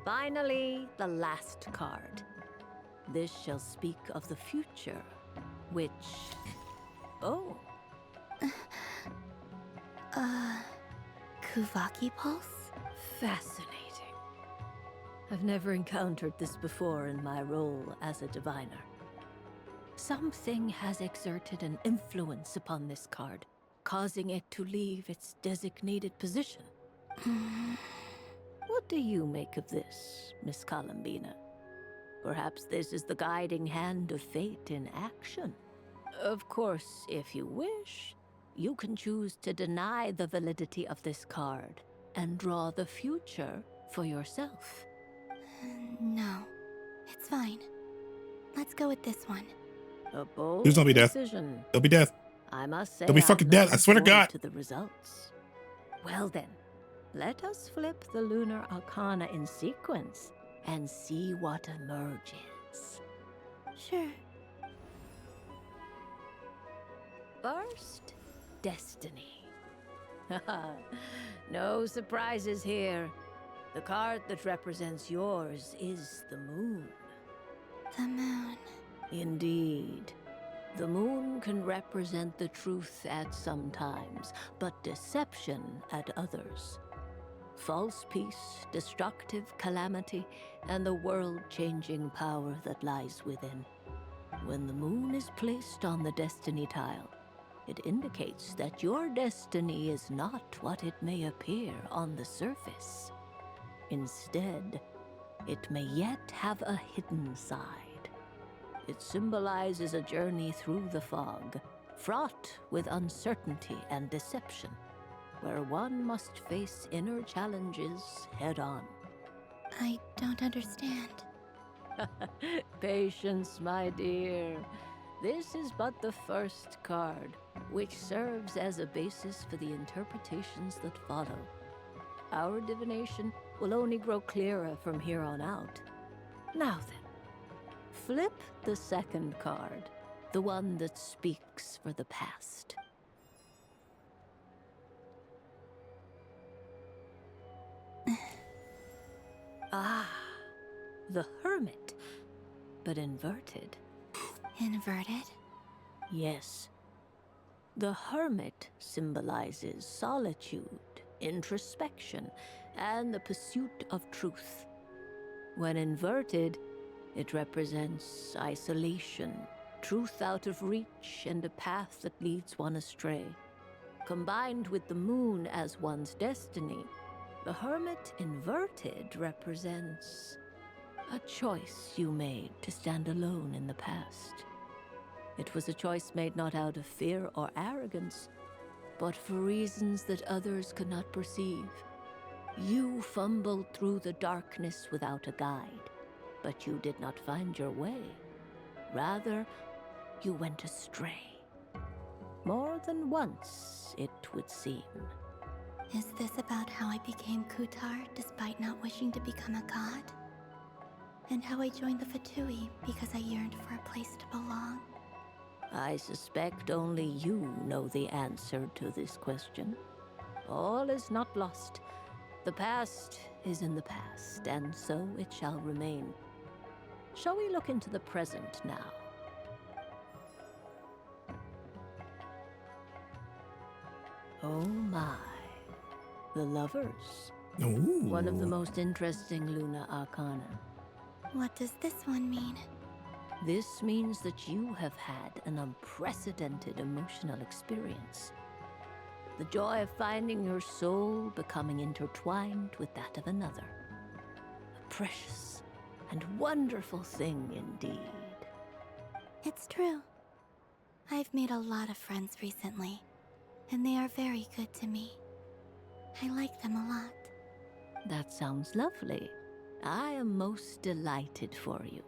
Finally, the last card. This shall speak of the future, which... Oh. Kuvaki Pulse? Fascinating. I've never encountered this before in my role as a diviner. Something has exerted an influence upon this card, causing it to leave its designated position. What do you make of this, Miss Columbina? Perhaps this is the guiding hand of fate in action. Of course, if you wish, you can choose to deny the validity of this card and draw the future for yourself. No, it's fine. Let's go with this one. A bold There's gonna be death. decision. There'll be death. I must say, There'll be I'm fucking death. I looking swear to forward God. to the results. Well then, let us flip the Lunar Arcana in sequence and see what emerges. Sure. First, destiny. No surprises here. The card that represents yours is the moon. The moon. Indeed. The moon can represent the truth at some times, but deception at others. false peace, destructive calamity, and the world-changing power that lies within. When the moon is placed on the destiny tile, it indicates that your destiny is not what it may appear on the surface. Instead, it may yet have a hidden side. It symbolizes a journey through the fog, fraught with uncertainty and deception, where one must face inner challenges head-on. I don't understand. Patience, my dear. This is but the first card, which serves as a basis for the interpretations that follow. Our divination will only grow clearer from here on out. Now then, flip the second card, the one that speaks for the past. Ah, the Hermit, but inverted. Inverted? Yes. The Hermit symbolizes solitude, introspection, and the pursuit of truth. When inverted, it represents isolation, truth out of reach, and a path that leads one astray. Combined with the moon as one's destiny, the Hermit inverted represents a choice you made to stand alone in the past. It was a choice made not out of fear or arrogance, but for reasons that others could not perceive. You fumbled through the darkness without a guide, but you did not find your way. Rather, you went astray. More than once, it would seem. Is this about how I became Kutar despite not wishing to become a god? And how I joined the Fatui because I yearned for a place to belong? I suspect only you know the answer to this question. All is not lost. The past is in the past, and so it shall remain. Shall we look into the present now? Oh my. The Lovers. Ooh. One of the most interesting Luna Arcana. What does this one mean? This means that you have had an unprecedented emotional experience. The joy of finding your soul becoming intertwined with that of another. A precious and wonderful thing indeed. It's true. I've made a lot of friends recently, and they are very good to me. I like them a lot. That sounds lovely. I am most delighted for you.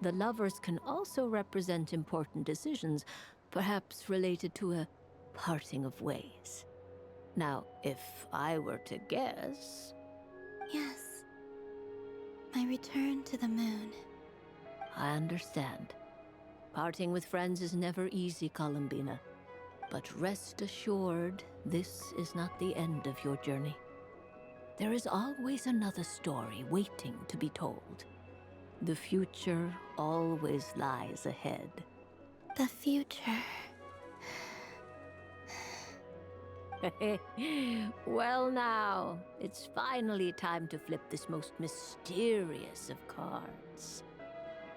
The Lovers can also represent important decisions, perhaps related to a parting of ways. Now, if I were to guess... Yes. My return to the moon. I understand. Parting with friends is never easy, Columbina. But rest assured, this is not the end of your journey. There is always another story waiting to be told. The future always lies ahead. The future. Well now, it's finally time to flip this most mysterious of cards.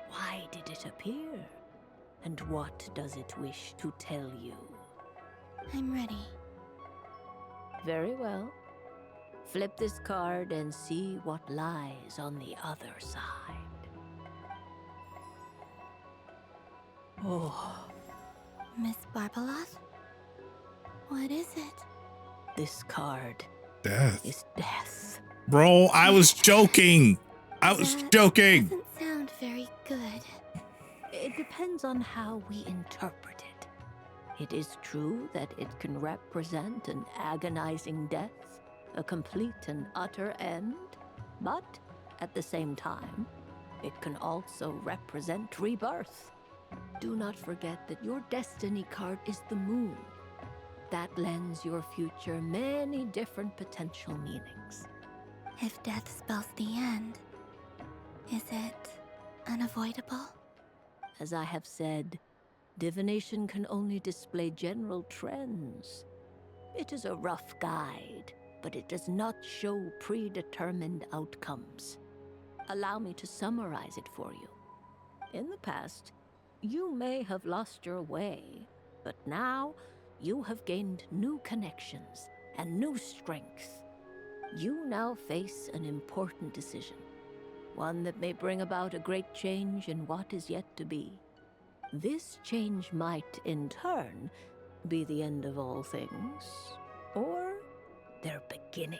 Why did it appear? And what does it wish to tell you? I'm ready. Very well. Flip this card and see what lies on the other side. Oh. Miss Barbaloth? What is it? This card Death. is death. Bro, I was joking. I was joking. Doesn't sound very good. It depends on how we interpret it. It is true that it can represent an agonizing death, a complete and utter end, but at the same time, it can also represent rebirth. Do not forget that your destiny card is the moon. That lends your future many different potential meanings. If death spells the end, is it unavoidable? As I have said, divination can only display general trends. It is a rough guide, but it does not show predetermined outcomes. Allow me to summarize it for you. In the past, you may have lost your way, but now you have gained new connections and new strength. You now face an important decision, one that may bring about a great change in what is yet to be. This change might, in turn, be the end of all things, or their beginning.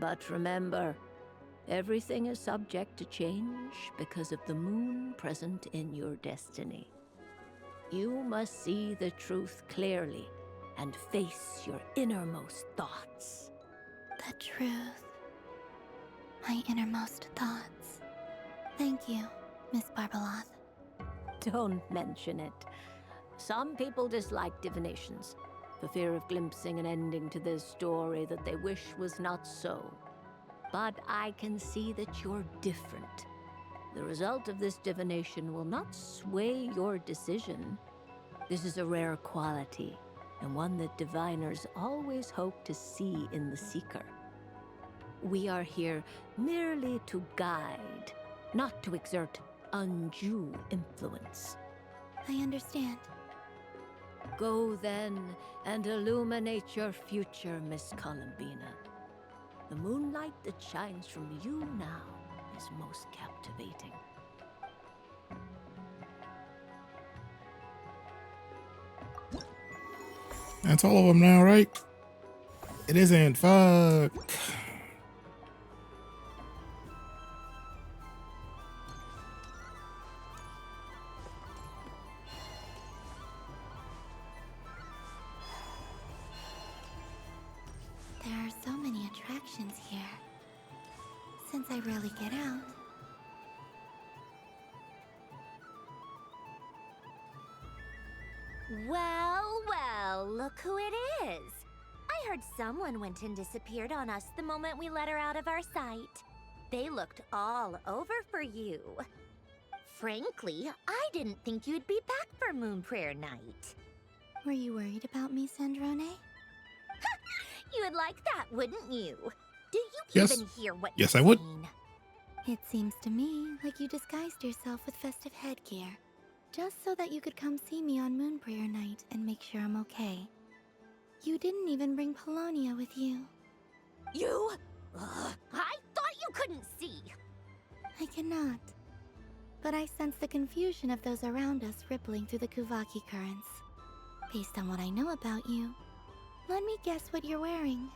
But remember, everything is subject to change because of the moon present in your destiny. You must see the truth clearly and face your innermost thoughts. The truth. My innermost thoughts. Thank you, Miss Barbeloth. Don't mention it. Some people dislike divinations, for fear of glimpsing an ending to their story that they wish was not so. But I can see that you're different. The result of this divination will not sway your decision. This is a rare quality, and one that diviners always hope to see in the seeker. We are here merely to guide, not to exert undue influence. I understand. Go then and illuminate your future, Miss Columbina. The moonlight that shines from you now is most captivating. That's all of them now, right? It isn't. Fuck. There are so many attractions here. Since I rarely get out. Well, well, look who it is. I heard someone went and disappeared on us the moment we let her out of our sight. They looked all over for you. Frankly, I didn't think you'd be back for Moon Prayer Night. Were you worried about me, Sandrone? You would like that, wouldn't you? Do you Yes. even hear what Yes, you're I would. saying? It seems to me like you disguised yourself with festive headgear, just so that you could come see me on Moon Prayer Night and make sure I'm okay. You didn't even bring Polonia with you. You? I thought you couldn't see. I cannot. But I sense the confusion of those around us rippling through the Kuvaki currents. Based on what I know about you, let me guess what you're wearing.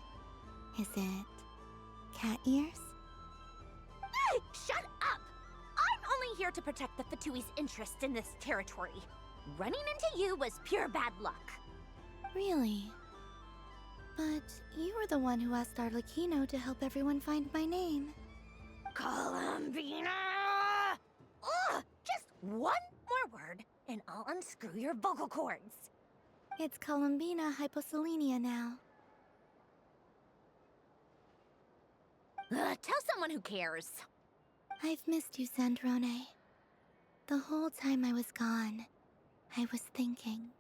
Is it cat ears? Shut up! I'm only here to protect the Fatui's interest in this territory. Running into you was pure bad luck. Really? But you were the one who asked Arlecchino to help everyone find my name. Columbina! Ugh! Just one more word, and I'll unscrew your vocal cords. It's Columbina hyposelenia now. Tell someone who cares. I've missed you, Sandrone. The whole time I was gone, I was thinking.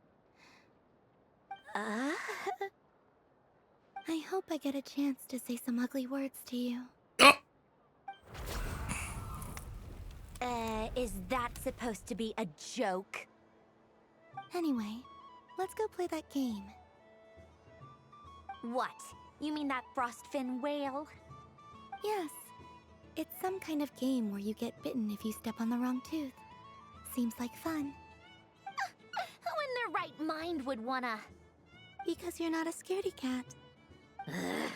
I hope I get a chance to say some ugly words to you. Is that supposed to be a joke? Anyway, let's go play that game. What? You mean that frostfin whale? Yes. It's some kind of game where you get bitten if you step on the wrong tooth. Seems like fun. Who in their right mind would wanna... Because you're not a scaredy cat. Fine!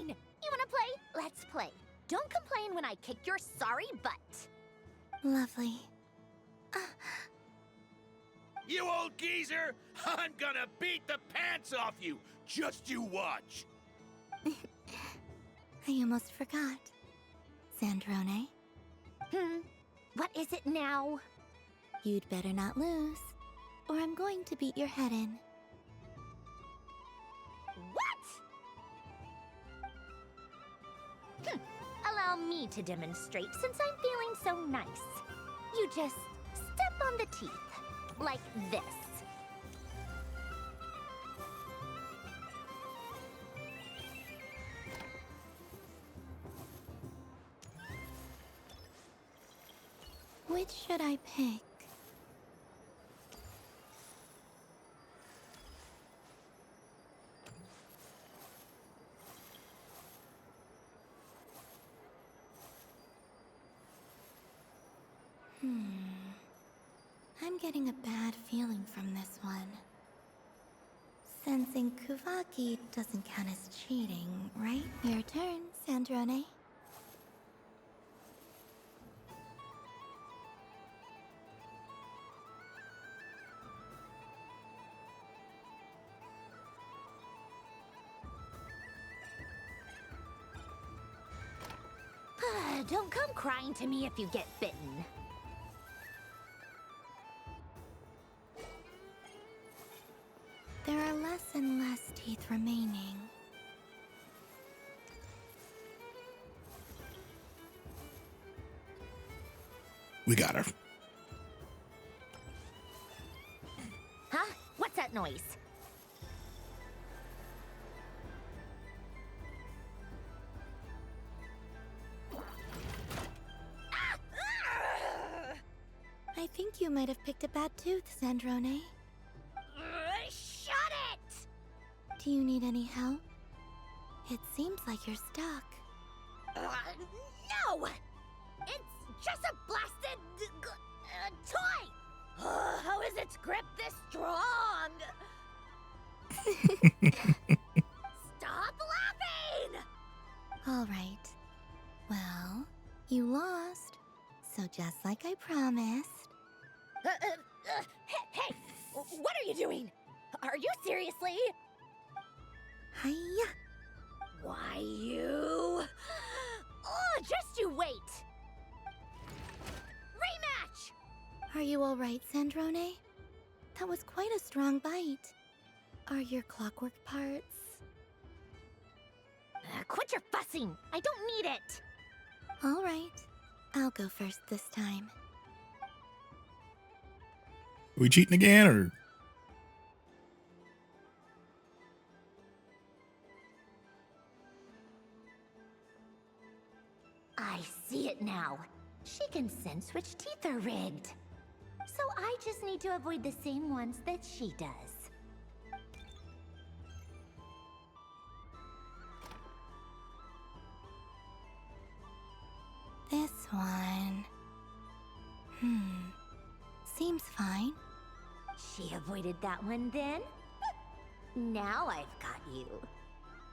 You wanna play? Let's play. Don't complain when I kick your sorry butt. Lovely. You old geezer! I'm gonna beat the pants off you! Just you watch! I almost forgot. Sandrone? What is it now? You'd better not lose, or I'm going to beat your head in. What? Allow me to demonstrate since I'm feeling so nice. You just step on the teeth, like this. Which should I pick? I'm getting a bad feeling from this one. Sensing Kuvaki doesn't count as cheating, right? Your turn, Sandrone. Don't come crying to me if you get bitten. There are less and less teeth remaining. We got her. Huh? What's that noise? I think you might have picked a bad tooth, Sandrone. Shut it! Do you need any help? It seems like you're stuck. No! It's just a blasted toy! How is its grip this strong? Stop laughing! All right. Well, you lost. So just like I promised. Hey! What are you doing? Are you seriously? Hiya! Why you? Oh, just you wait! Rematch! Are you all right, Sandrone? That was quite a strong bite. Are your clockwork parts? Quit your fussing! I don't need it! All right. I'll go first this time. Are we cheating again, or? I see it now. She can sense which teeth are rigged. So I just need to avoid the same ones that she does. This one. Seems fine. She avoided that one then? Now I've got you.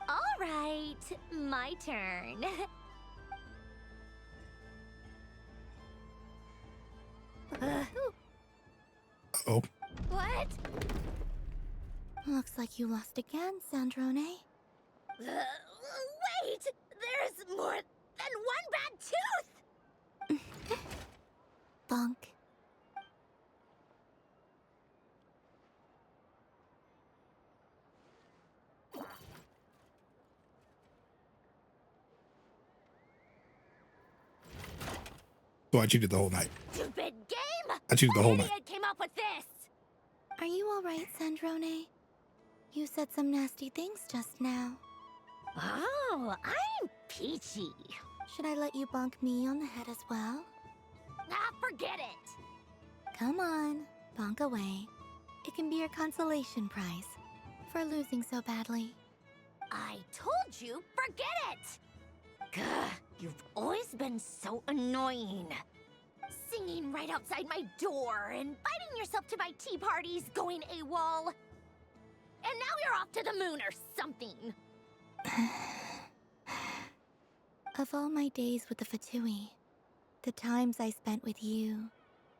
All right, my turn. Oh. What? Looks like you lost again, Sandrone. Wait! There's more than one bad tooth! Bonk. So I cheated the whole night. Stupid game! I cheated the whole night. Idiot came up with this! Are you all right, Sandrone? You said some nasty things just now. Oh, I'm peachy. Should I let you bonk me on the head as well? Ah, forget it! Come on, bonk away. It can be your consolation prize for losing so badly. I told you, forget it! Gah, you've always been so annoying. Singing right outside my door, inviting yourself to my tea parties, going AWOL. And now you're off to the moon or something. Of all my days with the Fatui, the times I spent with you,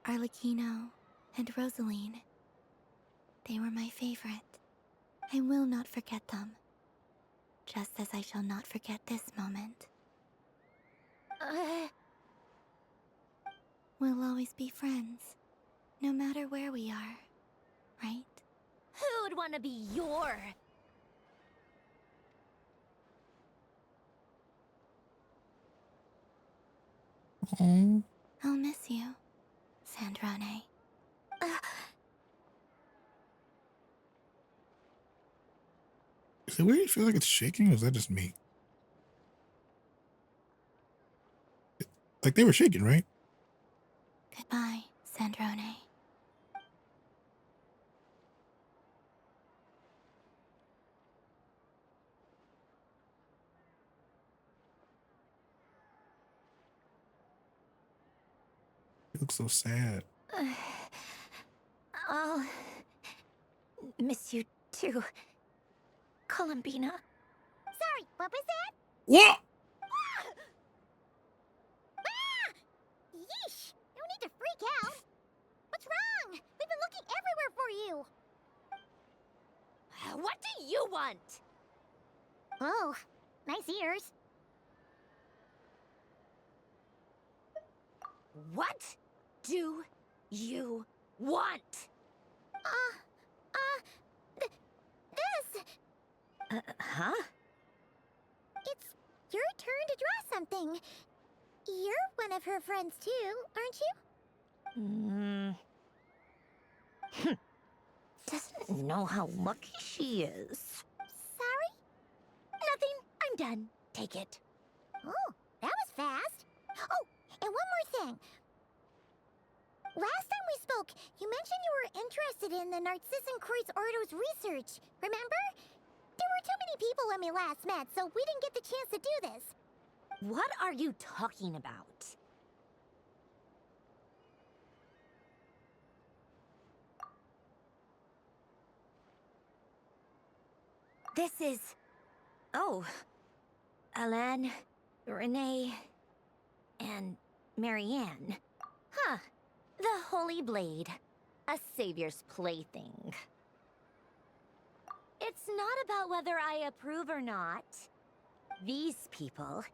Arlecchino, and Rosaline, they were my favorite. I will not forget them. Just as I shall not forget this moment. We'll always be friends, no matter where we are, right? Who would want to be your... I'll miss you, Sandrone. Is it weird? You feel like it's shaking, or is that just me? Like they were shaking, right? Goodbye, Sandrone. You look so sad. I'll miss you too, Columbina. Sorry, what was that? What? Ah! Yeesh! No need to freak out. What's wrong? We've been looking everywhere for you. What do you want? Oh, nice ears. What do you want? This. Huh? It's your turn to draw something. You're one of her friends too, aren't you? Doesn't know how lucky she is. Sorry? Nothing. I'm done. Take it. Oh, that was fast. Oh, and one more thing. Last time we spoke, you mentioned you were interested in the Narcissan Kreuz Ordo's research, remember? There were too many people when we last met, so we didn't get the chance to do this. What are you talking about? This is... Oh. Alan, Renee, and Marianne. Huh. The Holy Blade. A savior's plaything. It's not about whether I approve or not. These people,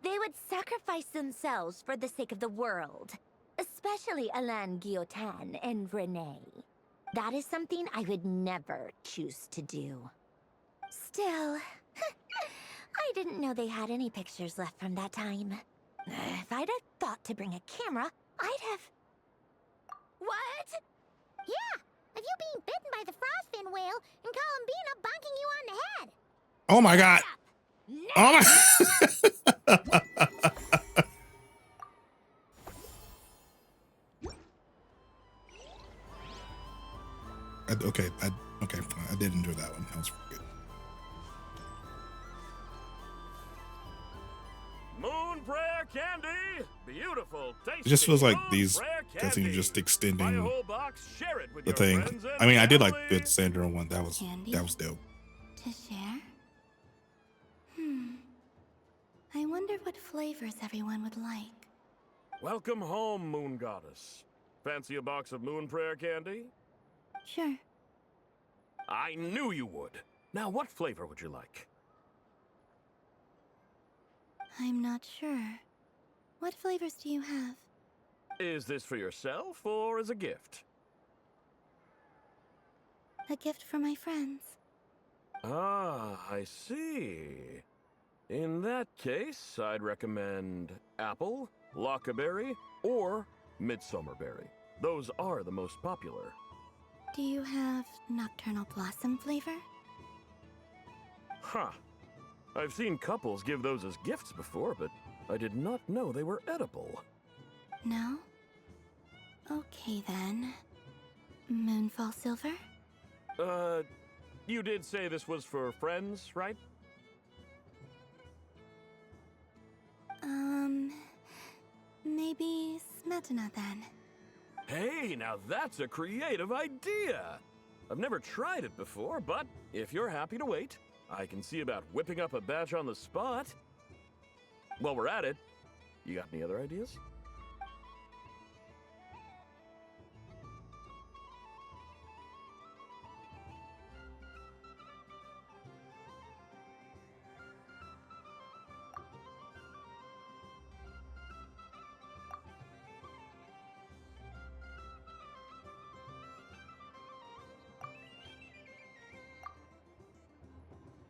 they would sacrifice themselves for the sake of the world. Especially Alain Guillotin and Renee. That is something I would never choose to do. Still, I didn't know they had any pictures left from that time. If I'd have thought to bring a camera, I'd have... What? Yeah, of you being bitten by the frostfin whale and Columbina bonking you on the head. Oh my god. Oh my. Okay, fine. I did enjoy that one. That was pretty good. Moon Prayer Candy! Beautiful, tasty. It just feels like Moon these Prayer cutscenes are Candy. just Buy a extending whole box, share it with the your thing. friends and I mean, I did like family. the Sandra one. That was Candy? dope. To share? I wonder what flavors everyone would like. Welcome home, Moon Goddess. Fancy a box of Moon Prayer Candy? Sure. I knew you would. Now, what flavor would you like? I'm not sure. What flavors do you have? Is this for yourself or as a gift? A gift for my friends. Ah, I see. In that case, I'd recommend apple, lockaberry, or midsummerberry. Those are the most popular. Do you have nocturnal blossom flavor? Huh. I've seen couples give those as gifts before, but I did not know they were edible. No? Okay then. Moonfall silver? You did say this was for friends, right? Maybe Smetana then. Hey, now that's a creative idea! I've never tried it before, but if you're happy to wait, I can see about whipping up a batch on the spot. While we're at it, you got any other ideas?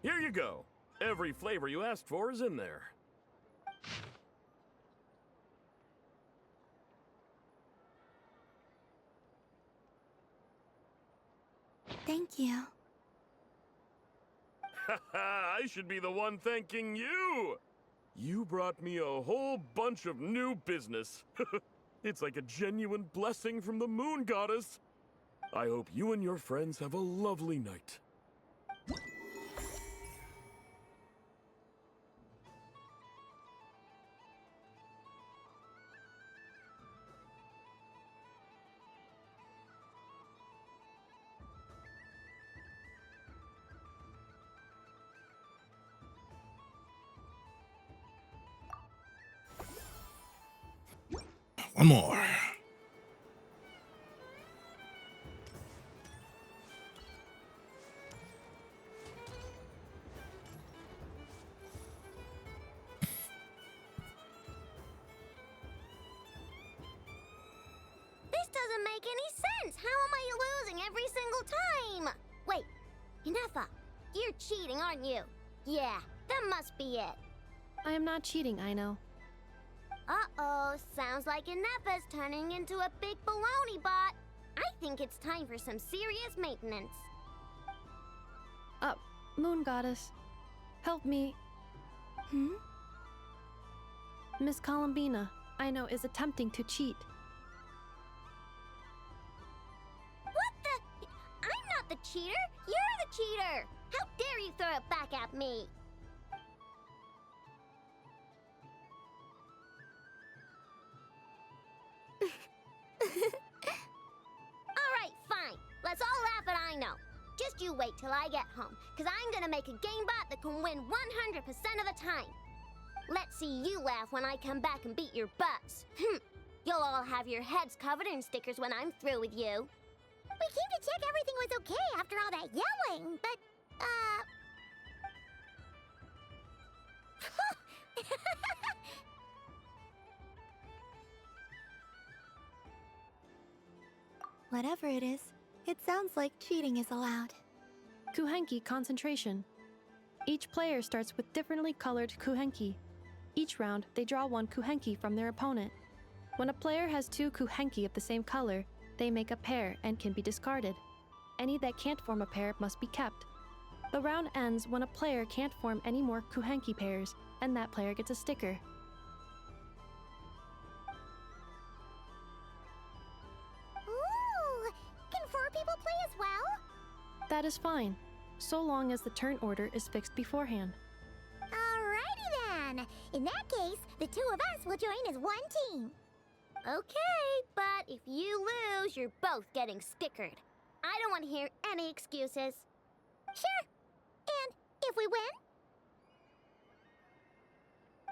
Here you go. Every flavor you asked for is in there. Thank you. I should be the one thanking you! You brought me a whole bunch of new business. It's like a genuine blessing from the moon goddess. I hope you and your friends have a lovely night. One more. This doesn't make any sense. How am I losing every single time? Wait, Inefa, you're cheating, aren't you? Yeah, that must be it. I am not cheating, I know. Uh-oh, sounds like Inefa's turning into a big baloney bot. I think it's time for some serious maintenance. Moon Goddess, help me. Miss Columbina, I know, is attempting to cheat. What the? I'm not the cheater. You're the cheater. How dare you throw it back at me? Alright, fine. Let's all laugh at I know. Just you wait till I get home, because I'm gonna make a game bot that can win 100% of the time. Let's see you laugh when I come back and beat your butts. You'll all have your heads covered in stickers when I'm through with you. We came to check everything was okay after all that yelling, but, Whatever it is, it sounds like cheating is allowed. Kuhenki concentration. Each player starts with differently colored Kuhenki. Each round, they draw one Kuhenki from their opponent. When a player has two Kuhenki of the same color, they make a pair and can be discarded. Any that can't form a pair must be kept. The round ends when a player can't form any more Kuhenki pairs, and that player gets a sticker. ooh, can 4 people play as well? That is fine, so long as the turn order is fixed beforehand. Alrighty then. In that case, the 2 of us will join as one team. Okay, but if you lose, you're both getting stickered. I don't want to hear any excuses. Sure. And if we win?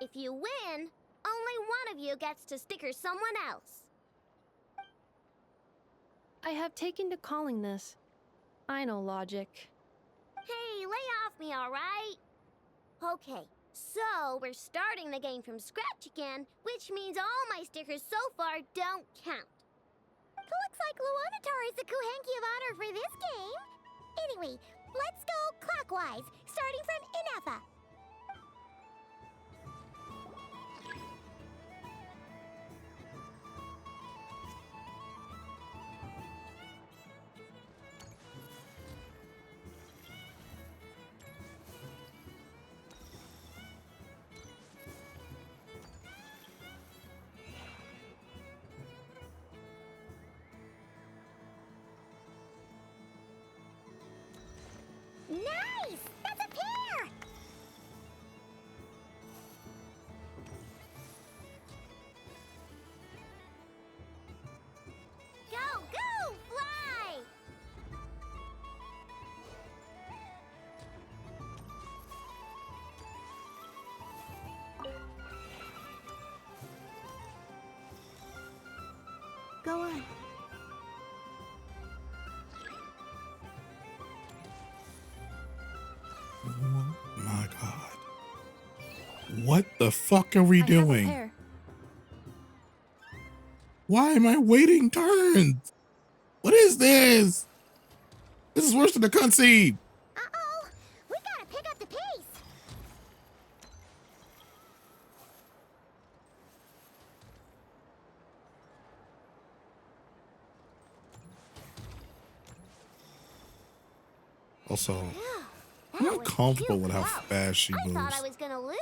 If you win, only one of you gets to sticker someone else. I have taken to calling this. I know logic. Hey, lay off me, alright? Okay, so we're starting the game from scratch again, which means all my stickers so far don't count. Looks like Lunar-Charged is the Kuhenki of honor for this game. Anyway, let's go clockwise, starting from Inefa. Nice! That's a pair! Go, go, fly! Go on. Oh my god. What the fuck are we I have a doing? pair. Why am I waiting turns? What is this? This is worse than the cutscene. Uh-oh! We gotta pick up the pace! Also, That I'm not was comfortable too with how close. fast she I moves. thought I was gonna lose.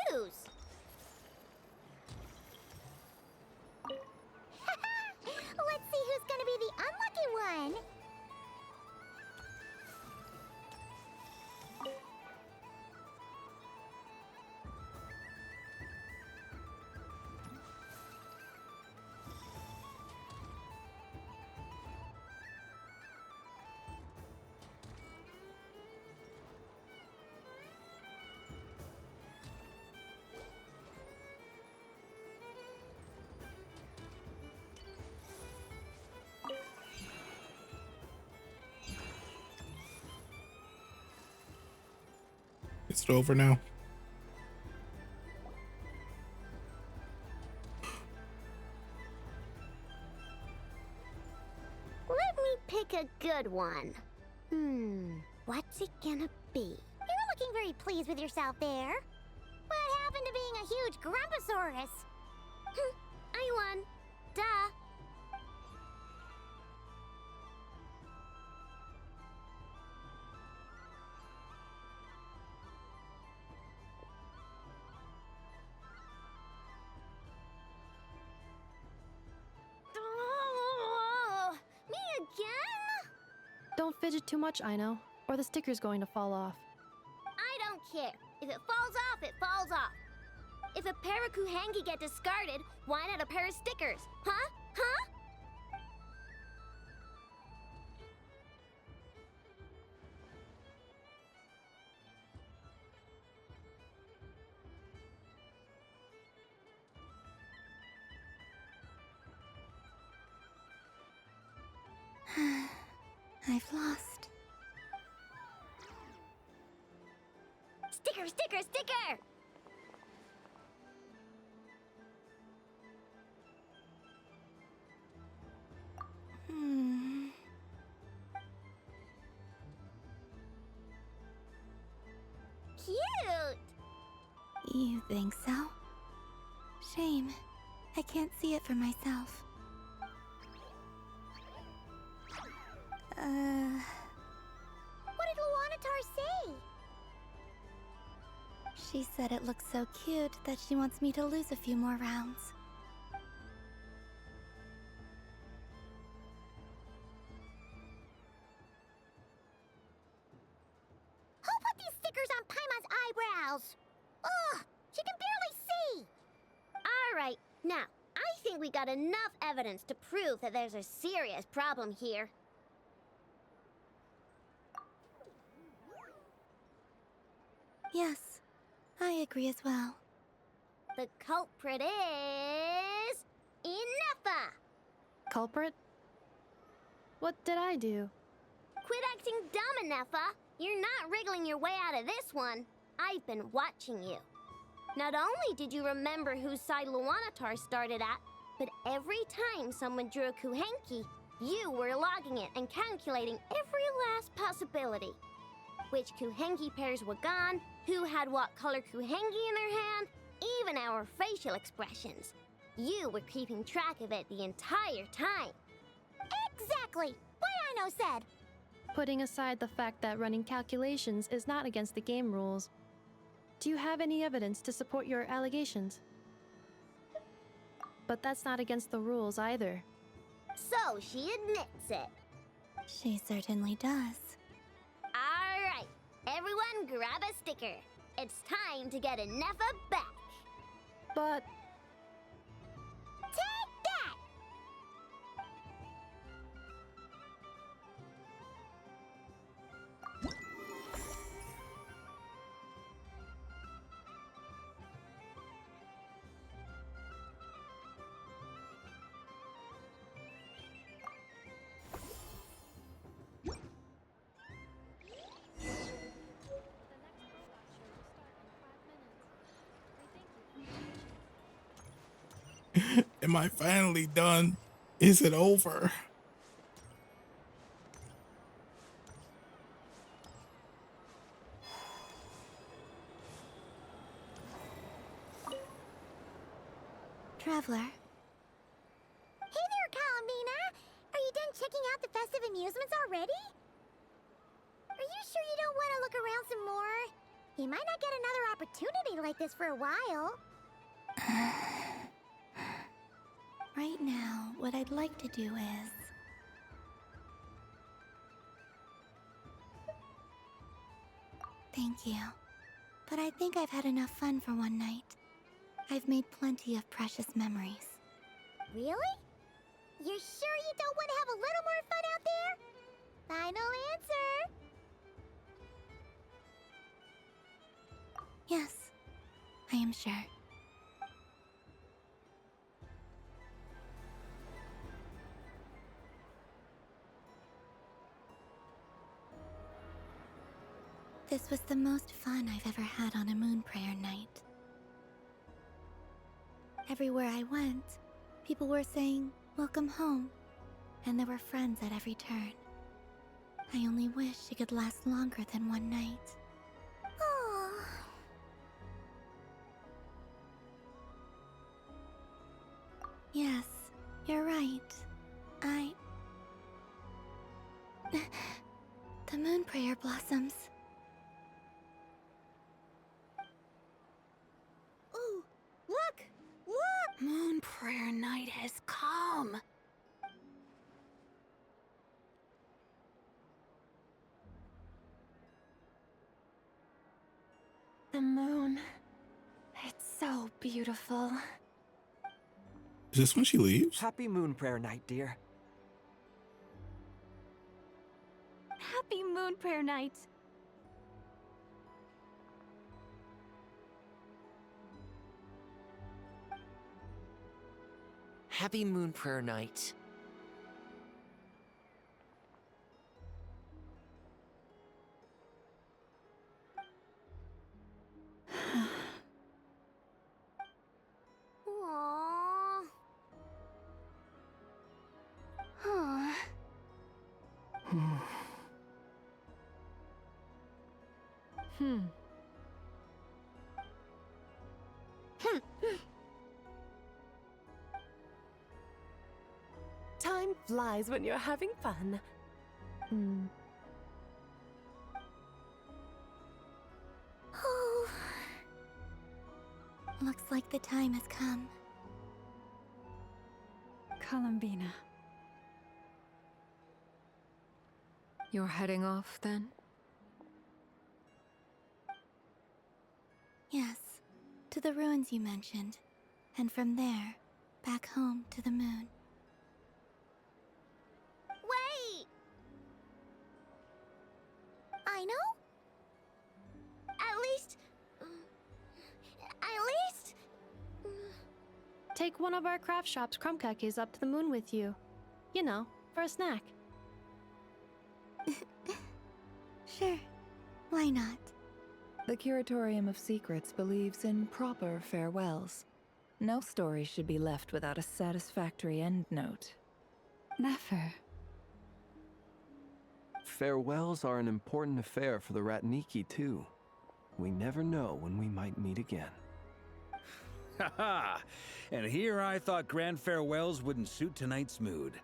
Is it over now? Let me pick a good one. What's it gonna be? You're looking very pleased with yourself there. What happened to being a huge Grumposaurus? I won. Duh. Oh, me again? Don't fidget too much, Aino, or the sticker's going to fall off. I don't care. If it falls off, it falls off. If a pair of Kuhengi get discarded, why not a pair of stickers? Huh? Huh? I've lost. Sticker, sticker, sticker! Cute! You think so? Shame. I can't see it for myself. What did Lunar-Charged say? She said it looks so cute that she wants me to lose a few more rounds. Who put these stickers on Paimon's eyebrows? Ugh, she can barely see! Alright, now, I think we got enough evidence to prove that there's a serious problem here. Yes, I agree as well. The culprit is... Ineffa! Culprit? What did I do? Quit acting dumb, Ineffa! You're not wriggling your way out of this one. I've been watching you. Not only did you remember whose side Lunar-Charged started at, but every time someone drew a Kuhenki, you were logging it and calculating every last possibility. Which Kuhenki pairs were gone, who had what color Kuhenki in their hand, even our facial expressions. You were keeping track of it the entire time. Exactly! What Aino said! Putting aside the fact that running calculations is not against the game rules, do you have any evidence to support your allegations? But that's not against the rules either. So she admits it. She certainly does. Alright, everyone grab a sticker. It's time to get Ineffa back. But... Take that! Am I finally done? Is it over? Traveler. Hey there, Columbina! Are you done checking out the festive amusements already? Are you sure you don't want to look around some more? You might not get another opportunity like this for a while. Right now, what I'd like to do is... Thank you. But I think I've had enough fun for one night. I've made plenty of precious memories. Really? You're sure you don't want to have a little more fun out there? Final answer! Yes, I am sure. This was the most fun I've ever had on a moon prayer night. Everywhere I went, people were saying, "Welcome home," and there were friends at every turn. I only wish it could last longer than one night. Oh. Yes, you're right. The moon prayer blossoms. Ooh, look! Look! Moon prayer night has come. The moon. It's so beautiful. Is this when she leaves? Happy moon prayer night, dear. Happy moon prayer night. Happy moon prayer night. Aww. Huh. Time flies when you're having fun. Oh. Looks like the time has come. Columbina. You're heading off then? Yes, to the ruins you mentioned, and from there, back home to the moon. Wait! I know? At least... Take one of our craft shop's Crumb-Cookies up to the moon with you. You know, for a snack. Sure, why not? The Curatorium of Secrets believes in proper farewells. No story should be left without a satisfactory endnote. Never. Farewells are an important affair for the Ratniki, too. We never know when we might meet again. Haha! And here I thought grand farewells wouldn't suit tonight's mood.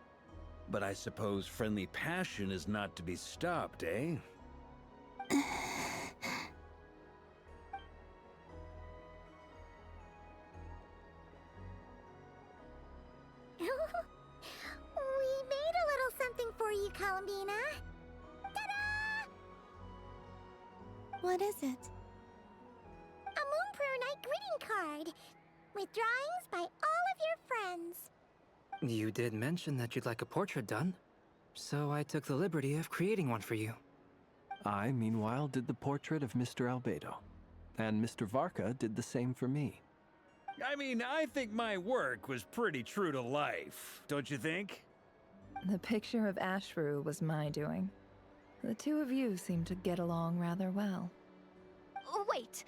But I suppose friendly passion is not to be stopped, eh? We made a little something for you, Columbina. Ta-da! What is it? A Moon Prayer Night greeting card with drawings by all of your friends. You did mention that you'd like a portrait done, so I took the liberty of creating one for you. I, meanwhile, did the portrait of Mr. Albedo. And Mr. Varka did the same for me. I mean, I think my work was pretty true to life, don't you think? The picture of Ashru was my doing. The two of you seem to get along rather well. Wait,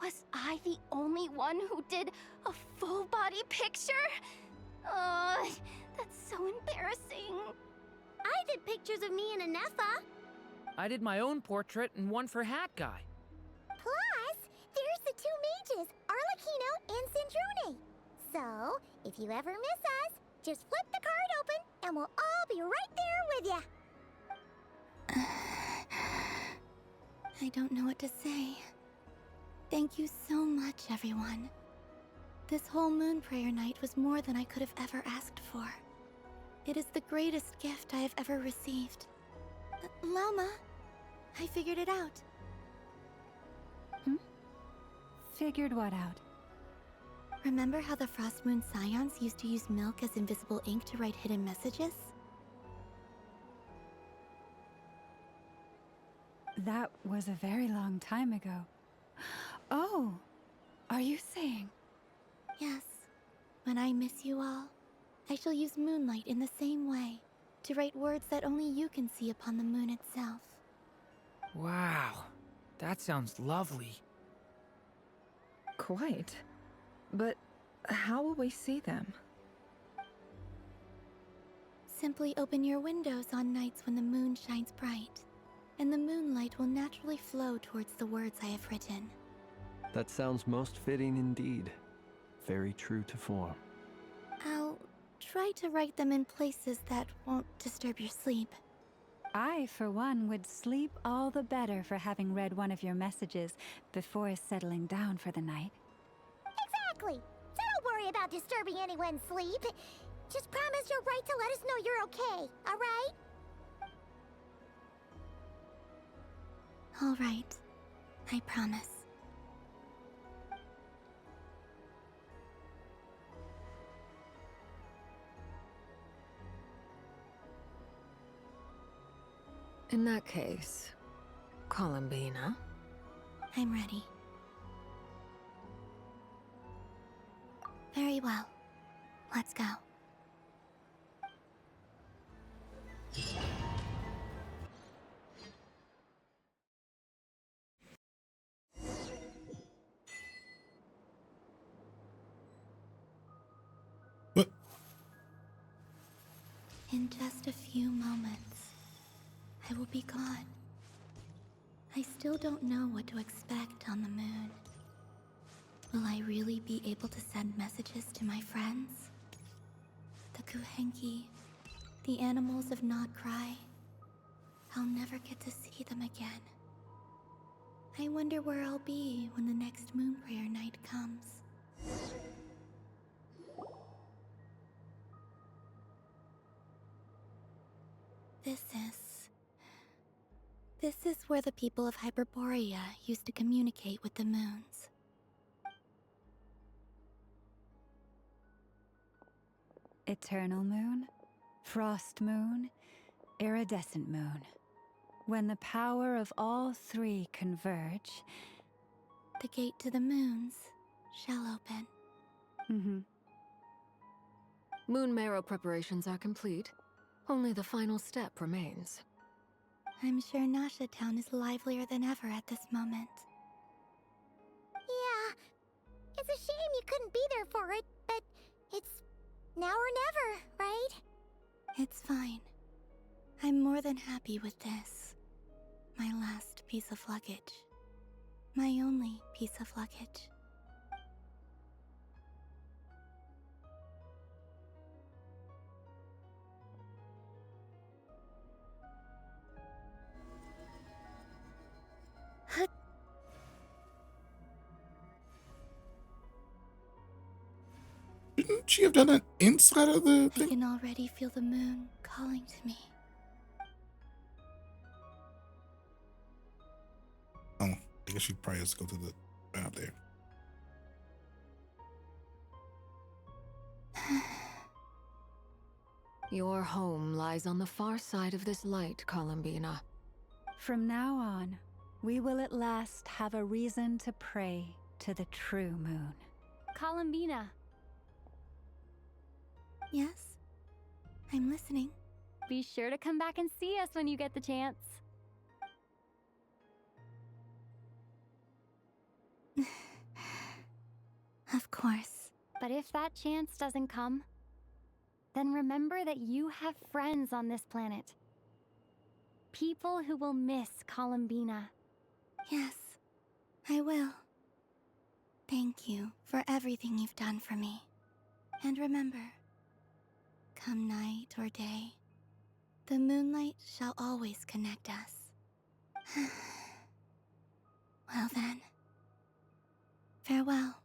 was I the only one who did a full body picture? That's so embarrassing. I did pictures of me and Anefa. I did my own portrait and one for Hat Guy. Plus, there's the two mages, Arlecchino and Cendrune. So, if you ever miss us, just flip the card open and we'll all be right there with you. I don't know what to say. Thank you so much, everyone. This whole moon prayer night was more than I could have ever asked for. It is the greatest gift I have ever received. Lama, I figured it out. Figured what out? Remember how the Frost Moon Scions used to use milk as invisible ink to write hidden messages? That was a very long time ago. Oh, are you saying? Yes. When I miss you all, I shall use moonlight in the same way, to write words that only you can see upon the moon itself. Wow. That sounds lovely. Quite. But how will we see them? Simply open your windows on nights when the moon shines bright, and the moonlight will naturally flow towards the words I have written. That sounds most fitting indeed. Very true to form. I'll try to write them in places that won't disturb your sleep. I, for one, would sleep all the better for having read one of your messages before settling down for the night. Exactly! So don't worry about disturbing anyone's sleep. Just promise you'll write to let us know you're okay, alright? Alright. I promise. In that case, Columbina? I'm ready. Very well. Let's go. What? In just a few moments, I will be gone. I still don't know what to expect on the moon. Will I really be able to send messages to my friends? The Kuhenki, the animals of Nod-Krai. I'll never get to see them again. I wonder where I'll be when the next moon prayer night comes. This is where the people of Hyperborea used to communicate with the moons. Eternal moon, frost moon, iridescent moon. When the power of all three converge, the gate to the moons shall open. Moon marrow preparations are complete. Only the final step remains. I'm sure Nasha Town is livelier than ever at this moment. Yeah. It's a shame you couldn't be there for it, but it's now or never, right? It's fine. I'm more than happy with this. My last piece of luggage. My only piece of luggage. Shouldn't she have done that inside of the thing? I can already feel the moon calling to me. Oh, I guess she probably has to go to the bath there. Your home lies on the far side of this light, Columbina. From now on, we will at last have a reason to pray to the true moon. Columbina. Yes? I'm listening. Be sure to come back and see us when you get the chance. Of course. But if that chance doesn't come, then remember that you have friends on this planet. People who will miss Columbina. Yes, I will. Thank you for everything you've done for me. And remember, come night or day, the moonlight shall always connect us. Well then, farewell,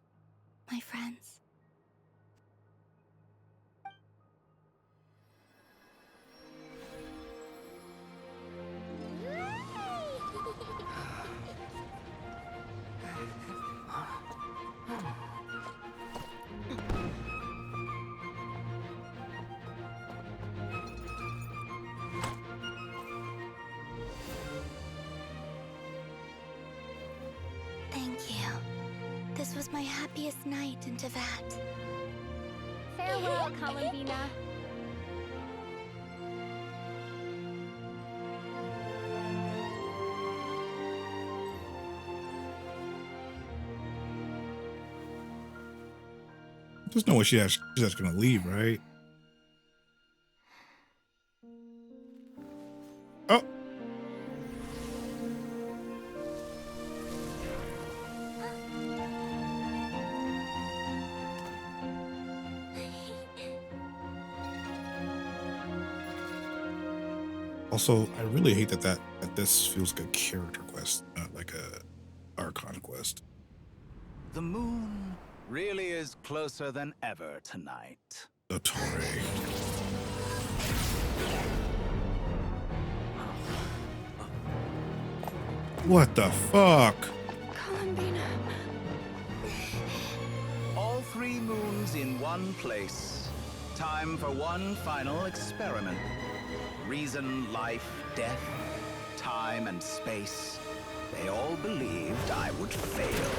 my friends. Thank you. This was my happiest night in Tevat. Farewell, Columbina. There's no way she's just gonna leave, right? Oh. Also, I really hate that this feels like a character quest, not like a Archon quest. The moon really is closer than ever tonight. Dottore. What the fuck? Columbina. All 3 moons in one place. Time for one final experiment. Reason, life, death, time, and space. They all believed I would fail.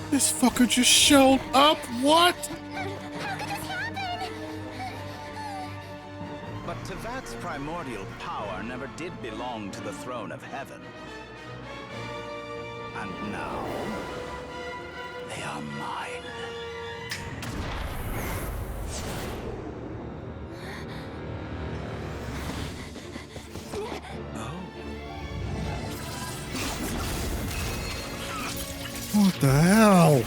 This fucker just showed up? What? But Tevat's primordial power never did belong to the throne of heaven. And now, they are mine. What the hell?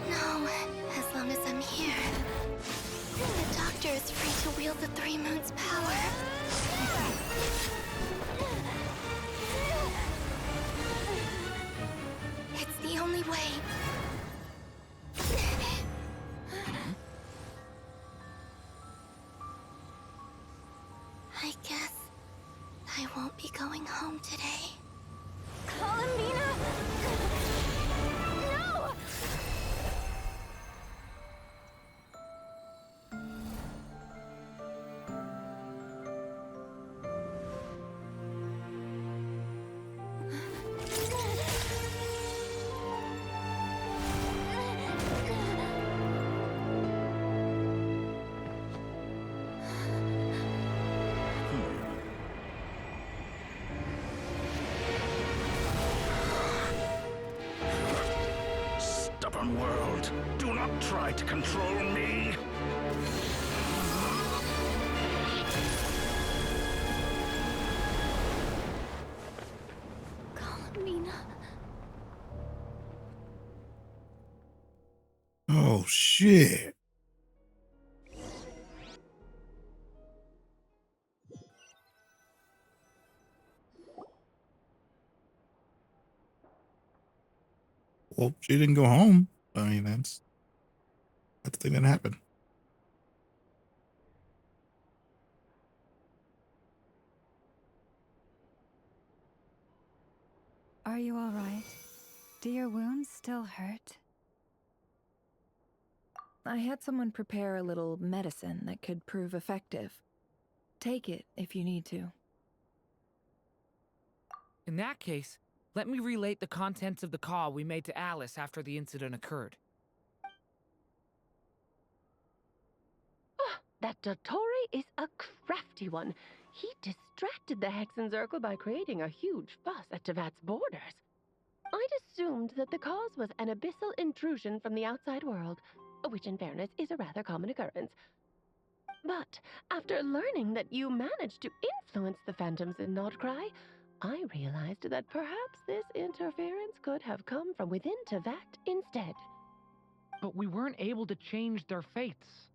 No, as long as I'm here. The Doctor is free to wield the 3 moons' power. It's the only way. I guess I won't be going home today. Columbina! No! Stubborn world, do not try to control me. Columbina. Oh shit. Well, she didn't go home. I mean, that's the thing that happened. Are you all right? Do your wounds still hurt? I had someone prepare a little medicine that could prove effective. Take it if you need to. In that case, let me relate the contents of the call we made to Alice after the incident occurred. That Dottore is a crafty one. He distracted the Hexenzirkel by creating a huge fuss at Tevat's borders. I'd assumed that the cause was an abyssal intrusion from the outside world, which in fairness is a rather common occurrence. But after learning that you managed to influence the phantoms in Nod-Krai, I realized that perhaps this interference could have come from within Tevat instead. But we weren't able to change their fates.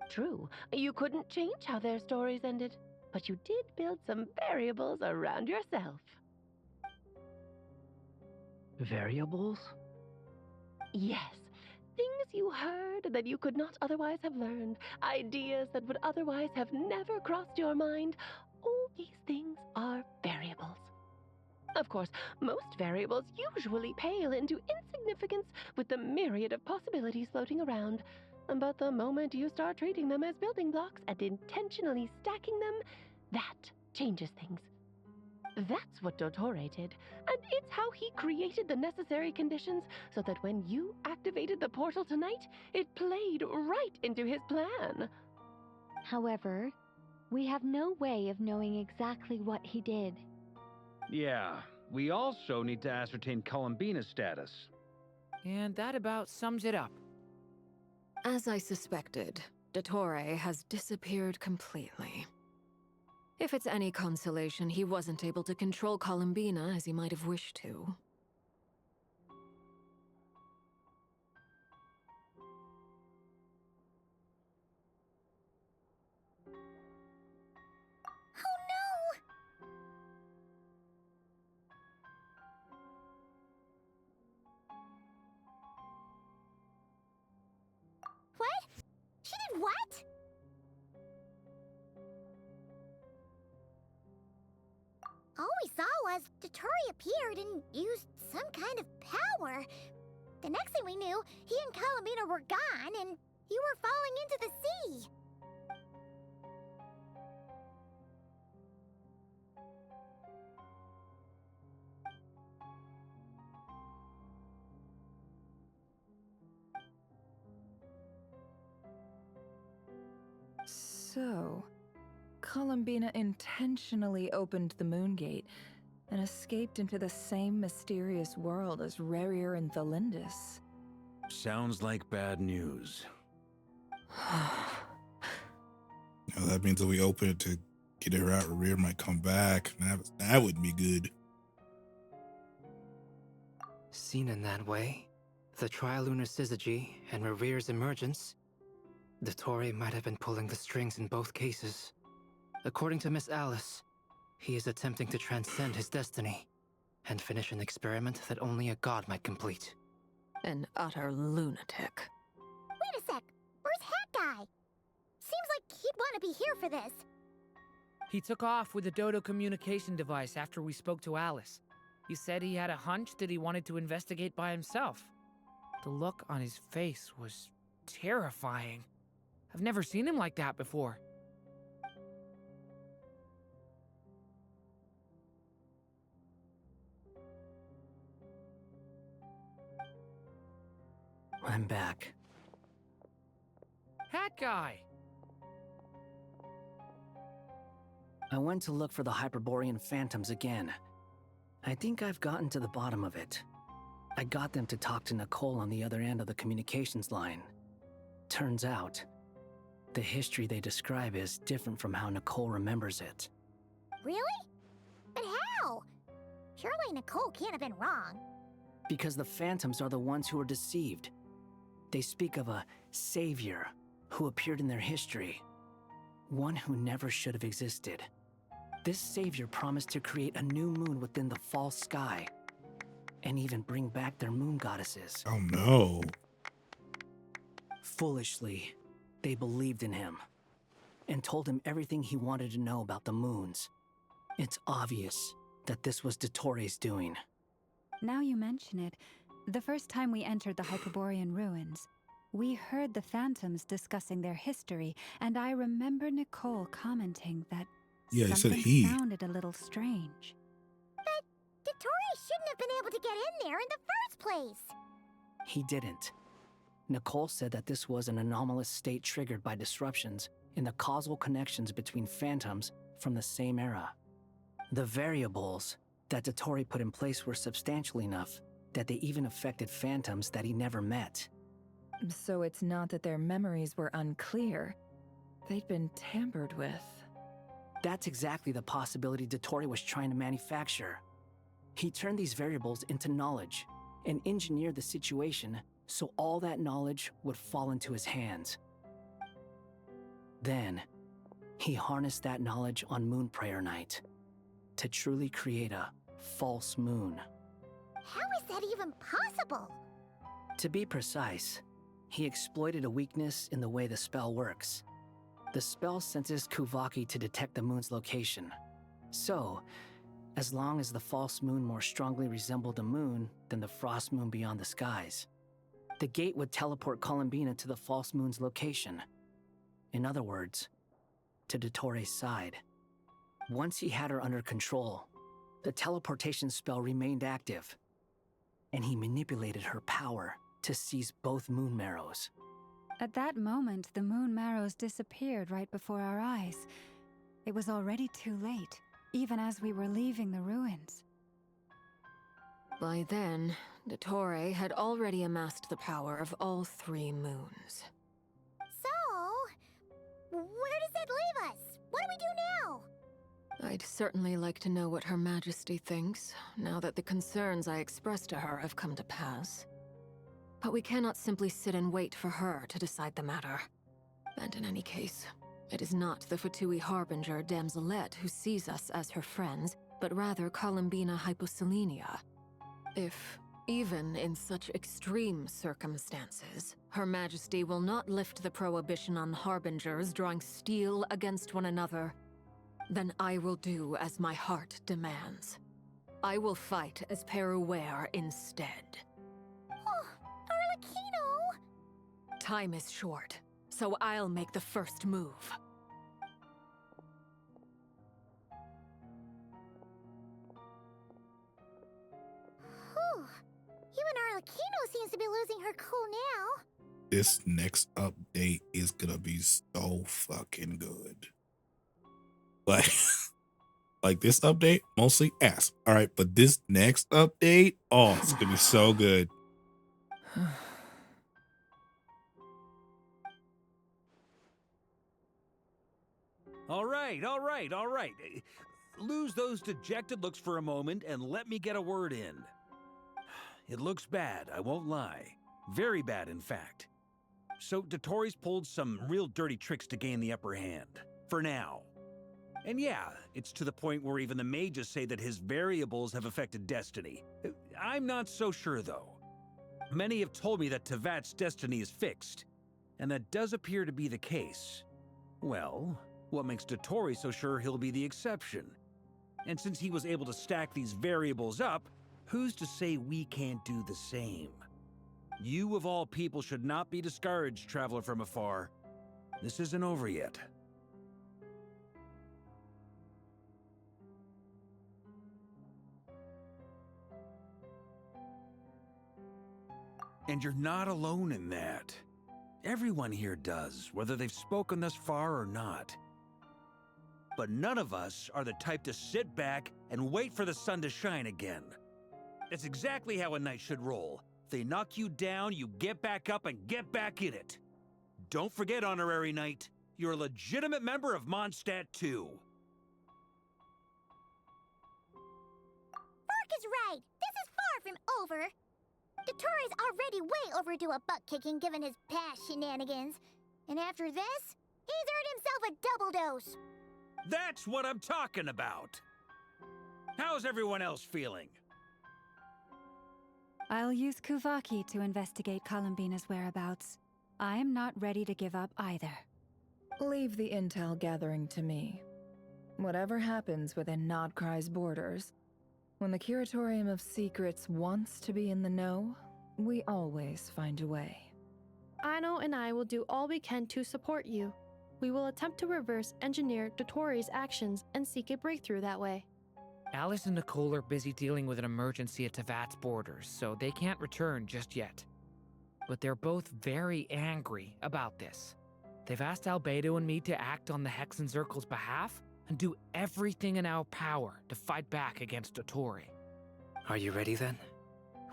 True, you couldn't change how their stories ended, but you did build some variables around yourself. Variables? Yes, things you heard that you could not otherwise have learned, ideas that would otherwise have never crossed your mind. All these things are variables. Of course, most variables usually pale into insignificance with the myriad of possibilities floating around. But the moment you start treating them as building blocks and intentionally stacking them, that changes things. That's what Dottore did, and it's how he created the necessary conditions so that when you activated the portal tonight, it played right into his plan. However, we have no way of knowing exactly what he did. Yeah, we also need to ascertain Columbina's status. And that about sums it up. As I suspected, Dottore has disappeared completely. If it's any consolation, he wasn't able to control Columbina as he might have wished to. Oh no! What? She did what? All we saw was Dottore appeared and used some kind of power. The next thing we knew, he and Columbina were gone and you were falling into the sea. So, Columbina intentionally opened the Moon Gate and escaped into the same mysterious world as Rarier and Thalindis. Sounds like bad news. Now, that means that we open it to get her out. Rear might come back. That would be good. Seen in that way, the Trilunar Syzygy and Revere's emergence, Dottore might have been pulling the strings in both cases. According to Miss Alice, he is attempting to transcend his destiny and finish an experiment that only a god might complete. An utter lunatic. Wait a sec. Where's Hat Guy? Seems like he'd want to be here for this. He took off with a Dodo communication device after we spoke to Alice. He said he had a hunch that he wanted to investigate by himself. The look on his face was terrifying. I've never seen him like that before. I'm back. Hat Guy! I went to look for the Hyperborean phantoms again. I think I've gotten to the bottom of it. I got them to talk to Nicole on the other end of the communications line. Turns out, the history they describe is different from how Nicole remembers it. Really? But how? Surely Nicole can't have been wrong. Because the phantoms are the ones who were deceived. They speak of a savior who appeared in their history. One who never should have existed. This savior promised to create a new moon within the false sky, and even bring back their moon goddesses. Oh no. Foolishly, they believed in him, and told him everything he wanted to know about the moons. It's obvious that this was Dottore's doing. Now you mention it, the first time we entered the Hyperborean ruins, we heard the phantoms discussing their history, and I remember Nicole commenting that something sounded a little strange. But Dottore shouldn't have been able to get in there in the first place. He didn't. Nicole said that this was an anomalous state triggered by disruptions in the causal connections between phantoms from the same era. The variables that Dottore put in place were substantial enough that they even affected phantoms that he never met. So it's not that their memories were unclear. They'd been tampered with. That's exactly the possibility Dottore was trying to manufacture. He turned these variables into knowledge and engineered the situation so all that knowledge would fall into his hands. Then, he harnessed that knowledge on Moon Prayer Night to truly create a false moon. How is that even possible? To be precise, he exploited a weakness in the way the spell works. The spell senses Kuvaki to detect the moon's location. So, as long as the false moon more strongly resembled the moon than the frost moon beyond the skies, the gate would teleport Columbina to the false moon's location. In other words, to Dottore's side. Once he had her under control, the teleportation spell remained active, and he manipulated her power to seize both moon marrows. At that moment, the moon marrows disappeared right before our eyes. It was already too late, even as we were leaving the ruins. By then, Dottore had already amassed the power of all 3 moons. So, where does that leave us? What do we do now? I'd certainly like to know what Her Majesty thinks, now that the concerns I expressed to her have come to pass. But we cannot simply sit and wait for her to decide the matter. And in any case, it is not the Fatui Harbinger Damselette who sees us as her friends, but rather Columbina Hyposelenia. If, even in such extreme circumstances, Her Majesty will not lift the prohibition on Harbingers drawing steel against one another, then I will do as my heart demands. I will fight as Peruware instead. Oh, Arlecchino! Time is short, so I'll make the first move. Whew. Even Arlecchino seems to be losing her cool now. This next update is gonna be so fucking good. Like this update, mostly ass. All right, but this next update, oh, it's gonna be so good. All right. Lose those dejected looks for a moment and let me get a word in. It looks bad, I won't lie. Very bad, in fact. So Dottore's pulled some real dirty tricks to gain the upper hand. For now. And yeah, it's to the point where even the mages say that his variables have affected destiny. I'm not so sure, though. Many have told me that Tevat's destiny is fixed, and that does appear to be the case. Well, what makes Dottore so sure he'll be the exception? And since he was able to stack these variables up, who's to say we can't do the same? You of all people should not be discouraged, traveler from afar. This isn't over yet. And you're not alone in that. Everyone here does, whether they've spoken thus far or not. But none of us are the type to sit back and wait for the sun to shine again. It's exactly how a knight should roll. If they knock you down, you get back up and get back in it. Don't forget, Honorary Knight, you're a legitimate member of Mondstadt too. Mark is right. This is far from over. Dottore's already way overdue a butt-kicking given his past shenanigans. And after this, he's earned himself a double dose. That's what I'm talking about. How's everyone else feeling? I'll use Kuvaki to investigate Columbina's whereabouts. I am not ready to give up either. Leave the intel gathering to me. Whatever happens within Nod-Krai's borders, when the Curatorium of Secrets wants to be in the know, we always find a way. Aino and I will do all we can to support you. We will attempt to reverse engineer Dottore's actions and seek a breakthrough that way. Alice and Nicole are busy dealing with an emergency at Tevat's borders, so they can't return just yet. But they're both very angry about this. They've asked Albedo and me to act on the Hexen Circle's behalf and do everything in our power to fight back against Dottore. Are you ready then?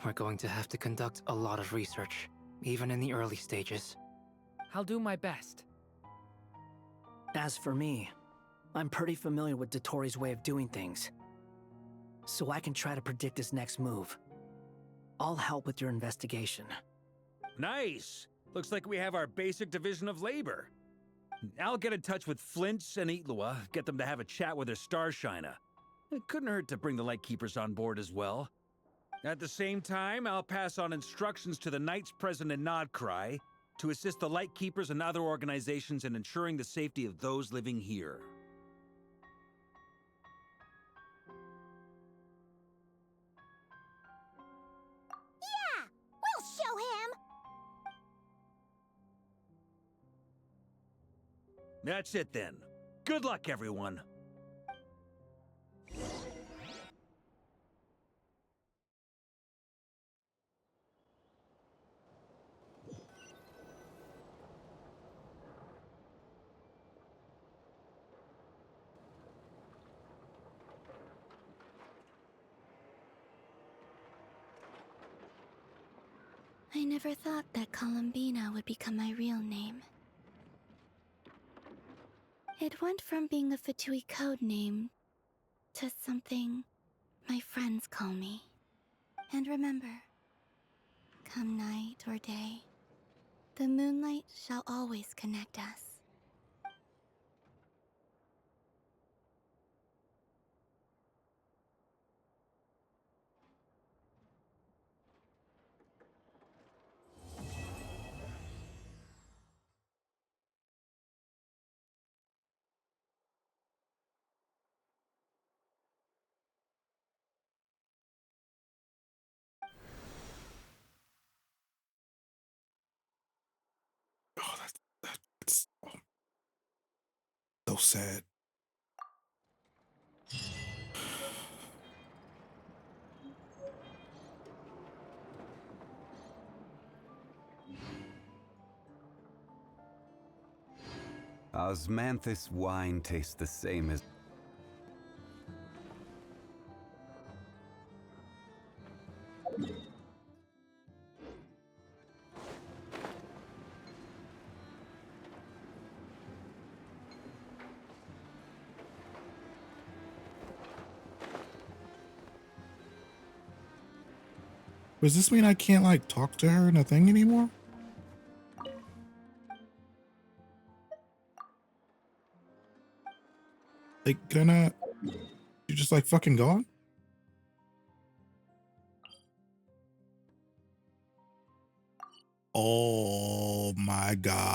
We're going to have to conduct a lot of research, even in the early stages. I'll do my best. As for me, I'm pretty familiar with Dottore's way of doing things, so I can try to predict his next move. I'll help with your investigation. Nice! Looks like we have our basic division of labor. I'll get in touch with Flints and Itlua, get them to have a chat with their Starshiner. It couldn't hurt to bring the Lightkeepers on board as well. At the same time, I'll pass on instructions to the Knights present in Nod-Krai to assist the Lightkeepers and other organizations in ensuring the safety of those living here. Yeah! We'll show him! That's it then. Good luck, everyone. I never thought that Columbina would become my real name. It went from being a Fatui code name to something my friends call me. And remember, come night or day, the moonlight shall always connect us. Oh, that's so sad. Osmanthus wine tastes the same as... Does this mean I can't like talk to her in a thing anymore? Like, can I not? You just like fucking gone? Oh my god.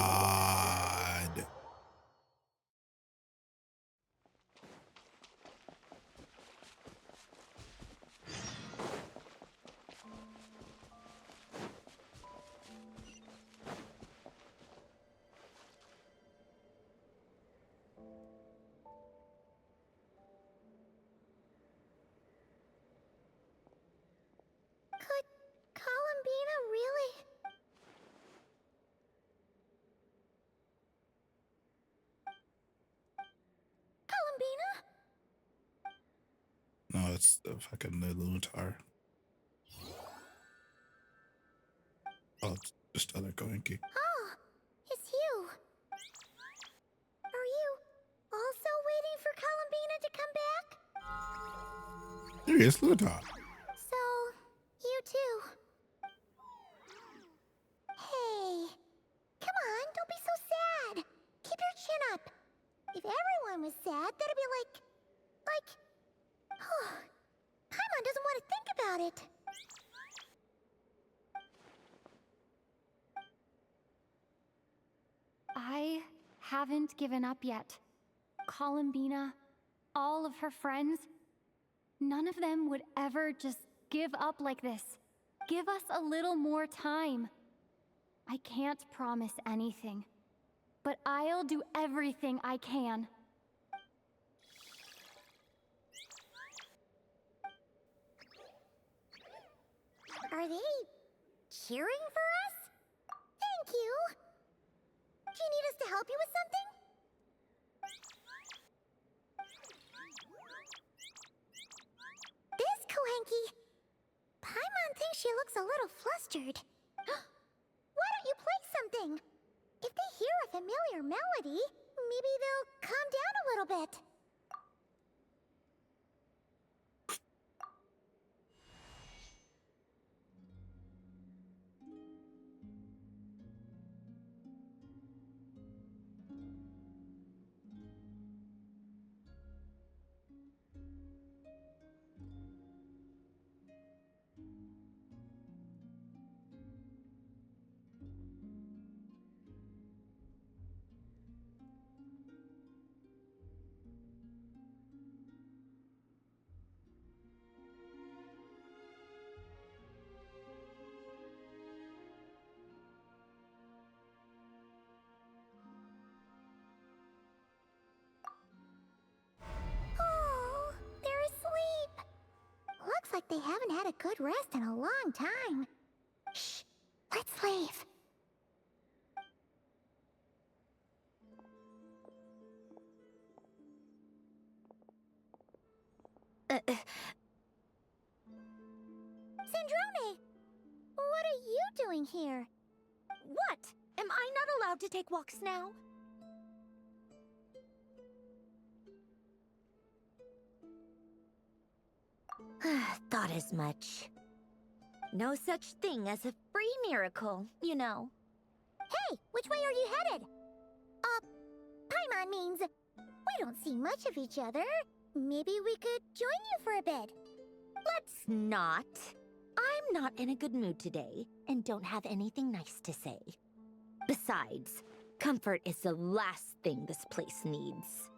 Could Columbina really? Columbina? No, it's the fucking Lunar-Charged. Oh, it's just other Koenki. Oh, it's you. Are you also waiting for Columbina to come back? There he is, Lunar-Charged. So, you too. Hey, come on, don't be so sad. Keep your chin up. If everyone was sad, that'd be like... Oh, Paimon doesn't want to think about it. I haven't given up yet. Columbina, all of her friends, none of them would ever just give up like this. Give us a little more time. I can't promise anything, but I'll do everything I can. Are they cheering for us? Thank you. Do you need us to help you with something? This Koenki. Paimon thinks she looks a little flustered. Why don't you play something? If they hear a familiar melody, maybe they'll calm down a little bit. Oh, they're asleep. Looks like they haven't had a good rest in a long time. Shh, let's leave. Sandrone, what are are you doing here? What? Am I not allowed to take walks now? Thought as much. No such thing as a free miracle, you know. Hey, which way are you headed? Paimon means we don't see much of each other. Maybe we could join you for a bit. Let's not. I'm not in a good mood today, and don't have anything nice to say. Besides, comfort is the last thing this place needs.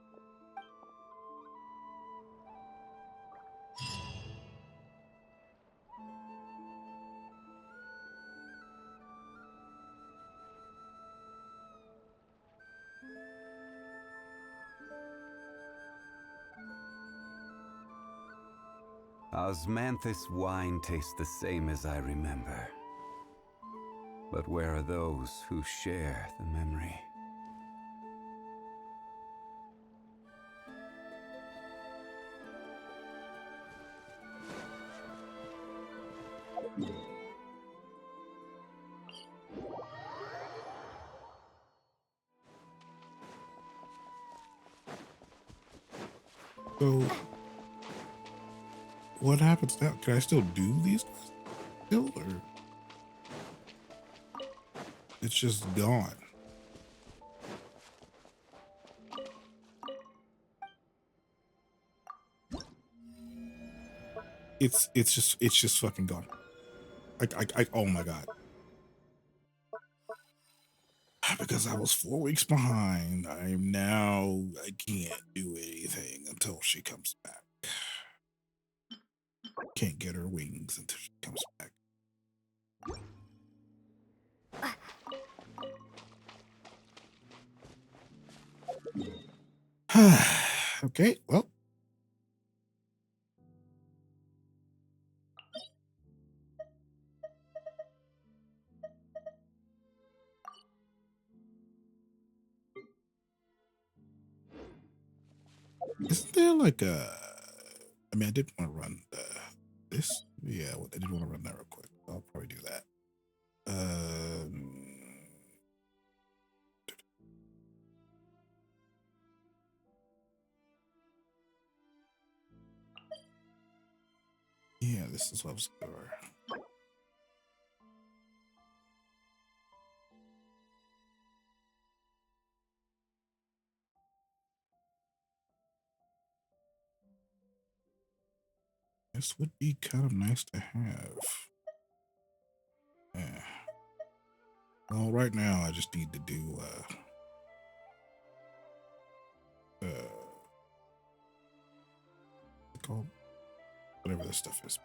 Osmanthus wine tastes the same as I remember. But where are those who share the memory? So, what happens now? Can I still do these still, or it's just gone? It's just fucking gone. I oh my god. Because I was 4 weeks behind, I can't do anything until she comes back. Can't get her wings until she comes back. Okay, well. Isn't there like a... I mean, I did want to run this. Yeah, I did want to run that real quick. I'll probably do that. Yeah, this is what I was going for. This would be kind of nice to have. Yeah. Well, right now I just need to do called whatever this stuff is.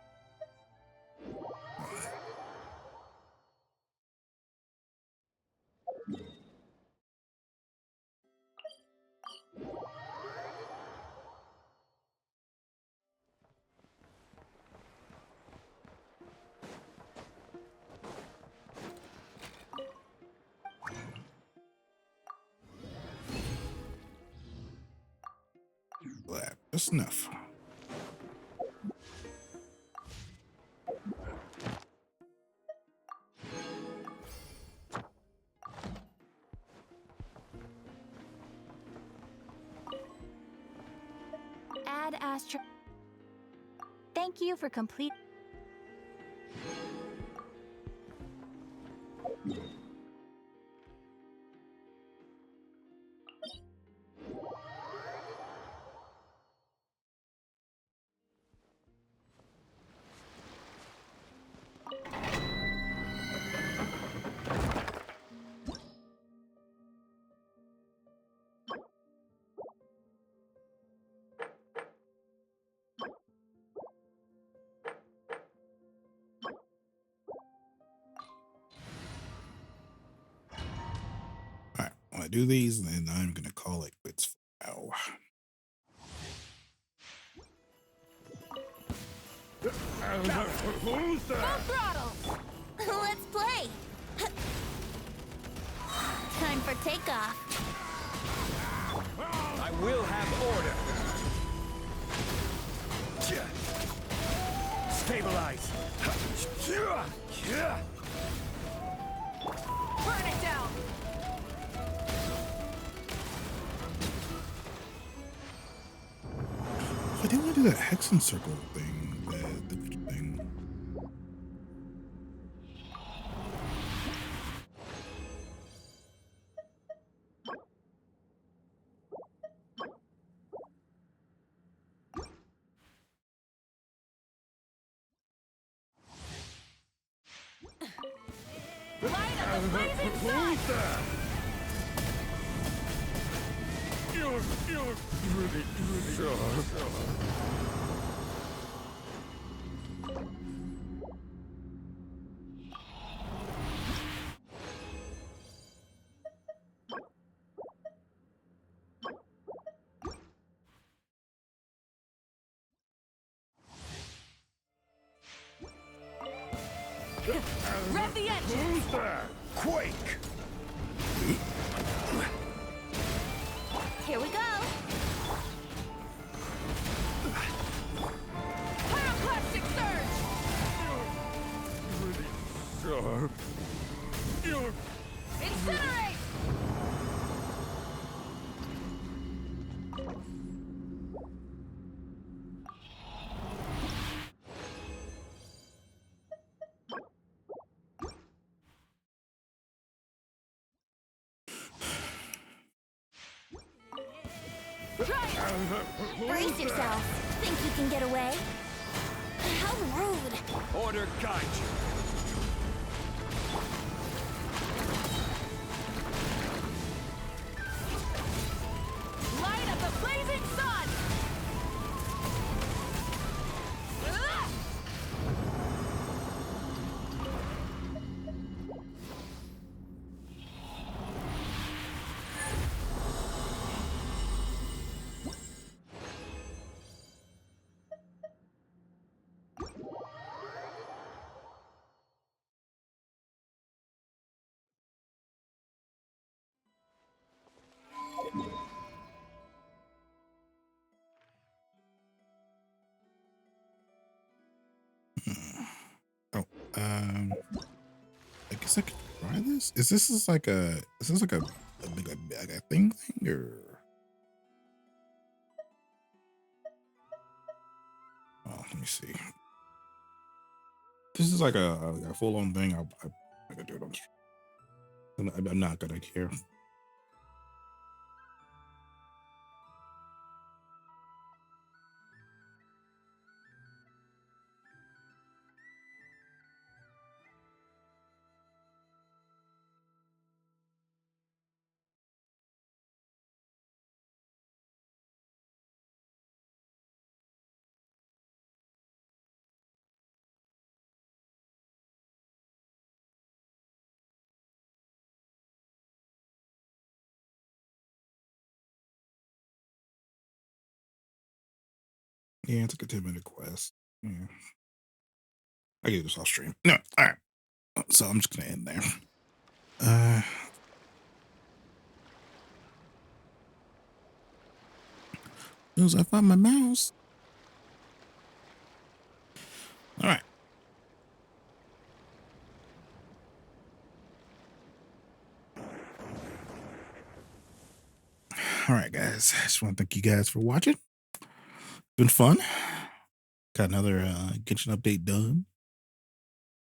That's enough. Add Astro. Thank you for complete. I do these, and then I'm gonna call it quits for now. Full throttle! Let's play! Time for takeoff. I will have order. Stabilize. I didn't want to do that hexen circle thing, the thing. Light up the blazing sun! You're really sure. Rev the engine! Who's that? Quake! Here we go! Pyroclastic surge! Really sure. You're Incinerate! Brace yourself. Think you can get away? How rude. Order guide you. Light up the blazing sun! Ah! Oh, I guess I could try this. Is this like a thing or? Oh, let me see. This is like a full on thing. I could do it on stream. I'm not gonna care. Yeah, it's like a 10-minute quest. Yeah. I get this off stream. No, all right. So I'm just gonna end there. As soon as I find my mouse. All right. All right, guys. I just want to thank you guys for watching. Been fun. Got another Genshin update done.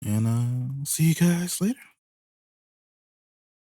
And see you guys later.